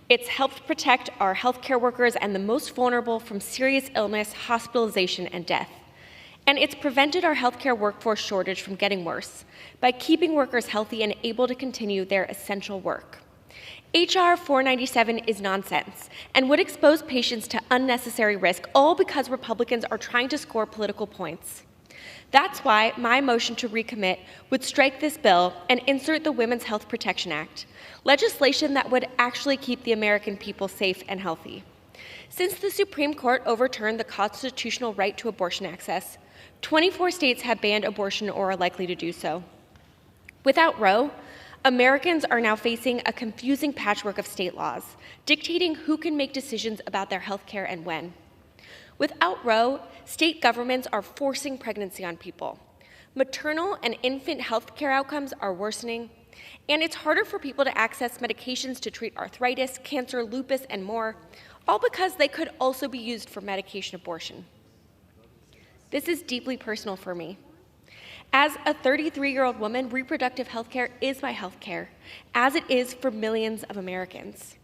It's helped protect our healthcare workers and the most vulnerable from serious illness, hospitalization, and death. And it's prevented our healthcare workforce shortage from getting worse by keeping workers healthy and able to continue their essential work. H.R. 497 is nonsense and would expose patients to unnecessary risk, all because Republicans are trying to score political points. That's why my motion to recommit would strike this bill and insert the Women's Health Protection Act, legislation that would actually keep the American people safe and healthy. Since the Supreme Court overturned the constitutional right to abortion access, 24 states have banned abortion or are likely to do so. Without Roe, Americans are now facing a confusing patchwork of state laws, dictating who can make decisions about their health care and when. Without Roe, state governments are forcing pregnancy on people. Maternal and infant health care outcomes are worsening, and it's harder for people to access medications to treat arthritis, cancer, lupus, and more, all because they could also be used for medication abortion. This is deeply personal for me. As a 33-year-old woman, reproductive health care is my health care, as it is for millions of Americans.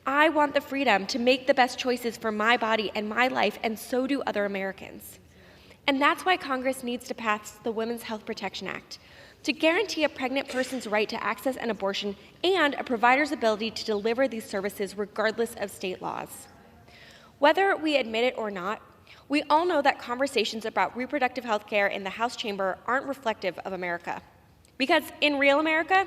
I want the freedom to make the best choices for my body and my life, and so do other Americans. And that's why Congress needs to pass the Women's Health Protection Act, to guarantee a pregnant person's right to access an abortion and a provider's ability to deliver these services regardless of state laws. Whether we admit it or not, we all know that conversations about reproductive health care in the House chamber aren't reflective of America. Because in real America,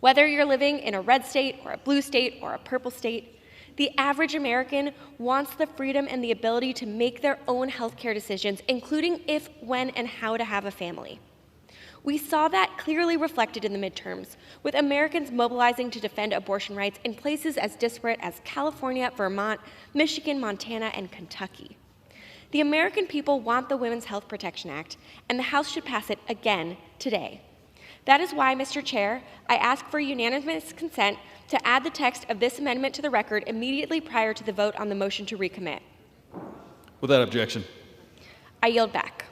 whether you're living in a red state or a blue state or a purple state, the average American wants the freedom and the ability to make their own healthcare decisions, including if, when, and how to have a family. We saw that clearly reflected in the midterms, with Americans mobilizing to defend abortion rights in places as disparate as California, Vermont, Michigan, Montana, and Kentucky. The American people want the Women's Health Protection Act, and the House should pass it again today. That is why, Mr. Chair, I ask for unanimous consent to add the text of this amendment to the record immediately prior to the vote on the motion to recommit. Without objection. I yield back.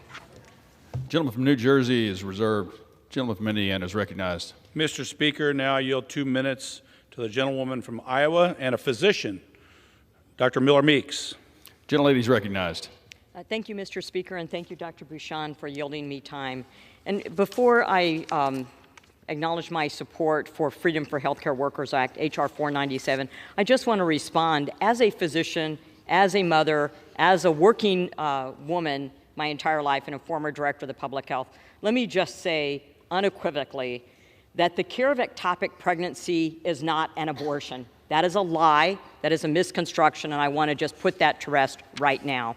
Gentleman from New Jersey is reserved. Gentleman from Indiana is recognized. Mr. Speaker, now I yield 2 minutes to the gentlewoman from Iowa and a physician, Dr. Miller Meeks. Gentlelady is recognized. Thank you, Mr. Speaker, and thank you, Dr. Bouchon, for yielding me time. And before I acknowledge my support for Freedom for Healthcare Workers Act, H.R. 497, I just want to respond as a physician, as a mother, as a working woman my entire life, and a former director of the public health. Let me just say unequivocally that the care of ectopic pregnancy is not an abortion. That is a lie, that is a misconstruction, and I want to just put that to rest right now.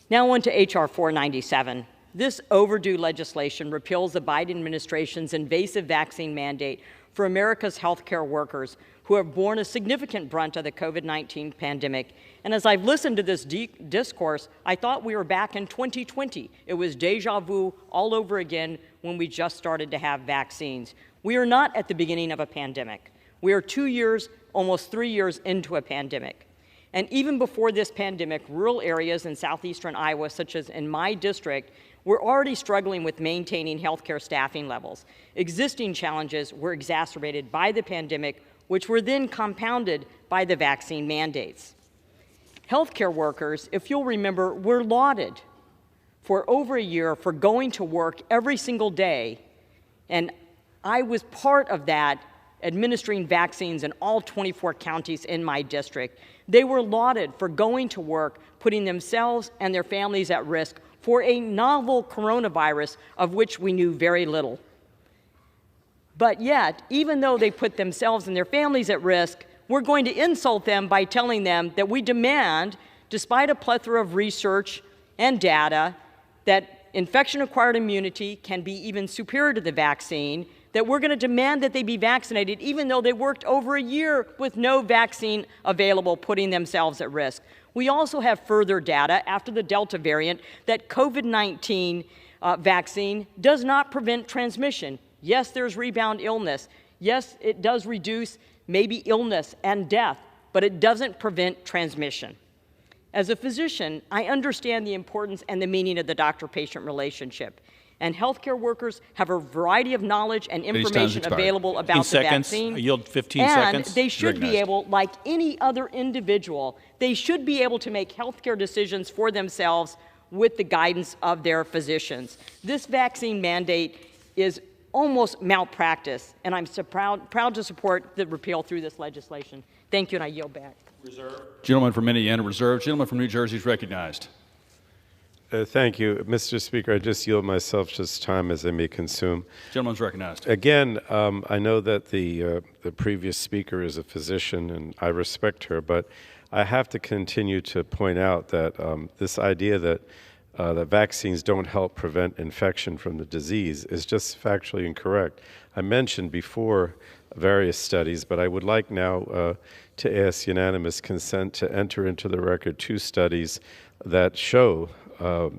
Now on to H.R. 497. This overdue legislation repeals the Biden administration's invasive vaccine mandate for America's healthcare workers who have borne a significant brunt of the COVID-19 pandemic. And as I've listened to this discourse, I thought we were back in 2020. It was deja vu all over again when we just started to have vaccines. We are not at the beginning of a pandemic. We are 2 years, almost 3 years into a pandemic. And even before this pandemic, rural areas in southeastern Iowa, such as in my district, were already struggling with maintaining healthcare staffing levels. Existing challenges were exacerbated by the pandemic, which were then compounded by the vaccine mandates. Healthcare workers, if you'll remember, were lauded for over a year for going to work every single day, and I was part of that, administering vaccines in all 24 counties in my district. They were lauded for going to work, putting themselves and their families at risk for a novel coronavirus of which we knew very little. But yet, even though they put themselves and their families at risk, we're going to insult them by telling them that we demand, despite a plethora of research and data, that infection-acquired immunity can be even superior to the vaccine, that we're going to demand that they be vaccinated even though they worked over a year with no vaccine available, putting themselves at risk. We also have further data after the Delta variant that COVID-19 vaccine does not prevent transmission. Yes, there's rebound illness. Yes, it does reduce maybe illness and death, but it doesn't prevent transmission. As a physician, I understand the importance and the meaning of the doctor-patient relationship. And healthcare workers have a variety of knowledge and information available about the vaccine. I yield 15 and seconds. They should be able, like any other individual, they should be able to make healthcare decisions for themselves with the guidance of their physicians. This vaccine mandate is almost malpractice, and I'm so proud to support the repeal through this legislation. Thank you, and I yield back. Reserve. Gentleman from Indiana reserved. Gentleman from New Jersey is recognized. Thank you, Mr. Speaker. I just yield myself just time as I may consume. Gentleman's recognized. Again, I know that the previous speaker is a physician, and I respect her, but I have to continue to point out that this idea that that vaccines don't help prevent infection from the disease is just factually incorrect. I mentioned before various studies, but I would like now to ask unanimous consent to enter into the record 2 studies that show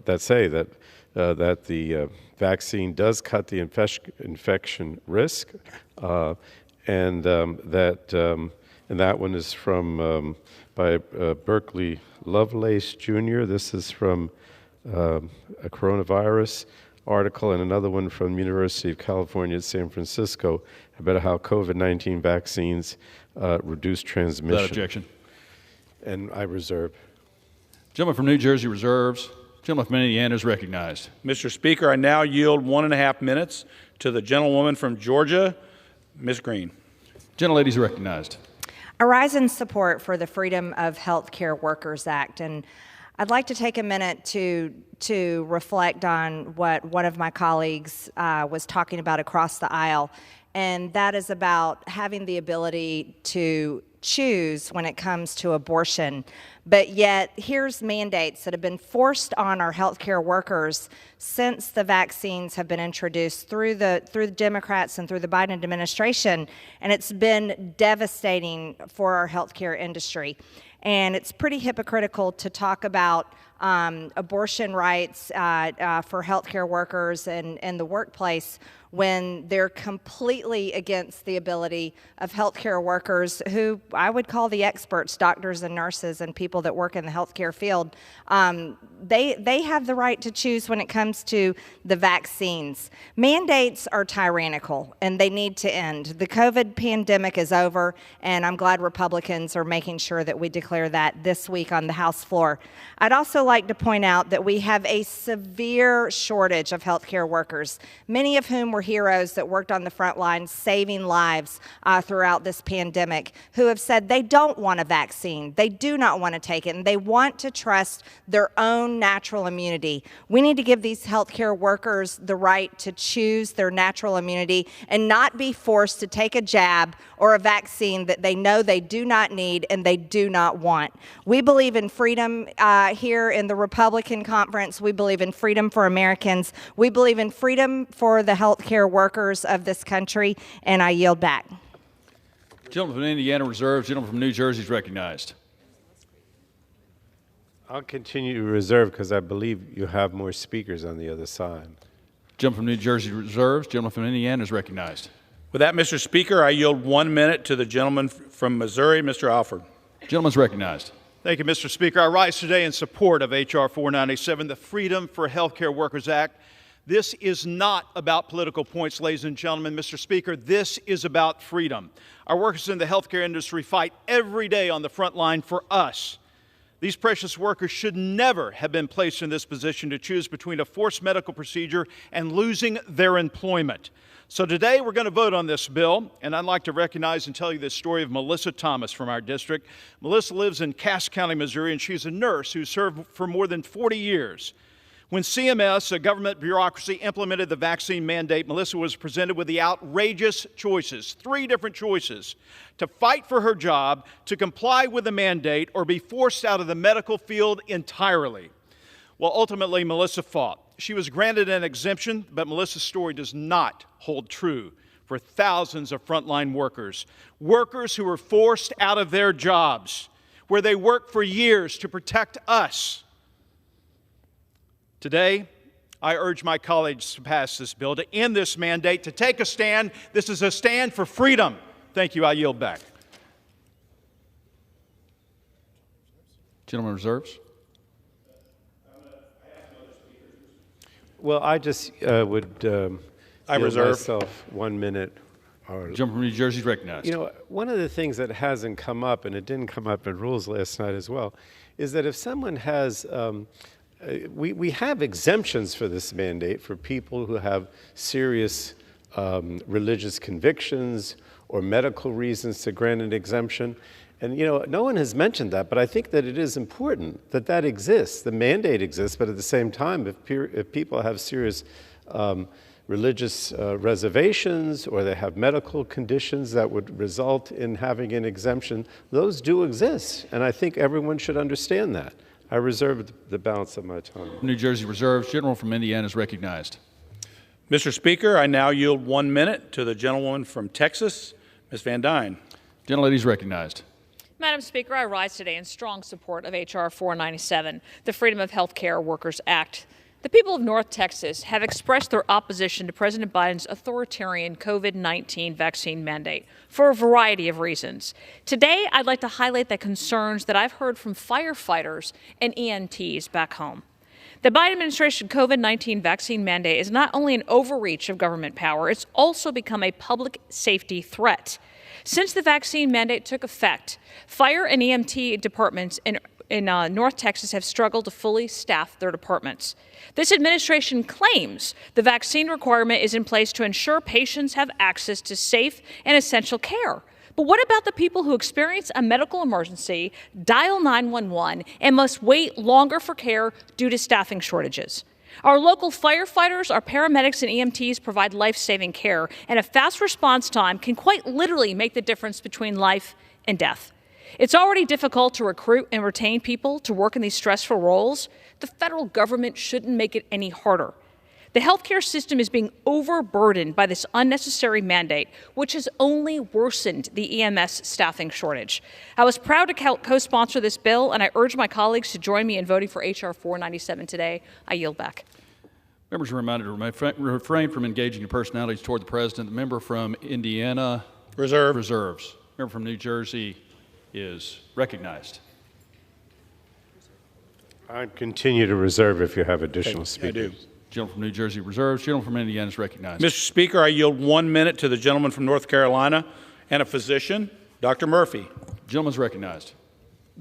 that say that the vaccine does cut the infection risk, and that one is from by Berkeley Lovelace Jr. This is from a coronavirus article, and another one from the University of California at San Francisco about how COVID-19 vaccines reduce transmission. Without objection. And I reserve. Gentleman from New Jersey reserves. Gentleman from Indiana is recognized. Mr. Speaker, I now yield 1.5 minutes to the gentlewoman from Georgia, Ms. Green. Gentlelady is recognized. I rise in support for the Freedom of Healthcare Workers Act, and I'd like to take a minute to reflect on what one of my colleagues was talking about across the aisle, and that is about having the ability to choose when it comes to abortion. But yet, here's mandates that have been forced on our healthcare workers since the vaccines have been introduced through the Democrats and through the Biden administration, and it's been devastating for our healthcare industry. And it's pretty hypocritical to talk about abortion rights for healthcare workers and the workplace, when they're completely against the ability of healthcare workers, who I would call the experts, doctors and nurses and people that work in the healthcare field. They have the right to choose when it comes to the vaccines. Mandates are tyrannical, and they need to end. The COVID pandemic is over, and I'm glad Republicans are making sure that we declare that this week on the House floor. I'd also like to point out that we have a severe shortage of healthcare workers, many of whom were heroes that worked on the front lines saving lives throughout this pandemic, who have said they don't want a vaccine, they do not want to take it, and they want to trust their own natural immunity. We need to give these healthcare workers the right to choose their natural immunity and not be forced to take a jab or a vaccine that they know they do not need and they do not want. We believe in freedom here in the Republican conference. We believe in freedom for Americans. We believe in freedom for the healthcare workers of this country, and I yield back. Gentleman from Indiana reserves. Gentleman from New Jersey is recognized. I'll continue to reserve because I believe you have more speakers on the other side. Gentleman from New Jersey reserves. Gentleman from Indiana is recognized. With that, Mr. Speaker, I yield 1 minute to the gentleman from Missouri, Mr. Alford. Gentleman's recognized. Thank you, Mr. Speaker. I rise today in support of H.R. 497, the Freedom for Healthcare Workers Act. This is not about political points, ladies and gentlemen. Mr. Speaker, this is about freedom. Our workers in the healthcare industry fight every day on the front line for us. These precious workers should never have been placed in this position to choose between a forced medical procedure and losing their employment. So today we're going to vote on this bill, and I'd like to recognize and tell you the story of Melissa Thomas from our district. Melissa lives in Cass County, Missouri, and she's a nurse who served for more than 40 years. When CMS, a government bureaucracy, implemented the vaccine mandate, Melissa was presented with the outrageous choices, 3 different choices: to fight for her job, to comply with the mandate, or be forced out of the medical field entirely. Well, ultimately, Melissa fought. She was granted an exemption, but Melissa's story does not hold true for thousands of frontline workers, workers who were forced out of their jobs, where they worked for years to protect us. Today, I urge my colleagues to pass this bill, to end this mandate, to take a stand. This is a stand for freedom. Thank you. I yield back. Gentleman reserves. Well, I just would I yield reserve myself 1 minute. Gentleman from New Jersey is recognized. You know, one of the things that hasn't come up, and it didn't come up in rules last night as well, is that if someone has we have exemptions for this mandate for people who have serious religious convictions or medical reasons to grant an exemption. And, you know, no one has mentioned that, but I think that it is important that that exists. The mandate exists, but at the same time, if people have serious religious reservations or they have medical conditions that would result in having an exemption, those do exist. And I think everyone should understand that. I reserve the balance of my time. New Jersey reserves. Gentleman from Indiana is recognized. Mr. Speaker, I now yield 1 minute to the gentlewoman from Texas, Ms. Van Dyne. Gentlelady is recognized. Madam Speaker, I rise today in strong support of H.R. 497, the Freedom of Healthcare Workers Act. The people of North Texas have expressed their opposition to President Biden's authoritarian COVID-19 vaccine mandate for a variety of reasons. Today, I'd like to highlight the concerns that I've heard from firefighters and EMTs back home. The Biden administration COVID-19 vaccine mandate is not only an overreach of government power, it's also become a public safety threat. Since the vaccine mandate took effect, fire and EMT departments in North Texas have struggled to fully staff their departments. This administration claims the vaccine requirement is in place to ensure patients have access to safe and essential care. But what about the people who experience a medical emergency, dial 911, and must wait longer for care due to staffing shortages? Our local firefighters, our paramedics, and EMTs provide life-saving care, and a fast response time can quite literally make the difference between life and death. It's already difficult to recruit and retain people to work in these stressful roles. The federal government shouldn't make it any harder. The healthcare system is being overburdened by this unnecessary mandate, which has only worsened the EMS staffing shortage. I was proud to co-sponsor this bill, and I urge my colleagues to join me in voting for H.R. 497 today. I yield back. Members are reminded to refrain from engaging in personalities toward the president. The member from Indiana reserves. Member from New Jersey is recognized. I continue to reserve if you have additional speakers. I do. Gentleman from New Jersey reserves. Gentleman from Indiana is recognized. Mr. Speaker, I yield 1 minute to the gentleman from North Carolina and a physician, Dr. Murphy. Gentleman's recognized.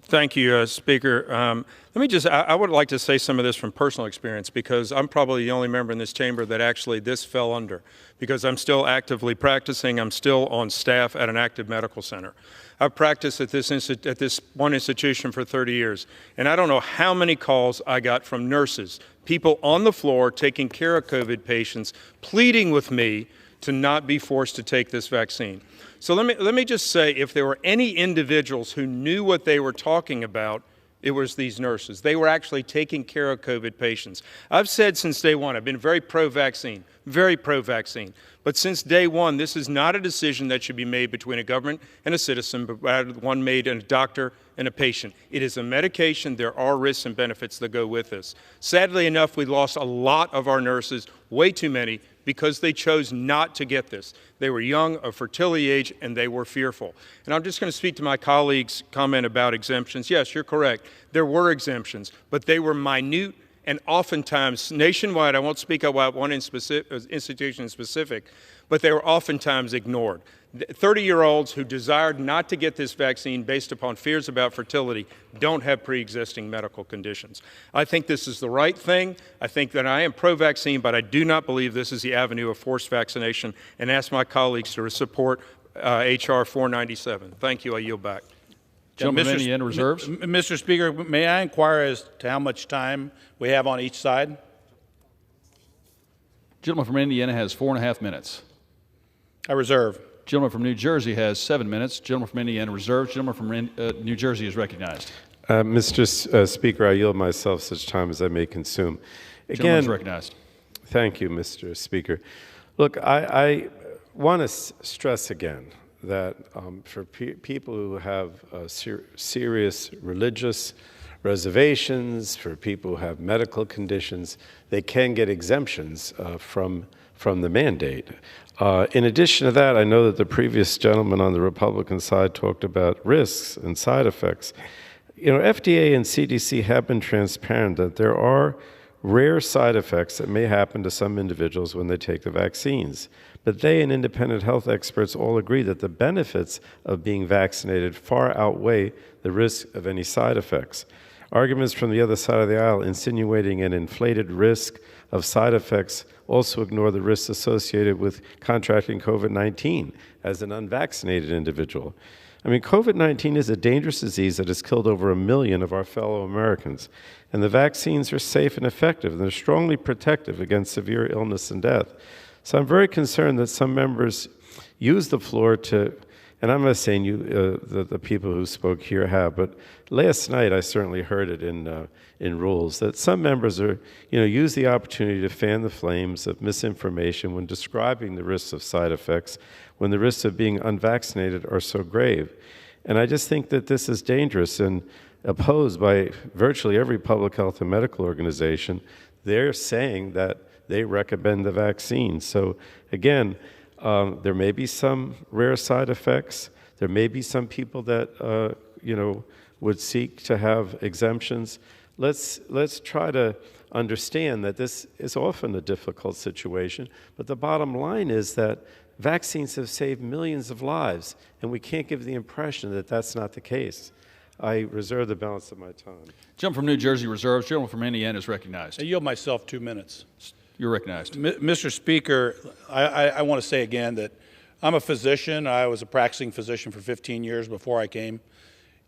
Thank you, Speaker. I would like to say some of this from personal experience, because I'm probably the only member in this chamber that actually this fell under, because I'm still actively practicing. I'm still on staff at an active medical center. I've practiced at this one institution for 30 years, and I don't know how many calls I got from nurses, people on the floor taking care of COVID patients, pleading with me to not be forced to take this vaccine. So let me just say, if there were any individuals who knew what they were talking about, it was these nurses. They were actually taking care of COVID patients. I've said since day one, I've been very pro-vaccine, very pro-vaccine. But since day one, this is not a decision that should be made between a government and a citizen, but rather one made in a doctor and a patient. It is a medication. There are risks and benefits that go with this. Sadly enough, we lost a lot of our nurses, way too many, because they chose not to get this. They were young, of fertility age, and they were fearful. And I'm just going to speak to my colleague's comment about exemptions. Yes, you're correct. There were exemptions, but they were minute and oftentimes nationwide. I won't speak about one institution in specific, but they were oftentimes ignored. 30-year-olds who desired not to get this vaccine based upon fears about fertility don't have pre-existing medical conditions. I think this is the right thing. I think that I am pro-vaccine, but I do not believe this is the avenue of forced vaccination, and ask my colleagues to support H.R. 497. Thank you. I yield back. Gentleman from Indiana reserves. Mr. Speaker, may I inquire as to how much time we have on each side? Gentleman from Indiana has 4.5 minutes. I reserve. Gentleman from New Jersey has 7 minutes. Gentleman from Indiana reserves. Gentleman from New Jersey is recognized. Mr. Speaker, I yield myself such time as I may consume. Gentleman is recognized. Thank you, Mr. Speaker. Look, I want to stress again that for people who have serious religious reservations, for people who have medical conditions, they can get exemptions from the mandate. In addition to that, I know that the previous gentleman on the Republican side talked about risks and side effects. You know, FDA and CDC have been transparent that there are rare side effects that may happen to some individuals when they take the vaccines. But they and independent health experts all agree that the benefits of being vaccinated far outweigh the risk of any side effects. Arguments from the other side of the aisle insinuating an inflated risk of side effects also ignore the risks associated with contracting COVID-19 as an unvaccinated individual. I mean, COVID-19 is a dangerous disease that has killed over 1 million of our fellow Americans, and the vaccines are safe and effective, and they're strongly protective against severe illness and death. So I'm very concerned that some members use the floor to, and I'm not saying the people who spoke here have, but last night I certainly heard it in rules that some members use the opportunity to fan the flames of misinformation when describing the risks of side effects, when the risks of being unvaccinated are so grave. And I just think that this is dangerous and opposed by virtually every public health and medical organization. They're saying that they recommend the vaccine. So again, there may be some rare side effects. There may be some people that would seek to have exemptions. Let's try to understand that this is often a difficult situation, but the bottom line is that vaccines have saved millions of lives, and we can't give the impression that that's not the case. I reserve the balance of my time. Gentleman from New Jersey reserves. Gentleman from Indiana is recognized. I yield myself 2 minutes. You're recognized. Mr. Speaker, I want to say again that I'm a physician. I was a practicing physician for 15 years before I came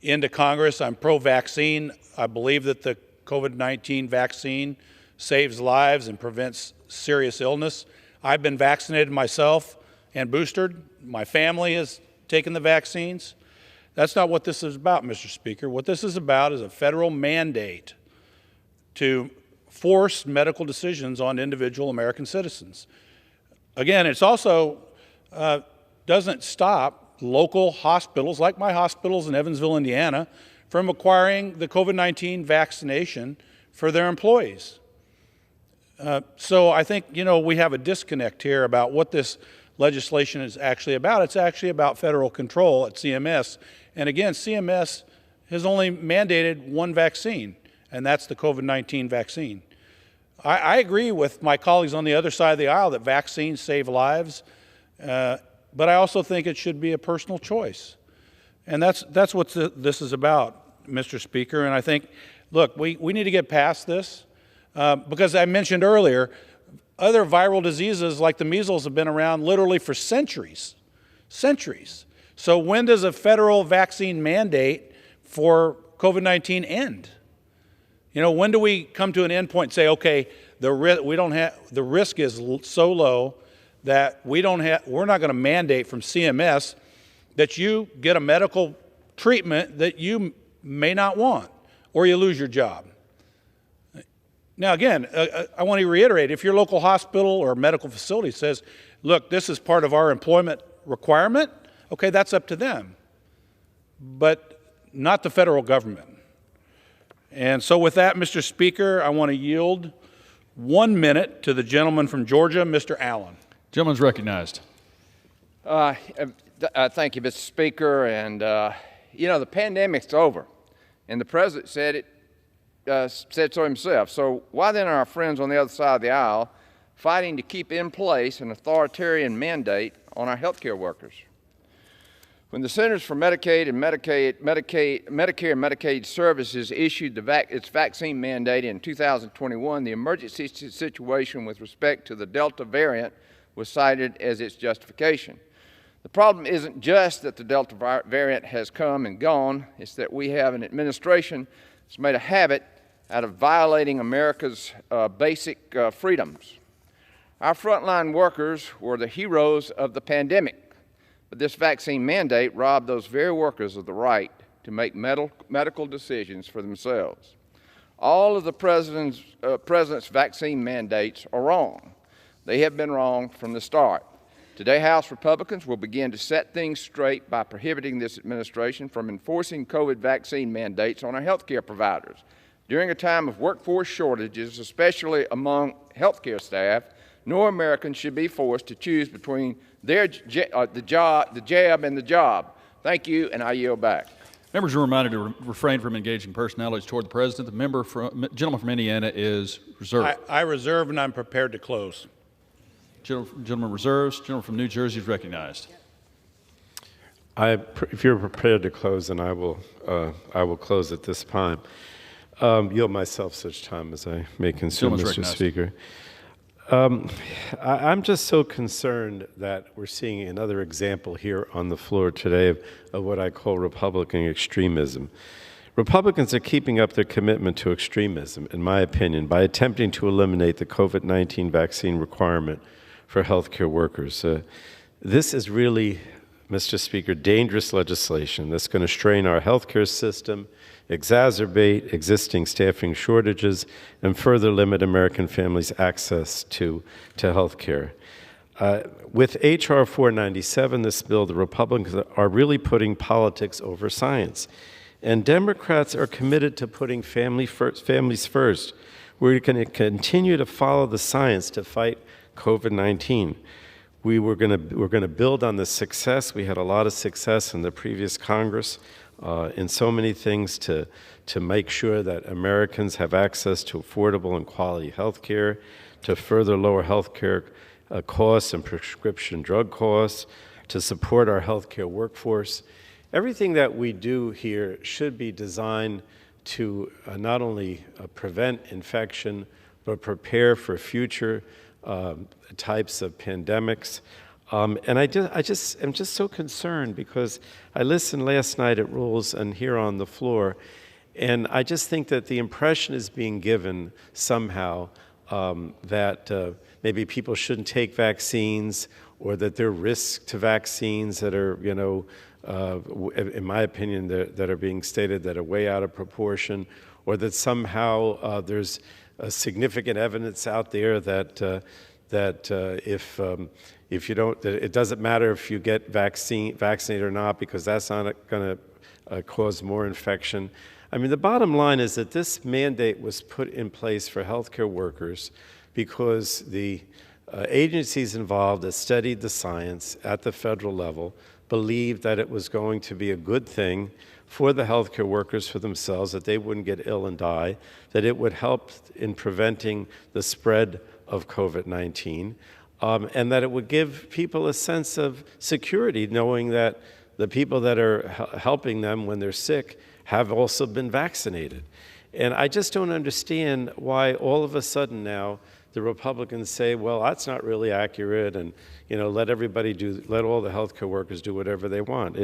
into Congress. I'm pro-vaccine. I believe that the COVID-19 vaccine saves lives and prevents serious illness. I've been vaccinated myself and boosted. My family has taken the vaccines. That's not what this is about, Mr. Speaker. What this is about is a federal mandate to force medical decisions on individual American citizens. Again, it's also doesn't stop local hospitals, like my hospitals in Evansville, Indiana, from acquiring the COVID-19 vaccination for their employees. So I think, we have a disconnect here about what this legislation is actually about. It's actually about federal control at CMS. And again, CMS has only mandated one vaccine, and that's the COVID-19 vaccine. I agree with my colleagues on the other side of the aisle that vaccines save lives, but I also think it should be a personal choice. And that's what this is about, Mr. Speaker. And I think, look, we need to get past this because I mentioned earlier, other viral diseases like the measles have been around literally for centuries. So when does a federal vaccine mandate for COVID-19 end? When do we come to an end point and say, okay, the risk is so low that we're not going to mandate from CMS that you get a medical treatment that you may not want or you lose your job. Now, again, I want to reiterate, if your local hospital or medical facility says, look, this is part of our employment requirement, okay, that's up to them, but not the federal government. And so with that, Mr. Speaker, I want to yield 1 minute to the gentleman from Georgia, Mr. Allen. Gentleman's recognized. Thank you, Mr. Speaker. And, the pandemic's over, and the President said so himself. So why then are our friends on the other side of the aisle fighting to keep in place an authoritarian mandate on our health care workers? When the Centers for Medicare and Medicaid Services issued its vaccine mandate in 2021, the emergency situation with respect to the Delta variant was cited as its justification. The problem isn't just that the Delta variant has come and gone, it's that we have an administration that's made a habit out of violating America's basic freedoms. Our frontline workers were the heroes of the pandemic. But this vaccine mandate robbed those very workers of the right to make medical decisions for themselves. All of the President's vaccine mandates are wrong. They have been wrong from the start. Today, House Republicans will begin to set things straight by prohibiting this administration from enforcing COVID vaccine mandates on our health care providers. During a time of workforce shortages, especially among health care staff, no American should be forced to choose between the jab and the job. Thank you, and I yield back. Members are reminded to refrain from engaging personalities toward the President. The gentleman from Indiana is reserved. I reserve, and I'm prepared to close. Gentleman reserves. Gentleman from New Jersey is recognized. If you're prepared to close, then I will close at this time. Yield myself such time as I may consume, Mr. Speaker. I'm just so concerned that we're seeing another example here on the floor today of what I call Republican extremism. Republicans are keeping up their commitment to extremism, in my opinion, by attempting to eliminate the COVID-19 vaccine requirement for healthcare workers. This is really, Mr. Speaker, dangerous legislation that's going to strain our healthcare system, exacerbate existing staffing shortages, and further limit American families' access to health care. With H.R. 497, this bill, the Republicans are really putting politics over science. And Democrats are committed to putting families first. We're going to continue to follow the science to fight COVID-19. We're going to build on the success. We had a lot of success in the previous Congress in so many things to make sure that Americans have access to affordable and quality health care, to further lower health care costs and prescription drug costs, to support our health care workforce. Everything that we do here should be designed to not only prevent infection, but prepare for future types of pandemics. And I'm just so concerned because I listened last night at Rules and here on the floor, and I just think that the impression is being given somehow that maybe people shouldn't take vaccines, or that there are risks to vaccines that are, in my opinion, that are being stated that are way out of proportion, or that somehow there's significant evidence out there that if you don't, that it doesn't matter if you get vaccinated or not, because that's not going to cause more infection. I mean, the bottom line is that this mandate was put in place for healthcare workers because the agencies involved that studied the science at the federal level believed that it was going to be a good thing for the healthcare workers, for themselves, that they wouldn't get ill and die, that it would help in preventing the spread of COVID-19, and that it would give people a sense of security, knowing that the people that are helping them when they're sick have also been vaccinated. And I just don't understand why all of a sudden now the Republicans say, well, that's not really accurate, and let all the healthcare workers do whatever they want.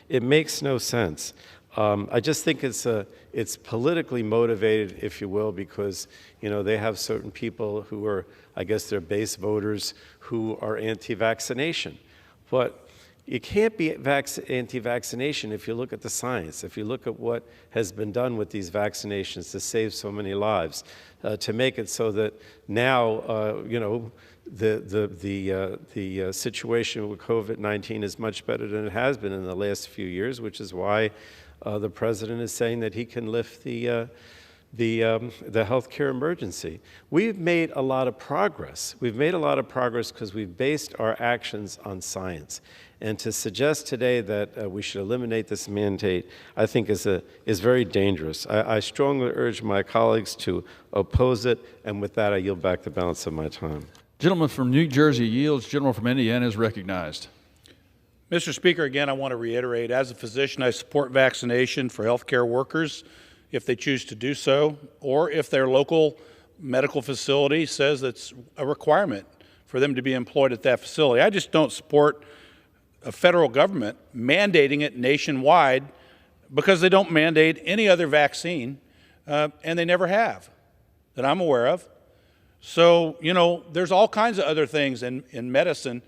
It makes no sense. I just think it's politically motivated, if you will, because they have certain people who are, I guess, they're base voters who are anti-vaccination. But you can't be anti-vaccination if you look at the science, if you look at what has been done with these vaccinations to save so many lives, to make it so that now, the situation with COVID-19 is much better than it has been in the last few years, which is why the president is saying that he can lift the health care emergency. We've made a lot of progress. We've made a lot of progress because we've based our actions on science. And to suggest today that we should eliminate this mandate, I think is very dangerous. I strongly urge my colleagues to oppose it, and with that, I yield back the balance of my time. Gentleman from New Jersey yields. Gentleman from Indiana is recognized. Mr. Speaker, again, I want to reiterate, as a physician, I support vaccination for healthcare workers if they choose to do so, or if their local medical facility says it's a requirement for them to be employed at that facility. I just don't support a federal government mandating it nationwide because they don't mandate any other vaccine, and they never have, that I'm aware of. So, there's all kinds of other things in medicine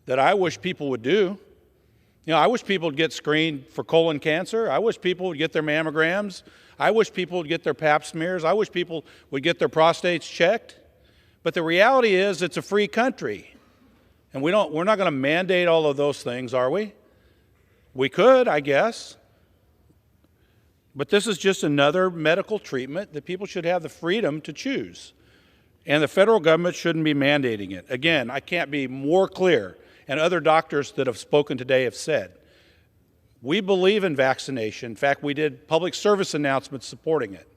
that I wish people would do. I wish people would get screened for colon cancer. I wish people would get their mammograms. I wish people would get their pap smears. I wish people would get their prostates checked. But the reality is it's a free country. And we're not going to mandate all of those things, are we? We could, I guess. But this is just another medical treatment that people should have the freedom to choose. And the federal government shouldn't be mandating it. Again, I can't be more clear, and other doctors that have spoken today have said, we believe in vaccination. In fact, we did public service announcements supporting it.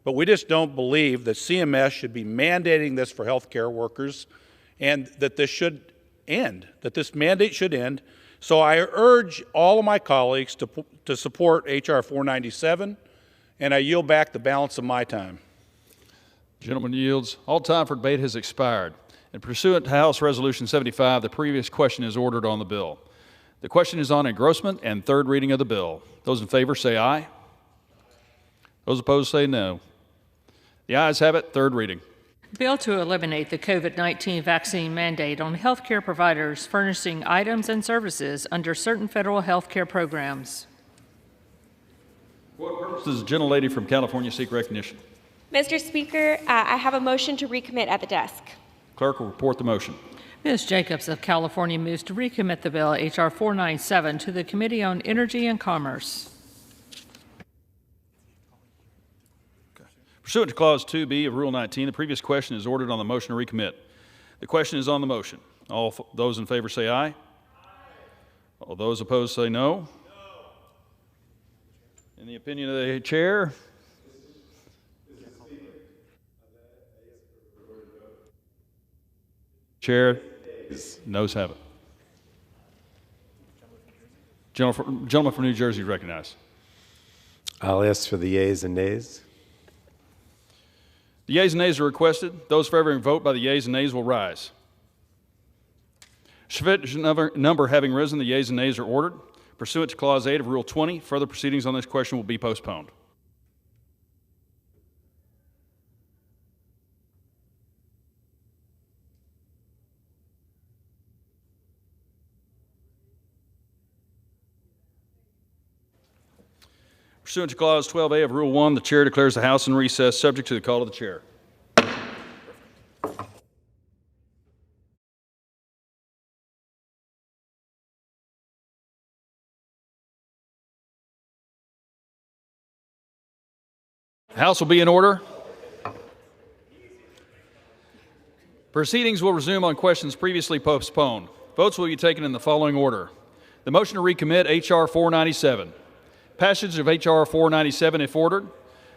But we just don't believe that CMS should be mandating this for healthcare workers, and that this should end, that this mandate should end. So I urge all of my colleagues to support H.R. 497, and I yield back the balance of my time. Gentleman yields. All time for debate has expired. And pursuant to House Resolution 75, the previous question is ordered on the bill. The question is on engrossment and third reading of the bill. Those in favor say aye. Those opposed say no. The ayes have it. Third reading. Bill to eliminate the COVID-19 vaccine mandate on healthcare providers furnishing items and services under certain federal healthcare programs. For what purpose does the gentlelady from California seek recognition? Mr. Speaker, I have a motion to recommit at the desk. Clerk will report the motion. Ms. Jacobs of California moves to recommit the bill H.R. 497 to the Committee on Energy and Commerce. Pursuant to Clause 2B of Rule 19, the previous question is ordered on the motion to recommit. The question is on the motion. All those in favor say aye. All those opposed say no. In the opinion of the chair, Chair, noes have it. Gentleman from New Jersey recognized. I'll ask for the yeas and nays. The yeas and nays are requested. Those favoring vote by the yeas and nays will rise. Sufficient number having risen, the yeas and nays are ordered. Pursuant to Clause 8 of Rule 20, further proceedings on this question will be postponed. Pursuant to Clause 12A of Rule 1, the Chair declares the House in recess subject to the call of the Chair. House will be in order. Proceedings will resume on questions previously postponed. Votes will be taken in the following order. The motion to recommit H.R. 497. Passage of H.R. 497 if ordered.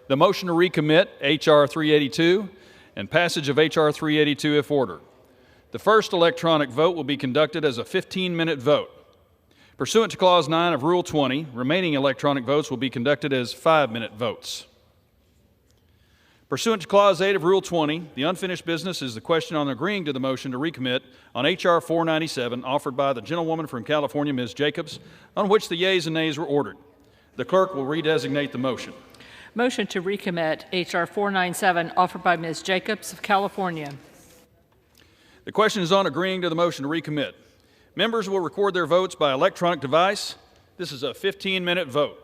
The motion to recommit H.R. 382. And passage of H.R. 382 if ordered. The first electronic vote will be conducted as a 15-minute vote. Pursuant to Clause 9 of Rule 20, remaining electronic votes will be conducted as 5-minute votes. Pursuant to Clause 8 of Rule 20, the unfinished business is the question on agreeing to the motion to recommit on H.R. 497 offered by the gentlewoman from California, Ms. Jacobs, on which the yeas and nays were ordered. The clerk will redesignate the motion. Motion to recommit H.R. 497 offered by Ms. Jacobs of California. The question is on agreeing to the motion to recommit. Members will record their votes by electronic device. This is a 15-minute vote.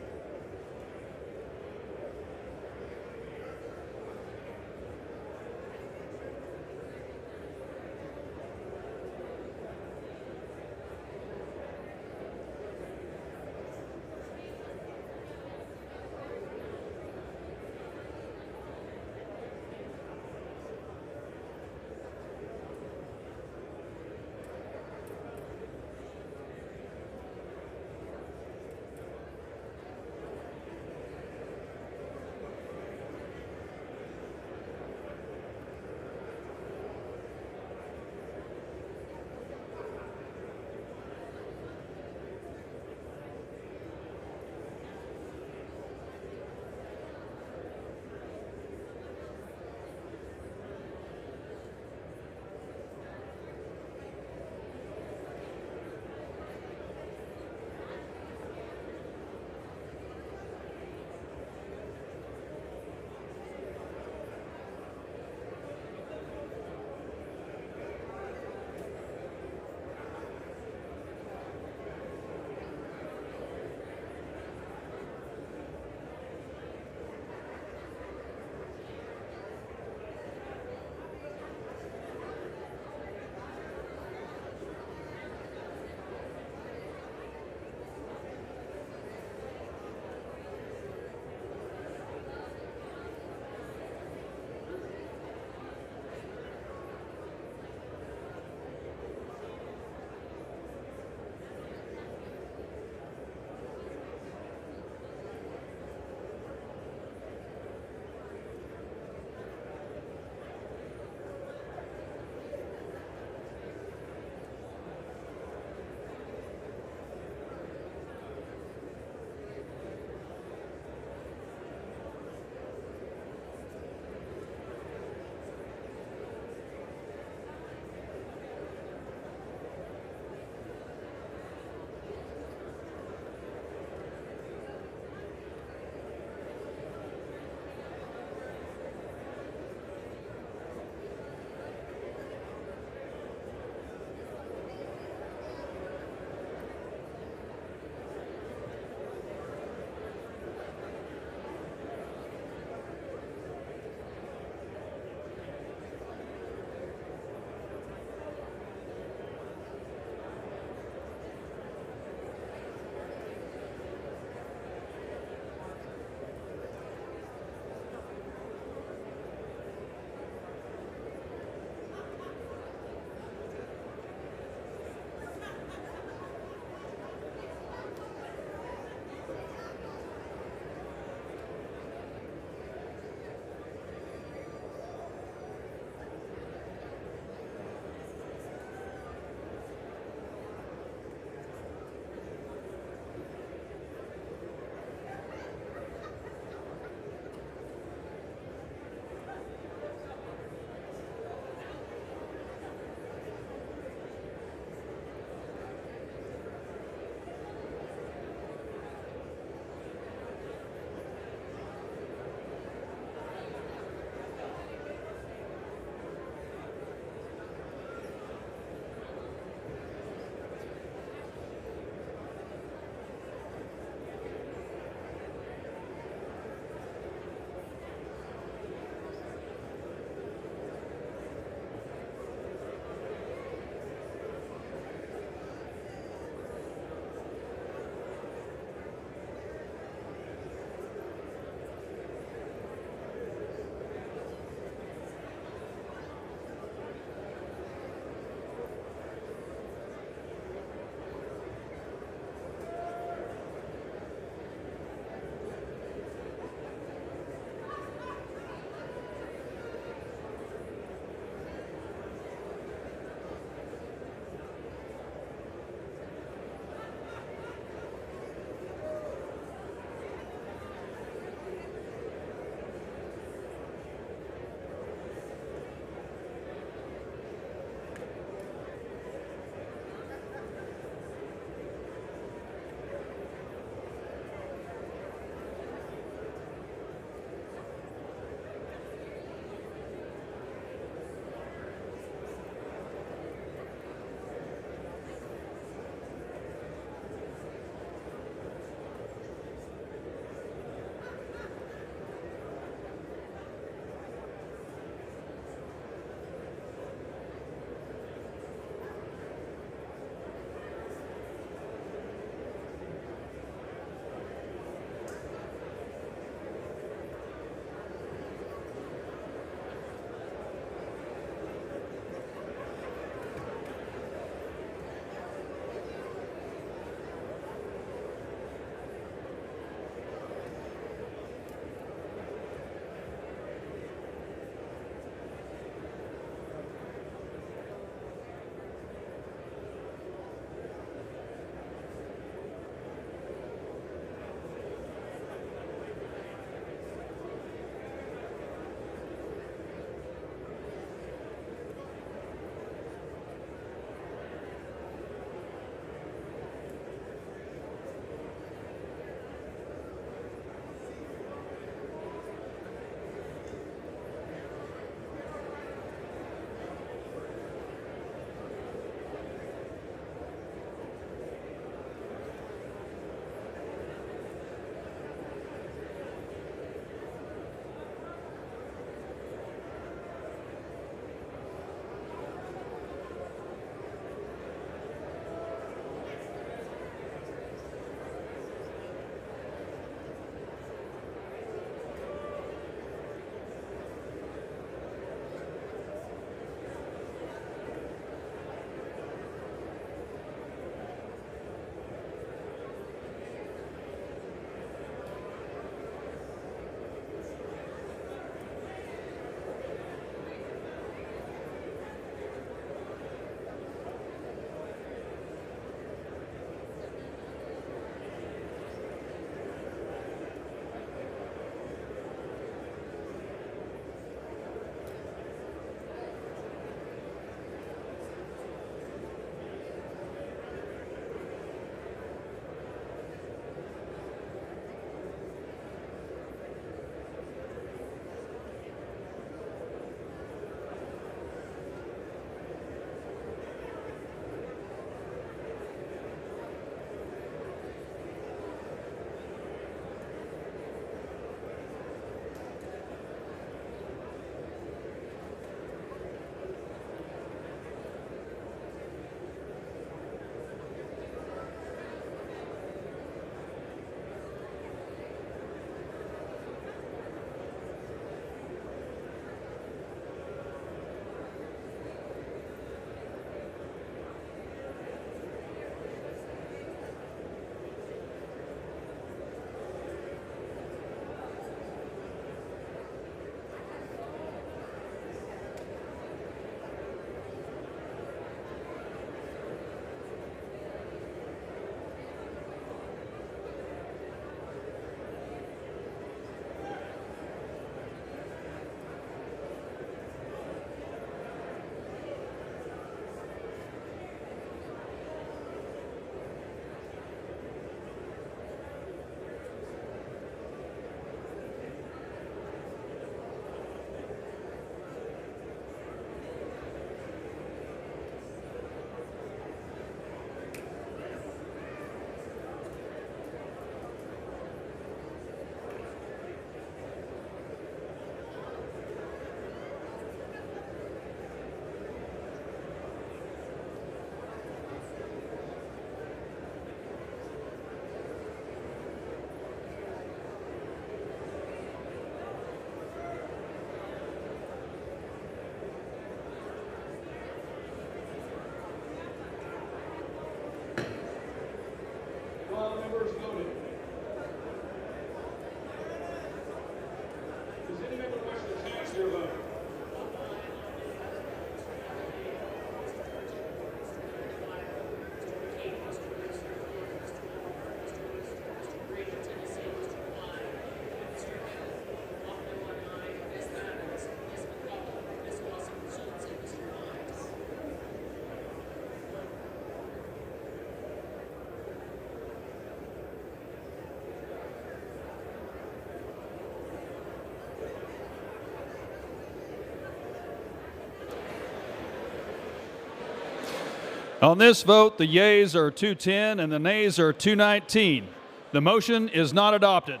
On this vote, the yeas are 210 and the nays are 219. The motion is not adopted.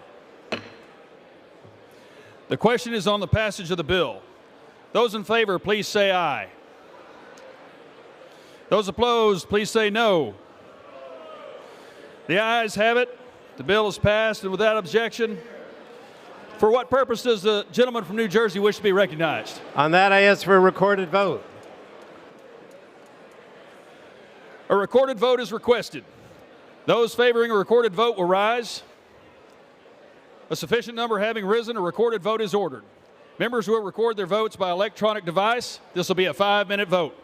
The question is on the passage of the bill. Those in favor, please say aye. Those opposed, please say no. The ayes have it. The bill is passed, and without objection. For what purpose does the gentleman from New Jersey wish to be recognized? On that, I ask for a recorded vote. A recorded vote is requested. Those favoring a recorded vote will rise. A sufficient number having risen, a recorded vote is ordered. Members will record their votes by electronic device. This will be a 5-minute vote.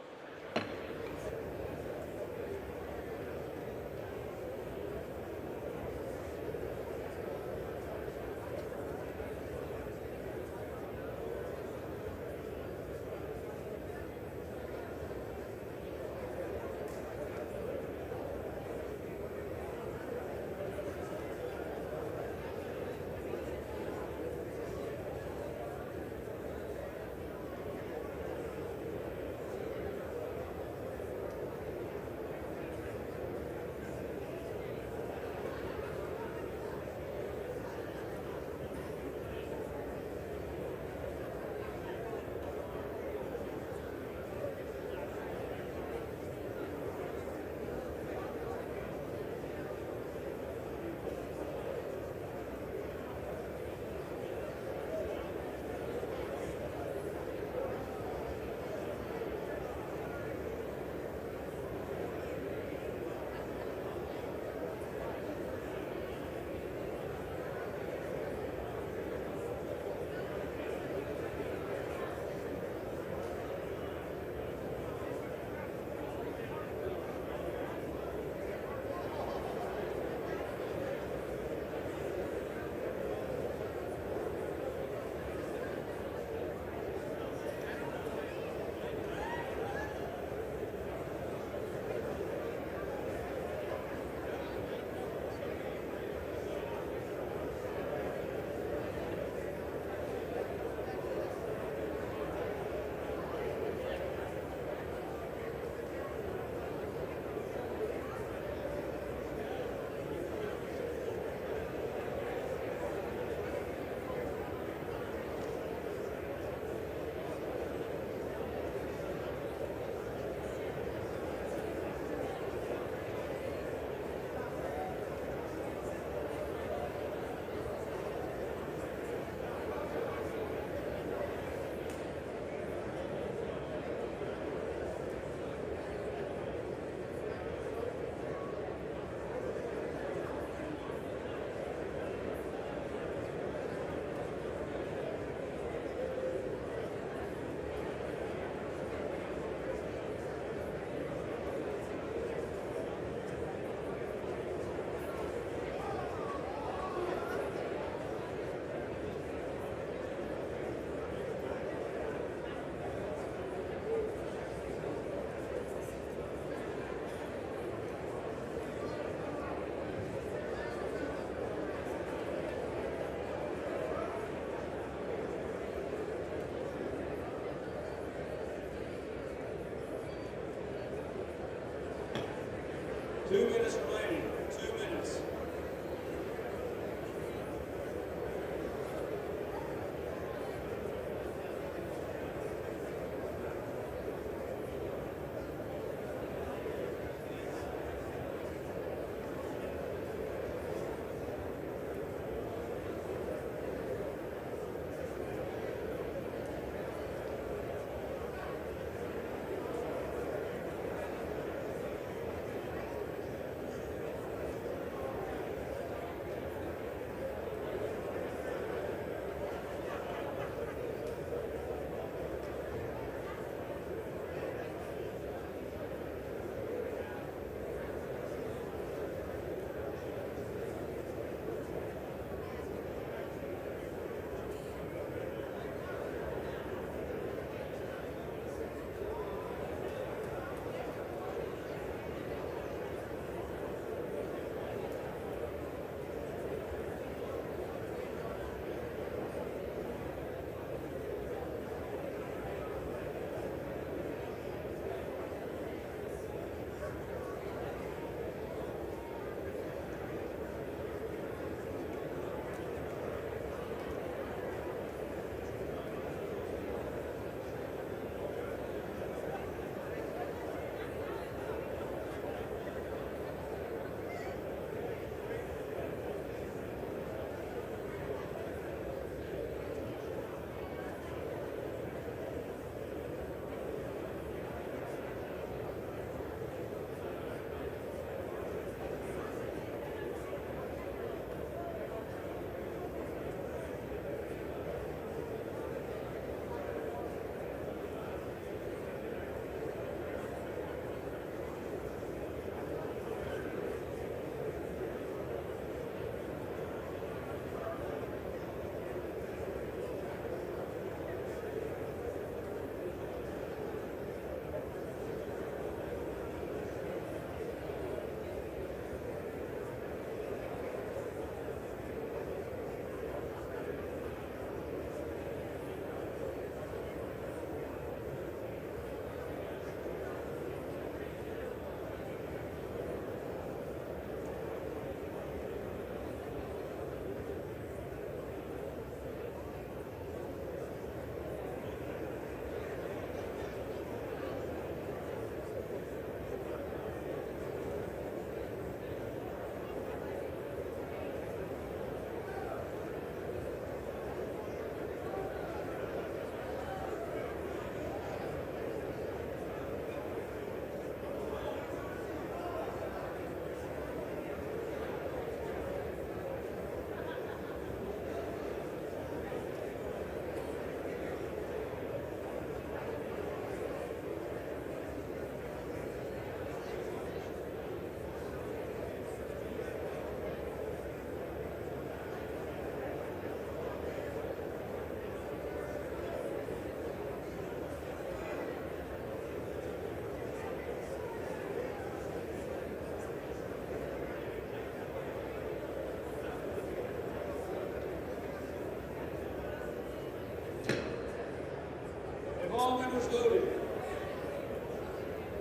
voting?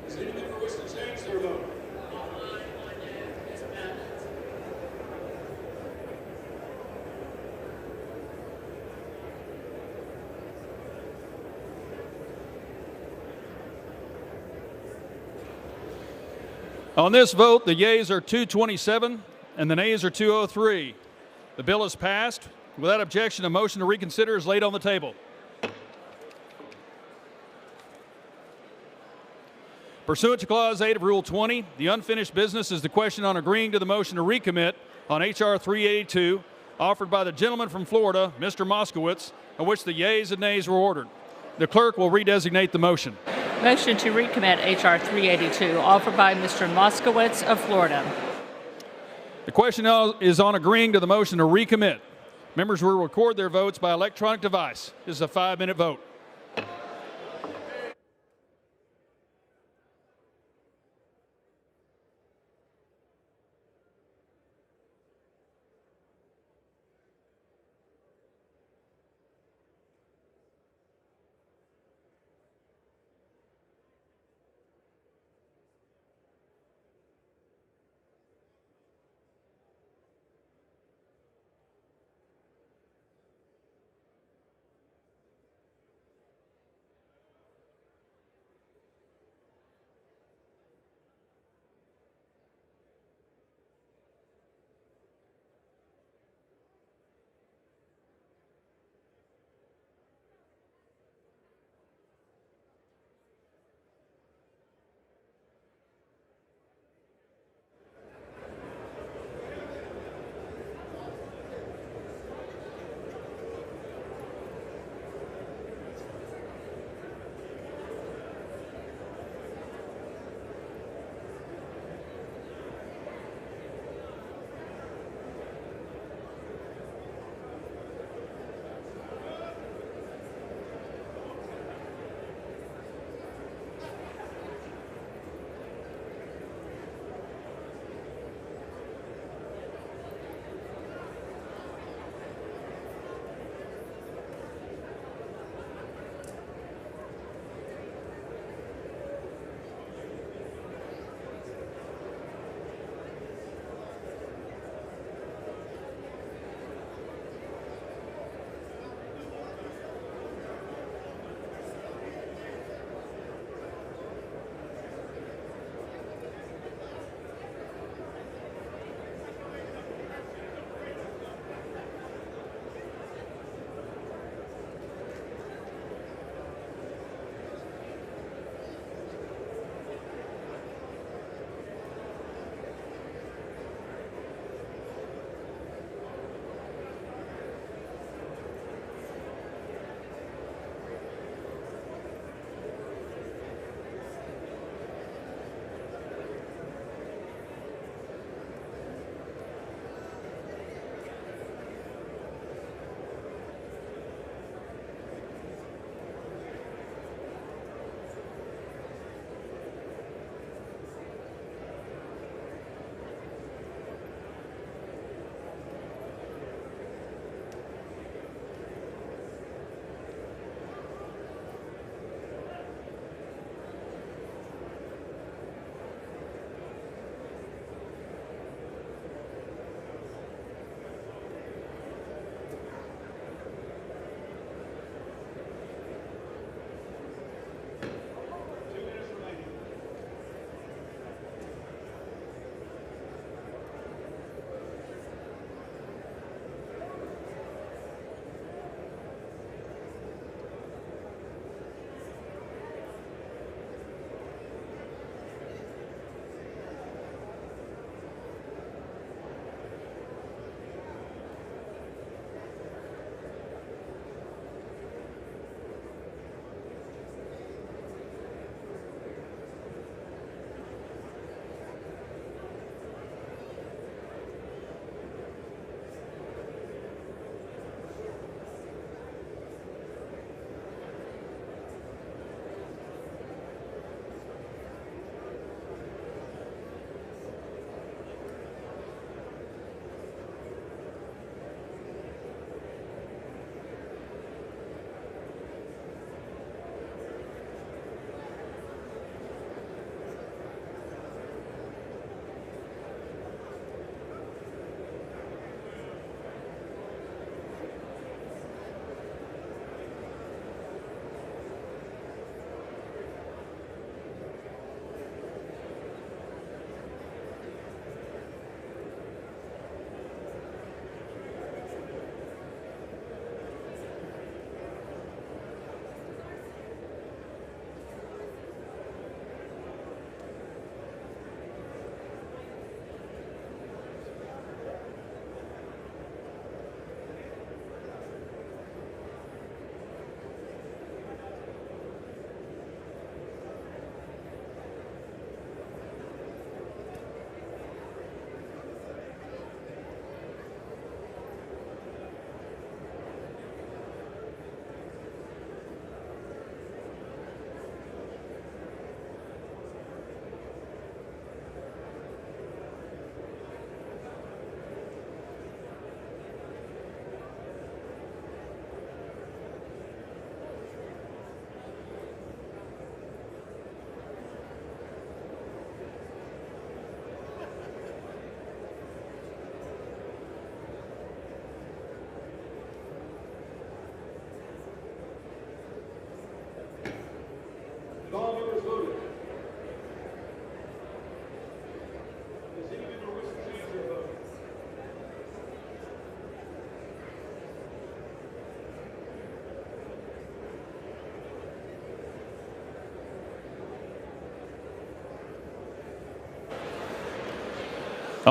Does any member wish to change their vote? On this vote, the yeas are 227 and the nays are 203. The bill is passed. Without objection, a motion to reconsider is laid on the table. Pursuant to Clause 8 of Rule 20, the unfinished business is the question on agreeing to the motion to recommit on H.R. 382, offered by the gentleman from Florida, Mr. Moskowitz, of which the yeas and nays were ordered. The clerk will redesignate the motion. Motion to recommit H.R. 382, offered by Mr. Moskowitz of Florida. The question is on agreeing to the motion to recommit. Members will record their votes by electronic device. This is a 5-minute vote.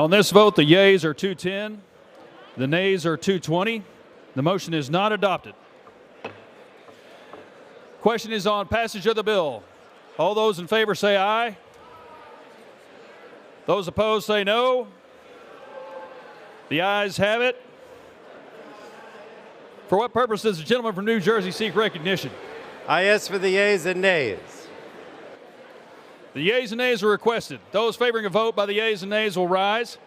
On this vote, the yeas are 210, the nays are 220. The motion is not adopted. Question is on passage of the bill. All those in favor say aye. Those opposed say no. The ayes have it. For what purpose does the gentleman from New Jersey seek recognition? I ask for the yeas and nays. The yeas and nays are requested. Those favoring a vote by the yeas and nays will rise.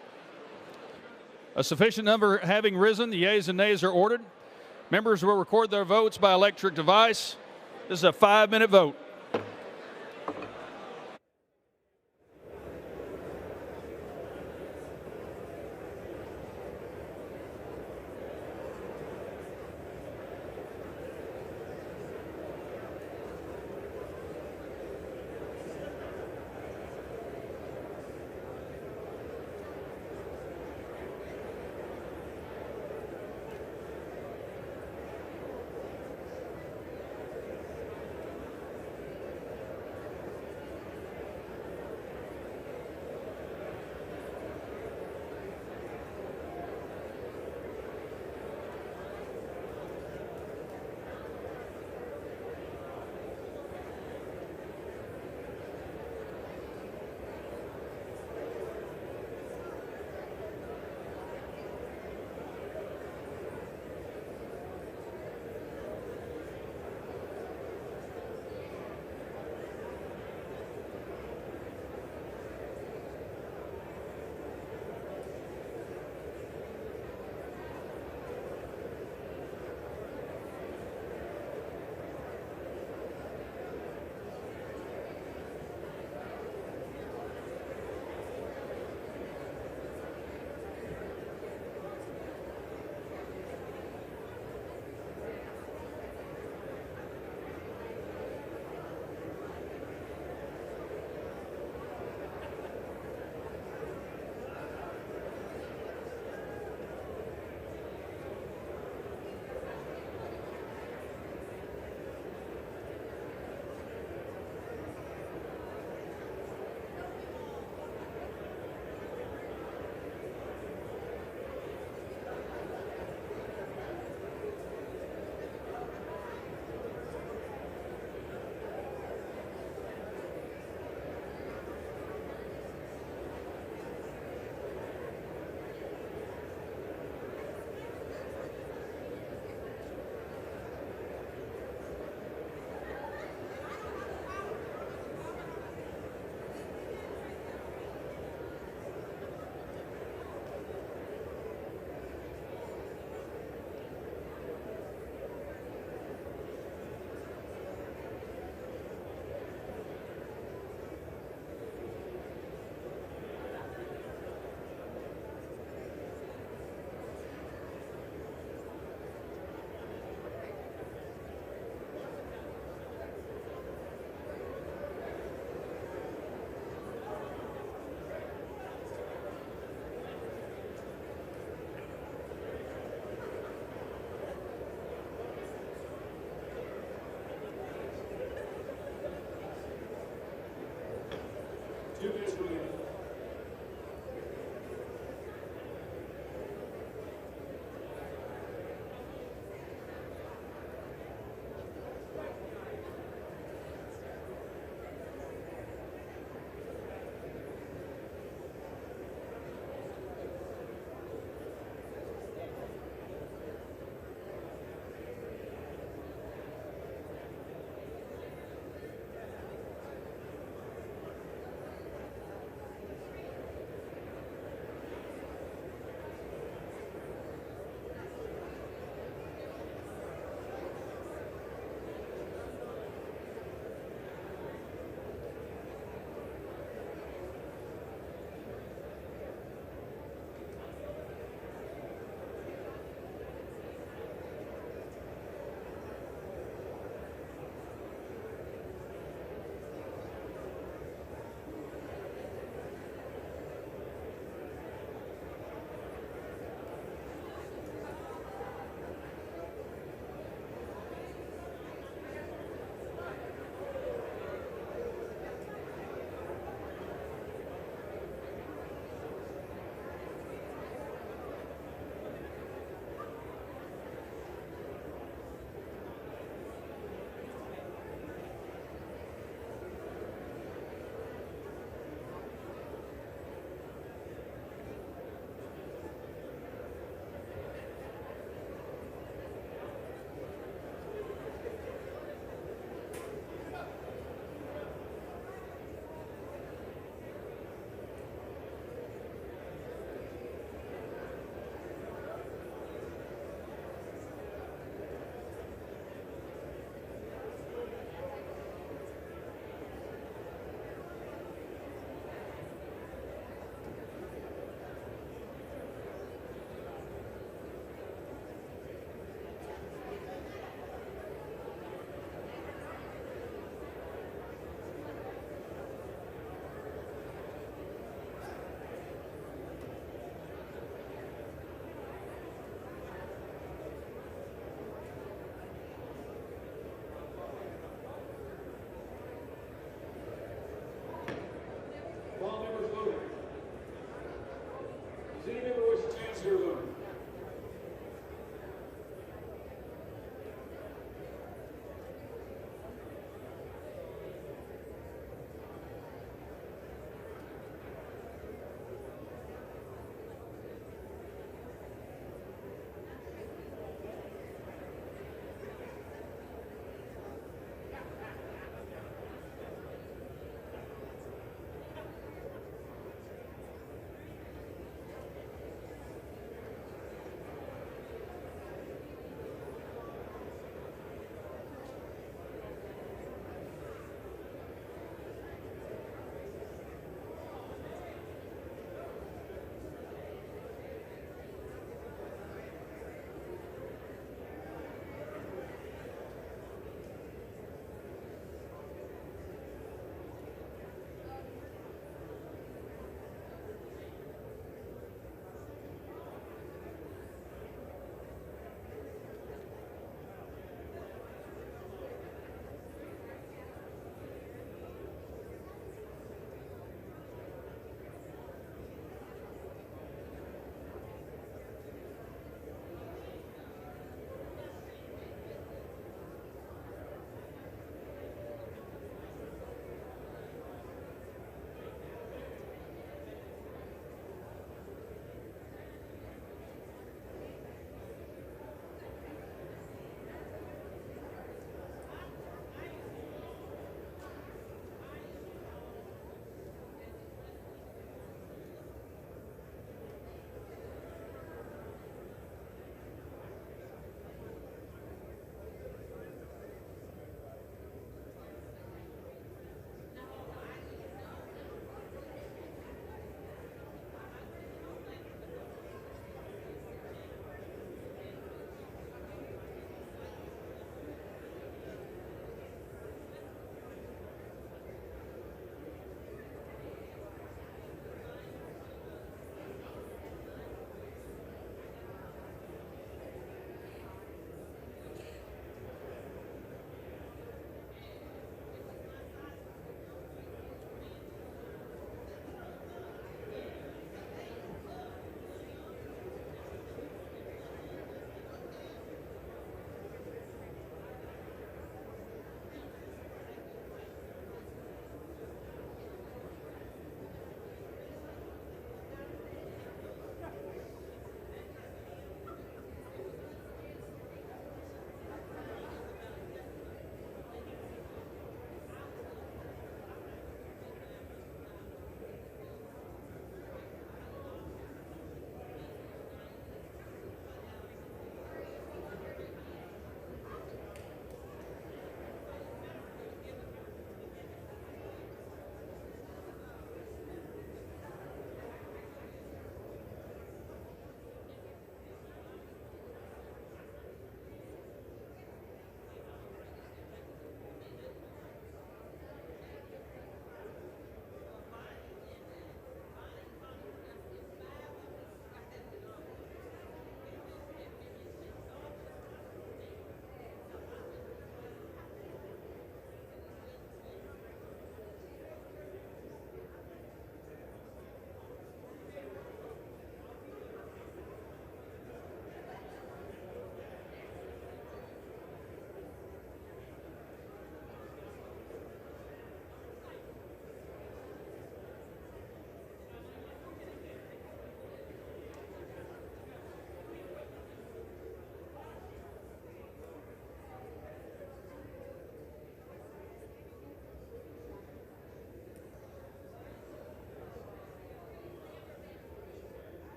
A sufficient number having risen, the yeas and nays are ordered. Members will record their votes by electric device. This is a 5-minute vote.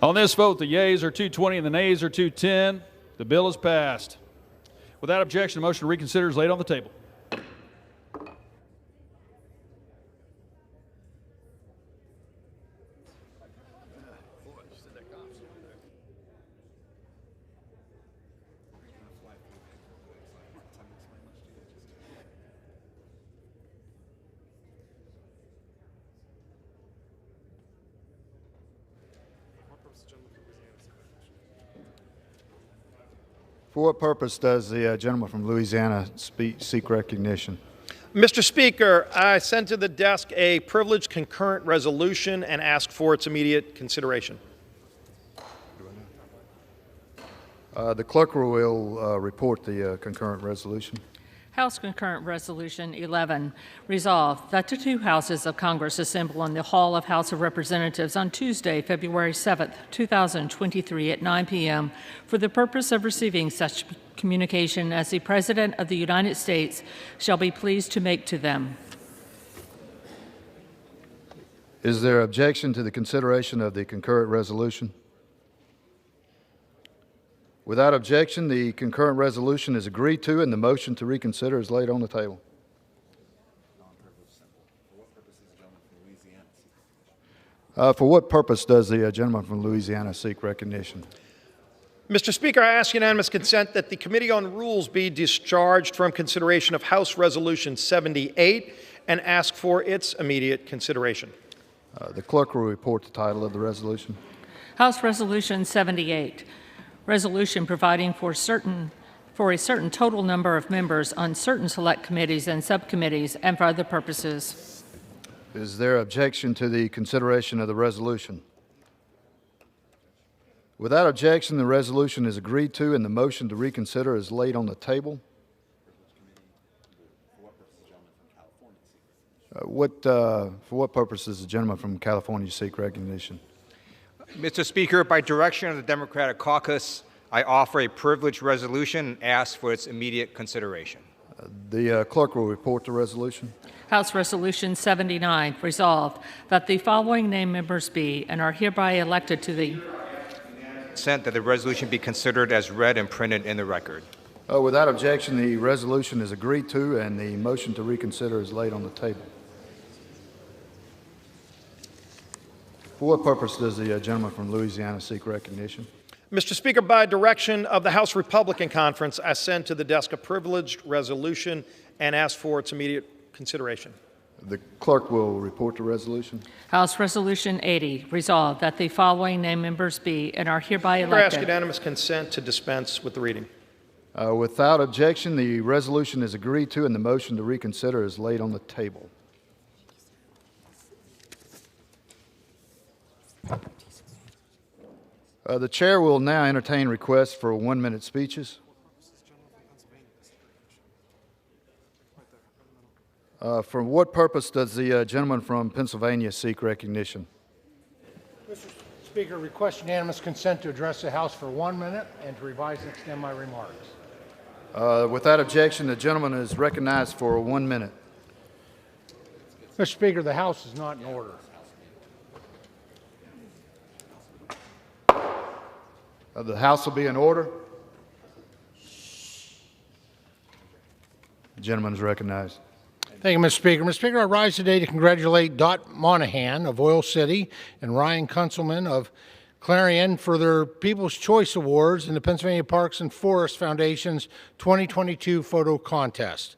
On this vote, the yeas are 220 and the nays are 210. The bill is passed. Without objection, the motion to reconsider is laid on the table. For what purpose does the gentleman from Louisiana seek recognition? Mr. Speaker, I sent to the desk a privileged concurrent resolution and ask for its immediate consideration. The clerk will report the concurrent resolution. House Concurrent Resolution 11, resolved that the two houses of Congress assemble in the Hall of House of Representatives on Tuesday, February 7, 2023 at 9 p.m. for the purpose of receiving such communication as the President of the United States shall be pleased to make to them. Is there objection to the consideration of the concurrent resolution? Without objection, the concurrent resolution is agreed to and the motion to reconsider is laid on the table. For what purpose does the gentleman from Louisiana seek recognition? Mr. Speaker, I ask unanimous consent that the Committee on Rules be discharged from consideration of House Resolution 78 and ask for its immediate consideration. The clerk will report the title of the resolution. House Resolution 78, resolution providing for a certain total number of members on certain select committees and subcommittees and for other purposes. Is there objection to the consideration of the resolution? Without objection, the resolution is agreed to and the motion to reconsider is laid on the table. For what purpose does the gentleman from California seek recognition? Mr. Speaker, by direction of the Democratic Caucus, I offer a privileged resolution and ask for its immediate consideration. The clerk will report the resolution. House Resolution 79, resolved that the following named members be and are hereby elected to the Consent that the resolution be considered as read and printed in the record. Without objection, the resolution is agreed to and the motion to reconsider is laid on the table. For what purpose does the gentleman from Louisiana seek recognition? Mr. Speaker, by direction of the House Republican Conference, I send to the desk a privileged resolution and ask for its immediate consideration. The clerk will report the resolution. House Resolution 80, resolved that the following named members be and are hereby I ask elected. unanimous consent to dispense with the reading. Without objection, the resolution is agreed to and the motion to reconsider is laid on the table. The chair will now entertain requests for 1-minute speeches. For what purpose does the gentleman from Pennsylvania seek recognition? Mr. Speaker, request unanimous consent to address the House for 1 minute and to revise and extend my remarks. Without objection, the gentleman is recognized for 1 minute. Mr. Speaker, the House is not in order. The House will be in order. The gentleman is recognized. Thank you, Mr. Speaker. Mr. Speaker, I rise today to congratulate Dot Monahan of Oil City and Ryan Kunzelman of Clarion for their People's Choice Awards in the Pennsylvania Parks and Forests Foundation's 2022 photo contest.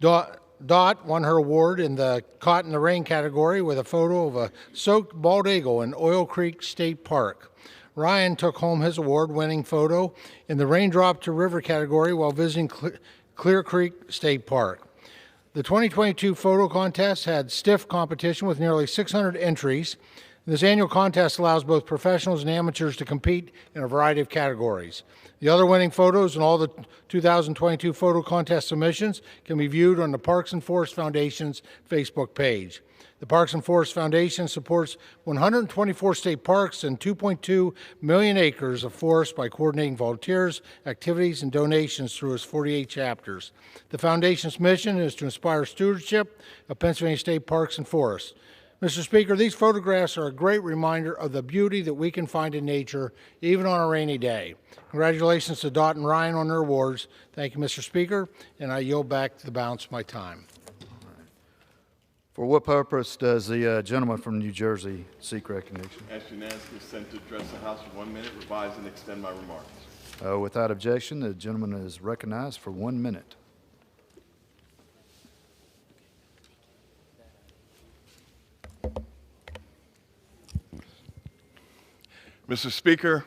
Dot won her award in the Caught in the Rain category with a photo of a soaked bald eagle in Oil Creek State Park. Ryan took home his award-winning photo in the Raindrop to River category while visiting Clear Creek State Park. The 2022 photo contest had stiff competition with nearly 600 entries. This annual contest allows both professionals and amateurs to compete in a variety of categories. The other winning photos and all the 2022 photo contest submissions can be viewed on the Parks and Forest Foundation's Facebook page. The Parks and Forest Foundation supports 124 state parks and 2.2 million acres of forest by coordinating volunteers, activities, and donations through its 48 chapters. The Foundation's mission is to inspire stewardship of Pennsylvania state parks and forests. Mr. Speaker, these photographs are a great reminder of the beauty that we can find in nature, even on a rainy day. Congratulations to Dot and Ryan on their awards. Thank you, Mr. Speaker, and I yield back the balance of my time. For what purpose does the gentleman from New Jersey seek recognition? Ask unanimous consent to address the House for 1 minute, revise and extend my remarks. Without objection, the gentleman is recognized for 1 minute. Mr. Speaker,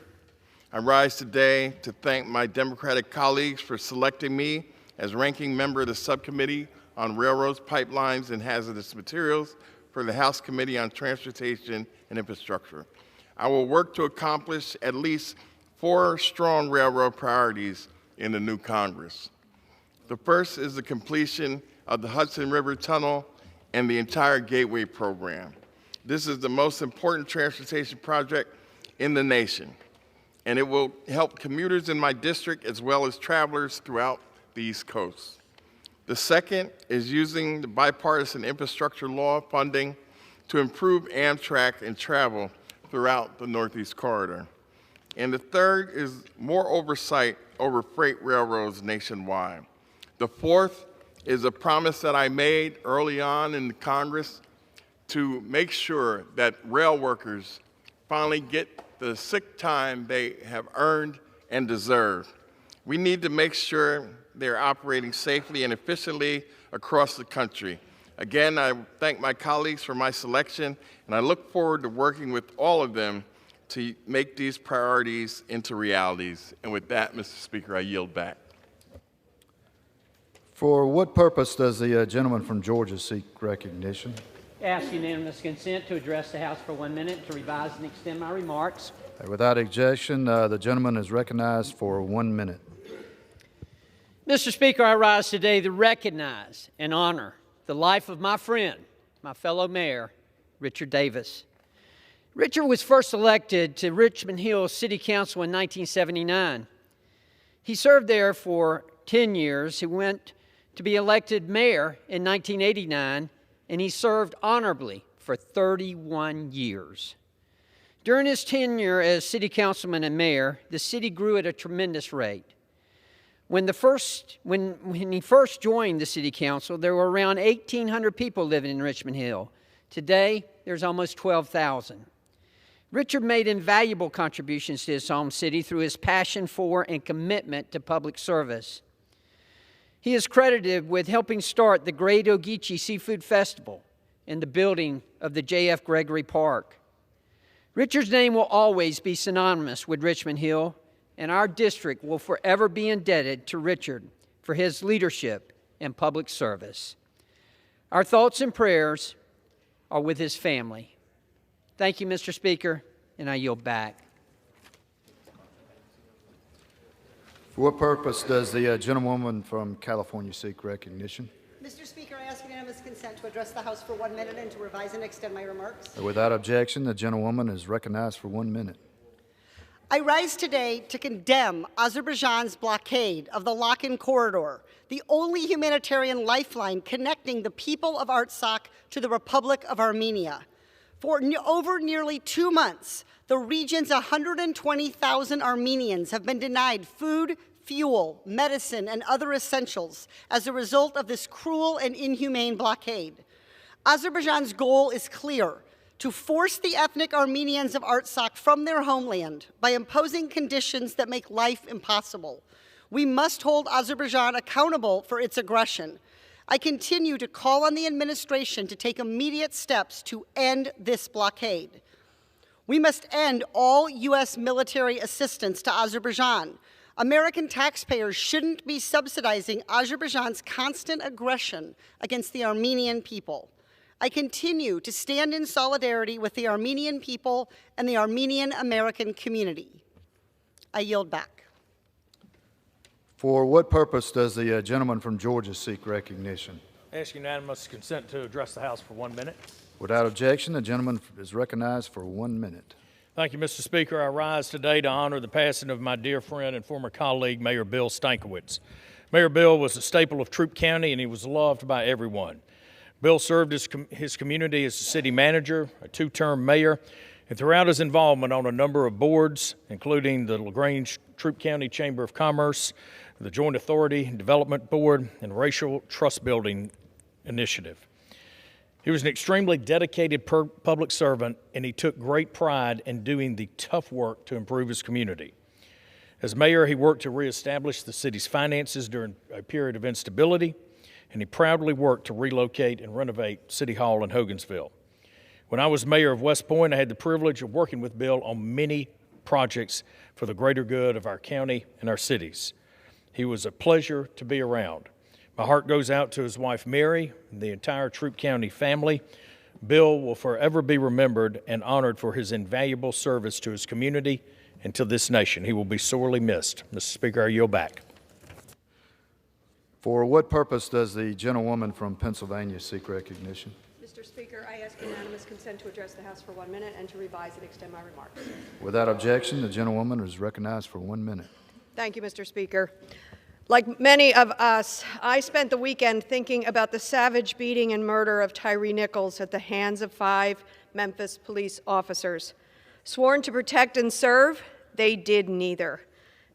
I rise today to thank my Democratic colleagues for selecting me as ranking member of the Subcommittee on Railroads, Pipelines, and Hazardous Materials for the House Committee on Transportation and Infrastructure. I will work to accomplish at least 4 strong railroad priorities in the new Congress. The first is the completion of the Hudson River Tunnel and the entire Gateway program. This is the most important transportation project in the nation, and it will help commuters in my district as well as travelers throughout the East Coast. The second is using the bipartisan infrastructure law funding to improve Amtrak and travel throughout the Northeast Corridor. And the third is more oversight over freight railroads nationwide. The fourth is a promise that I made early on in the Congress to make sure that rail workers finally get the sick time they have earned and deserve. We need to make sure they're operating safely and efficiently across the country. Again, I thank my colleagues for my selection, and I look forward to working with all of them to make these priorities into realities. And with that, Mr. Speaker, I yield back. For what purpose does the gentleman from Georgia seek recognition? Ask unanimous consent to address the House for 1 minute, to revise and extend my remarks. Without objection, the gentleman is recognized for 1 minute. Mr. Speaker, I rise today to recognize and honor the life of my friend, my fellow mayor, Richard Davis. Richard was first elected to Richmond Hill City Council in 1979. He served there for 10 years. He went to be elected mayor in 1989, and he served honorably for 31 years. During his tenure as city councilman and mayor, the city grew at a tremendous rate. When he first joined the city council, there were around 1,800 people living in Richmond Hill. Today, there's almost 12,000. Richard made invaluable contributions to his home city through his passion for and commitment to public service. He is credited with helping start the Great Ogeechee Seafood Festival and the building of the J.F. Gregory Park. Richard's name will always be synonymous with Richmond Hill, and our district will forever be indebted to Richard for his leadership and public service. Our thoughts and prayers are with his family. Thank you, Mr. Speaker, and I yield back. For what purpose does the gentlewoman from California seek recognition? Mr. Speaker, I ask unanimous consent to address the House for 1 minute and to revise and extend my remarks. Without objection, the gentlewoman is recognized for 1 minute. I rise today to condemn Azerbaijan's blockade of the Lakan Corridor, the only humanitarian lifeline connecting the people of Artsakh to the Republic of Armenia. For over nearly 2 months, the region's 120,000 Armenians have been denied food, fuel, medicine, and other essentials as a result of this cruel and inhumane blockade. Azerbaijan's goal is clear: to force the ethnic Armenians of Artsakh from their homeland by imposing conditions that make life impossible. We must hold Azerbaijan accountable for its aggression. I continue to call on the administration to take immediate steps to end this blockade. We must end all U.S. military assistance to Azerbaijan. American taxpayers shouldn't be subsidizing Azerbaijan's constant aggression against the Armenian people. I continue to stand in solidarity with the Armenian people and the Armenian American community. I yield back. For what purpose does the gentleman from Georgia seek recognition? Ask unanimous consent to address the House for 1 minute. Without objection, the gentleman is recognized for 1 minute. Thank you, Mr. Speaker. I rise today to honor the passing of my dear friend and former colleague, Mayor Bill Stankiewicz. Mayor Bill was a staple of Troup County, and he was loved by everyone. Bill served his community as a city manager, a two-term mayor, and throughout his involvement on a number of boards, including the LaGrange Troup County Chamber of Commerce, the Joint Authority Development Board, and Racial Trust Building Initiative. He was an extremely dedicated public servant, and he took great pride in doing the tough work to improve his community. As mayor, he worked to reestablish the city's finances during a period of instability, and he proudly worked to relocate and renovate City Hall in Hogansville. When I was mayor of West Point, I had the privilege of working with Bill on many projects for the greater good of our county and our cities. He was a pleasure to be around. My heart goes out to his wife, Mary, and the entire Troup County family. Bill will forever be remembered and honored for his invaluable service to his community and to this nation. He will be sorely missed. Mr. Speaker, I yield back. For what purpose does the gentlewoman from Pennsylvania seek recognition? Mr. Speaker, I ask unanimous consent to address the House for 1 minute and to revise and extend my remarks. Without objection, the gentlewoman is recognized for 1 minute. Thank you, Mr. Speaker. Like many of us, I spent the weekend thinking about the savage beating and murder of Tyre Nichols at the hands of 5 Memphis police officers. Sworn to protect and serve, they did neither.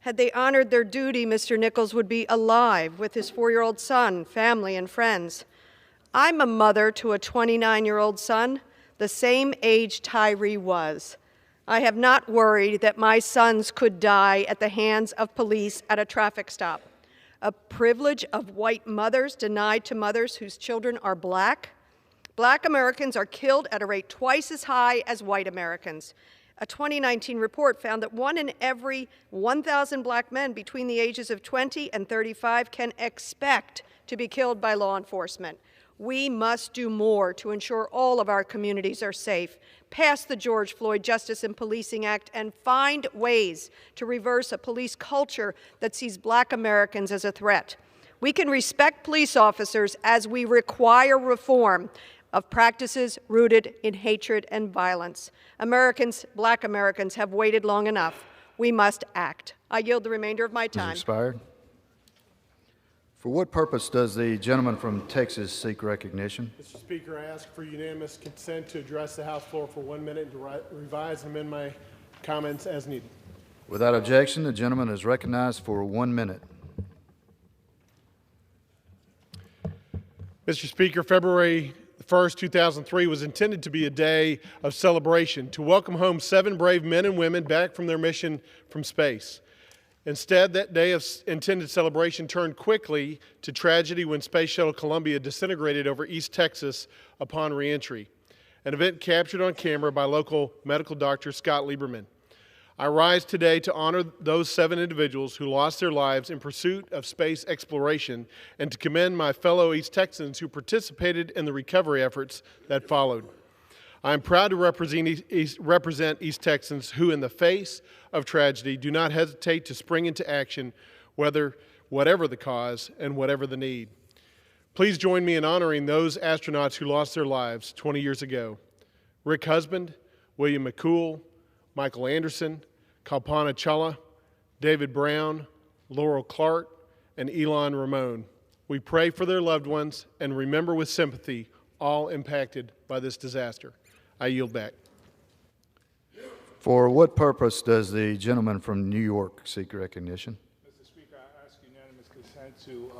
Had they honored their duty, Mr. Nichols would be alive with his 4-year-old son, family, and friends. I'm a mother to a 29-year-old son, the same age Tyre was. I have not worried that my sons could die at the hands of police at a traffic stop. A privilege of white mothers denied to mothers whose children are black. Black Americans are killed at a rate twice as high as white Americans. A 2019 report found that 1 in every 1,000 black men between the ages of 20 and 35 can expect to be killed by law enforcement. We must do more to ensure all of our communities are safe, pass the George Floyd Justice in Policing Act, and find ways to reverse a police culture that sees black Americans as a threat. We can respect police officers as we require reform of practices rooted in hatred and violence. Americans, black Americans, have waited long enough. We must act. I yield the remainder of my time. Expired. For what purpose does the gentleman from Texas seek recognition? Mr. Speaker, I ask for unanimous consent to address the House floor for 1 minute and to revise and amend my comments as needed. Without objection, the gentleman is recognized for 1 minute. Mr. Speaker, February 1st, 2003 was intended to be a day of celebration to welcome home 7 brave men and women back from their mission from space. Instead, that day of intended celebration turned quickly to tragedy when Space Shuttle Columbia disintegrated over East Texas upon reentry, an event captured on camera by local medical doctor Scott Lieberman. I rise today to honor those 7 individuals who lost their lives in pursuit of space exploration and to commend my fellow East Texans who participated in the recovery efforts that followed. I am proud to represent East Texans who, in the face of tragedy, do not hesitate to spring into action, whatever the cause and whatever the need. Please join me in honoring those astronauts who lost their lives 20 years ago. Rick Husband, William McCool, Michael Anderson, Kalpana Chawla, David Brown, Laurel Clark, and Elon Ramon. We pray for their loved ones and remember with sympathy all impacted by this disaster. I yield back. For what purpose does the gentleman from New York seek recognition? Mr. Speaker, I ask unanimous consent to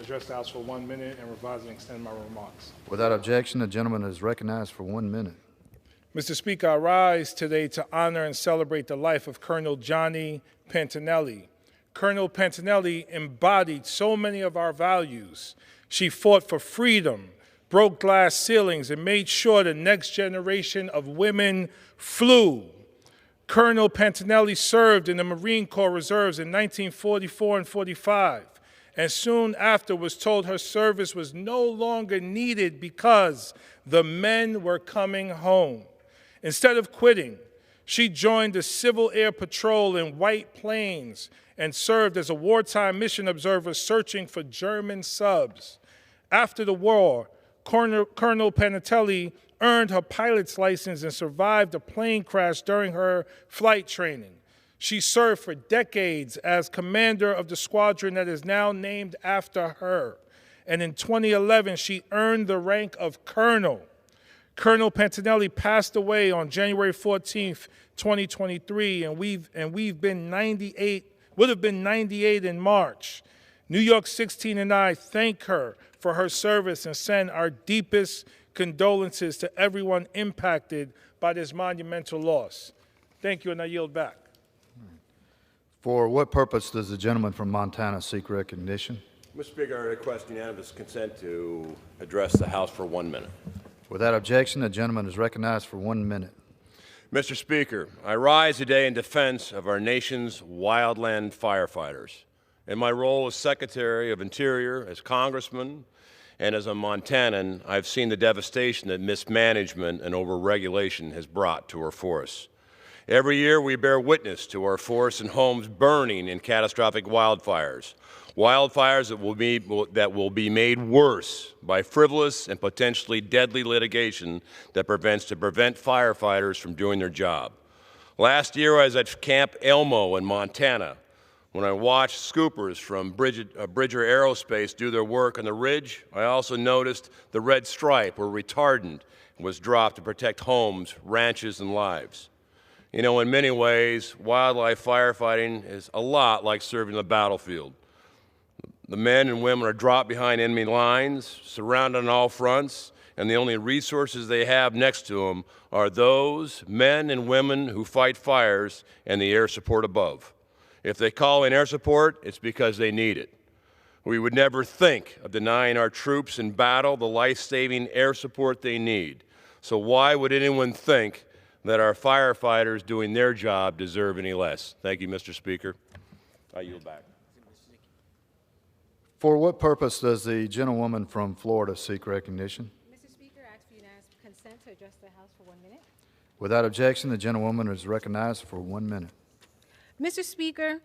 address the House for 1 minute and revise and extend my remarks. Without objection, the gentleman is recognized for 1 minute. Mr. Speaker, I rise today to honor and celebrate the life of Colonel Johnny Pantinelli. Colonel Pantinelli embodied so many of our values. She fought for freedom, broke glass ceilings, and made sure the next generation of women flew. Colonel Pantinelli served in the Marine Corps Reserves in 1944 and 45, and soon after was told her service was no longer needed because the men were coming home. Instead of quitting, she joined the Civil Air Patrol in White Plains and served as a wartime mission observer searching for German subs. After the war, Colonel Pantinelli earned her pilot's license and survived a plane crash during her flight training. She served for decades as commander of the squadron that is now named after her. and in 2011 she earned the rank of colonel. Colonel Pentinelli passed away on January 14th, 2023, and we've been 98, would have been 98 in March. New York 16 and I thank her for her service and send our deepest condolences to everyone impacted by this monumental loss. Thank you, and I yield back. For what purpose does the gentleman from Montana seek recognition? Mr. Speaker, I request unanimous consent to address the House for 1 minute. Without objection, the gentleman is recognized for 1 minute. Mr. Speaker, I rise today in defense of our nation's wildland firefighters. In my role as Secretary of Interior, as Congressman, and as a Montanan, I've seen the devastation that mismanagement and overregulation has brought to our forests. Every year we bear witness to our forests and homes burning in catastrophic wildfires. Wildfires that will be made worse by frivolous and potentially deadly litigation that prevent firefighters from doing their job. Last year I was at Camp Elmo in Montana when I watched scoopers from Bridger Aerospace do their work on the ridge. I also noticed the red stripe or retardant was dropped to protect homes, ranches, and lives. You know, in many ways, wildlife firefighting is a lot like serving the battlefield. The men and women are dropped behind enemy lines, surrounded on all fronts, and the only resources they have next to them are those men and women who fight fires and the air support above. If they call in air support, it's because they need it. We would never think of denying our troops in battle the life-saving air support they need. So why would anyone think that our firefighters doing their job deserve any less? Thank you, Mr. Speaker. I yield back. For what purpose does the gentlewoman from Florida seek recognition? Mr. Speaker, I ask for unanimous consent to address the House for 1 minute. Without objection, the gentlewoman is recognized for 1 minute. Mr. Speaker,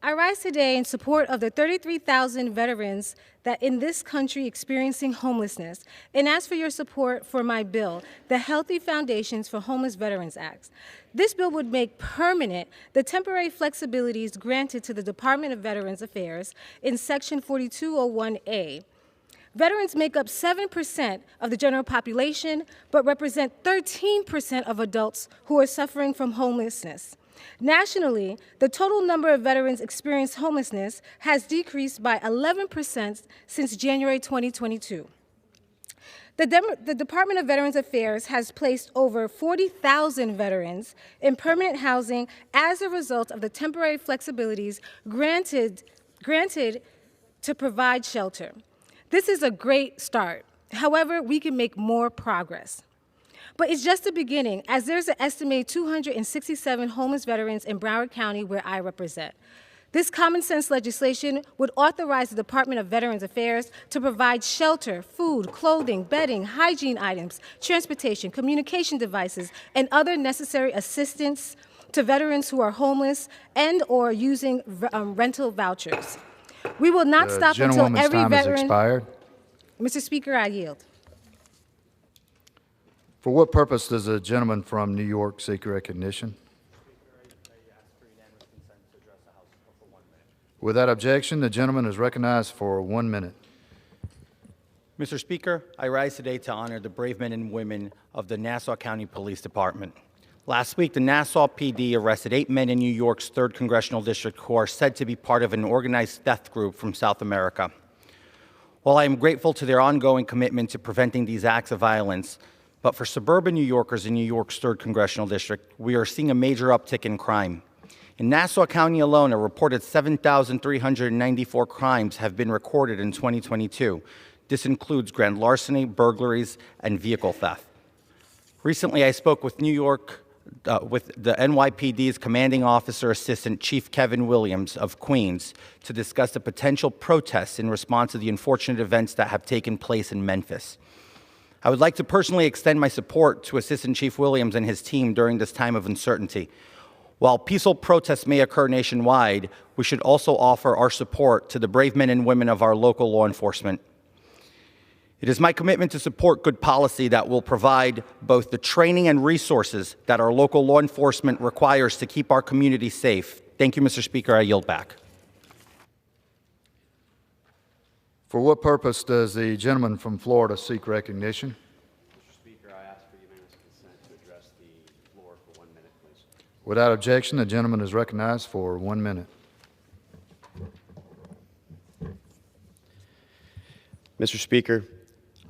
I rise today in support of the 33,000 veterans that in this country experiencing homelessness and ask for your support for my bill, the Healthy Foundations for Homeless Veterans Act. This bill would make permanent the temporary flexibilities granted to the Department of Veterans Affairs in Section 4201A. Veterans make up 7% of the general population, but represent 13% of adults who are suffering from homelessness. Nationally, the total number of veterans experiencing homelessness has decreased by 11% since January 2022. The Department of Veterans Affairs has placed over 40,000 veterans in permanent housing as a result of the temporary flexibilities granted to provide shelter. This is a great start. However, we can make more progress. But it's just the beginning, as there's an estimated 267 homeless veterans in Broward County where I represent. This common sense legislation would authorize the Department of Veterans Affairs to provide shelter, food, clothing, bedding, hygiene items, transportation, communication devices, and other necessary assistance to veterans who are homeless and or using rental vouchers. We will not stop until every veteran... Expired. Mr. Speaker, I yield. For what purpose does the gentleman from New York seek recognition? Without objection, the gentleman is recognized for 1 minute. Mr. Speaker, I rise today to honor the brave men and women of the Nassau County Police Department. Last week, the Nassau PD arrested 8 men in New York's 3rd Congressional District who are said to be part of an organized theft group from South America. While I am grateful to their ongoing commitment to preventing these acts of violence, but for suburban New Yorkers in New York's 3rd Congressional District, we are seeing a major uptick in crime. In Nassau County alone, a reported 7,394 crimes have been recorded in 2022. This includes grand larceny, burglaries, and vehicle theft. Recently, I spoke with with the NYPD's commanding officer assistant, Chief Kevin Williams of Queens, to discuss the potential protests in response to the unfortunate events that have taken place in Memphis. I would like to personally extend my support to Assistant Chief Williams and his team during this time of uncertainty. While peaceful protests may occur nationwide, we should also offer our support to the brave men and women of our local law enforcement. It is my commitment to support good policy that will provide both the training and resources that our local law enforcement requires to keep our community safe. Thank you, Mr. Speaker. I yield back. For what purpose does the gentleman from Florida seek recognition? Mr. Speaker, I ask for unanimous consent to address the floor for 1 minute, please. Without objection, the gentleman is recognized for 1 minute. Mr. Speaker,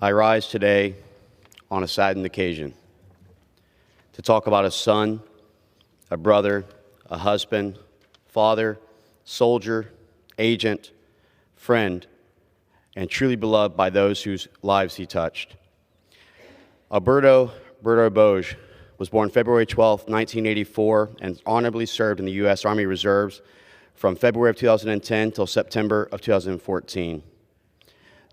I rise today on a saddened occasion to talk about a son, a brother, a husband, father, soldier, agent, friend, and truly beloved by those whose lives he touched. Alberto Boge was born February 12, 1984, and honorably served in the U.S. Army Reserves from February of 2010 till September of 2014.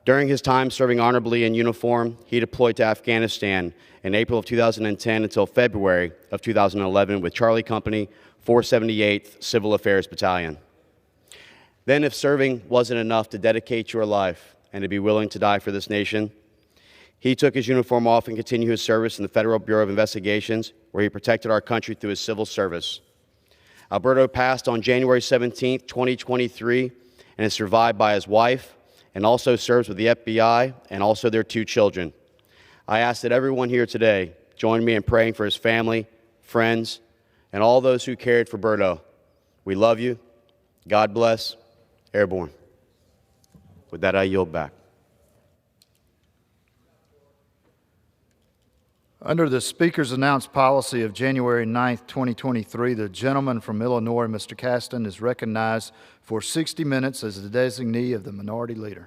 During his time serving honorably in uniform, he deployed to Afghanistan in April of 2010 until February of 2011 with Charlie Company, 478th Civil Affairs Battalion. Then, if serving wasn't enough to dedicate your life and to be willing to die for this nation, he took his uniform off and continued his service in the Federal Bureau of Investigations, where he protected our country through his civil service. Alberto passed on January 17, 2023, and is survived by his wife, and also serves with the FBI and also their 2 children. I ask that everyone here today join me in praying for his family, friends, and all those who cared for Berto. We love you. God bless. Airborne. With that, I yield back. Under the Speaker's announced policy of January 9, 2023, the gentleman from Illinois, Mr. Caston, is recognized for 60 minutes as the designee of the Minority Leader.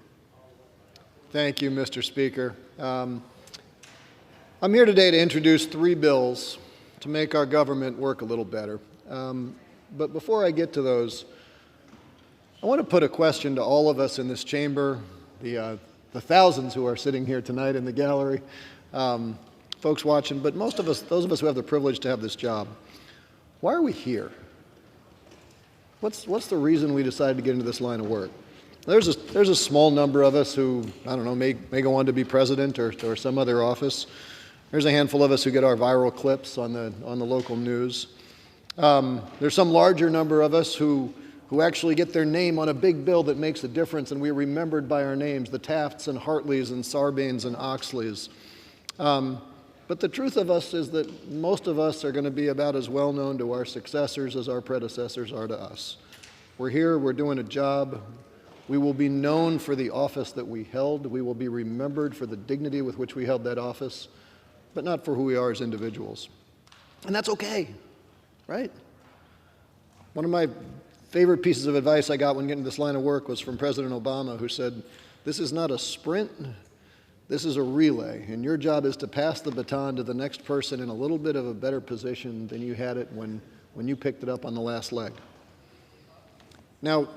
Thank you, Mr. Speaker. I'm here today to introduce 3 bills to make our government work a little better. But before I get to those, I want to put a question to all of us in this chamber, the thousands who are sitting here tonight in the gallery, folks watching, but most of us, those of us who have the privilege to have this job. Why are we here? What's the reason we decided to get into this line of work? There's a small number of us who, I don't know, may go on to be president or some other office. There's a handful of us who get our viral clips on the local news. There's some larger number of us who actually get their name on a big bill that makes a difference, and we're remembered by our names, the Tafts and Hartleys and Sarbanes and Oxleys. But the truth of us is that most of us are going to be about as well known to our successors as our predecessors are to us. We're here, we're doing a job. We will be known for the office that we held. We will be remembered for the dignity with which we held that office, but not for who we are as individuals. And that's okay, right? One of my favorite pieces of advice I got when getting this line of work was from President Obama, who said, "This is not a sprint, this is a relay, and your job is to pass the baton to the next person in a little bit of a better position than you had it when you picked it up on the last leg." Now,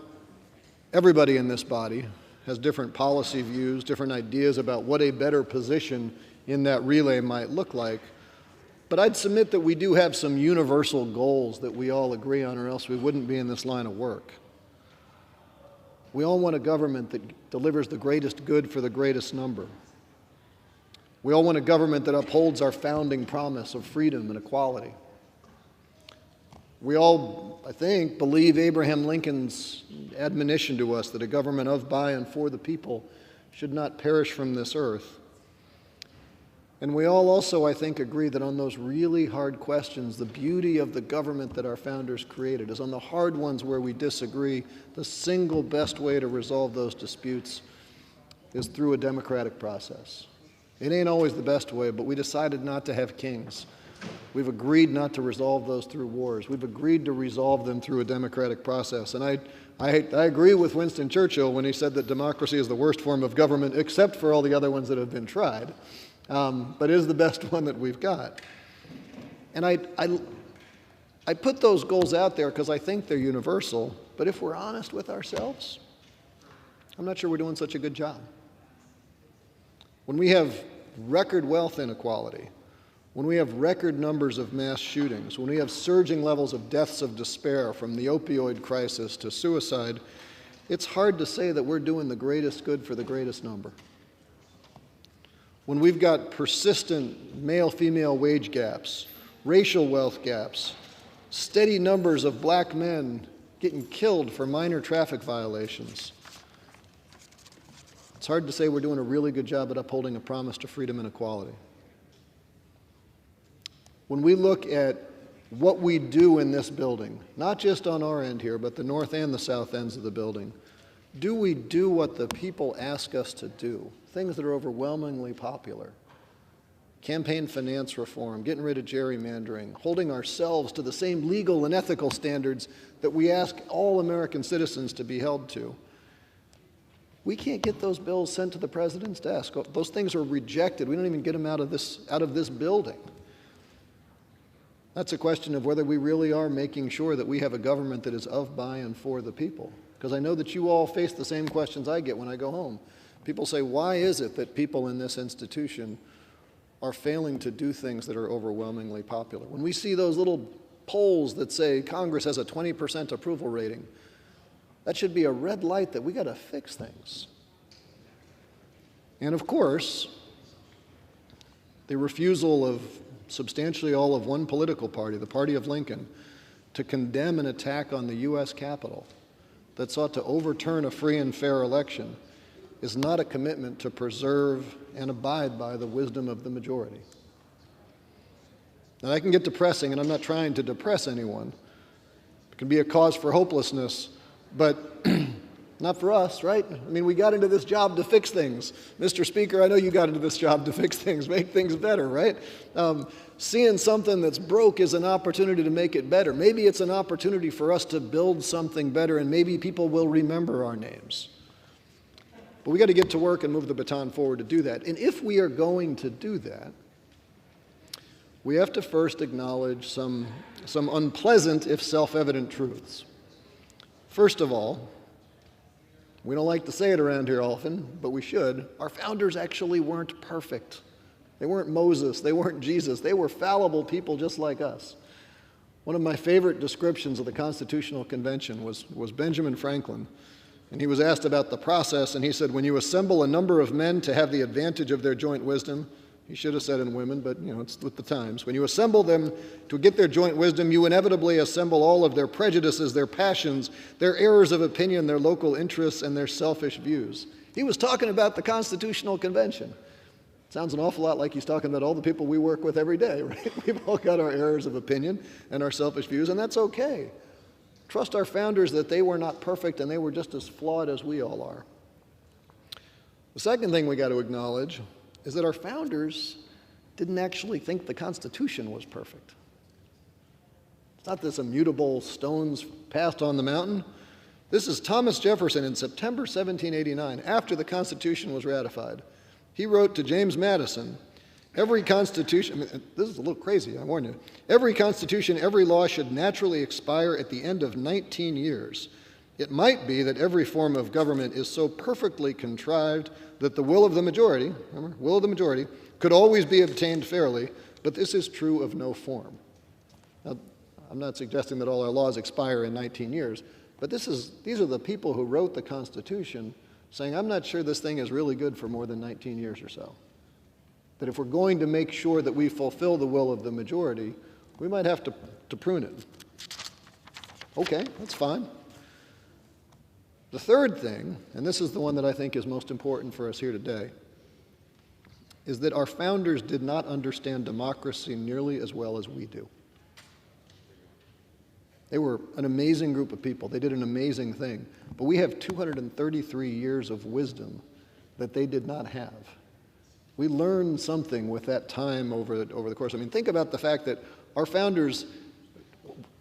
everybody in this body has different policy views, different ideas about what a better position in that relay might look like. But I'd submit that we do have some universal goals that we all agree on, or else we wouldn't be in this line of work. We all want a government that delivers the greatest good for the greatest number. We all want a government that upholds our founding promise of freedom and equality. We all, I think, believe Abraham Lincoln's admonition to us that a government of, by, and for the people should not perish from this earth. And we all also, I think, agree that on those really hard questions, the beauty of the government that our founders created is on the hard ones where we disagree, the single best way to resolve those disputes is through a democratic process. It ain't always the best way, but we decided not to have kings. We've agreed not to resolve those through wars. We've agreed to resolve them through a democratic process. And I agree with Winston Churchill when he said that democracy is the worst form of government, except for all the other ones that have been tried. But it is the best one that we've got. And I put those goals out there because I think they're universal, but if we're honest with ourselves, I'm not sure we're doing such a good job. When we have record wealth inequality, when we have record numbers of mass shootings, when we have surging levels of deaths of despair from the opioid crisis to suicide, it's hard to say that we're doing the greatest good for the greatest number. When we've got persistent male-female wage gaps, racial wealth gaps, steady numbers of black men getting killed for minor traffic violations, It's hard to say we're doing a really good job at upholding a promise to freedom and equality. When we look at what we do in this building, not just on our end here, but the north and the south ends of the building, do we do what the people ask us to do? Things that are overwhelmingly popular. Campaign finance reform, getting rid of gerrymandering, holding ourselves to the same legal and ethical standards that we ask all American citizens to be held to. We can't get those bills sent to the president's desk. Those things are rejected. We don't even get them out of this building. That's a question of whether we really are making sure that we have a government that is of, by, and for the people. Because I know that you all face the same questions I get when I go home. People say, why is it that people in this institution are failing to do things that are overwhelmingly popular? When we see those little polls that say Congress has a 20% approval rating, that should be a red light that we got to fix things. And of course, the refusal of substantially all of one political party, the party of Lincoln, to condemn an attack on the U.S. Capitol that sought to overturn a free and fair election is not a commitment to preserve and abide by the wisdom of the majority. Now, that can get depressing, and I'm not trying to depress anyone. It can be a cause for hopelessness, but not for us, right? I mean, we got into this job to fix things. Mr. Speaker, I know you got into this job to fix things, make things better, right? Seeing something that's broke is an opportunity to make it better. Maybe it's an opportunity for us to build something better, and maybe people will remember our names. But we got to get to work and move the baton forward to do that. And if we are going to do that, we have to first acknowledge some unpleasant, if self-evident, truths. First of all, we don't like to say it around here often, but we should. Our founders actually weren't perfect. They weren't Moses. They weren't Jesus. They were fallible people just like us. One of my favorite descriptions of the Constitutional Convention was Benjamin Franklin. And he was asked about the process, and he said, when you assemble a number of men to have the advantage of their joint wisdom, he should have said in women, but it's with the times. When you assemble them to get their joint wisdom, you inevitably assemble all of their prejudices, their passions, their errors of opinion, their local interests, and their selfish views. He was talking about the Constitutional Convention. Sounds an awful lot like he's talking about all the people we work with every day, right? We've all got our errors of opinion and our selfish views, and that's okay. Trust our founders that they were not perfect and they were just as flawed as we all are. The second thing we got to acknowledge is that our founders didn't actually think the Constitution was perfect. It's not this immutable stones passed on the mountain. This is Thomas Jefferson in September 1789, after the Constitution was ratified. He wrote to James Madison, every constitution, this is a little crazy, I warn you. Every constitution, every law should naturally expire at the end of 19 years. It might be that every form of government is so perfectly contrived that the will of the majority, remember, will of the majority, could always be obtained fairly, but this is true of no form. Now, I'm not suggesting that all our laws expire in 19 years, but these are the people who wrote the Constitution saying, I'm not sure this thing is really good for more than 19 years or so. That if we're going to make sure that we fulfill the will of the majority, we might have to prune it. Okay, that's fine. The third thing, and this is the one that I think is most important for us here today, is that our founders did not understand democracy nearly as well as we do. They were an amazing group of people. They did an amazing thing. But we have 233 years of wisdom that they did not have. We learned something with that time over the course. I mean, think about the fact that our founders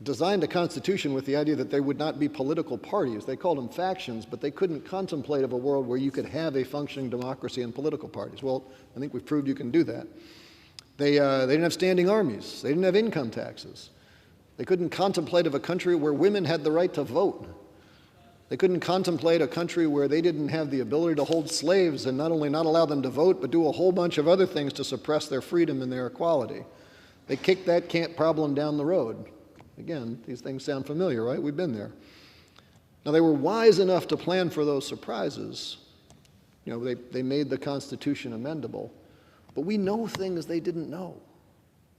designed a constitution with the idea that there would not be political parties. They called them factions, but they couldn't contemplate of a world where you could have a functioning democracy and political parties. Well, I think we've proved you can do that. They didn't have standing armies. They didn't have income taxes. They couldn't contemplate of a country where women had the right to vote. They couldn't contemplate a country where they didn't have the ability to hold slaves and not only not allow them to vote, but do a whole bunch of other things to suppress their freedom and their equality. They kicked that problem down the road. Again, these things sound familiar, right? We've been there. Now, they were wise enough to plan for those surprises. They made the Constitution amendable. But we know things they didn't know.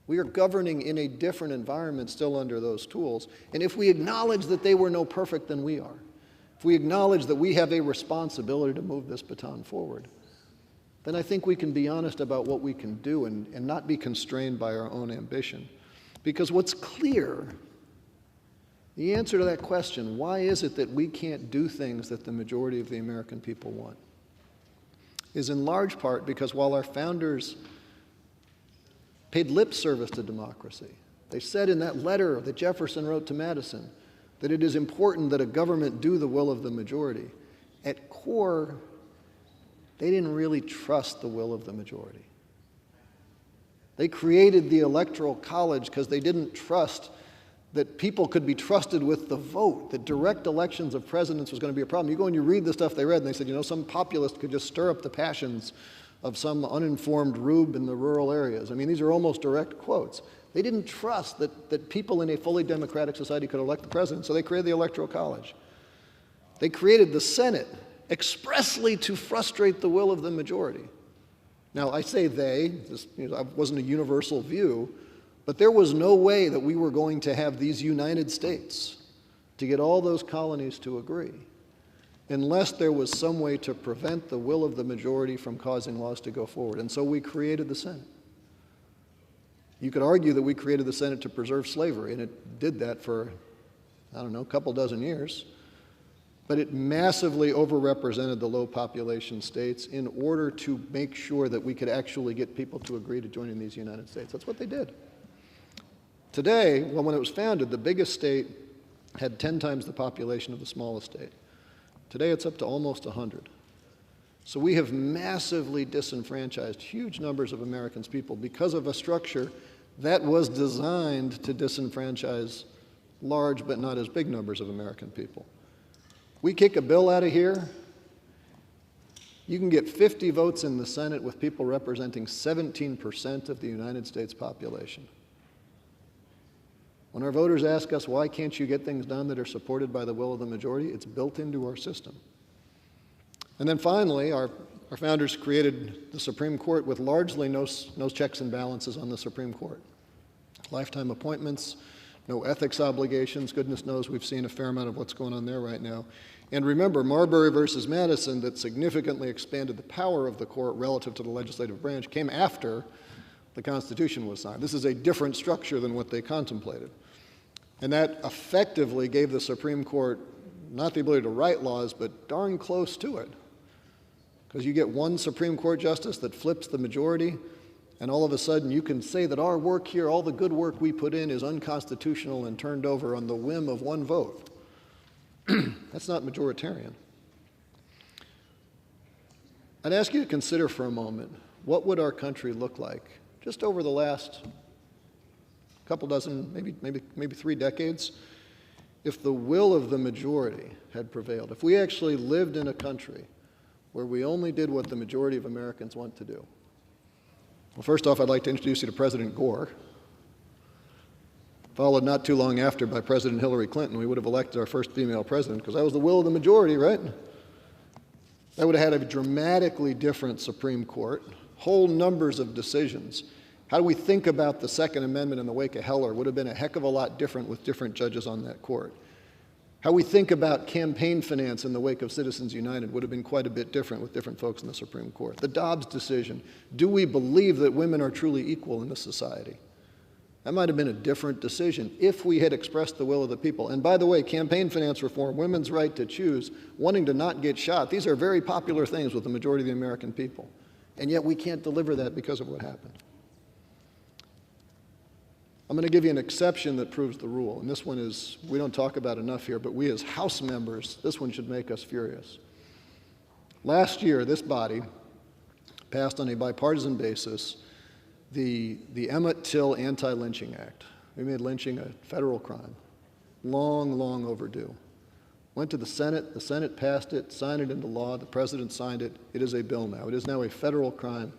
We are governing in a different environment still under those tools. And if we acknowledge that they were no perfect than we are, if we acknowledge that we have a responsibility to move this baton forward, then I think we can be honest about what we can do and not be constrained by our own ambition. Because what's clear, the answer to that question, why is it that we can't do things that the majority of the American people want, is in large part because while our founders paid lip service to democracy, they said in that letter that Jefferson wrote to Madison that it is important that a government do the will of the majority. At core, they didn't really trust the will of the majority. They created the Electoral College because they didn't trust that people could be trusted with the vote, that direct elections of presidents was going to be a problem. You go and you read the stuff they read, and they said, you know, some populist could just stir up the passions of some uninformed rube in the rural areas. I mean, these are almost direct quotes. They didn't trust that people in a fully democratic society could elect the president, so they created the Electoral College. They created the Senate expressly to frustrate the will of the majority. Now, I say they, this wasn't a universal view, but there was no way that we were going to have these United States to get all those colonies to agree unless there was some way to prevent the will of the majority from causing laws to go forward. And so we created the Senate. You could argue that we created the Senate to preserve slavery, and it did that for, I don't know, a couple dozen years. But it massively overrepresented the low population states in order to make sure that we could actually get people to agree to joining these United States. That's what they did. Today, well, when it was founded, the biggest state had 10 times the population of the smallest state. Today, it's up to almost 100. So we have massively disenfranchised huge numbers of Americans' people because of a structure that was designed to disenfranchise large but not as big numbers of American people. We kick a bill out of here, you can get 50 votes in the Senate with people representing 17% of the United States population. When our voters ask us, why can't you get things done that are supported by the will of the majority, it's built into our system. And then finally, our founders created the Supreme Court with largely no checks and balances on the Supreme Court. Lifetime appointments, no ethics obligations. Goodness knows we've seen a fair amount of what's going on there right now. And remember, Marbury versus Madison, that significantly expanded the power of the court relative to the legislative branch, came after the Constitution was signed. This is a different structure than what they contemplated. And that effectively gave the Supreme Court not the ability to write laws, but darn close to it. Because you get one Supreme Court justice that flips the majority, and all of a sudden you can say that our work here, all the good work we put in, is unconstitutional and turned over on the whim of one vote. That's not majoritarian. I'd ask you to consider for a moment, what would our country look like just over the last couple dozen, maybe 3 decades, if the will of the majority had prevailed, if we actually lived in a country where we only did what the majority of Americans want to do. Well, first off, I'd like to introduce you to President Gore. Followed not too long after by President Hillary Clinton. We would have elected our first female president because that was the will of the majority, right? That would have had a dramatically different Supreme Court, whole numbers of decisions. How do we think about the Second Amendment in the wake of Heller would have been a heck of a lot different with different judges on that court. How we think about campaign finance in the wake of Citizens United would have been quite a bit different with different folks in the Supreme Court. The Dobbs decision, do we believe that women are truly equal in this society? That might have been a different decision if we had expressed the will of the people. And by the way, campaign finance reform, women's right to choose, wanting to not get shot, these are very popular things with the majority of the American people. And yet we can't deliver that because of what happened. I'm going to give you an exception that proves the rule. And this one is, we don't talk about enough here, but we as House members, this one should make us furious. Last year, this body passed on a bipartisan basis the Emmett Till Anti-Lynching Act. We made lynching a federal crime. Long, long overdue. Went to the Senate passed it, signed it into law, the president signed it. It is a bill now. It is now a federal crime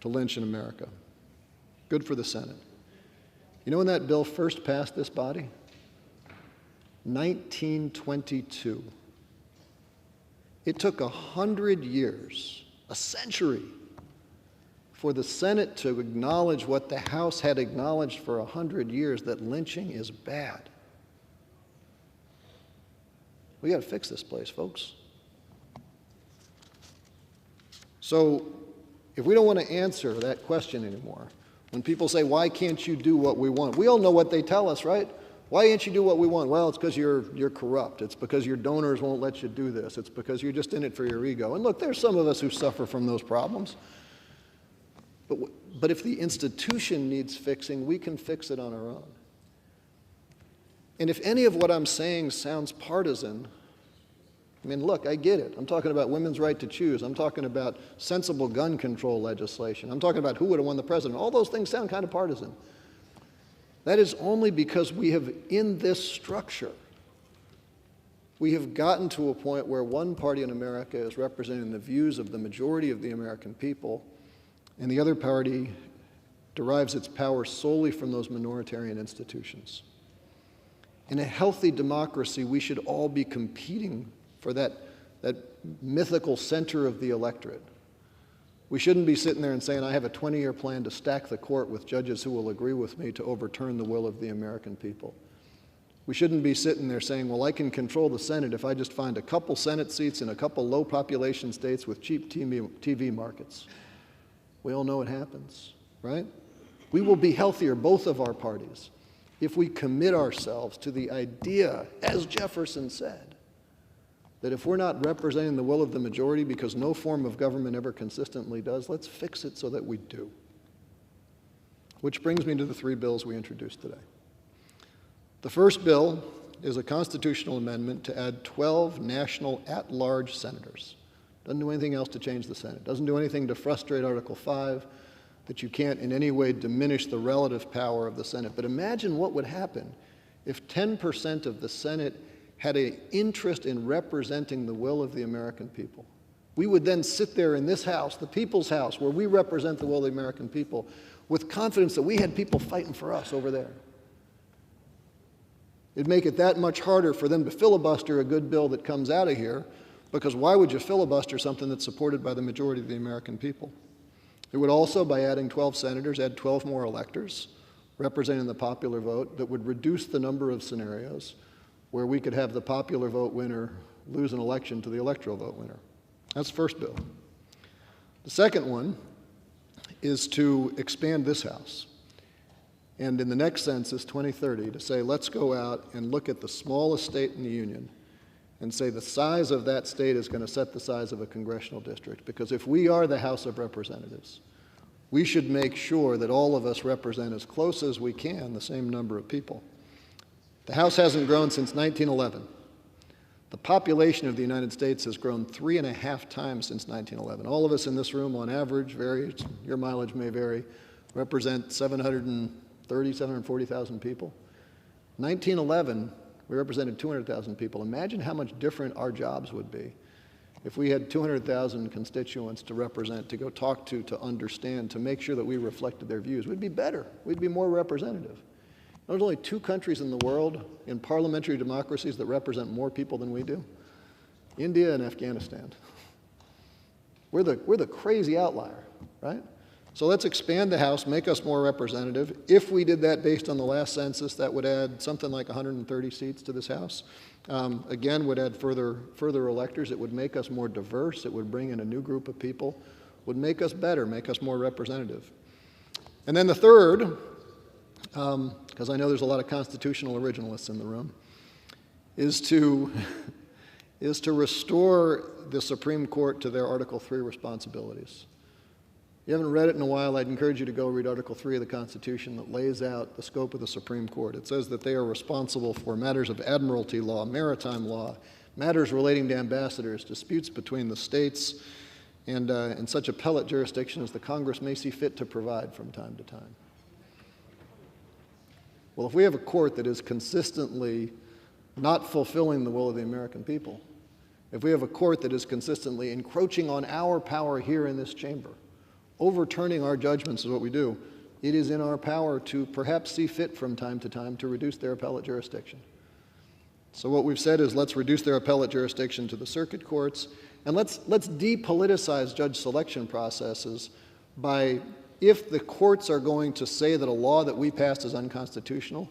to lynch in America. Good for the Senate. You know when that bill first passed this body? 1922. It took 100 years, a century, for the Senate to acknowledge what the House had acknowledged for 100 years, that lynching is bad. We got to fix this place, folks. So if we don't want to answer that question anymore, when people say, why can't you do what we want? We all know what they tell us, right? Why can't you do what we want? Well, it's because you're corrupt. It's because your donors won't let you do this. It's because you're just in it for your ego. And look, there's some of us who suffer from those problems. But if the institution needs fixing, we can fix it on our own. And if any of what I'm saying sounds partisan, I mean, look, I get it. I'm talking about women's right to choose. I'm talking about sensible gun control legislation. I'm talking about who would have won the president. All those things sound kind of partisan. That is only because we have, in this structure, we have gotten to a point where one party in America is representing the views of the majority of the American people, and the other party derives its power solely from those minoritarian institutions. In a healthy democracy, we should all be competing for that mythical center of the electorate. We shouldn't be sitting there and saying, I have a 20-year plan to stack the court with judges who will agree with me to overturn the will of the American people. We shouldn't be sitting there saying, well, I can control the Senate if I just find a couple Senate seats in a couple low population states with cheap TV markets. We all know what happens, right? We will be healthier, both of our parties, if we commit ourselves to the idea, as Jefferson said, that if we're not representing the will of the majority because no form of government ever consistently does, let's fix it so that we do. Which brings me to the three bills we introduced today. The first bill is a constitutional amendment to add 12 national at-large senators. Doesn't do anything else to change the Senate. Doesn't do anything to frustrate Article 5, that you can't in any way diminish the relative power of the Senate. But imagine what would happen if 10% of the Senate had an interest in representing the will of the American people. We would then sit there in this house, the people's house, where we represent the will of the American people, with confidence that we had people fighting for us over there. It'd make it that much harder for them to filibuster a good bill that comes out of here, because why would you filibuster something that's supported by the majority of the American people? It would also, by adding 12 senators, add 12 more electors representing the popular vote that would reduce the number of scenarios where we could have the popular vote winner lose an election to the electoral vote winner. That's the first bill. The second one is to expand this House. And in the next census, 2030, to say, let's go out and look at the smallest state in the Union and say the size of that state is going to set the size of a congressional district. Because if we are the House of Representatives, we should make sure that all of us represent as close as we can the same number of people. The House hasn't grown since 1911. The population of the United States has grown 3.5 times since 1911. All of us in this room, on average, varies, your mileage may vary, represent 730,000, 740,000 people. 1911, we represented 200,000 people. Imagine how much different our jobs would be if we had 200,000 constituents to represent, to go talk to understand, to make sure that we reflected their views. We'd be better. We'd be more representative. There's only 2 countries in the world in parliamentary democracies that represent more people than we do: India and Afghanistan. We're the crazy outlier, right? So let's expand the House, make us more representative. If we did that based on the last census, that would add something like 130 seats to this House. Again, would add further electors. It would make us more diverse. It would bring in a new group of people, would make us better, make us more representative. And then the third, because I know there's a lot of constitutional originalists in the room, is to restore the Supreme Court to their Article 3 responsibilities. If you haven't read it in a while, I'd encourage you to go read Article 3 of the Constitution that lays out the scope of the Supreme Court. It says that they are responsible for matters of admiralty law, maritime law, matters relating to ambassadors, disputes between the states, and such appellate jurisdiction as the Congress may see fit to provide from time to time. Well, if we have a court that is consistently not fulfilling the will of the American people, if we have a court that is consistently encroaching on our power here in this chamber, overturning our judgments is what we do, it is in our power to perhaps see fit from time to time to reduce their appellate jurisdiction. So what we've said is let's reduce their appellate jurisdiction to the circuit courts, and let's depoliticize judge selection processes by, if the courts are going to say that a law that we passed is unconstitutional,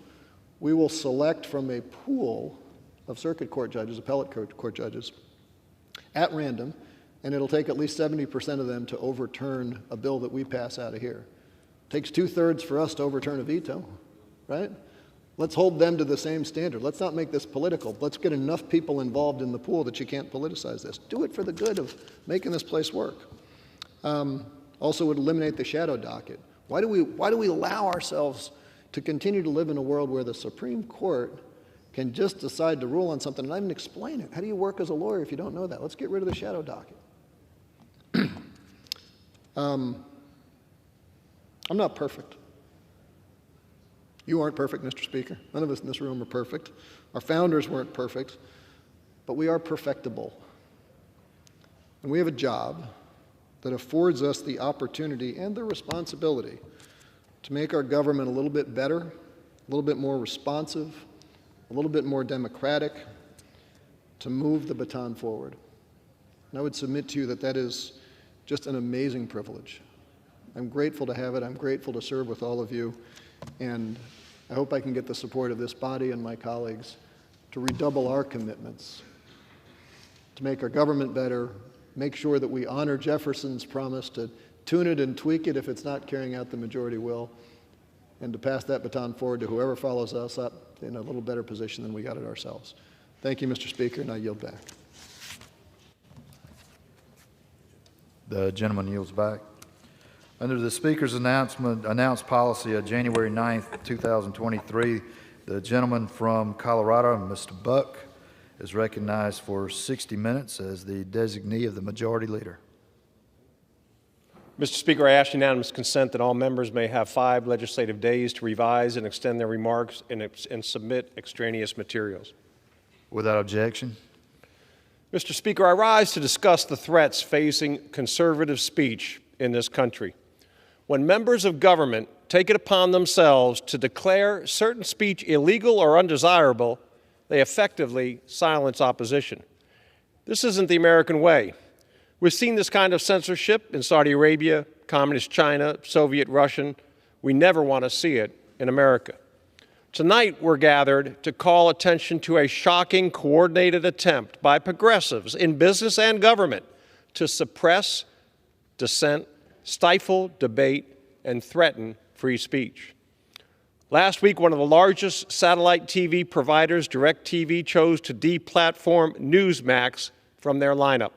we will select from a pool of circuit court judges, appellate court judges, at random, and it'll take at least 70% of them to overturn a bill that we pass out of here. It takes 2/3 for us to overturn a veto, right? Let's hold them to the same standard. Let's not make this political. Let's get enough people involved in the pool that you can't politicize this. Do it for the good of making this place work. Also would eliminate the shadow docket. Why do we allow ourselves to continue to live in a world where the Supreme Court can just decide to rule on something and not even explain it? How do you work as a lawyer if you don't know that? Let's get rid of the shadow docket. I'm not perfect. You aren't perfect, Mr. Speaker. None of us in this room are perfect. Our founders weren't perfect, but we are perfectible. And we have a job that affords us the opportunity and the responsibility to make our government a little bit better, a little bit more responsive, a little bit more democratic, to move the baton forward. And I would submit to you that that is just an amazing privilege. I'm grateful to have it. I'm grateful to serve with all of you. And I hope I can get the support of this body and my colleagues to redouble our commitments to make our government better, make sure that we honor Jefferson's promise to tune it and tweak it if it's not carrying out the majority will, and to pass that baton forward to whoever follows us up in a little better position than we got it ourselves. Thank you, Mr. Speaker, and I yield back. The gentleman yields back. Under the Speaker's announced policy of January 9th, 2023, the gentleman from Colorado, Mr. Buck, is recognized for 60 minutes as the designee of the Majority Leader. Mr. Speaker, I ask unanimous consent that all members may have 5 legislative days to revise and extend their remarks and submit extraneous materials. Without objection. Mr. Speaker, I rise to discuss the threats facing conservative speech in this country. When members of government take it upon themselves to declare certain speech illegal or undesirable, they effectively silence opposition. This isn't the American way. We've seen this kind of censorship in Saudi Arabia, Communist China, Soviet Russian. We never want to see it in America. Tonight, we're gathered to call attention to a shocking, coordinated attempt by progressives in business and government to suppress dissent, stifle debate, and threaten free speech. Last week, one of the largest satellite TV providers, DirecTV, chose to deplatform Newsmax from their lineup.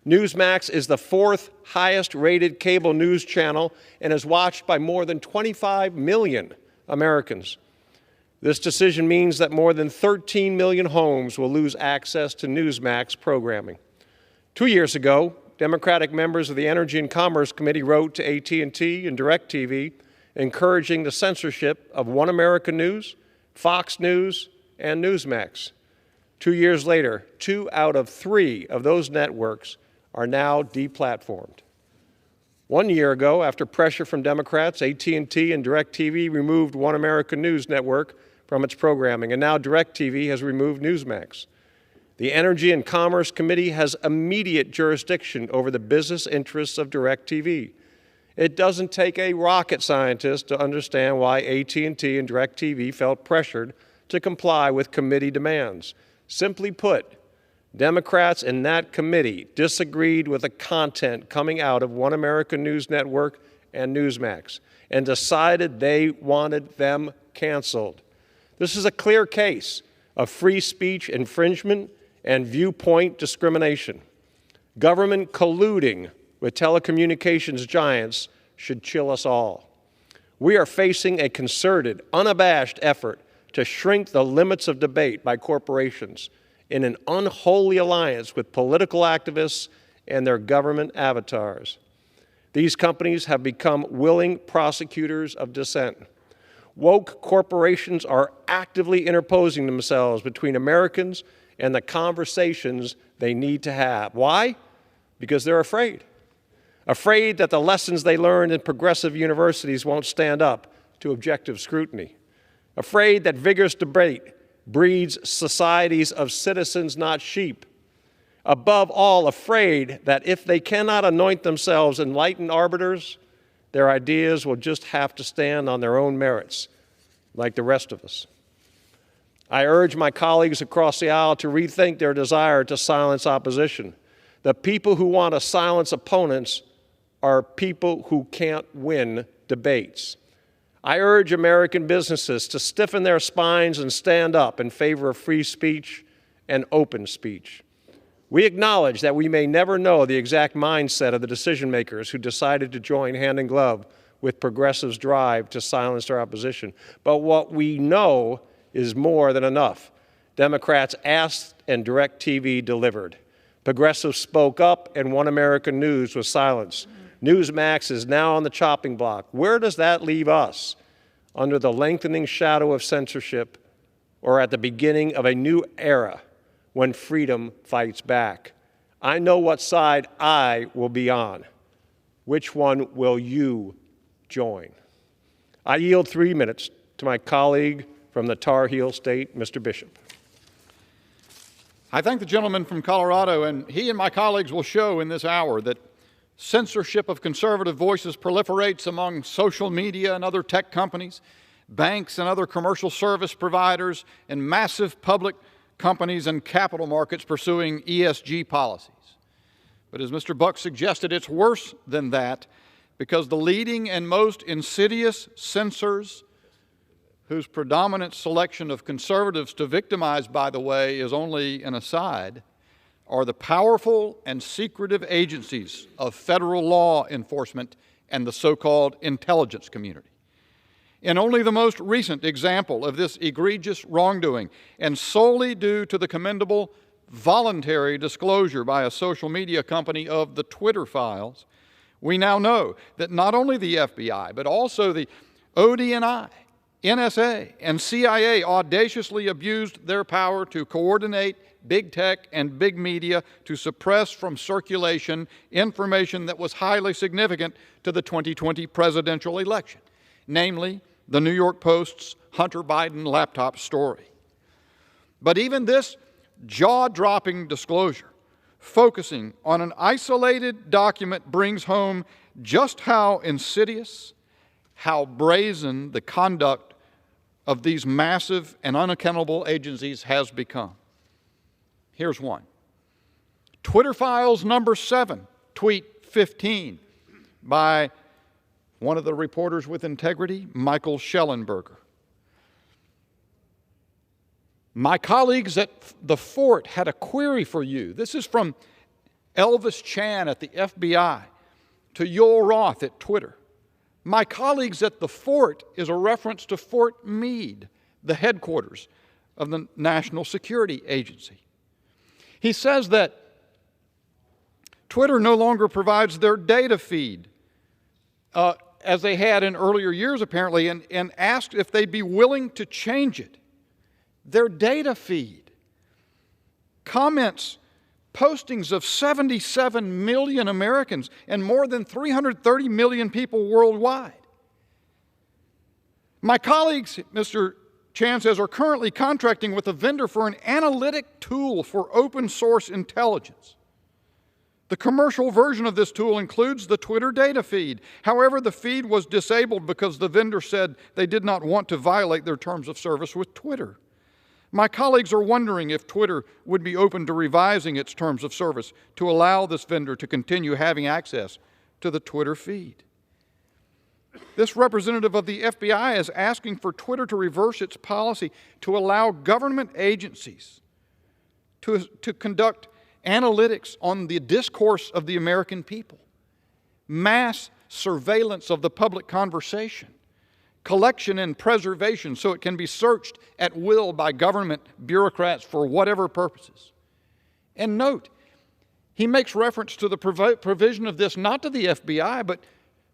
Newsmax is the 4th highest-rated cable news channel and is watched by more than 25 million Americans. This decision means that more than 13 million homes will lose access to Newsmax programming. 2 years ago, Democratic members of the Energy and Commerce Committee wrote to AT&T and DirecTV encouraging the censorship of One America News, Fox News, and Newsmax. 2 years later, 2 out of 3 of those networks are now deplatformed. 1 year ago, after pressure from Democrats, AT&T and DirecTV removed One America News Network from its programming, and now DirecTV has removed Newsmax. The Energy and Commerce Committee has immediate jurisdiction over the business interests of DirecTV. It doesn't take a rocket scientist to understand why AT&T and DirecTV felt pressured to comply with committee demands. Simply put, Democrats in that committee disagreed with the content coming out of One America News Network and Newsmax and decided they wanted them canceled. This is a clear case of free speech infringement and viewpoint discrimination. Government colluding with telecommunications giants should chill us all. We are facing a concerted, unabashed effort to shrink the limits of debate by corporations in an unholy alliance with political activists and their government avatars. These companies have become willing prosecutors of dissent. Woke corporations are actively interposing themselves between Americans and the conversations they need to have. Why? Because they're afraid. Afraid that the lessons they learned in progressive universities won't stand up to objective scrutiny. Afraid that vigorous debate breeds societies of citizens, not sheep. Above all, afraid that if they cannot anoint themselves enlightened arbiters, their ideas will just have to stand on their own merits, like the rest of us. I urge my colleagues across the aisle to rethink their desire to silence opposition. The people who want to silence opponents are people who can't win debates. I urge American businesses to stiffen their spines and stand up in favor of free speech and open speech. We acknowledge that we may never know the exact mindset of the decision makers who decided to join hand in glove with progressives' drive to silence their opposition. But what we know is more than enough. Democrats asked and DirecTV delivered. Progressives spoke up and One American News was silenced. Newsmax is now on the chopping block. Where does that leave us? Under the lengthening shadow of censorship or at the beginning of a new era when freedom fights back? I know what side I will be on. Which one will you join? I yield 3 minutes to my colleague from the Tar Heel State, Mr. Bishop. I thank the gentleman from Colorado, and he and my colleagues will show in this hour that censorship of conservative voices proliferates among social media and other tech companies, banks and other commercial service providers, and massive public companies and capital markets pursuing ESG policies. But as Mr. Buck suggested, it's worse than that, because the leading and most insidious censors, whose predominant selection of conservatives to victimize, by the way, is only an aside, are the powerful and secretive agencies of federal law enforcement and the so-called intelligence community. In only the most recent example of this egregious wrongdoing, and solely due to the commendable voluntary disclosure by a social media company of the Twitter files, we now know that not only the FBI, but also the ODNI, NSA, and CIA audaciously abused their power to coordinate big tech and big media to suppress from circulation information that was highly significant to the 2020 presidential election, namely the New York Post's Hunter Biden laptop story. But even this jaw-dropping disclosure, focusing on an isolated document, brings home just how insidious, how brazen the conduct of these massive and unaccountable agencies has become. Here's one. Twitter files number 7, tweet 15, by one of the reporters with integrity, Michael Schellenberger. My colleagues at the Fort had a query for you. This is from Elvis Chan at the FBI to Yoel Roth at Twitter. My colleagues at the Fort is a reference to Fort Meade, the headquarters of the National Security Agency. He says that Twitter no longer provides their data feed, as they had in earlier years apparently, and asked if they'd be willing to change it. Their data feed, comments, postings of 77 million Americans and more than 330 million people worldwide. My colleagues, Mr. Chan says, are currently contracting with a vendor for an analytic tool for open source intelligence. The commercial version of this tool includes the Twitter data feed. However, the feed was disabled because the vendor said they did not want to violate their terms of service with Twitter. My colleagues are wondering if Twitter would be open to revising its terms of service to allow this vendor to continue having access to the Twitter feed. This representative of the FBI is asking for Twitter to reverse its policy to allow government agencies to conduct analytics on the discourse of the American people, mass surveillance of the public conversation, collection and preservation so it can be searched at will by government bureaucrats for whatever purposes. And note, he makes reference to the provision of this not to the FBI, but,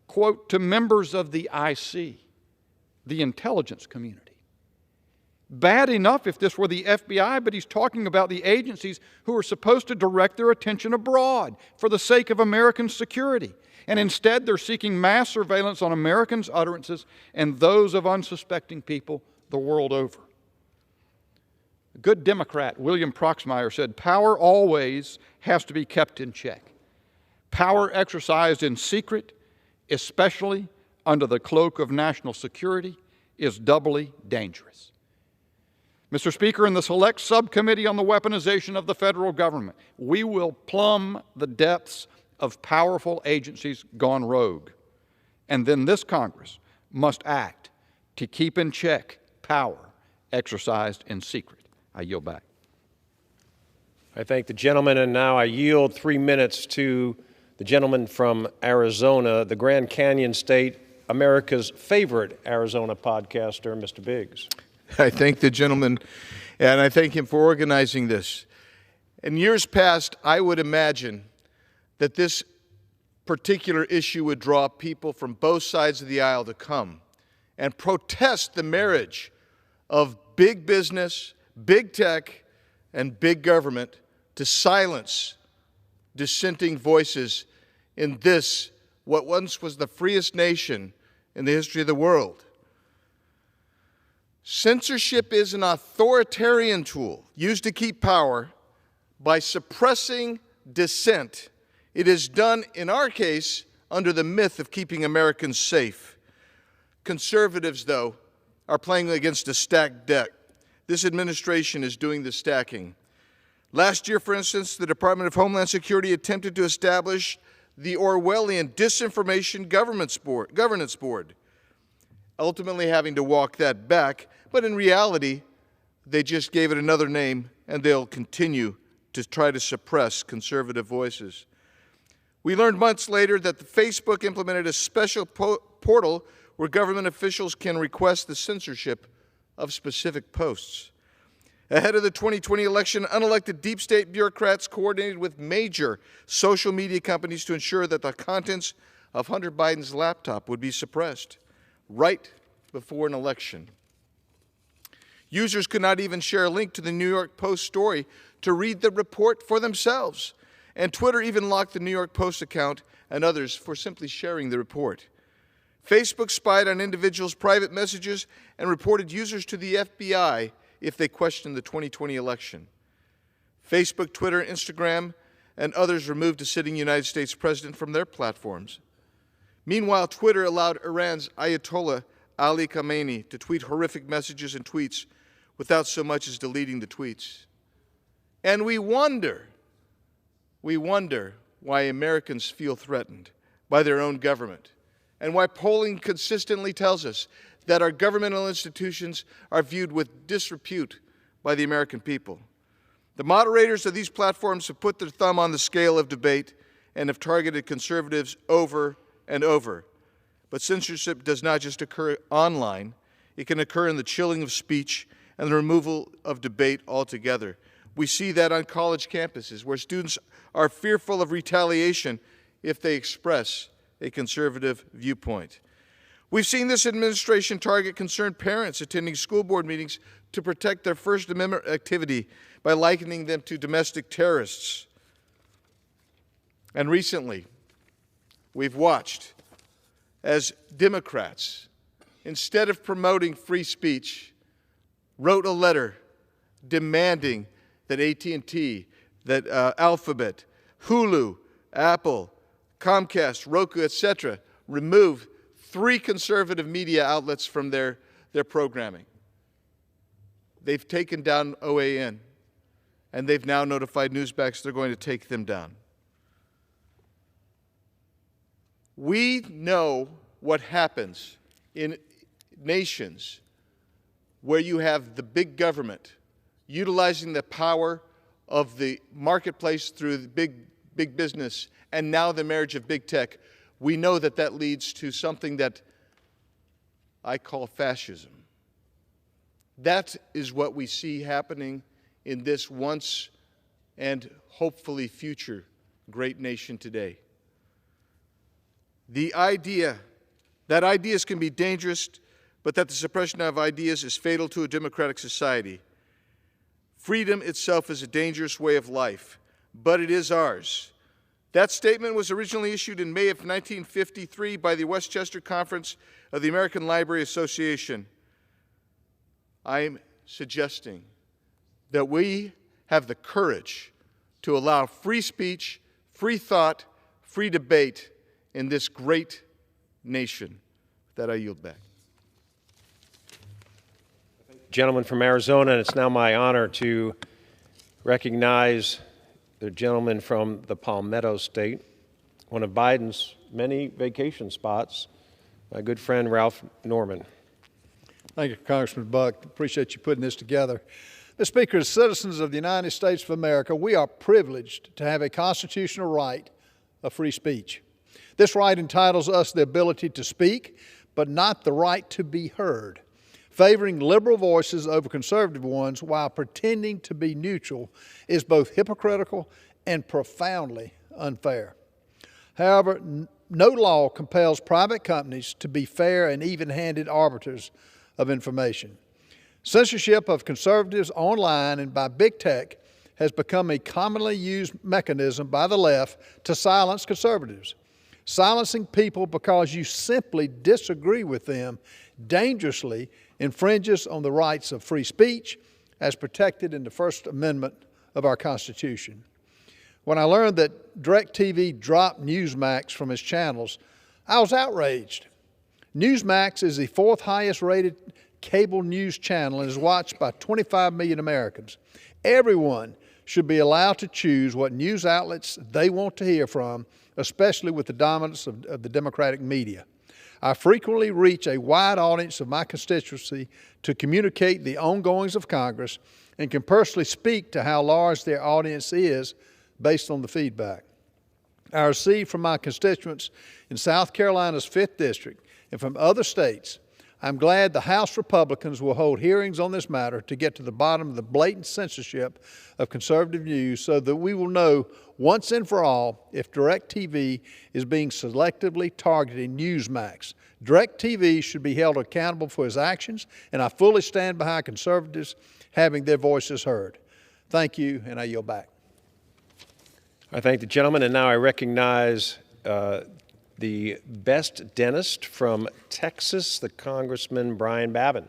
quote, to members of the IC, the intelligence community. Bad enough if this were the FBI, but he's talking about the agencies who are supposed to direct their attention abroad for the sake of American security. And instead, they're seeking mass surveillance on Americans' utterances and those of unsuspecting people the world over. A good Democrat, William Proxmire, said, "Power always has to be kept in check. Power exercised in secret, especially under the cloak of national security, is doubly dangerous." Mr. Speaker, in the Select Subcommittee on the Weaponization of the Federal Government, we will plumb the depths of powerful agencies gone rogue. And then this Congress must act to keep in check power exercised in secret. I yield back. I thank the gentleman, and now I yield 3 minutes to the gentleman from Arizona, the Grand Canyon State, America's favorite Arizona podcaster, Mr. Biggs. I thank the gentleman, and I thank him for organizing this. In years past, I would imagine that this particular issue would draw people from both sides of the aisle to come and protest the marriage of big business, big tech, and big government to silence dissenting voices in this, what once was the freest nation in the history of the world. Censorship is an authoritarian tool used to keep power by suppressing dissent. It is done, in our case, under the myth of keeping Americans safe. Conservatives, though, are playing against a stacked deck. This administration is doing the stacking. Last year, for instance, the Department of Homeland Security attempted to establish the Orwellian Disinformation Governance Board, ultimately having to walk that back, but in reality, they just gave it another name, and they'll continue to try to suppress conservative voices. We learned months later that Facebook implemented a special portal where government officials can request the censorship of specific posts. Ahead of the 2020 election, unelected deep state bureaucrats coordinated with major social media companies to ensure that the contents of Hunter Biden's laptop would be suppressed right before an election. Users could not even share a link to the New York Post story to read the report for themselves. And Twitter even locked the New York Post account and others for simply sharing the report. Facebook spied on individuals' private messages and reported users to the FBI if they questioned the 2020 election. Facebook, Twitter, Instagram, and others removed a sitting United States president from their platforms. Meanwhile, Twitter allowed Iran's Ayatollah Ali Khamenei to tweet horrific messages and tweets without so much as deleting the tweets. And we wonder why Americans feel threatened by their own government, and why polling consistently tells us that our governmental institutions are viewed with disrepute by the American people. The moderators of these platforms have put their thumb on the scale of debate and have targeted conservatives over and over. But censorship does not just occur online. It can occur in the chilling of speech and the removal of debate altogether. We see that on college campuses, where students are fearful of retaliation if they express a conservative viewpoint. We've seen this administration target concerned parents attending school board meetings to protect their First Amendment activity by likening them to domestic terrorists. And recently, we've watched as Democrats, instead of promoting free speech, wrote a letter demanding that AT&T, that Alphabet, Hulu, Apple, Comcast, Roku, etc., remove 3 conservative media outlets from their programming. They've taken down OAN, and they've now notified Newsmax they're going to take them down. We know what happens in nations where you have the big government utilizing the power of the marketplace through the big business, and now the marriage of big tech. We know that that leads to something that I call fascism. That is what we see happening in this once and hopefully future great nation today. The idea that ideas can be dangerous, but that the suppression of ideas is fatal to a democratic society. Freedom itself is a dangerous way of life, but it is ours. That statement was originally issued in May of 1953 by the Westchester Conference of the American Library Association. I'm suggesting that we have the courage to allow free speech, free thought, free debate in this great nation. With that, I yield back. gentleman from Arizona, and it's now my honor to recognize the gentleman from the Palmetto State, one of Biden's many vacation spots, my good friend Ralph Norman. Thank you, Congressman Buck. Appreciate you putting this together. Mr. Speaker, as citizens of the United States of America, we are privileged to have a constitutional right of free speech. This right entitles us the ability to speak, but not the right to be heard. Favoring liberal voices over conservative ones while pretending to be neutral is both hypocritical and profoundly unfair. However, no law compels private companies to be fair and even-handed arbiters of information. Censorship of conservatives online and by big tech has become a commonly used mechanism by the left to silence conservatives. Silencing people because you simply disagree with them dangerously infringes on the rights of free speech as protected in the First Amendment of our Constitution. When I learned that DirecTV dropped Newsmax from its channels, I was outraged. Newsmax is the fourth highest rated cable news channel and is watched by 25 million Americans. Everyone should be allowed to choose what news outlets they want to hear from, especially with the dominance of the Democratic media. I frequently reach a wide audience of my constituency to communicate the ongoings of Congress and can personally speak to how large their audience is based on the feedback I receive from my constituents in South Carolina's 5th District and from other states. I'm glad the House Republicans will hold hearings on this matter to get to the bottom of the blatant censorship of conservative news so that we will know once and for all if DirecTV is being selectively targeting Newsmax. DirecTV should be held accountable for its actions, and I fully stand behind conservatives having their voices heard. Thank you, and I yield back. I thank the gentleman, and now I recognize the best dentist from Texas, the Congressman Brian Babin,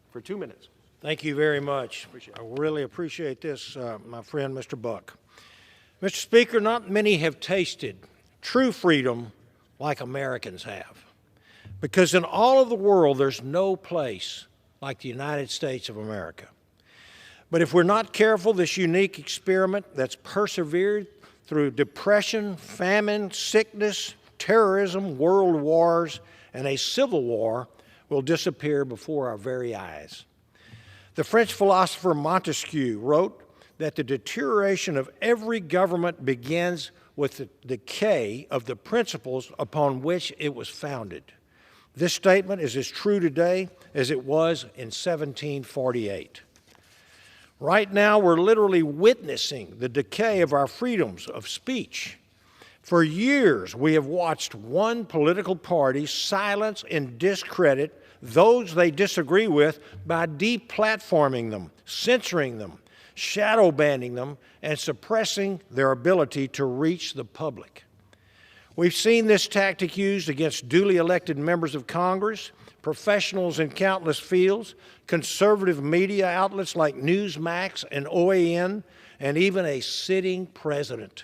for 2 minutes. Thank you very much. I really appreciate this, my friend, Mr. Buck. Mr. Speaker, not many have tasted true freedom like Americans have. Because in all of the world, there's no place like the United States of America. But if we're not careful, this unique experiment that's persevered through depression, famine, sickness, terrorism, world wars, and a civil war will disappear before our very eyes. The French philosopher Montesquieu wrote that the deterioration of every government begins with the decay of the principles upon which it was founded. This statement is as true today as it was in 1748. Right now, we're literally witnessing the decay of our freedoms of speech. For years, we have watched one political party silence and discredit those they disagree with by deplatforming them, censoring them, shadow banning them, and suppressing their ability to reach the public. We've seen this tactic used against duly elected members of Congress, professionals in countless fields, conservative media outlets like Newsmax and OAN, and even a sitting president.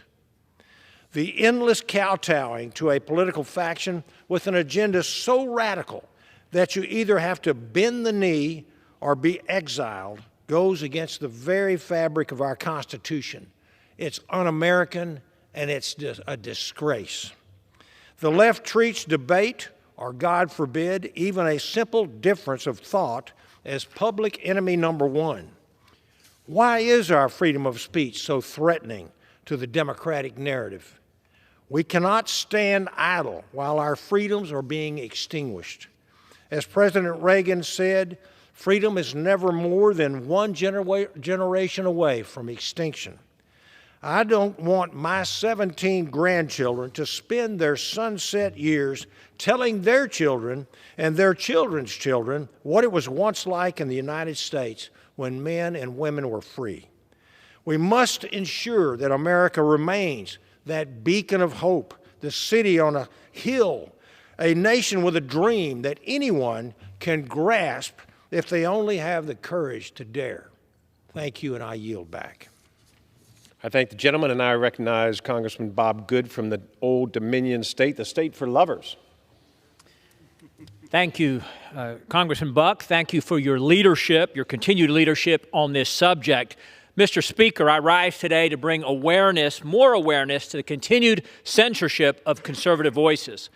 The endless kowtowing to a political faction with an agenda so radical that you either have to bend the knee or be exiled goes against the very fabric of our Constitution. It's un-American and it's a disgrace. The left treats debate, or God forbid, even a simple difference of thought, as public enemy number one. Why is our freedom of speech so threatening to the democratic narrative? We cannot stand idle while our freedoms are being extinguished. As President Reagan said, freedom is never more than one generation away from extinction. I don't want my 17 grandchildren to spend their sunset years telling their children and their children's children what it was once like in the United States when men and women were free. We must ensure that America remains that beacon of hope, the city on a hill, a nation with a dream that anyone can grasp if they only have the courage to dare. Thank you, and I yield back. I thank the gentleman, and I recognize Congressman Bob Good from the Old Dominion State, the state for lovers. Thank you, Congressman Buck. Thank you for your leadership, your continued leadership on this subject. Mr. Speaker, I rise today to bring awareness, more awareness, to the continued censorship of conservative voices.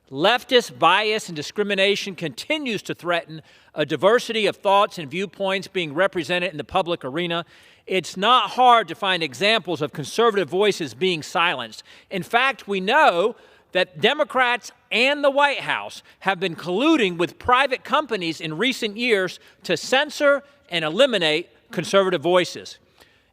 Leftist bias and discrimination continues to threaten a diversity of thoughts and viewpoints being represented in the public arena. It's not hard to find examples of conservative voices being silenced. In fact, we know that Democrats and the White House have been colluding with private companies in recent years to censor and eliminate conservative voices.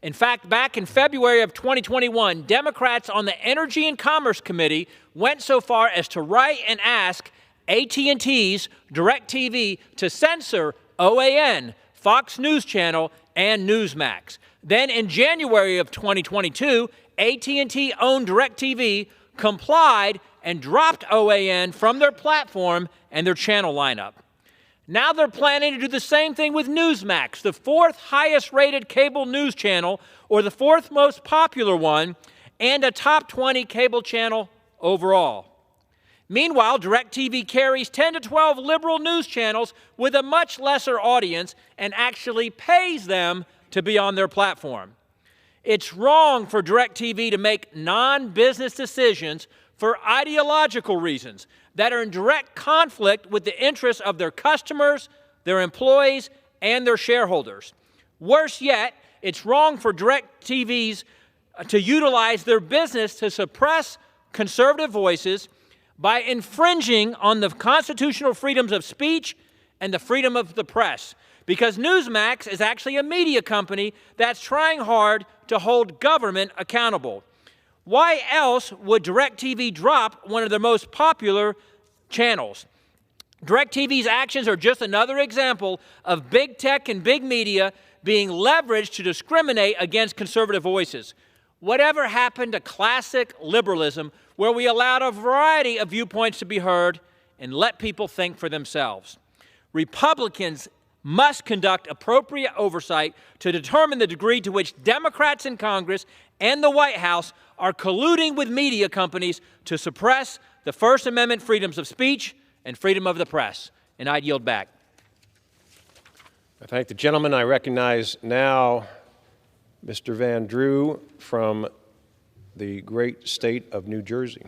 In fact, back in February of 2021, Democrats on the Energy and Commerce Committee went so far as to write and ask AT&T's DirecTV to censor OAN, Fox News Channel, and Newsmax. Then in January of 2022, AT&T-owned DirecTV complied and dropped OAN from their platform and their channel lineup. Now they're planning to do the same thing with Newsmax, the fourth highest rated cable news channel, or the fourth most popular one, and a top 20 cable channel overall. Meanwhile, DirecTV carries 10 to 12 liberal news channels with a much lesser audience and actually pays them to be on their platform. It's wrong for DirecTV to make non-business decisions for ideological reasons that are in direct conflict with the interests of their customers, their employees, and their shareholders. Worse yet, it's wrong for DirecTVs to utilize their business to suppress conservative voices by infringing on the constitutional freedoms of speech and the freedom of the press. Because Newsmax is actually a media company that's trying hard to hold government accountable. Why else would DirecTV drop one of their most popular channels? DirecTV's actions are just another example of big tech and big media being leveraged to discriminate against conservative voices. Whatever happened to classic liberalism, where we allowed a variety of viewpoints to be heard and let people think for themselves? Republicans must conduct appropriate oversight to determine the degree to which Democrats in Congress and the White House are colluding with media companies to suppress the First Amendment freedoms of speech and freedom of the press. And I yield back. I thank the gentleman. I recognize now Mr. Van Drew from the great state of New Jersey.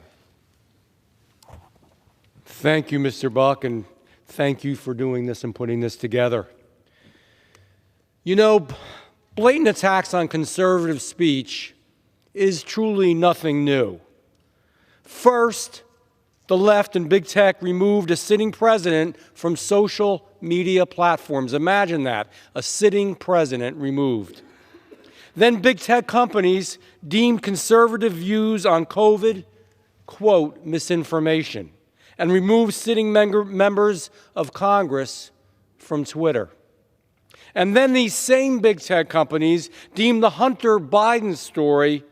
Thank you, Mr. Buck, and thank you for doing this and putting this together. You know, blatant attacks on conservative speech is truly nothing new. First, the left and big tech removed a sitting president from social media platforms. Imagine that, a sitting president removed. Then big tech companies deemed conservative views on COVID, quote, misinformation, and removed sitting members of Congress from Twitter. And then these same big tech companies deemed the Hunter Biden story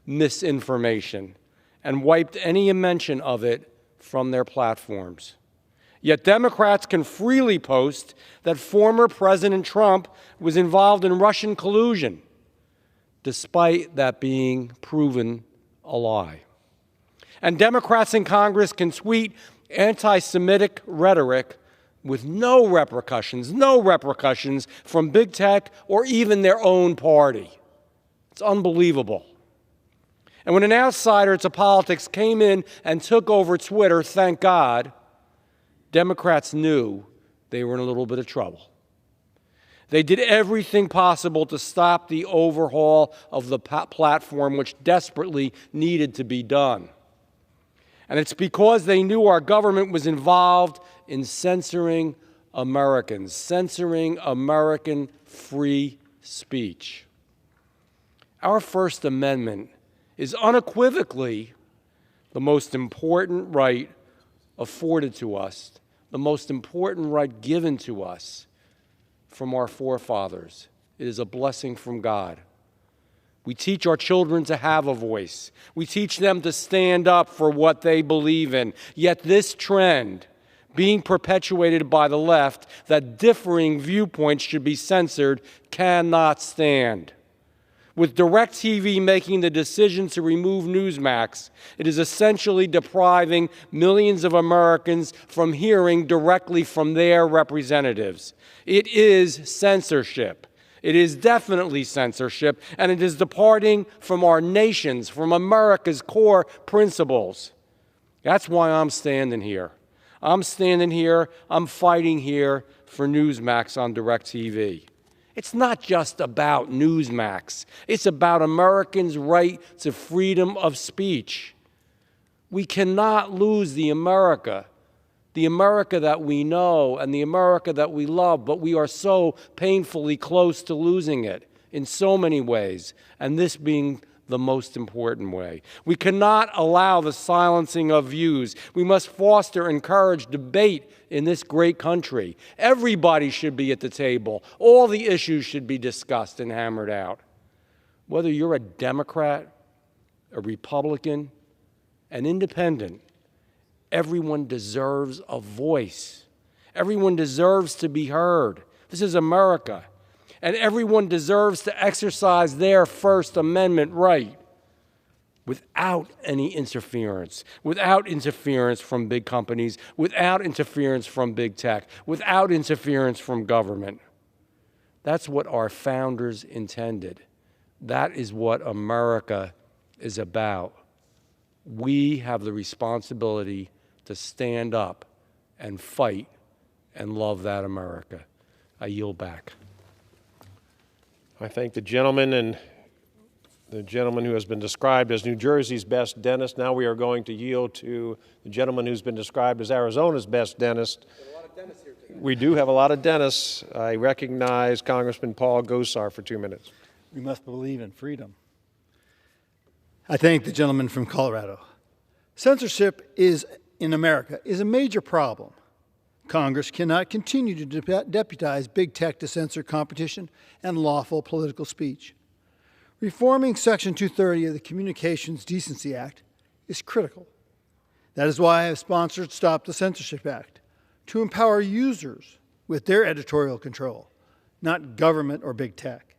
misinformation and wiped any mention of it from their platforms. Yet Democrats can freely post that former President Trump was involved in Russian collusion, despite that being proven a lie. And Democrats in Congress can tweet anti-Semitic rhetoric with no repercussions from big tech or even their own party. It's unbelievable. And when an outsider to politics came in and took over Twitter, thank God, Democrats knew they were in a little bit of trouble. They did everything possible to stop the overhaul of the platform, which desperately needed to be done. And it's because they knew our government was involved in censoring Americans, censoring American free speech. Our First Amendment is unequivocally the most important right afforded to us, the most important right given to us from our forefathers. It is a blessing from God. We teach our children to have a voice. We teach them to stand up for what they believe in. Yet this trend, being perpetuated by the left, that differing viewpoints should be censored, cannot stand. With DirecTV making the decision to remove Newsmax, it is essentially depriving millions of Americans from hearing directly from their representatives. It is censorship. It is definitely censorship, and it is departing from our nation's, from America's core principles. That's why I'm standing here. I'm standing here, I'm fighting here for Newsmax on DirecTV. It's not just about Newsmax. It's about Americans' right to freedom of speech. We cannot lose the America that we know and the America that we love, but we are so painfully close to losing it in so many ways, and this being the most important way. We cannot allow the silencing of views. We must foster and encourage debate in this great country. Everybody should be at the table. All the issues should be discussed and hammered out. Whether you're a Democrat, a Republican, an independent, everyone deserves a voice. Everyone deserves to be heard. This is America. And everyone deserves to exercise their First Amendment right without any interference, without interference from big companies, without interference from big tech, without interference from government. That's what our founders intended. That is what America is about. We have the responsibility to stand up and fight and love that America. I yield back. I thank the gentleman and the gentleman who has been described as New Jersey's best dentist. Now we are going to yield to the gentleman who's been described as Arizona's best dentist. We do have a lot of dentists. I recognize Congressman Paul Gosar for 2 minutes. We must believe in freedom. I thank the gentleman from Colorado. Censorship in America is a major problem. Congress cannot continue to deputize big tech to censor competition and lawful political speech. Reforming Section 230 of the Communications Decency Act is critical. That is why I have sponsored Stop the Censorship Act, to empower users with their editorial control, not government or big tech.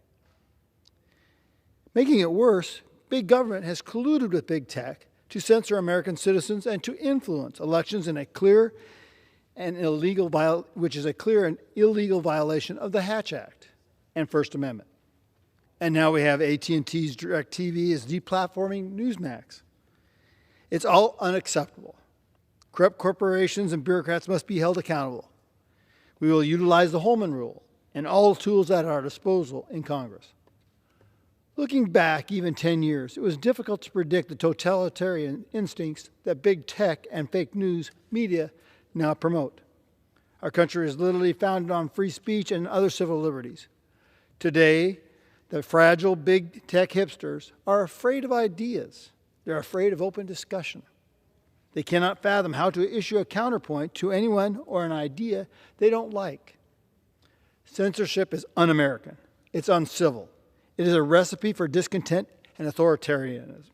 Making it worse, big government has colluded with big tech to censor American citizens and to influence elections in a clear and illegal which is a clear and illegal violation of the Hatch Act and First Amendment. And now we have AT&T's DirecTV is deplatforming Newsmax. It's all unacceptable. Corrupt corporations and bureaucrats must be held accountable. We will utilize the Holman Rule and all tools at our disposal in Congress. Looking back even 10 years, it was difficult to predict the totalitarian instincts that big tech and fake news media now promote. Our country is literally founded on free speech and other civil liberties. Today, the fragile big tech hipsters are afraid of ideas. They're afraid of open discussion. They cannot fathom how to issue a counterpoint to anyone or an idea they don't like. Censorship is un-American. It's uncivil. It is a recipe for discontent and authoritarianism.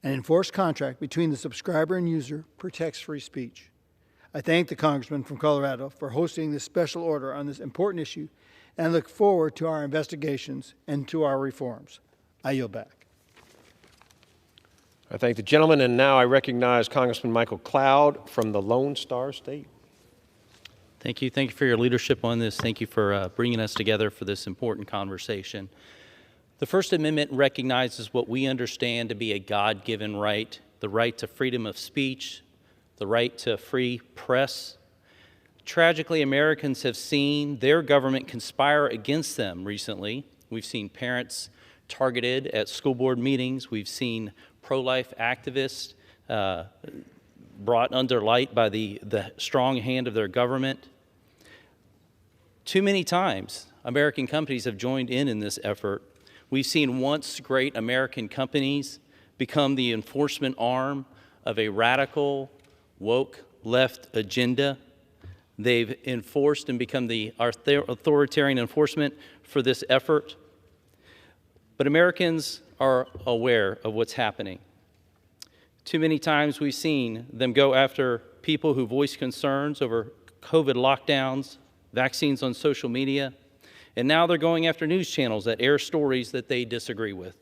An enforced contract between the subscriber and user protects free speech. I thank the congressman from Colorado for hosting this special order on this important issue and look forward to our investigations and to our reforms. I yield back. I thank the gentleman, and now I recognize Congressman Michael Cloud from the Lone Star State. Thank you. Thank you for your leadership on this. Thank you for bringing us together for this important conversation. The First Amendment recognizes what we understand to be a God-given right, the right to freedom of speech, the right to free press. Tragically, Americans have seen their government conspire against them recently. We've seen parents targeted at school board meetings. We've seen pro-life activists brought under light by the strong hand of their government. Too many times, American companies have joined in this effort. We've seen once great American companies become the enforcement arm of a radical, woke left agenda. They've enforced and become the authoritarian enforcement for this effort. But Americans are aware of what's happening. Too many times we've seen them go after people who voice concerns over COVID lockdowns, vaccines on social media, And now they're going after news channels that air stories that they disagree with.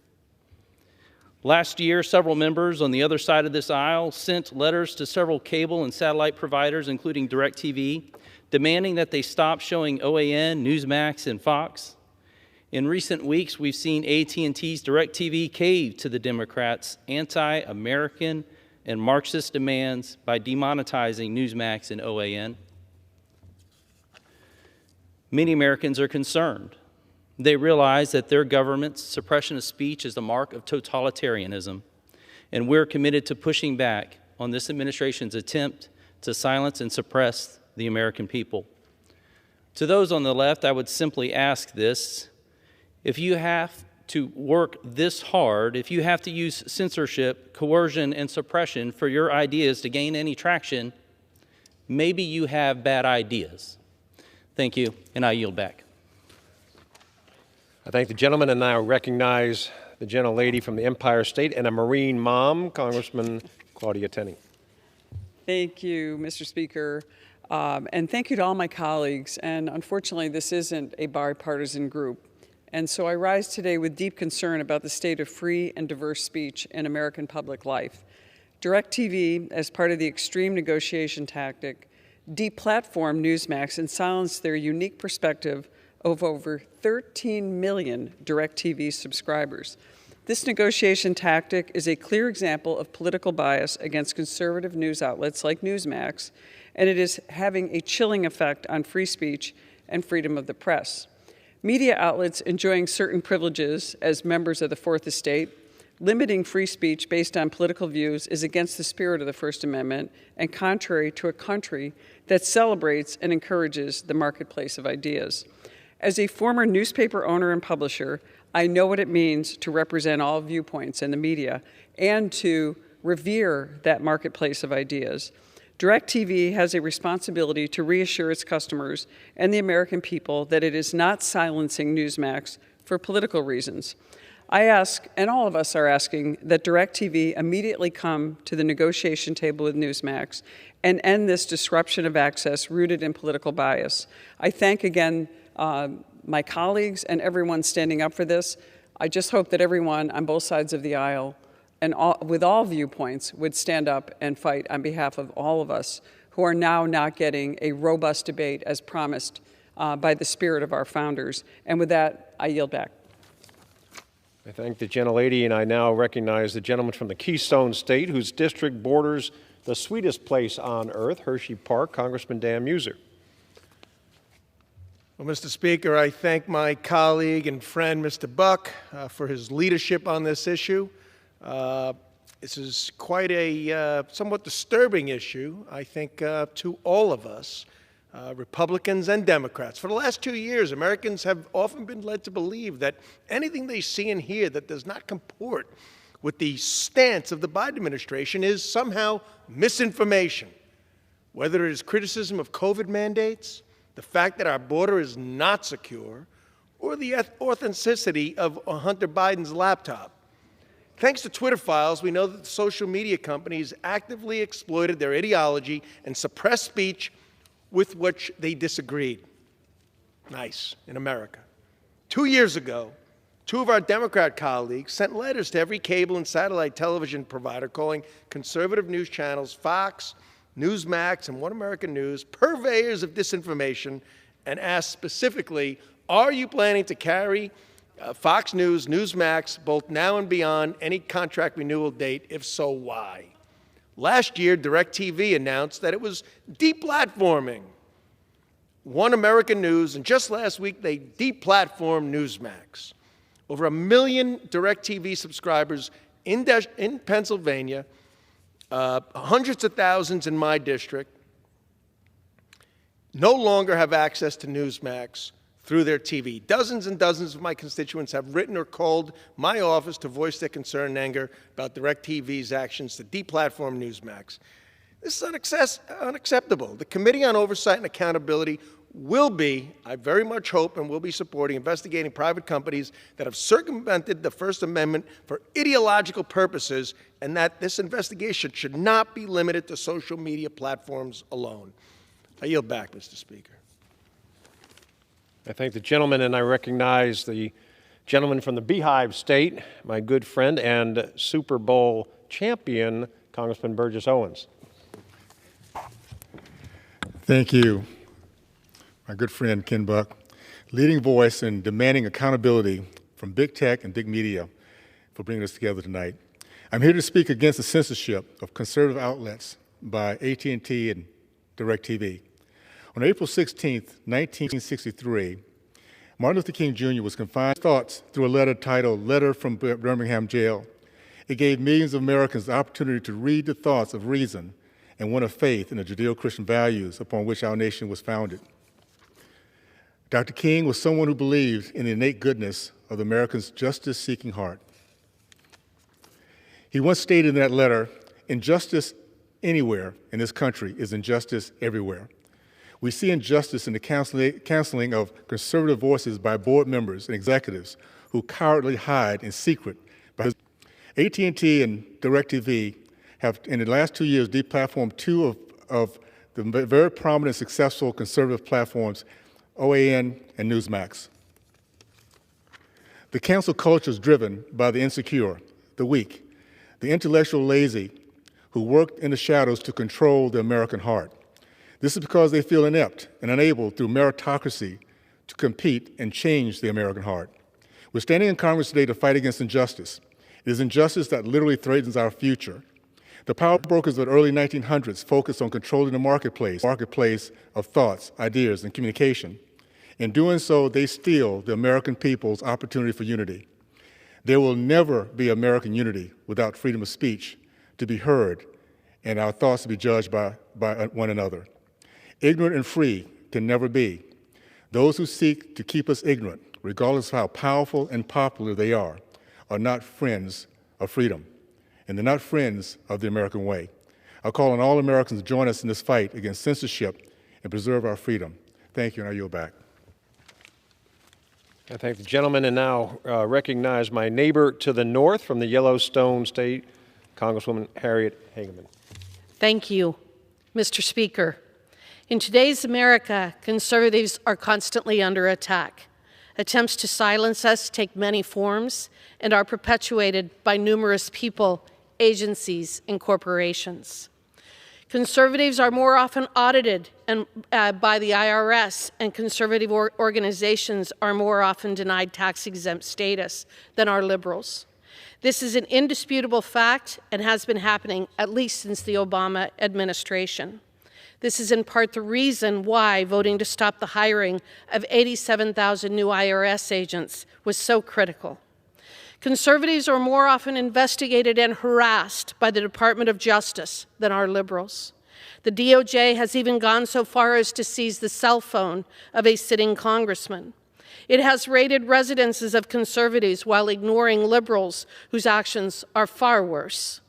Last year, several members on the other side of this aisle sent letters to several cable and satellite providers, including DirecTV, demanding that they stop showing OAN, Newsmax, and Fox. In recent weeks, we've seen AT&T's DirecTV cave to the Democrats' anti-American and Marxist demands by demonetizing Newsmax and OAN. Many Americans are concerned. They realize that their government's suppression of speech is the mark of totalitarianism, and we're committed to pushing back on this administration's attempt to silence and suppress the American people. To those on the left, I would simply ask this: if you have to work this hard, if you have to use censorship, coercion, and suppression for your ideas to gain any traction, maybe you have bad ideas. Thank you, and I yield back. I thank the gentleman, and now recognize the gentlelady from the Empire State and a Marine mom, Congressman Claudia Tenney. Thank you, Mr. Speaker, and thank you to all my colleagues. And unfortunately, this isn't a bipartisan group. And so I rise today with deep concern about the state of free and diverse speech in American public life. DirecTV, as part of the extreme negotiation tactic, deplatformed Newsmax and silenced their unique perspective of over 13 million DirecTV subscribers. This negotiation tactic is a clear example of political bias against conservative news outlets like Newsmax, and it is having a chilling effect on free speech and freedom of the press. Media outlets enjoying certain privileges as members of the Fourth Estate, limiting free speech based on political views is against the spirit of the First Amendment and contrary to a country that celebrates and encourages the marketplace of ideas. As a former newspaper owner and publisher, I know what it means to represent all viewpoints in the media and to revere that marketplace of ideas. DirecTV has a responsibility to reassure its customers and the American people that it is not silencing Newsmax for political reasons. I ask, and all of us are asking, that DirecTV immediately come to the negotiation table with Newsmax and end this disruption of access rooted in political bias. I thank again my colleagues and everyone standing up for this. I just hope that everyone on both sides of the aisle and with all viewpoints would stand up and fight on behalf of all of us who are now not getting a robust debate as promised by the spirit of our founders. And with that, I yield back. I thank the gentlelady, and I now recognize the gentleman from the Keystone State, whose district borders the sweetest place on earth, Hershey Park, Congressman Dan Muser. Well, Mr. Speaker, I thank my colleague and friend, Mr. Buck, for his leadership on this issue. This is quite a somewhat disturbing issue, I think, to all of us, Republicans and Democrats. For the last 2 years, Americans have often been led to believe that anything they see and hear that does not comport with the stance of the Biden administration is somehow misinformation, whether it is criticism of COVID mandates, the fact that our border is not secure, or the authenticity of Hunter Biden's laptop. Thanks to Twitter files, we know that the social media companies actively exploited their ideology and suppressed speech with which they disagreed. Nice, in America. 2 years ago, two of our Democrat colleagues sent letters to every cable and satellite television provider calling conservative news channels Fox, Newsmax, and One American News purveyors of disinformation, and asked specifically, are you planning to carry Fox News, Newsmax, both now and beyond any contract renewal date? If so, why? Last year, DirecTV announced that it was deplatforming One American News, and just last week they deplatformed Newsmax. Over 1 million DirecTV subscribers in Pennsylvania, hundreds of thousands in my district, no longer have access to Newsmax through their TV. Dozens and dozens of my constituents have written or called my office to voice their concern and anger about DirecTV's actions to deplatform Newsmax. This is unacceptable. The Committee on Oversight and Accountability will be, I very much hope, and will be supporting investigating private companies that have circumvented the First Amendment for ideological purposes, and that this investigation should not be limited to social media platforms alone. I yield back, Mr. Speaker. I thank the gentleman, and I recognize the gentleman from the Beehive State, my good friend and Super Bowl champion, Congressman Burgess Owens. Thank you, my good friend Ken Buck, leading voice and demanding accountability from big tech and big media for bringing us together tonight. I'm here to speak against the censorship of conservative outlets by AT&T and DirecTV. On April 16, 1963, Martin Luther King Jr. was confined to thoughts through a letter titled Letter from Birmingham Jail. It gave millions of Americans the opportunity to read the thoughts of reason and one of faith in the Judeo-Christian values upon which our nation was founded. Dr. King was someone who believed in the innate goodness of the American's justice-seeking heart. He once stated in that letter, injustice anywhere in this country is injustice everywhere. We see injustice in the counseling of conservative voices by board members and executives who cowardly hide in secret. AT&T and DirecTV have, in the last 2 years, deplatformed two of the very prominent, successful conservative platforms, OAN and Newsmax. The cancel culture is driven by the insecure, the weak, the intellectual lazy, who work in the shadows to control the American heart. This is because they feel inept and unable through meritocracy to compete and change the American heart. We're standing in Congress today to fight against injustice. It is injustice that literally threatens our future. The power brokers of the early 1900s focused on controlling the marketplace of thoughts, ideas, and communication. In doing so, they steal the American people's opportunity for unity. There will never be American unity without freedom of speech to be heard and our thoughts to be judged by one another. Ignorant and free can never be. Those who seek to keep us ignorant, regardless of how powerful and popular they are not friends of freedom, and they're not friends of the American way. I call on all Americans to join us in this fight against censorship and preserve our freedom. Thank you, and I yield back. I thank the gentleman, and now recognize my neighbor to the north from the Yellowstone State, Congresswoman Harriet Hageman. Thank you, Mr. Speaker. In today's America, conservatives are constantly under attack. Attempts to silence us take many forms and are perpetuated by numerous people, agencies, and corporations. Conservatives are more often audited by the IRS, and conservative organizations are more often denied tax-exempt status than are liberals. This is an indisputable fact and has been happening at least since the Obama administration. This is in part the reason why voting to stop the hiring of 87,000 new IRS agents was so critical. Conservatives are more often investigated and harassed by the Department of Justice than are liberals. The DOJ has even gone so far as to seize the cell phone of a sitting congressman. It has raided residences of conservatives while ignoring liberals whose actions are far worse.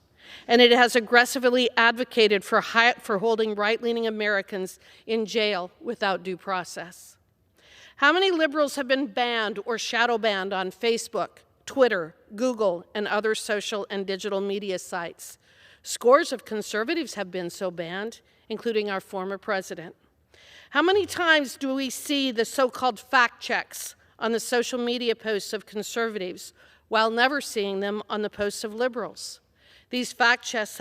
And it has aggressively advocated for holding right-leaning Americans in jail without due process. How many liberals have been banned or shadow banned on Facebook, Twitter, Google, and other social and digital media sites? Scores of conservatives have been so banned, including our former president. How many times do we see the so-called fact checks on the social media posts of conservatives while never seeing them on the posts of liberals? These fact checks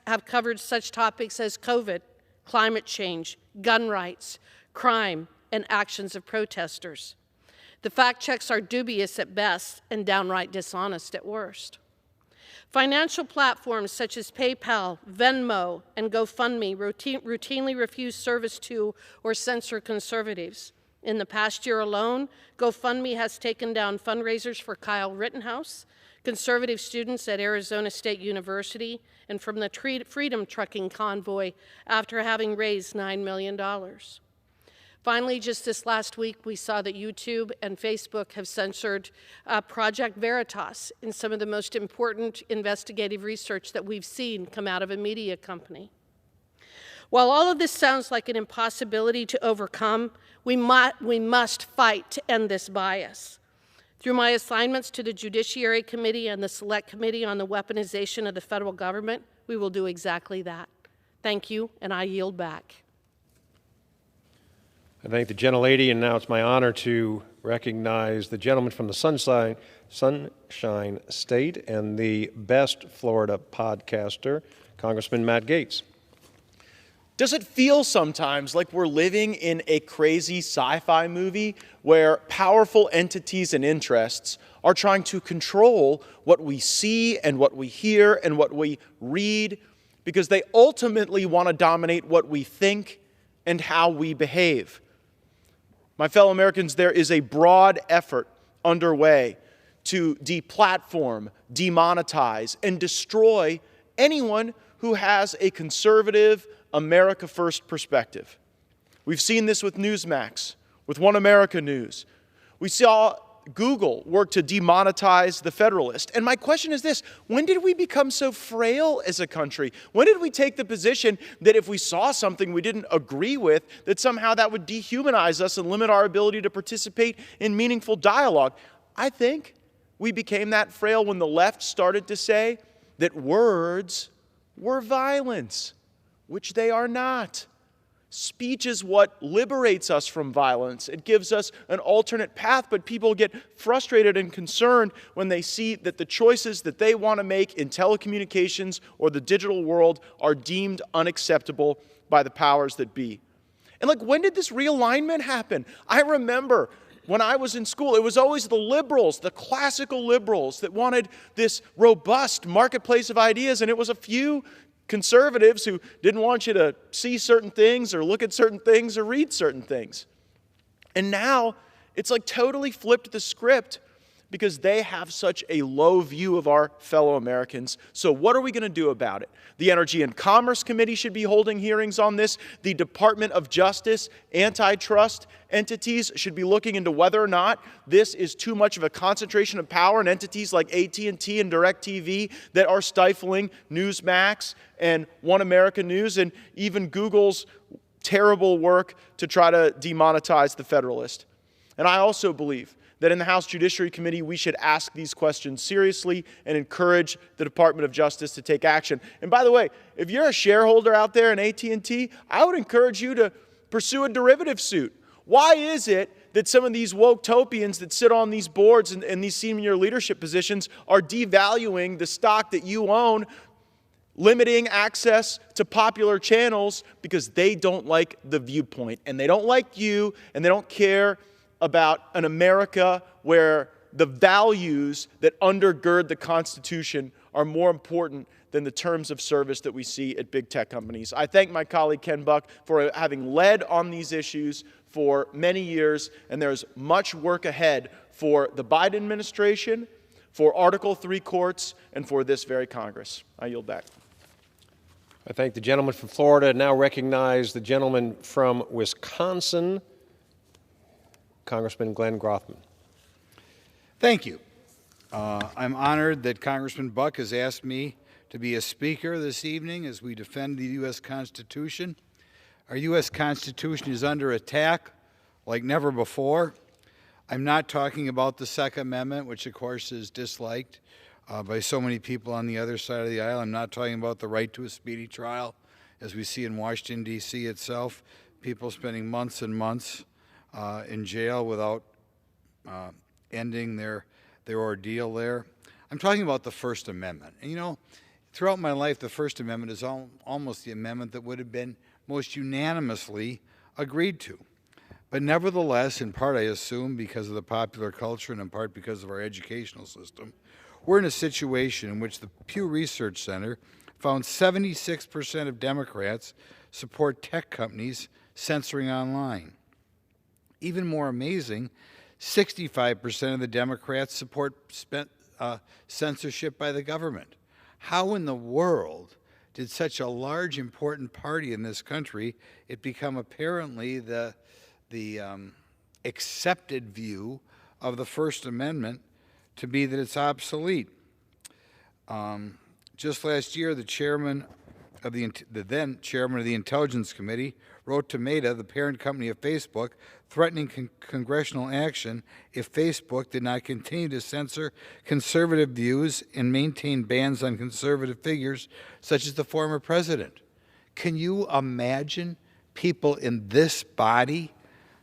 have covered such topics as COVID, climate change, gun rights, crime, and actions of protesters. The fact checks are dubious at best and downright dishonest at worst. Financial platforms such as PayPal, Venmo, and GoFundMe routinely refuse service to or censor conservatives. In the past year alone, GoFundMe has taken down fundraisers for Kyle Rittenhouse, conservative students at Arizona State University, and from the Freedom Trucking Convoy after having raised $9 million. Finally, just this last week, we saw that YouTube and Facebook have censored Project Veritas in some of the most important investigative research that we've seen come out of a media company. While all of this sounds like an impossibility to overcome, we must fight to end this bias. Through my assignments to the Judiciary Committee and the Select Committee on the Weaponization of the Federal Government, we will do exactly that. Thank you, and I yield back. I thank the gentlelady, and now it's my honor to recognize the gentleman from the Sunshine State and the best Florida podcaster, Congressman Matt Gaetz. Does it feel sometimes like we're living in a crazy sci-fi movie where powerful entities and interests are trying to control what we see and what we hear and what we read because they ultimately want to dominate what we think and how we behave? My fellow Americans, there is a broad effort underway to deplatform, demonetize, and destroy anyone who has a conservative, America First perspective. We've seen this with Newsmax, with One America News. We saw Google work to demonetize the Federalist. And my question is this: when did we become so frail as a country? When did we take the position that if we saw something we didn't agree with, that somehow that would dehumanize us and limit our ability to participate in meaningful dialogue? I think we became that frail when the left started to say that words were violence, which they are not. Speech is what liberates us from violence. It gives us an alternate path, but people get frustrated and concerned when they see that the choices that they want to make in telecommunications or the digital world are deemed unacceptable by the powers that be. And when did this realignment happen? I remember when I was in school, it was always the liberals, the classical liberals, that wanted this robust marketplace of ideas, and it was a few conservatives who didn't want you to see certain things or look at certain things or read certain things. And now it's totally flipped the script because they have such a low view of our fellow Americans. So what are we going to do about it? The Energy and Commerce Committee should be holding hearings on this. The Department of Justice, antitrust entities should be looking into whether or not this is too much of a concentration of power in entities like AT&T and DirecTV that are stifling Newsmax and One America News and even Google's terrible work to try to demonetize the Federalist. And I also believe that in the House Judiciary Committee, we should ask these questions seriously and encourage the Department of Justice to take action. And by the way, if you're a shareholder out there in AT&T, I would encourage you to pursue a derivative suit. Why is it that some of these woke-topians that sit on these boards and these senior leadership positions are devaluing the stock that you own, limiting access to popular channels because they don't like the viewpoint, and they don't like you, and they don't care about an America where the values that undergird the Constitution are more important than the terms of service that we see at big tech companies. I thank my colleague Ken Buck for having led on these issues for many years, and there's much work ahead for the Biden administration, for Article III courts, and for this very Congress. I yield back. I thank the gentleman from Florida and now recognize the gentleman from Wisconsin, Congressman Glenn Grothman. Thank you. I'm honored that Congressman Buck has asked me to be a speaker this evening as we defend the U.S. Constitution. Our U.S. Constitution is under attack like never before. I'm not talking about the Second Amendment, which of course is disliked by so many people on the other side of the aisle. I'm not talking about the right to a speedy trial, as we see in Washington, D.C. itself, people spending months and months in jail without ending their ordeal there. I'm talking about the First Amendment. And throughout my life, the First Amendment is almost the amendment that would have been most unanimously agreed to. But nevertheless, in part I assume because of the popular culture and in part because of our educational system, we're in a situation in which the Pew Research Center found 76% of Democrats support tech companies censoring online. Even more amazing, 65% of the Democrats support censorship by the government. How in the world did such a large, important party in this country it become apparently the accepted view of the First Amendment to be that it's obsolete? Just last year, the then chairman of the Intelligence Committee wrote to Meta, the parent company of Facebook, threatening congressional action if Facebook did not continue to censor conservative views and maintain bans on conservative figures such as the former president. Can you imagine people in this body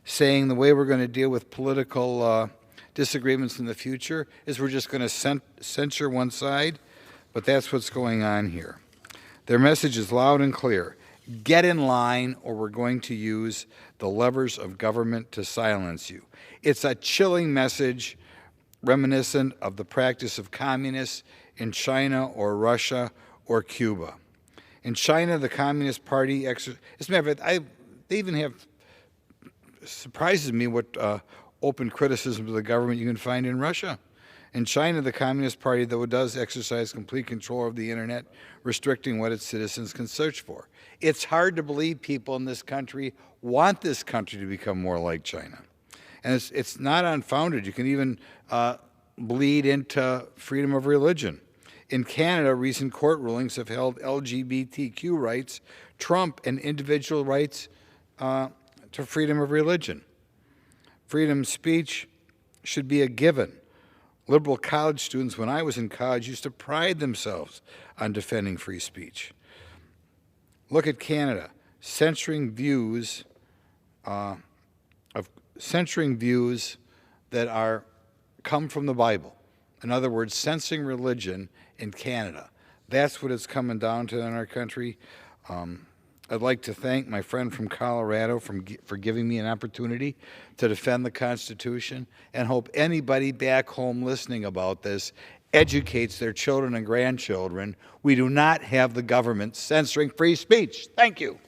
saying the way we're going to deal with political disagreements in the future is we're just going to censure one side, but that's what's going on here. Their message is loud and clear. Get in line, or we're going to use the levers of government to silence you. It's a chilling message reminiscent of the practice of communists in China or Russia or Cuba. In China, the Communist Party, as a matter of fact, they even have, surprises me what open criticism of the government you can find in Russia. In China, the Communist Party, though, does exercise complete control of the internet, restricting what its citizens can search for. It's hard to believe people in this country want this country to become more like China. And it's not unfounded. You can even bleed into freedom of religion. In Canada, recent court rulings have held LGBTQ rights trump and individual rights to freedom of religion. Freedom of speech should be a given. Liberal college students, when I was in college, used to pride themselves on defending free speech. Look at Canada, censoring views that come from the Bible. In other words, censoring religion in Canada. That's what it's coming down to in our country. I'd like to thank my friend from Colorado for giving me an opportunity to defend the Constitution, and hope anybody back home listening about this educates their children and grandchildren. We do not have the government censoring free speech. Thank you.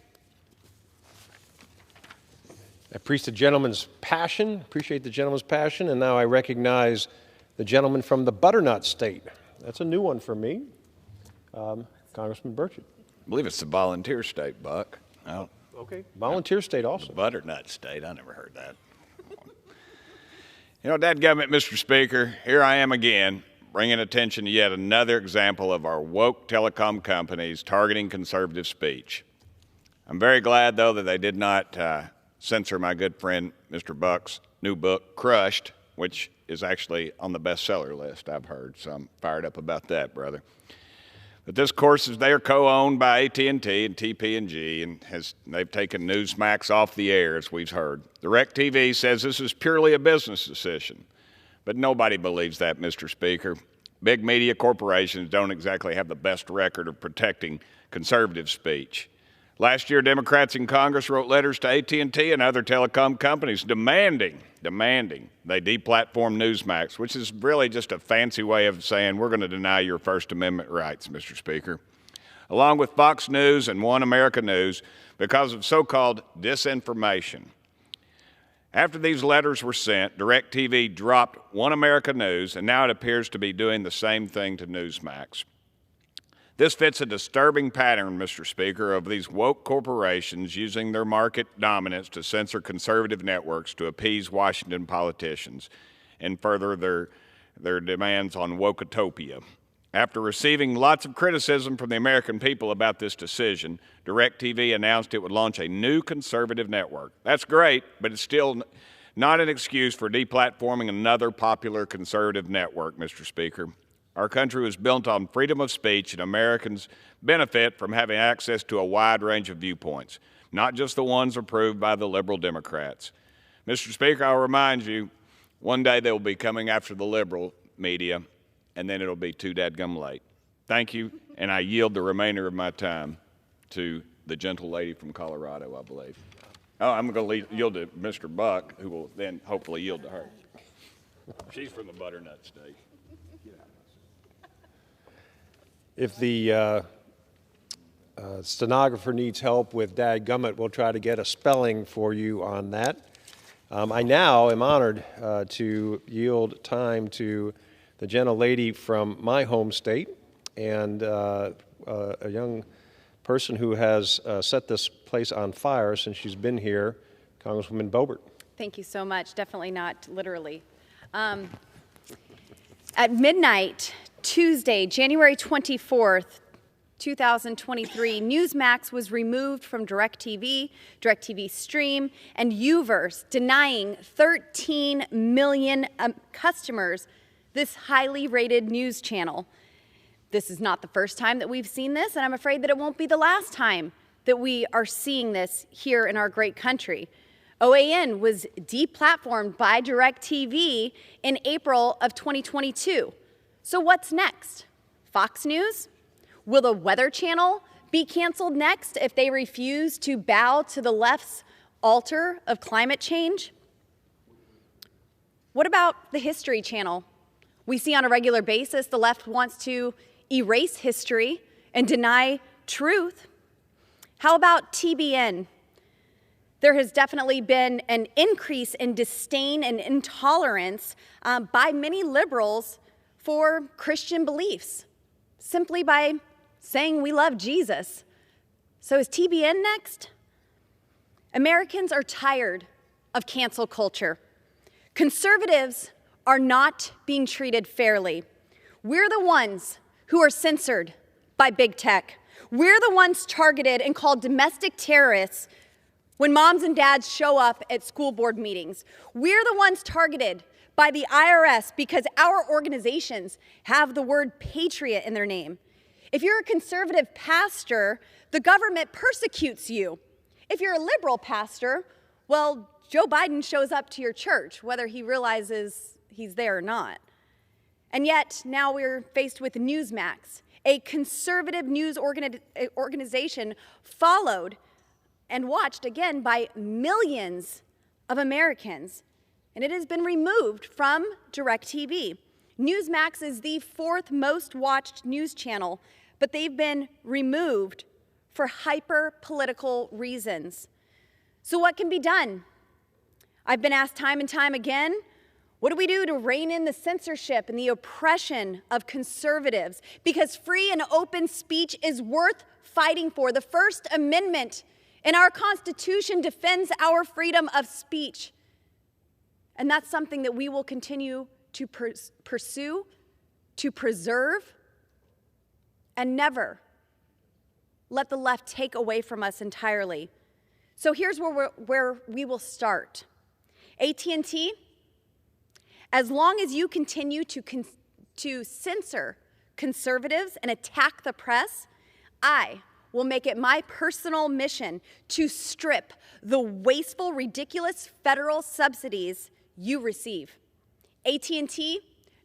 I appreciate the gentleman's passion, and now I recognize the gentleman from the Butternut State. That's a new one for me, Congressman Burchett. I believe it's the volunteer state, Buck. Oh. Okay, volunteer state also. The butternut state, I never heard that. You know, dadgummit, Mr. Speaker, here I am again, bringing attention to yet another example of our woke telecom companies targeting conservative speech. I'm very glad, though, that they did not censor my good friend Mr. Buck's new book, Crushed, which is actually on the bestseller list, I've heard, so I'm fired up about that, brother. But this, of course, is they're co-owned by AT&T and TP&G, and they've taken Newsmax off the air, as we've heard. DirecTV says this is purely a business decision. But nobody believes that, Mr. Speaker. Big media corporations don't exactly have the best record of protecting conservative speech. Last year, Democrats in Congress wrote letters to AT&T and other telecom companies demanding they deplatform Newsmax, which is really just a fancy way of saying we're going to deny your First Amendment rights, Mr. Speaker. Along with Fox News and One America News, because of so-called disinformation. After these letters were sent, DirecTV dropped One America News, and now it appears to be doing the same thing to Newsmax. This fits a disturbing pattern, Mr. Speaker, of these woke corporations using their market dominance to censor conservative networks to appease Washington politicians and further their demands on wokeotopia. After receiving lots of criticism from the American people about this decision, DirecTV announced it would launch a new conservative network. That's great, but it's still not an excuse for deplatforming another popular conservative network, Mr. Speaker. Our country was built on freedom of speech, and Americans benefit from having access to a wide range of viewpoints, not just the ones approved by the liberal Democrats. Mr. Speaker, I'll remind you, one day they will be coming after the liberal media, and then it'll be too dadgum late. Thank you, and I yield the remainder of my time to the gentle lady from Colorado, I believe. Oh, I'm going to yield to Mr. Buck, who will then hopefully yield to her. She's from the Butternut State. If the stenographer needs help with dadgummit, we'll try to get a spelling for you on that. I now am honored to yield time to the gentlelady from my home state and a young person who has set this place on fire since she's been here, Congresswoman Boebert. Thank you so much. Definitely not literally. At midnight, Tuesday, January 24th, 2023, Newsmax was removed from DirecTV, DirecTV Stream, and Uverse, denying 13 million customers this highly rated news channel. This is not the first time that we've seen this, and I'm afraid that it won't be the last time that we are seeing this here in our great country. OAN was deplatformed by DirecTV in April of 2022. So what's next? Fox News? Will the Weather Channel be canceled next if they refuse to bow to the left's altar of climate change? What about the History Channel? We see on a regular basis the left wants to erase history and deny truth. How about TBN? There has definitely been an increase in disdain and intolerance by many liberals for Christian beliefs, simply by saying we love Jesus. So is TBN next? Americans are tired of cancel culture. Conservatives are not being treated fairly. We're the ones who are censored by big tech. We're the ones targeted and called domestic terrorists when moms and dads show up at school board meetings. We're the ones targeted by the IRS because our organizations have the word patriot in their name. If you're a conservative pastor, the government persecutes you. If you're a liberal pastor, well, Joe Biden shows up to your church, whether he realizes he's there or not. And yet, now we're faced with Newsmax, a conservative news organization followed and watched again by millions of Americans. And it has been removed from DirecTV. Newsmax is the 4th most watched news channel, but they've been removed for hyper-political reasons. So what can be done? I've been asked time and time again, what do we do to rein in the censorship and the oppression of conservatives? Because free and open speech is worth fighting for. The First Amendment in our Constitution defends our freedom of speech. And that's something that we will continue to pursue, to preserve, and never let the left take away from us entirely. So here's where we will start. AT&T, as long as you continue to censor conservatives and attack the press, I will make it my personal mission to strip the wasteful, ridiculous federal subsidies you receive. AT&T,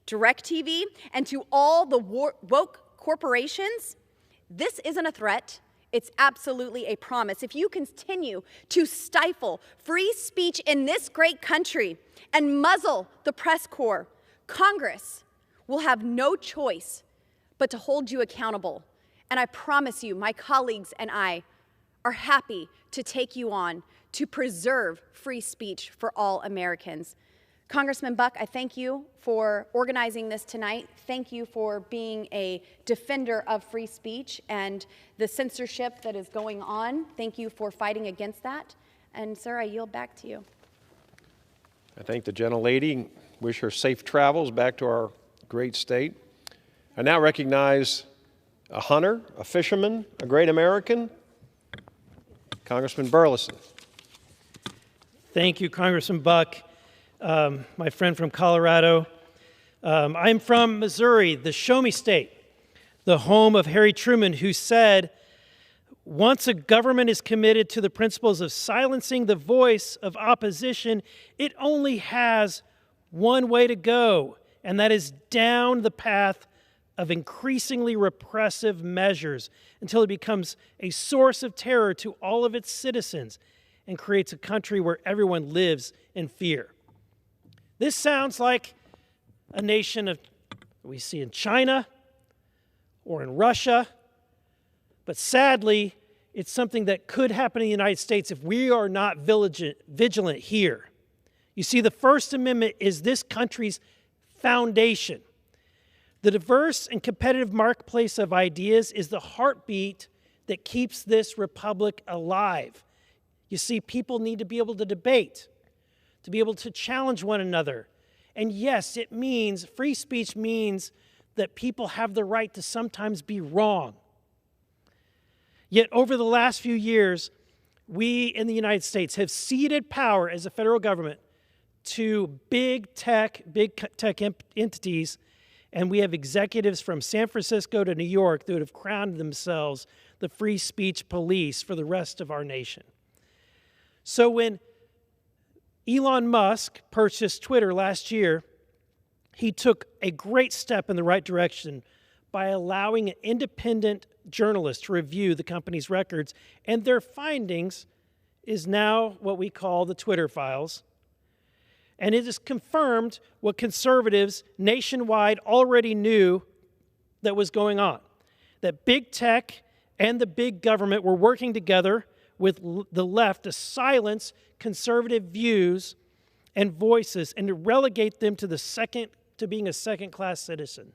DirecTV, and to all the woke corporations, this isn't a threat. It's absolutely a promise. If you continue to stifle free speech in this great country and muzzle the press corps, Congress will have no choice but to hold you accountable. And I promise you, my colleagues and I are happy to take you on to preserve free speech for all Americans. Congressman Buck, I thank you for organizing this tonight. Thank you for being a defender of free speech and the censorship that is going on. Thank you for fighting against that. And sir, I yield back to you. I thank the gentlelady, wish her safe travels back to our great state. I now recognize a hunter, a fisherman, a great American, Congressman Burleson. Thank you, Congressman Buck. My friend from Colorado. I'm from Missouri, the Show Me State, the home of Harry Truman, who said, once a government is committed to the principles of silencing the voice of opposition, it only has one way to go, and that is down the path of increasingly repressive measures until it becomes a source of terror to all of its citizens and creates a country where everyone lives in fear. This sounds like a nation we see in China or in Russia, but sadly, it's something that could happen in the United States if we are not vigilant here. You see, the First Amendment is this country's foundation. The diverse and competitive marketplace of ideas is the heartbeat that keeps this republic alive. You see, people need to be able to debate, to be able to challenge one another. And yes, it means, free speech means that people have the right to sometimes be wrong. Yet over the last few years, we in the United States have ceded power as a federal government to big tech entities, and we have executives from San Francisco to New York that have crowned themselves the free speech police for the rest of our nation. So when Elon Musk purchased Twitter last year, he took a great step in the right direction by allowing an independent journalist to review the company's records, and their findings is now what we call the Twitter files. And it has confirmed what conservatives nationwide already knew that was going on, that big tech and the big government were working together with the left to silence conservative views and voices and to relegate them to being a second-class citizen.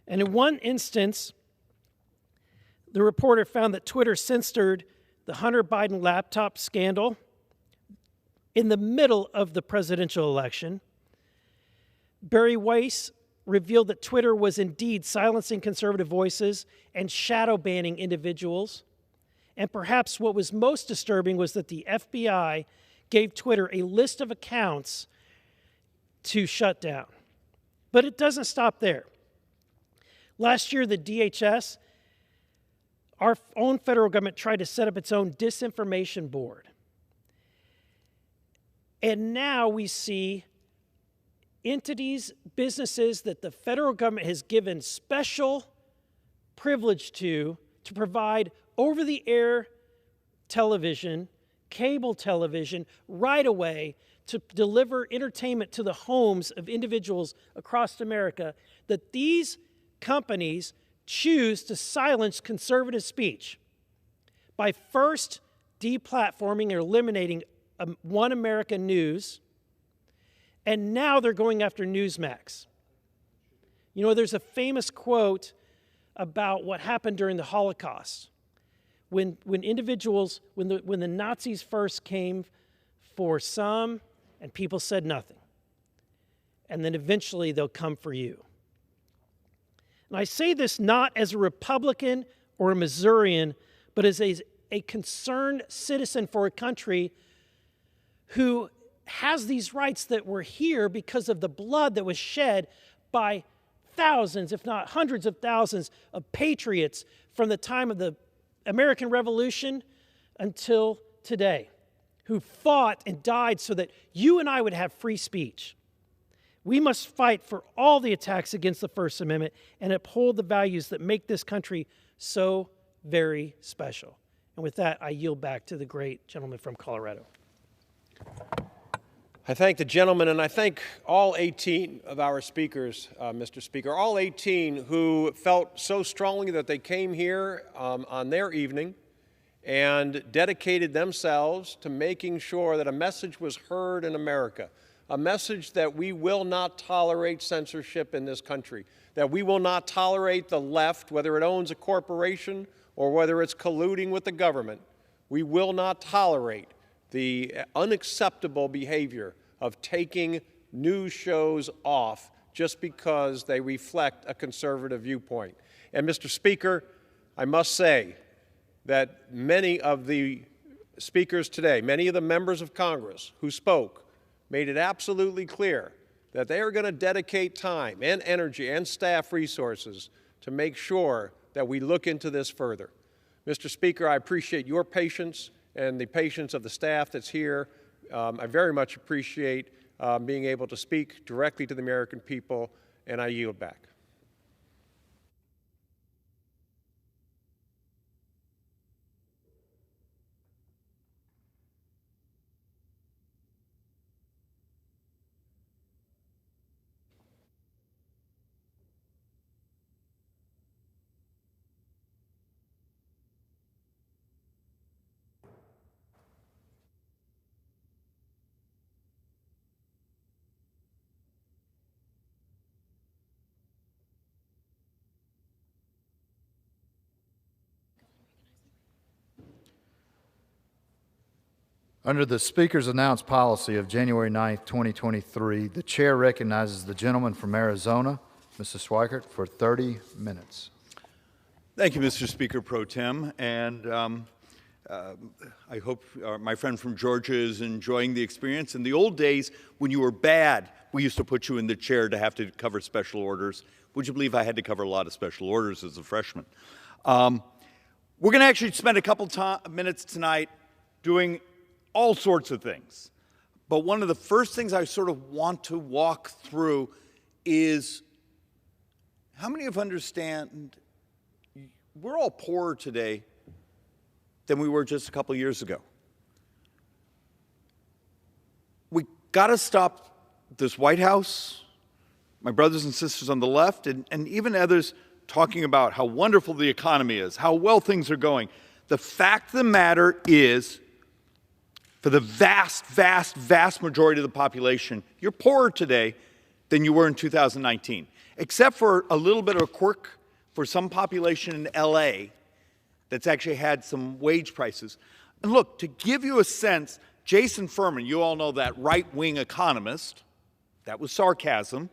And in one instance, the reporter found that Twitter censored the Hunter Biden laptop scandal in the middle of the presidential election. Barry Weiss revealed that Twitter was indeed silencing conservative voices and shadow banning individuals. And perhaps what was most disturbing was that the FBI gave Twitter a list of accounts to shut down. But it doesn't stop there. Last year, the DHS, our own federal government, tried to set up its own disinformation board. And now we see entities, businesses that the federal government has given special privilege to provide over-the-air television, cable television, right away to deliver entertainment to the homes of individuals across America, that these companies choose to silence conservative speech by first deplatforming or eliminating One American News, and now they're going after Newsmax. You know, there's a famous quote about what happened during the Holocaust. When the Nazis first came for some, and people said nothing. And then eventually they'll come for you. And I say this not as a Republican or a Missourian, but as a concerned citizen for a country who has these rights that were here because of the blood that was shed by thousands, if not hundreds of thousands, of patriots from the time of the American Revolution until today, who fought and died so that you and I would have free speech. We must fight for all the attacks against the First Amendment and uphold the values that make this country so very special. And with that, I yield back to the great gentleman from Colorado. I thank the gentleman, and I thank all 18 of our speakers, Mr. Speaker, all 18 who felt so strongly that they came here on their evening and dedicated themselves to making sure that a message was heard in America, a message that we will not tolerate censorship in this country, that we will not tolerate the left, whether it owns a corporation or whether it's colluding with the government. We will not tolerate the unacceptable behavior of taking news shows off just because they reflect a conservative viewpoint. And Mr. Speaker, I must say that many of the speakers today, many of the members of Congress who spoke, made it absolutely clear that they are going to dedicate time and energy and staff resources to make sure that we look into this further. Mr. Speaker, I appreciate your patience and the patience of the staff that's here. I very much appreciate being able to speak directly to the American people, and I yield back. Under the Speaker's announced policy of January 9, 2023, the Chair recognizes the gentleman from Arizona, Mr. Schweikert, for 30 minutes. Thank you, Mr. Speaker Pro Tem, and I hope my friend from Georgia is enjoying the experience. In the old days, when you were bad, we used to put you in the chair to have to cover special orders. Would you believe I had to cover a lot of special orders as a freshman? We're going to actually spend a couple minutes tonight doing all sorts of things. But one of the first things I sort of want to walk through is how many of you understand we're all poorer today than we were just a couple years ago. We got to stop this White House, my brothers and sisters on the left, and even others talking about how wonderful the economy is, how well things are going. The fact of the matter is, for the vast, vast, vast majority of the population, you're poorer today than you were in 2019, except for a little bit of a quirk for some population in LA that's actually had some wage prices. And look, to give you a sense, Jason Furman, you all know that right-wing economist, that was sarcasm,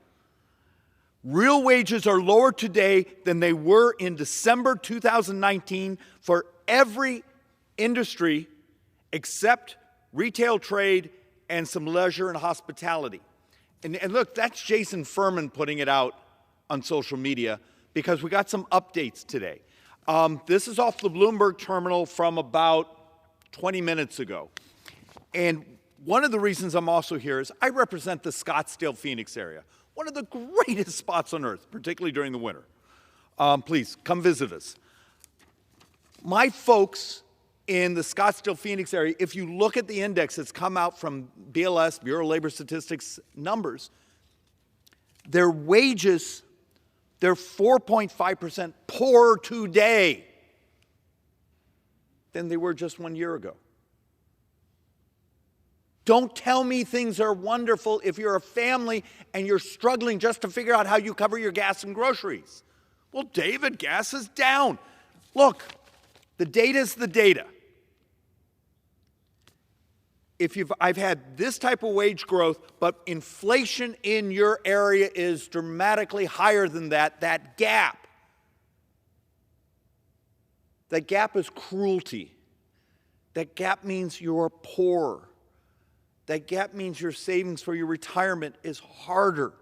real wages are lower today than they were in December 2019 for every industry except retail trade and some leisure and hospitality. And look, that's Jason Furman putting it out on social media because we got some updates today. This is off the Bloomberg terminal from about 20 minutes ago. And one of the reasons I'm also here is I represent the Scottsdale, Phoenix area, one of the greatest spots on earth, particularly during the winter. Please, come visit us. My folks in the Scottsdale, Phoenix area, if you look at the index that's come out from BLS, Bureau of Labor Statistics numbers, their wages, they're 4.5% poorer today than they were just 1 year ago. Don't tell me things are wonderful if you're a family and you're struggling just to figure out how you cover your gas and groceries. Well, David, gas is down. Look, the data's the data. I've had this type of wage growth, but inflation in your area is dramatically higher than that gap. That gap is cruelty. That gap means you're poor. That gap means your savings for your retirement is harder.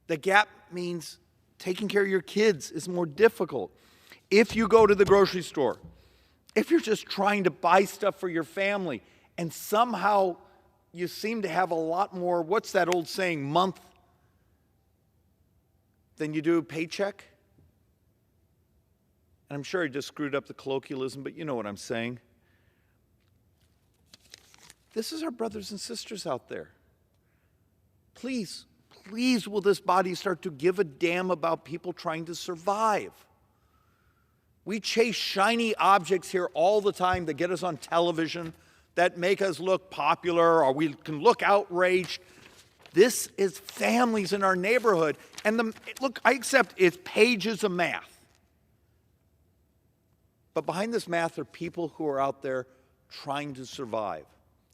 That gap means taking care of your kids is more difficult. If you go to the grocery store, if you're just trying to buy stuff for your family, and somehow you seem to have a lot more, what's that old saying, month than you do paycheck? And I'm sure I just screwed up the colloquialism, but you know what I'm saying. This is our brothers and sisters out there. Please, please will this body start to give a damn about people trying to survive? We chase shiny objects here all the time that get us on television, that make us look popular, or we can look outraged. This is families in our neighborhood. And look, I accept it's pages of math. But behind this math are people who are out there trying to survive.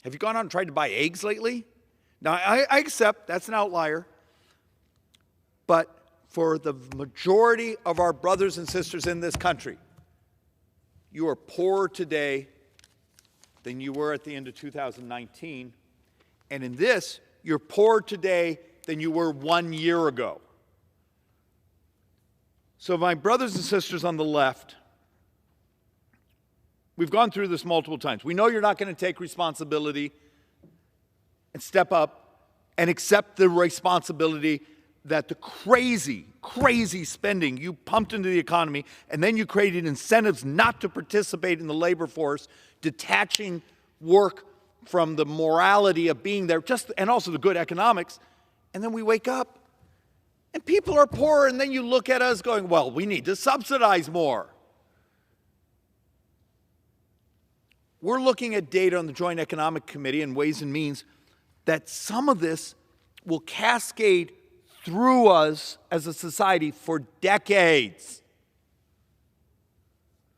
Have you gone out and tried to buy eggs lately? Now, I accept that's an outlier. But for the majority of our brothers and sisters in this country, you are poorer today than you were at the end of 2019. And in this, you're poorer today than you were 1 year ago. So my brothers and sisters on the left, we've gone through this multiple times. We know you're not going to take responsibility and step up and accept the responsibility that the crazy, crazy spending you pumped into the economy, and then you created incentives not to participate in the labor force, detaching work from the morality of being there, and also the good economics, and then we wake up and people are poor, and then you look at us going, well, we need to subsidize more. We're looking at data on the Joint Economic Committee and Ways and Means that some of this will cascade through us as a society for decades.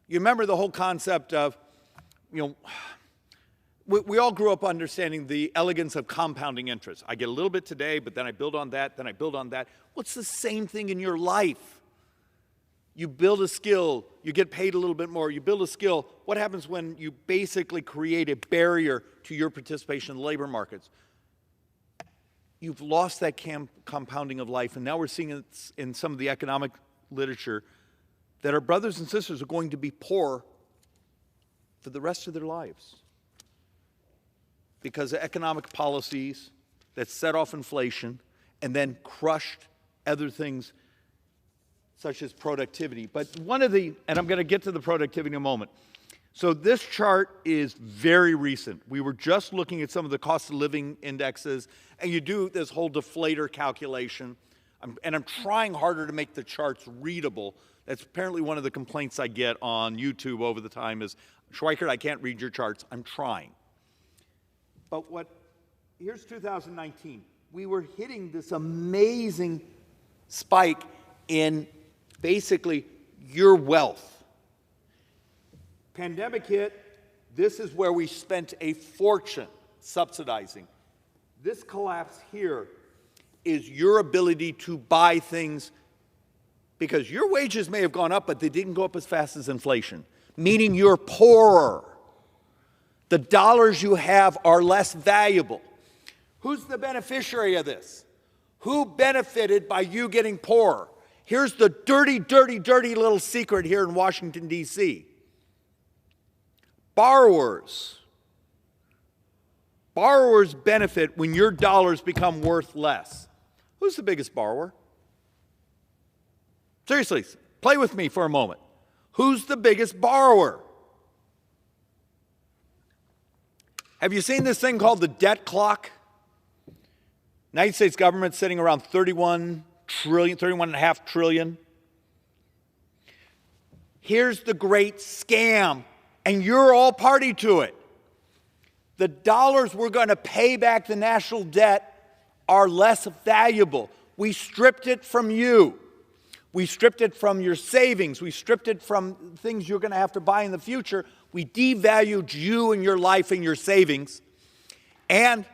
You remember the whole concept of, we all grew up understanding the elegance of compounding interest. I get a little bit today, but then I build on that, then I build on that. Well, it's the same thing in your life. You build a skill, you get paid a little bit more, you build a skill. What happens when you basically create a barrier to your participation in the labor markets? You've lost that compounding of life, and now we're seeing it in some of the economic literature that our brothers and sisters are going to be poor for the rest of their lives. because of economic policies that set off inflation and then crushed other things such as productivity. But one of the, and I'm going to get to the productivity in a moment. So this chart is very recent. We were just looking at some of the cost of living indexes, and you do this whole deflator calculation. And I'm trying harder to make the charts readable. That's apparently one of the complaints I get on YouTube over the time is, Schweikert, I can't read your charts. I'm trying. But here's 2019. We were hitting this amazing spike in basically your wealth. Pandemic hit, this is where we spent a fortune subsidizing. This collapse here is your ability to buy things, because your wages may have gone up, but they didn't go up as fast as inflation, meaning you're poorer. The dollars you have are less valuable. Who's the beneficiary of this? Who benefited by you getting poorer? Here's the dirty, dirty, dirty little secret here in Washington, D.C. Borrowers. Borrowers benefit when your dollars become worth less. Who's the biggest borrower? Seriously, play with me for a moment. Who's the biggest borrower? Have you seen this thing called the debt clock? United States government sitting around 31.5 trillion. Here's the great scam, and you're all party to it. The dollars we're going to pay back the national debt are less valuable. We stripped it from you. We stripped it from your savings. We stripped it from things you're going to have to buy in the future. We devalued you and your life and your savings. And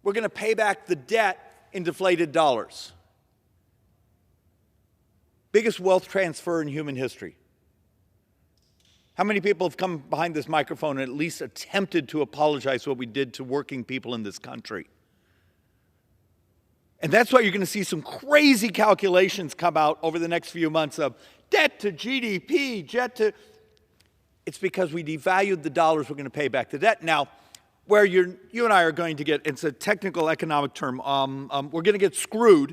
we're going to pay back the debt in deflated dollars. Biggest wealth transfer in human history. How many people have come behind this microphone and at least attempted to apologize for what we did to working people in this country? And that's why you're going to see some crazy calculations come out over the next few months of debt to GDP, It's because we devalued the dollars we're going to pay back the debt. Now, where you and I are going to get, it's a technical economic term, we're going to get screwed.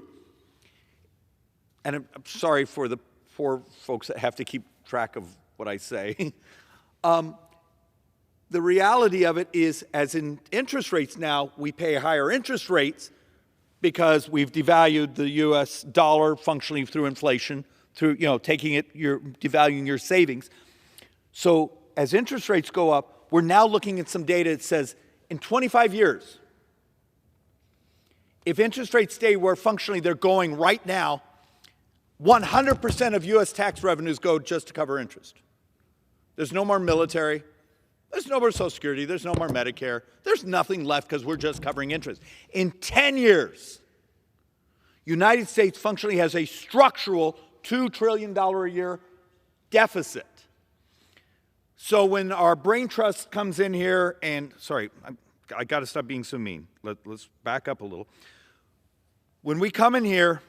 And I'm sorry for the poor folks that have to keep track of what I say. The reality of it is, as in interest rates now, we pay higher interest rates because we've devalued the U.S. dollar functionally through inflation, through, devaluing your savings. So as interest rates go up, we're now looking at some data that says in 25 years, if interest rates stay where functionally they're going right now, 100% of U.S. tax revenues go just to cover interest. There's no more military. There's no more Social Security. There's no more Medicare. There's nothing left because we're just covering interest. In 10 years, United States functionally has a structural $2 trillion a year deficit. So when our brain trust comes in here and, sorry, I got to stop being so mean. Let's back up a little. When we come in here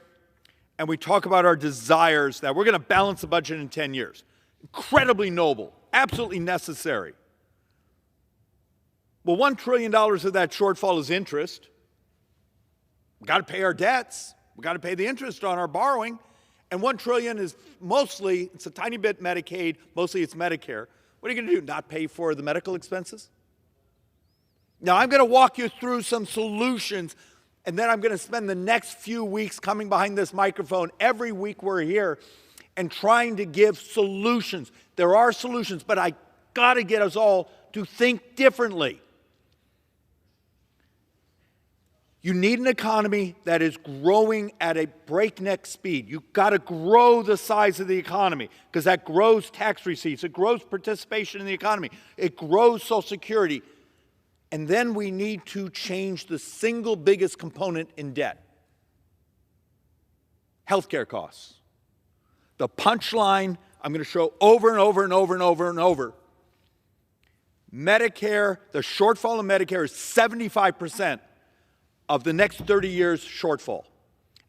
and we talk about our desires that we're going to balance the budget in 10 years, incredibly noble, absolutely necessary. Well, $1 trillion of that shortfall is interest. We've got to pay our debts. We've got to pay the interest on our borrowing. And $1 trillion is mostly, it's a tiny bit Medicaid, mostly it's Medicare. What are you going to do, not pay for the medical expenses? Now, I'm going to walk you through some solutions, and then I'm going to spend the next few weeks coming behind this microphone every week we're here and trying to give solutions. There are solutions, but I got to get us all to think differently. You need an economy that is growing at a breakneck speed. You've got to grow the size of the economy because that grows tax receipts. It grows participation in the economy. It grows Social Security. And then we need to change the single biggest component in debt: healthcare costs. The punchline I'm going to show over and over and over and over and over. Medicare, the shortfall in Medicare is 75% of the next 30 years shortfall.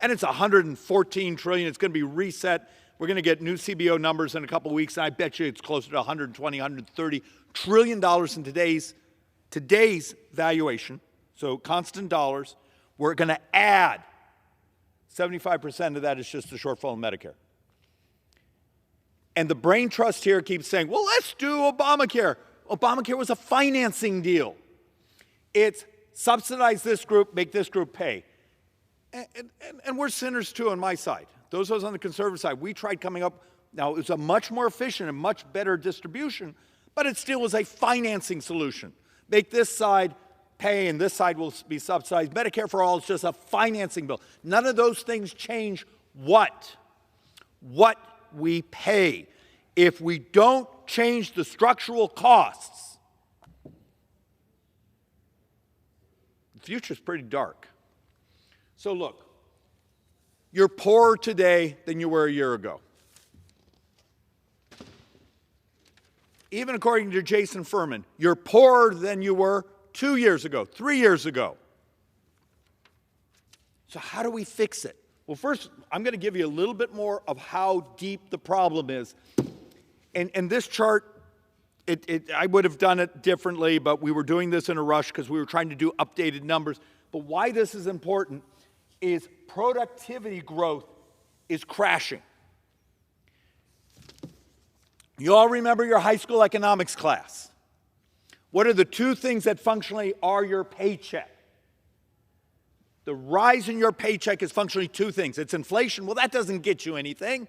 And it's $114 trillion. It's going to be reset. We're going to get new CBO numbers in a couple of weeks, and I bet you it's closer to $120, $130 trillion in today's today's valuation, so constant dollars, we're going to add 75% of that is just the shortfall in Medicare. And the brain trust here keeps saying, well, let's do Obamacare. Obamacare was a financing deal. It's subsidize this group, make this group pay. And we're sinners too on my side. Those of us on the conservative side, we tried coming up, now it was a much more efficient and much better distribution, but it still was a financing solution. Make this side pay and this side will be subsidized. Medicare for all is just a financing bill. None of those things change what we pay. If we don't change the structural costs, the future's pretty dark. So look, you're poorer today than you were a year ago. Even according to Jason Furman, you're poorer than you were 2 years ago, 3 years ago. So how do we fix it? Well, first, I'm going to give you a little bit more of how deep the problem is. And this chart, I would have done it differently, but we were doing this in a rush because we were trying to do updated numbers. But why this is important is productivity growth is crashing. You all remember your high school economics class. What are the two things that functionally are your paycheck? The rise in your paycheck is functionally two things. It's inflation. Well, that doesn't get you anything.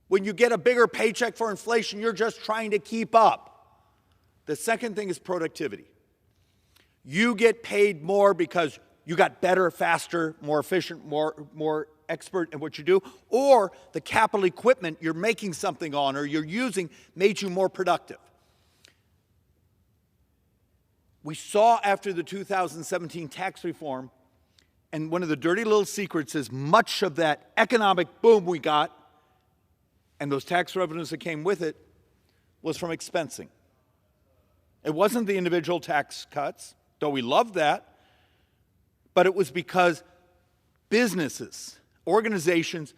When you get a bigger paycheck for inflation, you're just trying to keep up. The second thing is productivity. You get paid more because you got better, faster, more efficient, more expert in what you do, or the capital equipment you're making something on or you're using made you more productive. We saw after the 2017 tax reform, and one of the dirty little secrets is much of that economic boom we got and those tax revenues that came with it was from expensing. It wasn't the individual tax cuts, though we loved that, but it was because businesses, organizations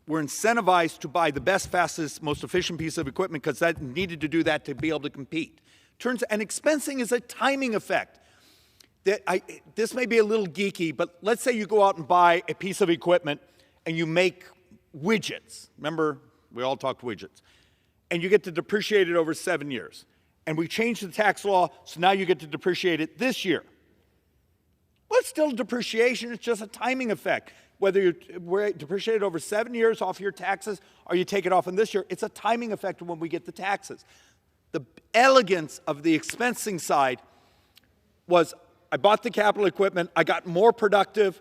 were incentivized to buy the best, fastest, most efficient piece of equipment because that needed to do that to be able to compete. And expensing is a timing effect. This may be a little geeky, but let's say you go out and buy a piece of equipment and you make widgets. Remember, we all talked widgets. And you get to depreciate it over 7 years. And we changed the tax law, so now you get to depreciate it this year. Well, it's still depreciation, it's just a timing effect. Whether you depreciate it over 7 years off your taxes or you take it off in this year, it's a timing effect when we get the taxes. The elegance of the expensing side was I bought the capital equipment, I got more productive.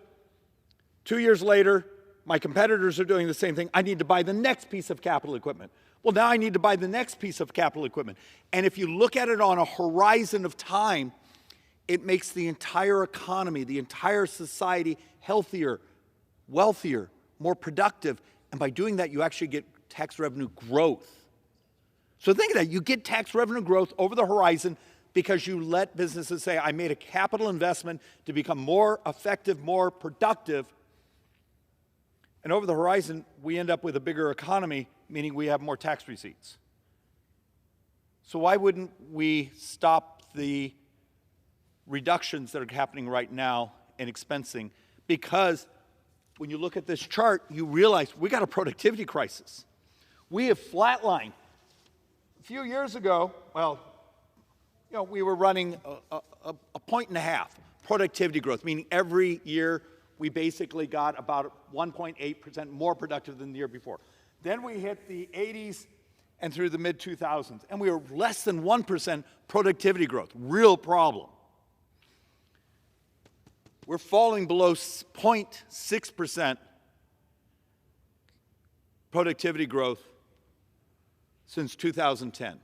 2 years later, my competitors are doing the same thing. I need to buy the next piece of capital equipment. Well, now I need to buy the next piece of capital equipment. And if you look at it on a horizon of time, it makes the entire economy, the entire society healthier, wealthier, more productive. And by doing that, you actually get tax revenue growth. So think of that. You get tax revenue growth over the horizon because you let businesses say, I made a capital investment to become more effective, more productive. And over the horizon, we end up with a bigger economy, meaning we have more tax receipts. So why wouldn't we stop the reductions that are happening right now in expensing? Because when you look at this chart, you realize we got a productivity crisis. We have flatlined. A few years ago, well, we were running a 1.5 productivity growth, meaning every year we basically got about 1.8% more productive than the year before. Then we hit the 80s and through the mid-2000s, and we were less than 1% productivity growth, real problem. We're falling below 0.6% productivity growth since 2010.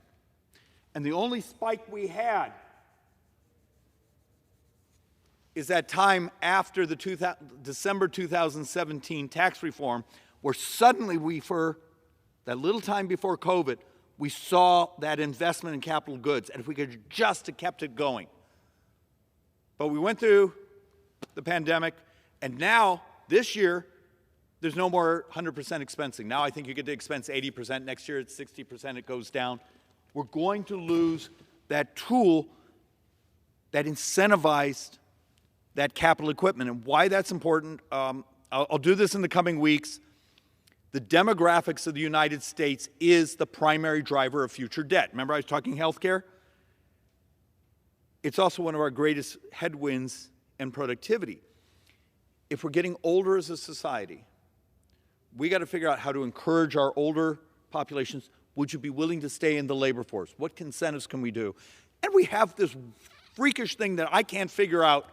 And the only spike we had is that time after the December 2017 tax reform, where suddenly for that little time before COVID, we saw that investment in capital goods, and if we could just have kept it going. But we went through the pandemic, and now, this year, there's no more 100% expensing. Now I think you get to expense 80%. Next year it's 60%, it goes down. We're going to lose that tool that incentivized that capital equipment. And why that's important, I'll do this in the coming weeks. The demographics of the United States is the primary driver of future debt. Remember I was talking healthcare? It's also one of our greatest headwinds in productivity. If we're getting older as a society, we got to figure out how to encourage our older populations. Would you be willing to stay in the labor force? What incentives can we do? And we have this freakish thing that I can't figure out.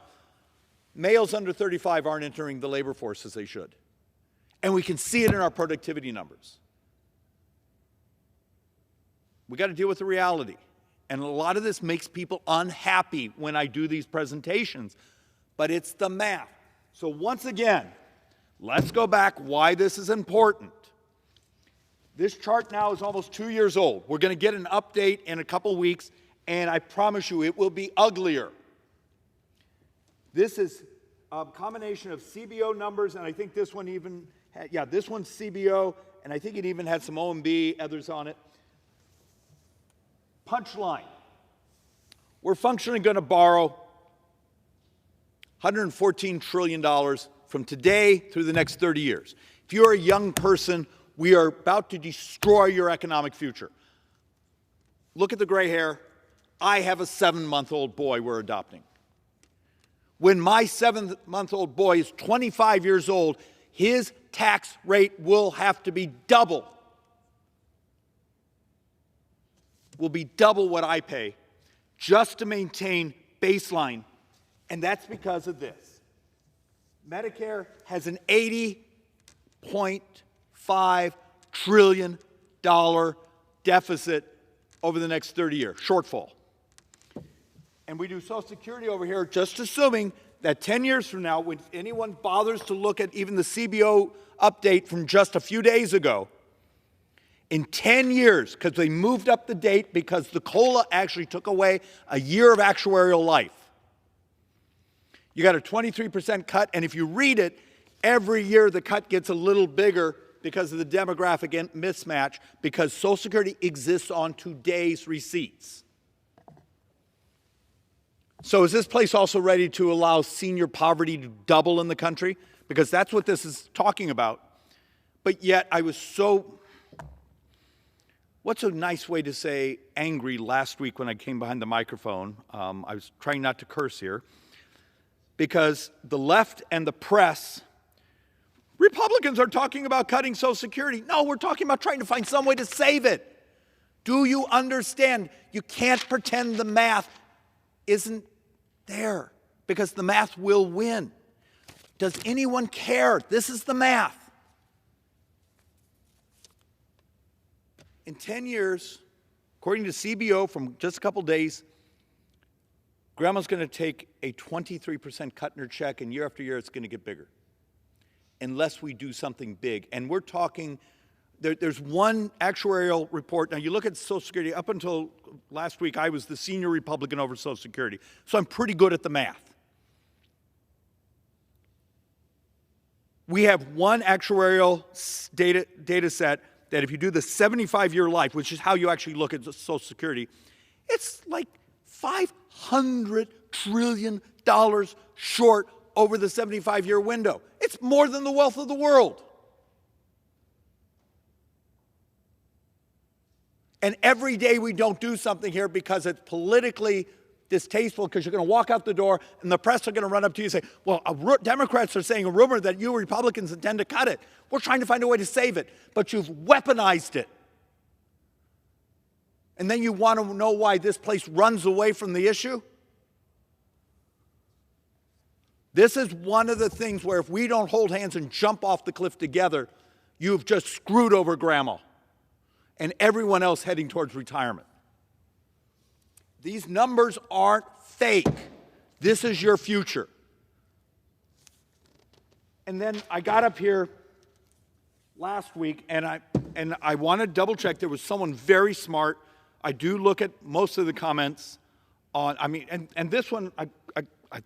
Males under 35 aren't entering the labor force as they should. And we can see it in our productivity numbers. We got to deal with the reality. And a lot of this makes people unhappy when I do these presentations. But it's the math. So once again, let's go back why this is important. This chart now is almost 2 years old. We're going to get an update in a couple weeks, and I promise you it will be uglier. This is a combination of CBO numbers, and I think this one even had, yeah, this one's CBO, and I think it even had some OMB, others on it. Punchline. We're functionally going to borrow $114 trillion from today through the next 30 years. If you're a young person, we are about to destroy your economic future. Look at the gray hair. I have a 7-month-old boy we're adopting. When my 7-month-old boy is 25 years old, his tax rate will have to be double. Will be double what I pay just to maintain baseline. And that's because of this. Medicare has an $80.5 trillion deficit over the next 30 years, shortfall. And we do Social Security over here, just assuming that 10 years from now, when anyone bothers to look at even the CBO update from just a few days ago, in 10 years, because they moved up the date because the COLA actually took away a year of actuarial life. You got a 23% cut, and if you read it, every year the cut gets a little bigger because of the demographic mismatch, because Social Security exists on today's receipts. So is this place also ready to allow senior poverty to double in the country? Because that's what this is talking about. But yet I was so, what's a nice way to say angry last week when I came behind the microphone? I was trying not to curse here. Because the left and the press, Republicans are talking about cutting Social Security. No, we're talking about trying to find some way to save it. Do you understand? You can't pretend the math isn't there, because the math will win. Does anyone care? This is the math. In 10 years, according to CBO from just a couple days, Grandma's going to take a 23% cut in her check, and year after year it's going to get bigger unless we do something big. And we're talking, there's one actuarial report. Now, you look at Social Security. Up until last week, I was the senior Republican over Social Security, so I'm pretty good at the math. We have one actuarial data set that if you do the 75-year life, which is how you actually look at Social Security, it's like $500 trillion short over the 75-year window. It's more than the wealth of the world. And every day we don't do something here because it's politically distasteful, because you're going to walk out the door and the press are going to run up to you and say, well, Democrats are saying a rumor that you Republicans intend to cut it. We're trying to find a way to save it, but you've weaponized it. And then you want to know why this place runs away from the issue? This is one of the things where if we don't hold hands and jump off the cliff together, you've just screwed over Grandma and everyone else heading towards retirement. These numbers aren't fake. This is your future. And then I got up here last week and I want to double check. There was someone very smart. I do look at most of the comments on, and this one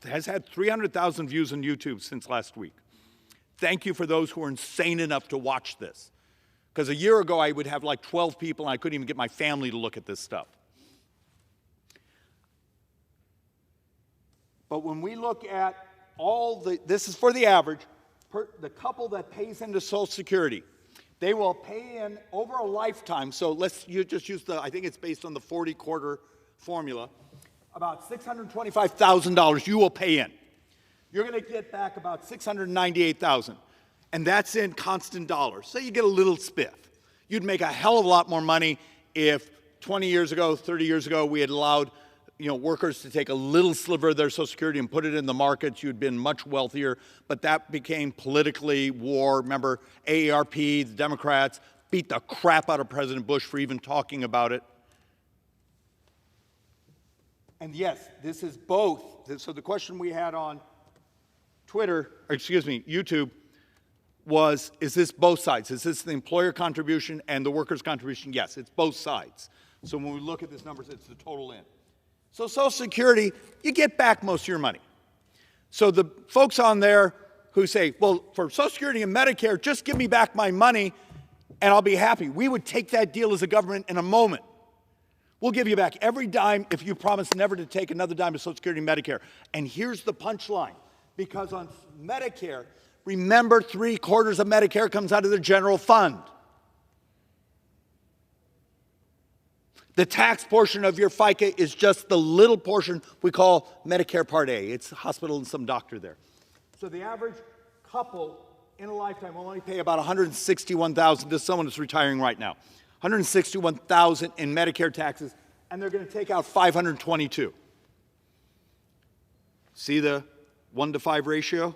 has had 300,000 views on YouTube since last week. Thank you for those who are insane enough to watch this. Because a year ago, I would have like 12 people, and I couldn't even get my family to look at this stuff. But when we look at this is for the average, the couple that pays into Social Security, they will pay in over a lifetime. So you just use I think it's based on the 40-quarter formula, about $625,000 you will pay in. You're going to get back about $698,000, and that's in constant dollars. So you get a little spiff. You'd make a hell of a lot more money if 20 years ago, 30 years ago, we had allowed workers to take a little sliver of their Social Security and put it in the markets. You'd been much wealthier, but that became politically war. Remember, AARP, the Democrats, beat the crap out of President Bush for even talking about it. And yes, this is both. So the question we had on YouTube was, is this both sides? Is this the employer contribution and the workers' contribution? Yes, it's both sides. So when we look at this numbers, it's the total in. So Social Security, you get back most of your money. So the folks on there who say, well, for Social Security and Medicare, just give me back my money and I'll be happy. We would take that deal as a government in a moment. We'll give you back every dime if you promise never to take another dime of Social Security and Medicare. And here's the punchline. Because on Medicare, remember 3/4 of Medicare comes out of the general fund. The tax portion of your FICA is just the little portion we call Medicare Part A. It's a hospital and some doctor there. So the average couple in a lifetime will only pay about $161,000. This is someone who's retiring right now. $161,000 in Medicare taxes, and they're going to take out $522. See the 1-to-5 ratio?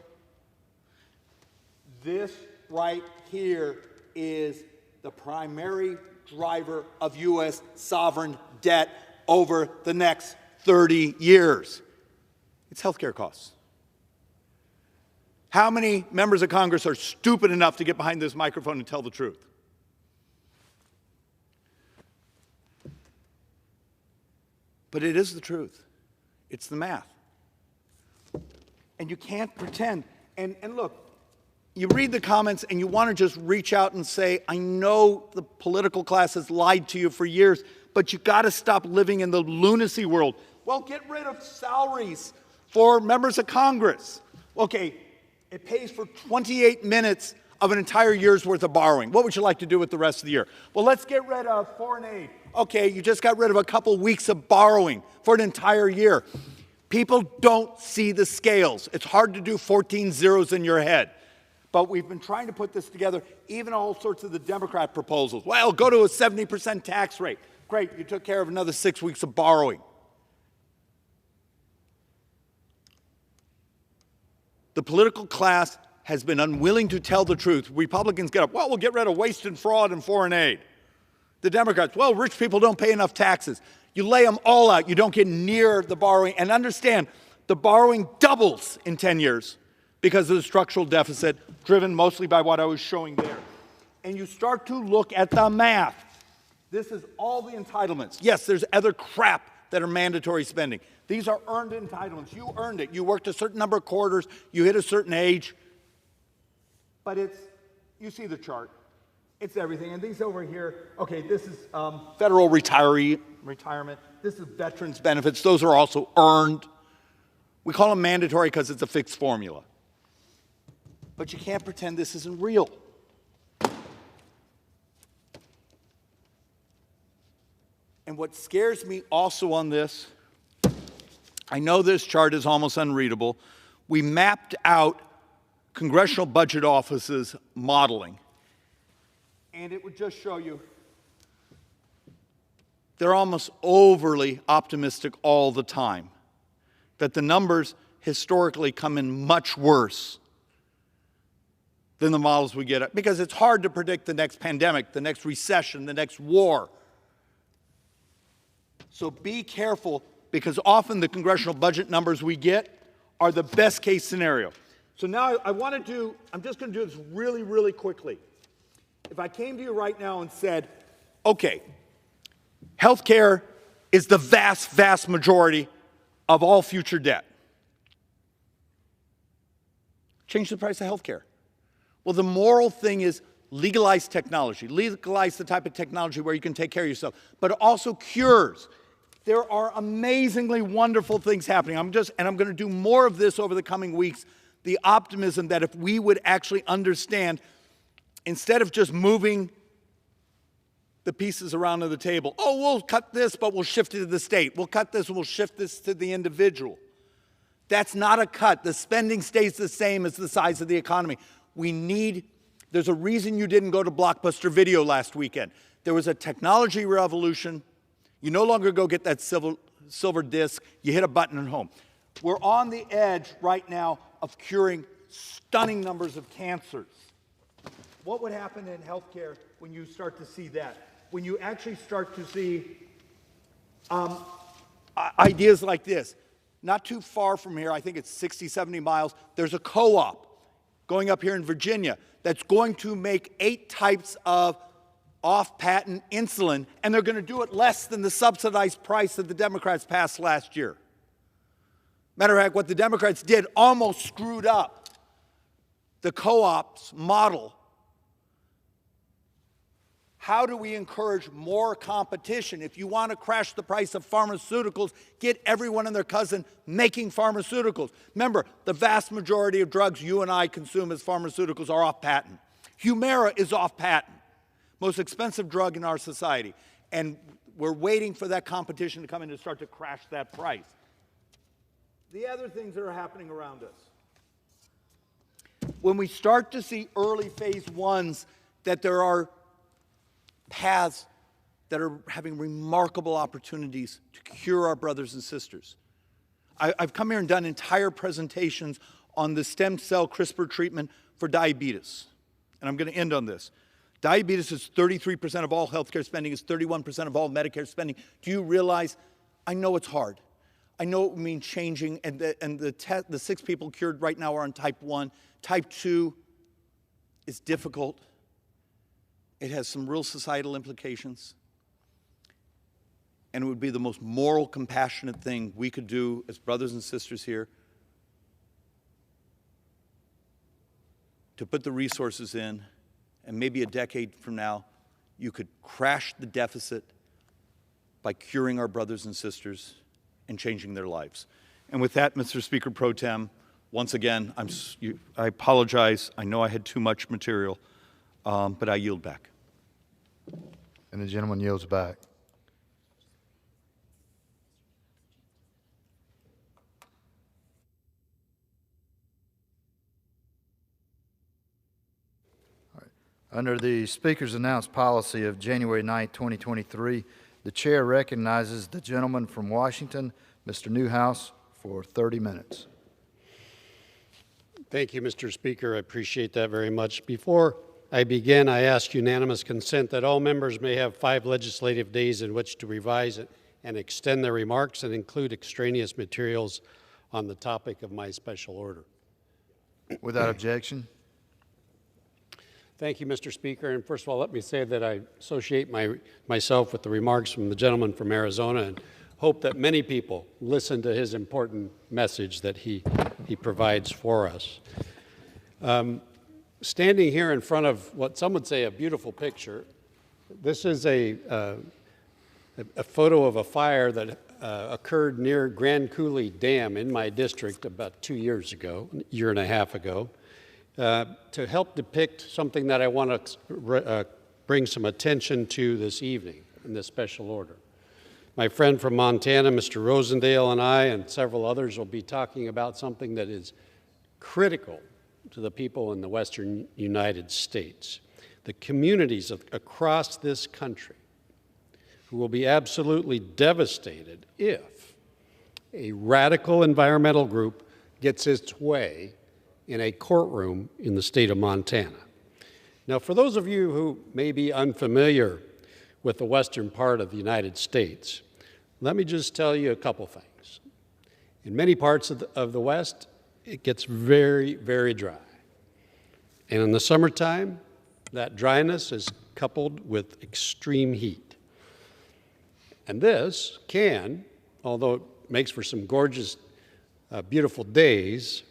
This right here is the primary driver of U.S. sovereign debt over the next 30 years. It's healthcare costs. How many members of Congress are stupid enough to get behind this microphone and tell the truth? But it is the truth. It's the math. And you can't pretend. And look, you read the comments and you want to just reach out and say, I know the political class has lied to you for years, but you got to stop living in the lunacy world. Well, get rid of salaries for members of Congress. Okay, it pays for 28 minutes of an entire year's worth of borrowing. What would you like to do with the rest of the year? Well, let's get rid of foreign aid. Okay, you just got rid of a couple weeks of borrowing for an entire year. People don't see the scales. It's hard to do 14 zeros in your head. But we've been trying to put this together, even all sorts of the Democrat proposals. Well, go to a 70% tax rate. Great, you took care of another 6 weeks of borrowing. The political class has been unwilling to tell the truth. Republicans get up, well, we'll get rid of waste and fraud and foreign aid. The Democrats, well, rich people don't pay enough taxes. You lay them all out, you don't get near the borrowing. And understand, the borrowing doubles in 10 years because of the structural deficit, driven mostly by what I was showing there. And you start to look at the math. This is all the entitlements. Yes, there's other crap that are mandatory spending. These are earned entitlements. You earned it. You worked a certain number of quarters. You hit a certain age. But you see the chart. It's everything. And these over here, okay, this is federal retirement. This is veterans benefits. Those are also earned. We call them mandatory because it's a fixed formula. But you can't pretend this isn't real. And what scares me also on this, I know this chart is almost unreadable. We mapped out Congressional Budget Office's modeling. And it would just show you they're almost overly optimistic all the time, that the numbers historically come in much worse than the models we get, because it's hard to predict the next pandemic, the next recession, the next war. So be careful, because often the congressional budget numbers we get are the best case scenario. So now I'm just going to do this really, really quickly. If I came to you right now and said, okay, healthcare is the vast, vast majority of all future debt. Change the price of healthcare. Well, the moral thing is legalize technology. Legalize the type of technology where you can take care of yourself, but also cures. There are amazingly wonderful things happening. I'm going to do more of this over the coming weeks. The optimism that if we would actually understand, instead of just moving the pieces around on the table, oh, we'll cut this, but we'll shift it to the state. We'll cut this, and we'll shift this to the individual. That's not a cut. The spending stays the same as the size of the economy. There's a reason you didn't go to Blockbuster Video last weekend. There was a technology revolution. You no longer go get that silver disc. You hit a button at home. We're on the edge right now of curing stunning numbers of cancers. What would happen in healthcare when you start to see that? When you actually start to see ideas like this. Not too far from here, I think it's 60, 70 miles, there's a co-op going up here in Virginia that's going to make 8 types of off-patent insulin, and they're going to do it less than the subsidized price that the Democrats passed last year. Matter of fact, what the Democrats did almost screwed up the co-op's model. How do we encourage more competition? If you want to crash the price of pharmaceuticals, get everyone and their cousin making pharmaceuticals. Remember, the vast majority of drugs you and I consume as pharmaceuticals are off patent. Humira is off patent, most expensive drug in our society. And we're waiting for that competition to come in to start to crash that price. The other things that are happening around us. When we start to see early phase ones that there are paths that are having remarkable opportunities to cure our brothers and sisters. I've come here and done entire presentations on the stem cell CRISPR treatment for diabetes. And I'm going to end on this. Diabetes is 33% of all healthcare spending, is 31% of all Medicare spending. Do you realize, I know it's hard. I know it would mean changing, and the 6 people cured right now are on type 1. Type 2 is difficult. It has some real societal implications. And it would be the most moral, compassionate thing we could do as brothers and sisters here to put the resources in, and maybe a decade from now, you could crash the deficit by curing our brothers and sisters and changing their lives. And with that, Mr. Speaker Pro Tem, once again, I apologize. I know I had too much material. But I yield back. And the gentleman yields back. All right. Under the Speaker's announced policy of January 9, 2023, the Chair recognizes the gentleman from Washington, Mr. Newhouse, for 30 minutes. Thank you, Mr. Speaker. I appreciate that very much. Before I begin, I ask unanimous consent that all members may have 5 legislative days in which to revise it and extend their remarks and include extraneous materials on the topic of my special order. Without objection. Thank you, Mr. Speaker. And first of all, let me say that I associate myself with the remarks from the gentleman from Arizona and hope that many people listen to his important message that he provides for us. Standing here in front of what some would say a beautiful picture, this is a photo of a fire that occurred near Grand Coulee Dam in my district about 2 years ago, a year and a half ago, to help depict something that I want to bring some attention to this evening in this special order. My friend from Montana, Mr. Rosendale, and I and several others will be talking about something that is critical to the people in the western United States, the communities across this country who will be absolutely devastated if a radical environmental group gets its way in a courtroom in the state of Montana. Now, for those of you who may be unfamiliar with the western part of the United States, let me just tell you a couple things. In many parts of the West, it gets very, very dry. And in the summertime, that dryness is coupled with extreme heat. And this can, although it makes for some gorgeous, beautiful days,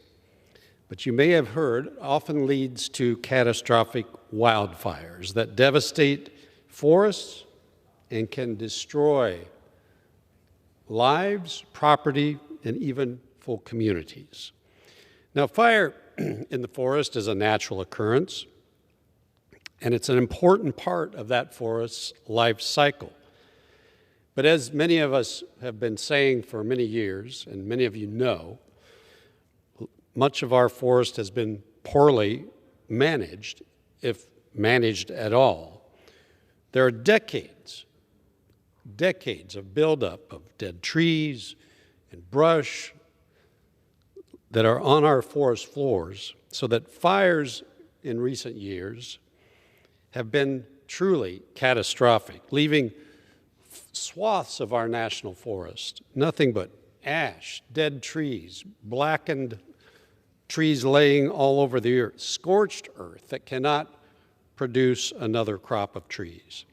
but you may have heard, often leads to catastrophic wildfires that devastate forests and can destroy lives, property, and even full communities. Now, fire in the forest is a natural occurrence, and it's an important part of that forest's life cycle. But as many of us have been saying for many years, and many of you know, much of our forest has been poorly managed, if managed at all. There are decades of buildup of dead trees and brush that are on our forest floors, so that fires in recent years have been truly catastrophic, leaving swaths of our national forest nothing but ash, dead trees, blackened trees laying all over the earth, scorched earth that cannot produce another crop of trees.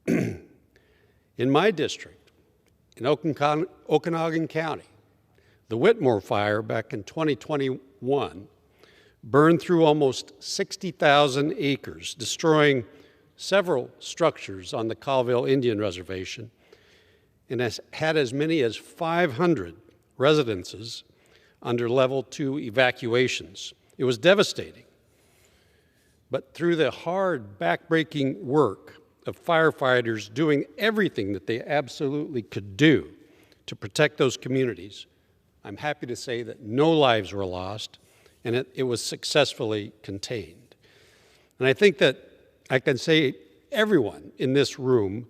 In my district, in Okanogan County, the Whitmore fire back in 2021 burned through almost 60,000 acres, destroying several structures on the Colville Indian Reservation, and has had as many as 500 residences under level 2 evacuations. It was devastating. But through the hard, backbreaking work of firefighters doing everything that they absolutely could do to protect those communities, I'm happy to say that no lives were lost, and it was successfully contained. And I think that I can say everyone in this room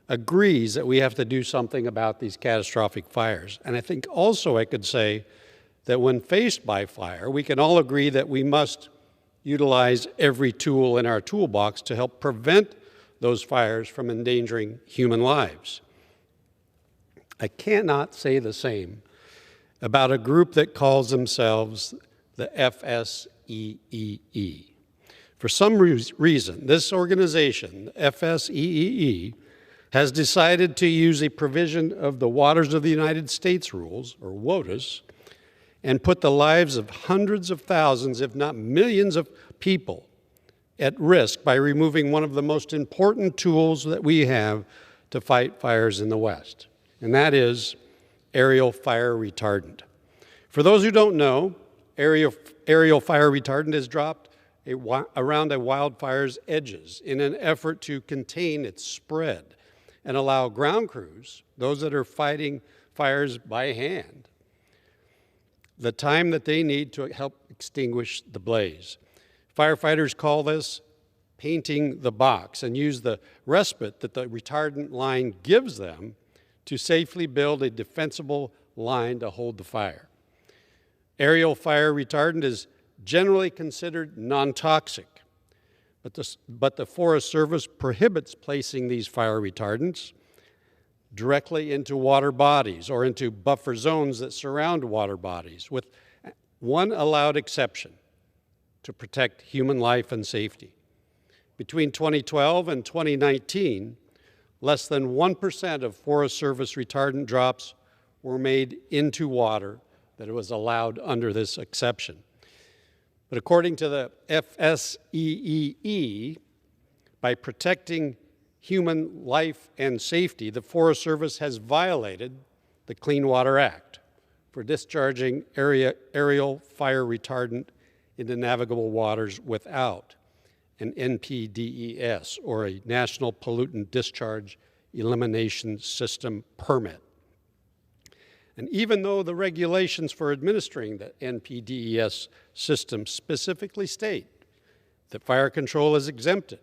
agrees that we have to do something about these catastrophic fires. And I think also I could say that when faced by fire, we can all agree that we must utilize every tool in our toolbox to help prevent those fires from endangering human lives. I cannot say the same about a group that calls themselves the FSEEE. For some reason, this organization, the FSEEE, has decided to use a provision of the Waters of the United States rules, or WOTUS, and put the lives of hundreds of thousands, if not millions of people at risk by removing one of the most important tools that we have to fight fires in the West, and that is aerial fire retardant. For those who don't know, aerial fire retardant is dropped around a wildfire's edges in an effort to contain its spread and allow ground crews, those that are fighting fires by hand, the time that they need to help extinguish the blaze. Firefighters call this painting the box and use the respite that the retardant line gives them to safely build a defensible line to hold the fire. Aerial fire retardant is generally considered non-toxic, but the Forest Service prohibits placing these fire retardants directly into water bodies or into buffer zones that surround water bodies, with one allowed exception: to protect human life and safety. Between 2012 and 2019, less than 1% of Forest Service retardant drops were made into water that was allowed under this exception. But according to the FSEEE, by protecting human life and safety, the Forest Service has violated the Clean Water Act for discharging aerial fire retardant into navigable waters without an NPDES, or a National Pollutant Discharge Elimination System permit. And even though the regulations for administering the NPDES system specifically state that fire control is exempted,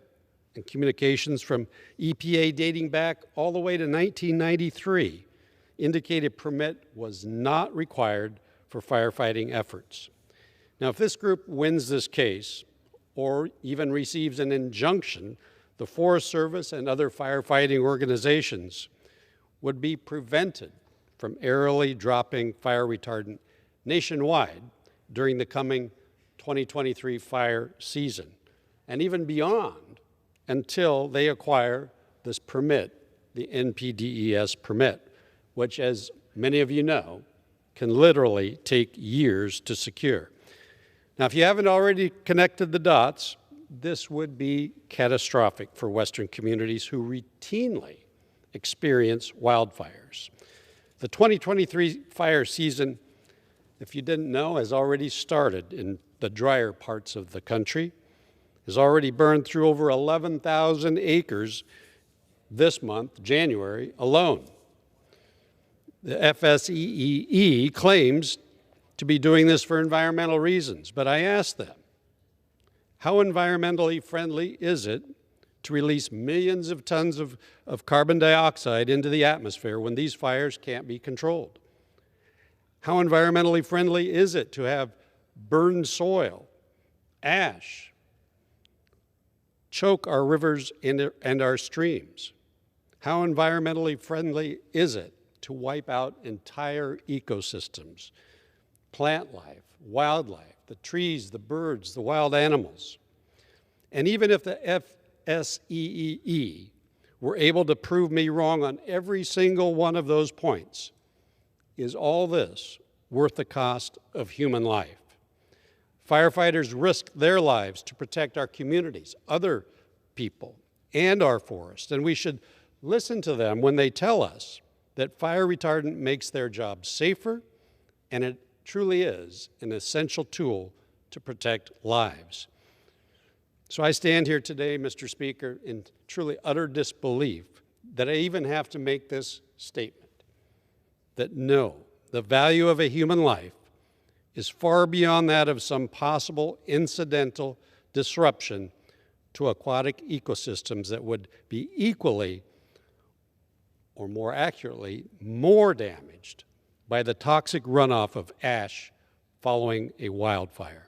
and communications from EPA dating back all the way to 1993 indicate a permit was not required for firefighting efforts. Now, if this group wins this case, or even receives an injunction, the Forest Service and other firefighting organizations would be prevented from aerially dropping fire retardant nationwide during the coming 2023 fire season, and even beyond, until they acquire this permit, the NPDES permit, which, as many of you know, can literally take years to secure. Now, if you haven't already connected the dots, this would be catastrophic for Western communities who routinely experience wildfires. The 2023 fire season, if you didn't know, has already started in the drier parts of the country, has already burned through over 11,000 acres this month, January alone. The FSEE claims to be doing this for environmental reasons, but I asked them, how environmentally friendly is it to release millions of tons of carbon dioxide into the atmosphere when these fires can't be controlled? How environmentally friendly is it to have burned soil, ash, choke our rivers and our streams? How environmentally friendly is it to wipe out entire ecosystems, plant life, wildlife, the trees, the birds, the wild animals? And even if the FSEE were able to prove me wrong on every single one of those points, is all this worth the cost of human life? Firefighters risk their lives to protect our communities, other people, and our forests, and we should listen to them when they tell us that fire retardant makes their job safer, and it truly is an essential tool to protect lives. So I stand here today, Mr. Speaker, in truly utter disbelief that I even have to make this statement, that no, the value of a human life is far beyond that of some possible incidental disruption to aquatic ecosystems that would be equally, or more accurately, more damaged by the toxic runoff of ash following a wildfire.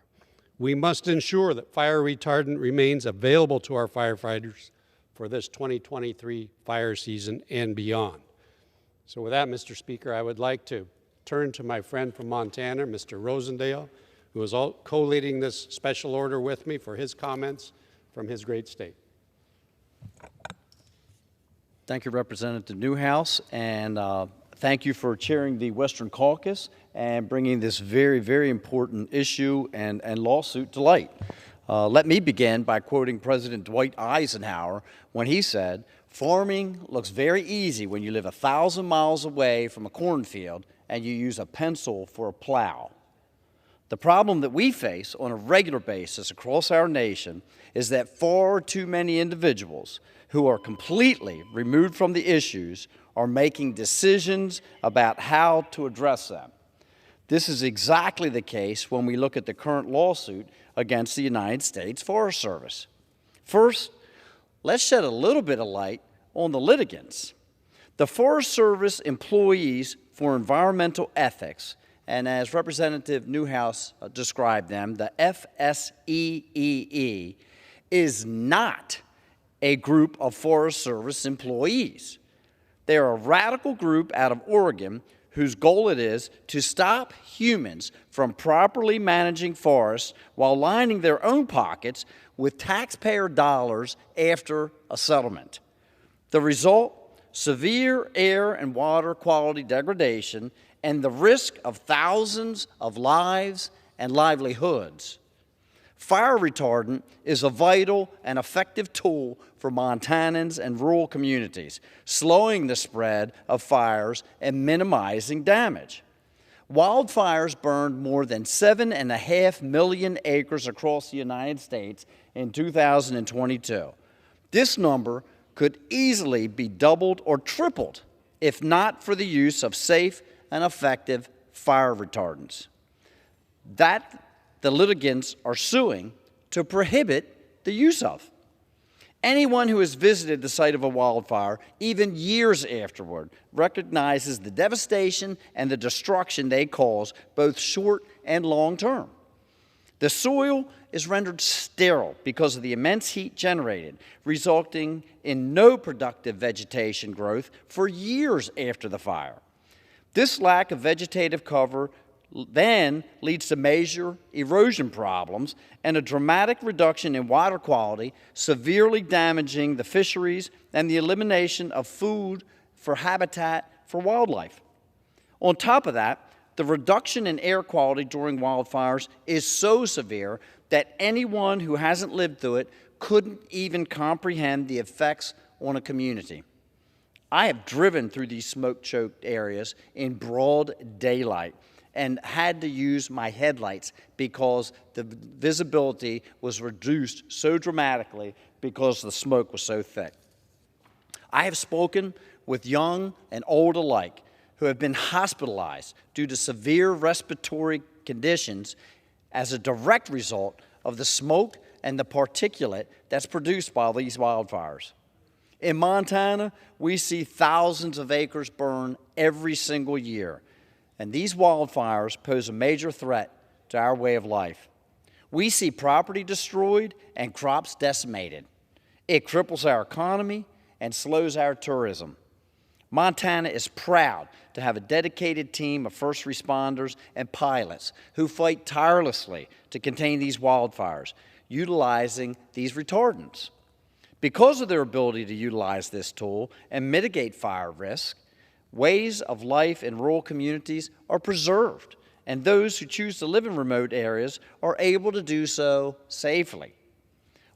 We must ensure that fire retardant remains available to our firefighters for this 2023 fire season and beyond. So with that, Mr. Speaker, I would like to turn to my friend from Montana, Mr. Rosendale, who is co-leading this special order with me, for his comments from his great state. Thank you, Representative Newhouse, and thank you for chairing the Western Caucus and bringing this very, very important issue and lawsuit to light. Let me begin by quoting President Dwight Eisenhower when he said, "Farming looks very easy when you live 1,000 miles away from a cornfield and you use a pencil for a plow." The problem that we face on a regular basis across our nation is that far too many individuals who are completely removed from the issues are making decisions about how to address them. This is exactly the case when we look at the current lawsuit against the United States Forest Service. First, let's shed a little bit of light on the litigants. The Forest Service employees for environmental ethics, and as Representative Newhouse described them, the FSEE, is not a group of Forest Service employees. They are a radical group out of Oregon whose goal it is to stop humans from properly managing forests while lining their own pockets with taxpayer dollars after a settlement. The result? Severe air and water quality degradation and the risk of thousands of lives and livelihoods. Fire retardant is a vital and effective tool for Montanans and rural communities, slowing the spread of fires and minimizing damage. Wildfires burned more than 7.5 million acres across the United States in 2022. This number could easily be doubled or tripled if not for the use of safe and effective fire retardants that the litigants are suing to prohibit the use of. Anyone who has visited the site of a wildfire, even years afterward, recognizes the devastation and the destruction they cause, both short and long term. The soil is rendered sterile because of the immense heat generated, resulting in no productive vegetation growth for years after the fire. This lack of vegetative cover then leads to major erosion problems and a dramatic reduction in water quality, severely damaging the fisheries and the elimination of food for habitat for wildlife. On top of that, the reduction in air quality during wildfires is so severe that anyone who hasn't lived through it couldn't even comprehend the effects on a community. I have driven through these smoke-choked areas in broad daylight and had to use my headlights because the visibility was reduced so dramatically because the smoke was so thick. I have spoken with young and old alike who have been hospitalized due to severe respiratory conditions as a direct result of the smoke and the particulate that's produced by these wildfires. In Montana, we see thousands of acres burn every single year, and these wildfires pose a major threat to our way of life. We see property destroyed and crops decimated. It cripples our economy and slows our tourism. Montana is proud to have a dedicated team of first responders and pilots who fight tirelessly to contain these wildfires, utilizing these retardants. Because of their ability to utilize this tool and mitigate fire risk, ways of life in rural communities are preserved, and those who choose to live in remote areas are able to do so safely.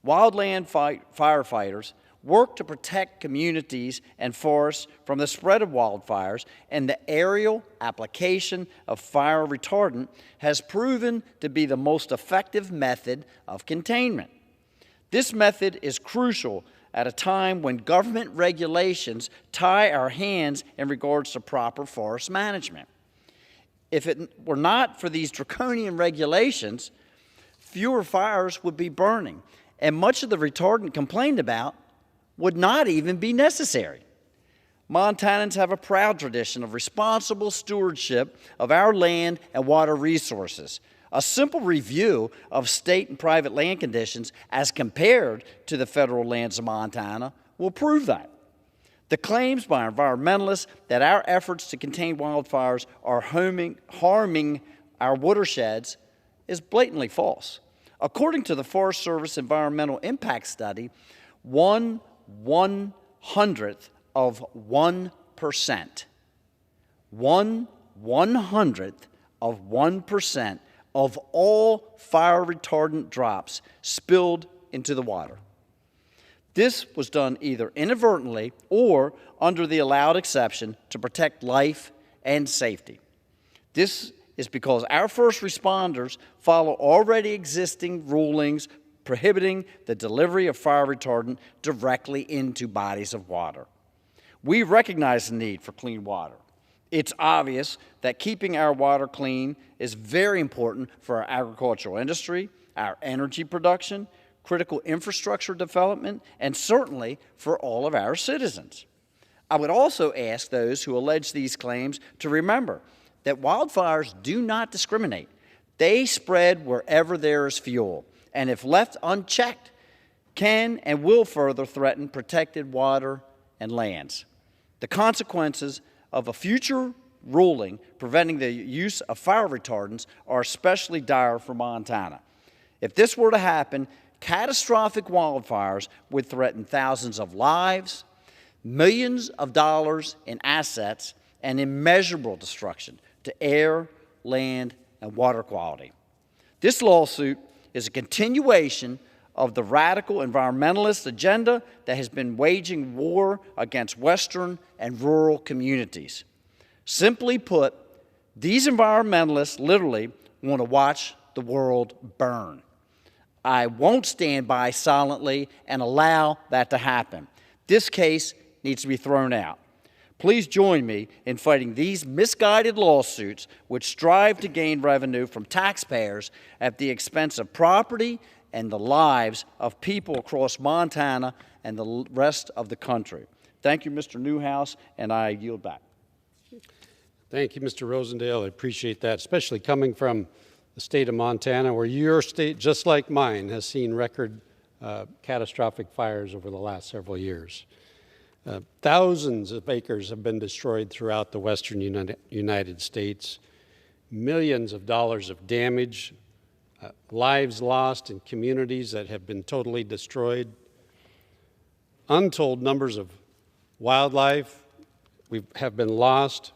Wildland firefighters work to protect communities and forests from the spread of wildfires, and the aerial application of fire retardant has proven to be the most effective method of containment. This method is crucial at a time when government regulations tie our hands in regards to proper forest management. If it were not for these draconian regulations, fewer fires would be burning, and much of the retardant complained about would not even be necessary. Montanans have a proud tradition of responsible stewardship of our land and water resources. A simple review of state and private land conditions as compared to the federal lands of Montana will prove that. The claims by environmentalists that our efforts to contain wildfires are harming our watersheds is blatantly false. According to the Forest Service Environmental Impact Study, 1/100th of 1%, 1/100th of 1% of all fire retardant drops spilled into the water. This was done either inadvertently or under the allowed exception to protect life and safety. This is because our first responders follow already existing rulings prohibiting the delivery of fire retardant directly into bodies of water. We recognize the need for clean water. It's obvious that keeping our water clean is very important for our agricultural industry, our energy production, critical infrastructure development, and certainly for all of our citizens. I would also ask those who allege these claims to remember that wildfires do not discriminate. They spread wherever there is fuel, and if left unchecked, can and will further threaten protected water and lands. The consequences of a future ruling preventing the use of fire retardants are especially dire for Montana. If this were to happen, catastrophic wildfires would threaten thousands of lives, millions of dollars in assets, and immeasurable destruction to air, land, and water quality. This lawsuit is a continuation of the radical environmentalist agenda that has been waging war against Western and rural communities. Simply put, these environmentalists literally want to watch the world burn. I won't stand by silently and allow that to happen. This case needs to be thrown out. Please join me in fighting these misguided lawsuits which strive to gain revenue from taxpayers at the expense of property and the lives of people across Montana and the rest of the country. Thank you, Mr. Newhouse, and I yield back. Thank you, Mr. Rosendale. I appreciate that, especially coming from the state of Montana, where your state, just like mine, has seen record catastrophic fires over the last several years. Thousands of acres have been destroyed throughout the western United States, millions of dollars of damage, lives lost in communities that have been totally destroyed, untold numbers of wildlife have been lost.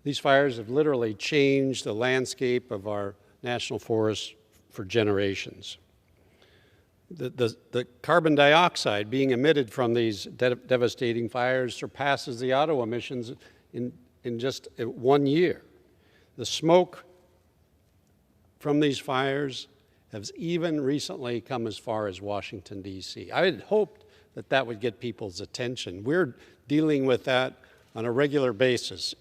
These fires have literally changed the landscape of our national forests for generations. the carbon dioxide being emitted from these devastating fires surpasses the auto emissions in just 1 year. The smoke from these fires has even recently come as far as Washington, D.C. I had hoped that that would get people's attention. We're dealing with that on a regular basis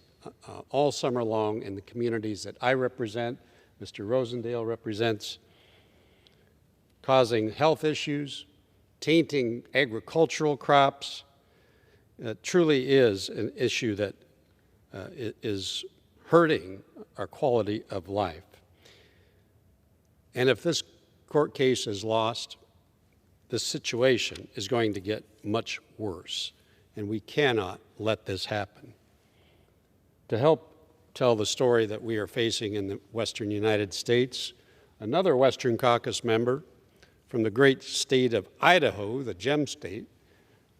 all summer long in the communities that I represent, Mr. Rosendale represents, causing health issues, tainting agricultural crops. It truly is an issue that is hurting our quality of life. And if this court case is lost, the situation is going to get much worse, and we cannot let this happen. To help tell the story that we are facing in the western United States, another Western Caucus member from the great state of Idaho, the Gem State,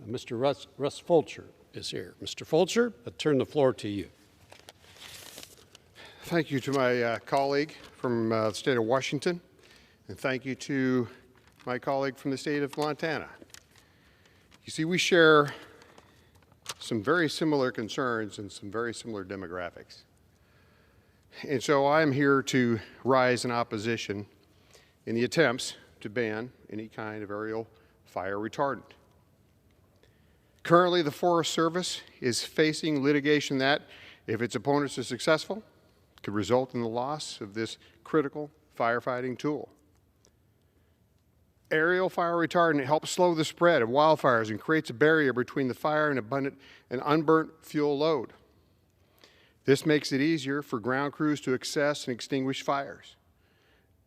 Mr. Russ Fulcher is here. Mr. Fulcher, I turn the floor to you. Thank you to my colleague from the state of Washington, and thank you to my colleague from the state of Montana. You see, we share some very similar concerns and some very similar demographics. And so I'm here to rise in opposition in the attempts to ban any kind of aerial fire retardant. Currently, the Forest Service is facing litigation that, if its opponents are successful, could result in the loss of this critical firefighting tool. Aerial fire retardant helps slow the spread of wildfires and creates a barrier between the fire and abundant and unburnt fuel load. This makes it easier for ground crews to access and extinguish fires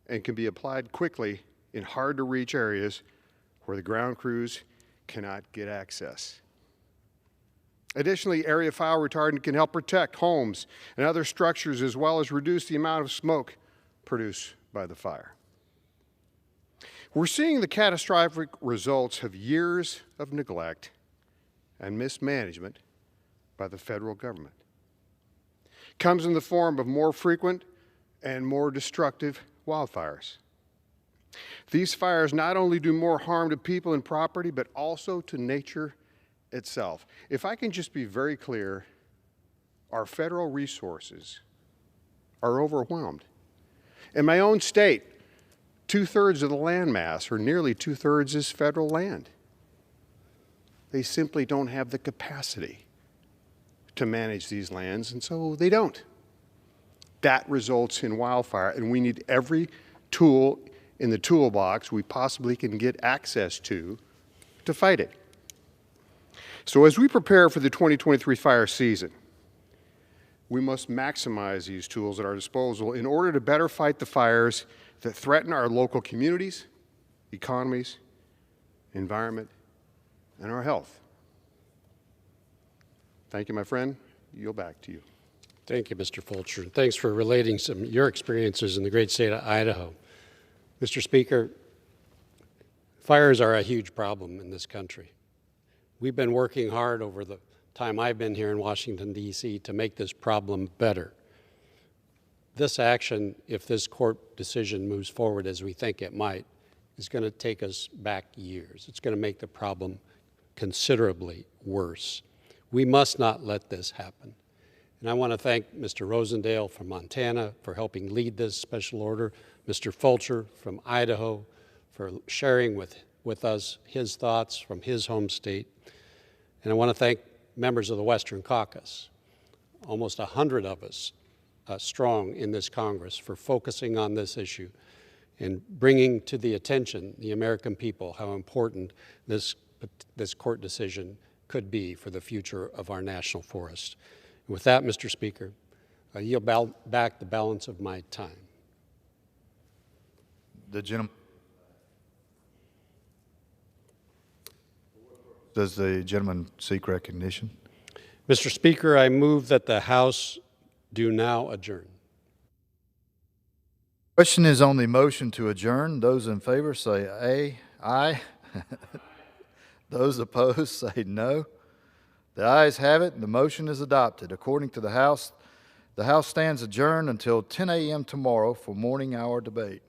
and can be applied quickly in hard-to-reach areas where the ground crews cannot get access. Additionally, aerial fire retardant can help protect homes and other structures as well as reduce the amount of smoke produced by the fire. We're seeing the catastrophic results of years of neglect and mismanagement by the federal government. It comes in the form of more frequent and more destructive wildfires. These fires not only do more harm to people and property, but also to nature itself. If I can just be very clear, our federal resources are overwhelmed. In my own state, 2/3 of the land mass, or nearly 2/3, is federal land. They simply don't have the capacity to manage these lands, and so they don't. That results in wildfire, and we need every tool in the toolbox we possibly can get access to fight it. So as we prepare for the 2023 fire season, we must maximize these tools at our disposal in order to better fight the fires that threaten our local communities, economies, environment, and our health. Thank you, my friend. Yield back to you. Thank you, Mr. Fulcher. Thanks for relating some of your experiences in the great state of Idaho. Mr. Speaker, fires are a huge problem in this country. We've been working hard over the time I've been here in Washington, D.C. to make this problem better. This action, if this court decision moves forward as we think it might, is going to take us back years. It's going to make the problem considerably worse. We must not let this happen. And I want to thank Mr. Rosendale from Montana for helping lead this special order, Mr. Fulcher from Idaho for sharing with us his thoughts from his home state. And I want to thank members of the Western Caucus, almost 100 of us strong in this Congress, for focusing on this issue and bringing to the attention the American people how important this court decision could be for the future of our national forest. With that, Mr. Speaker, I yield back the balance of my time. The gentleman. Does the gentleman seek recognition? Mr. Speaker, I move that the House do now adjourn. Question is on the motion to adjourn. Those in favor say aye. Those opposed say no. The ayes have it, and the motion is adopted. According to the House stands adjourned until 10 a.m. tomorrow for morning hour debate.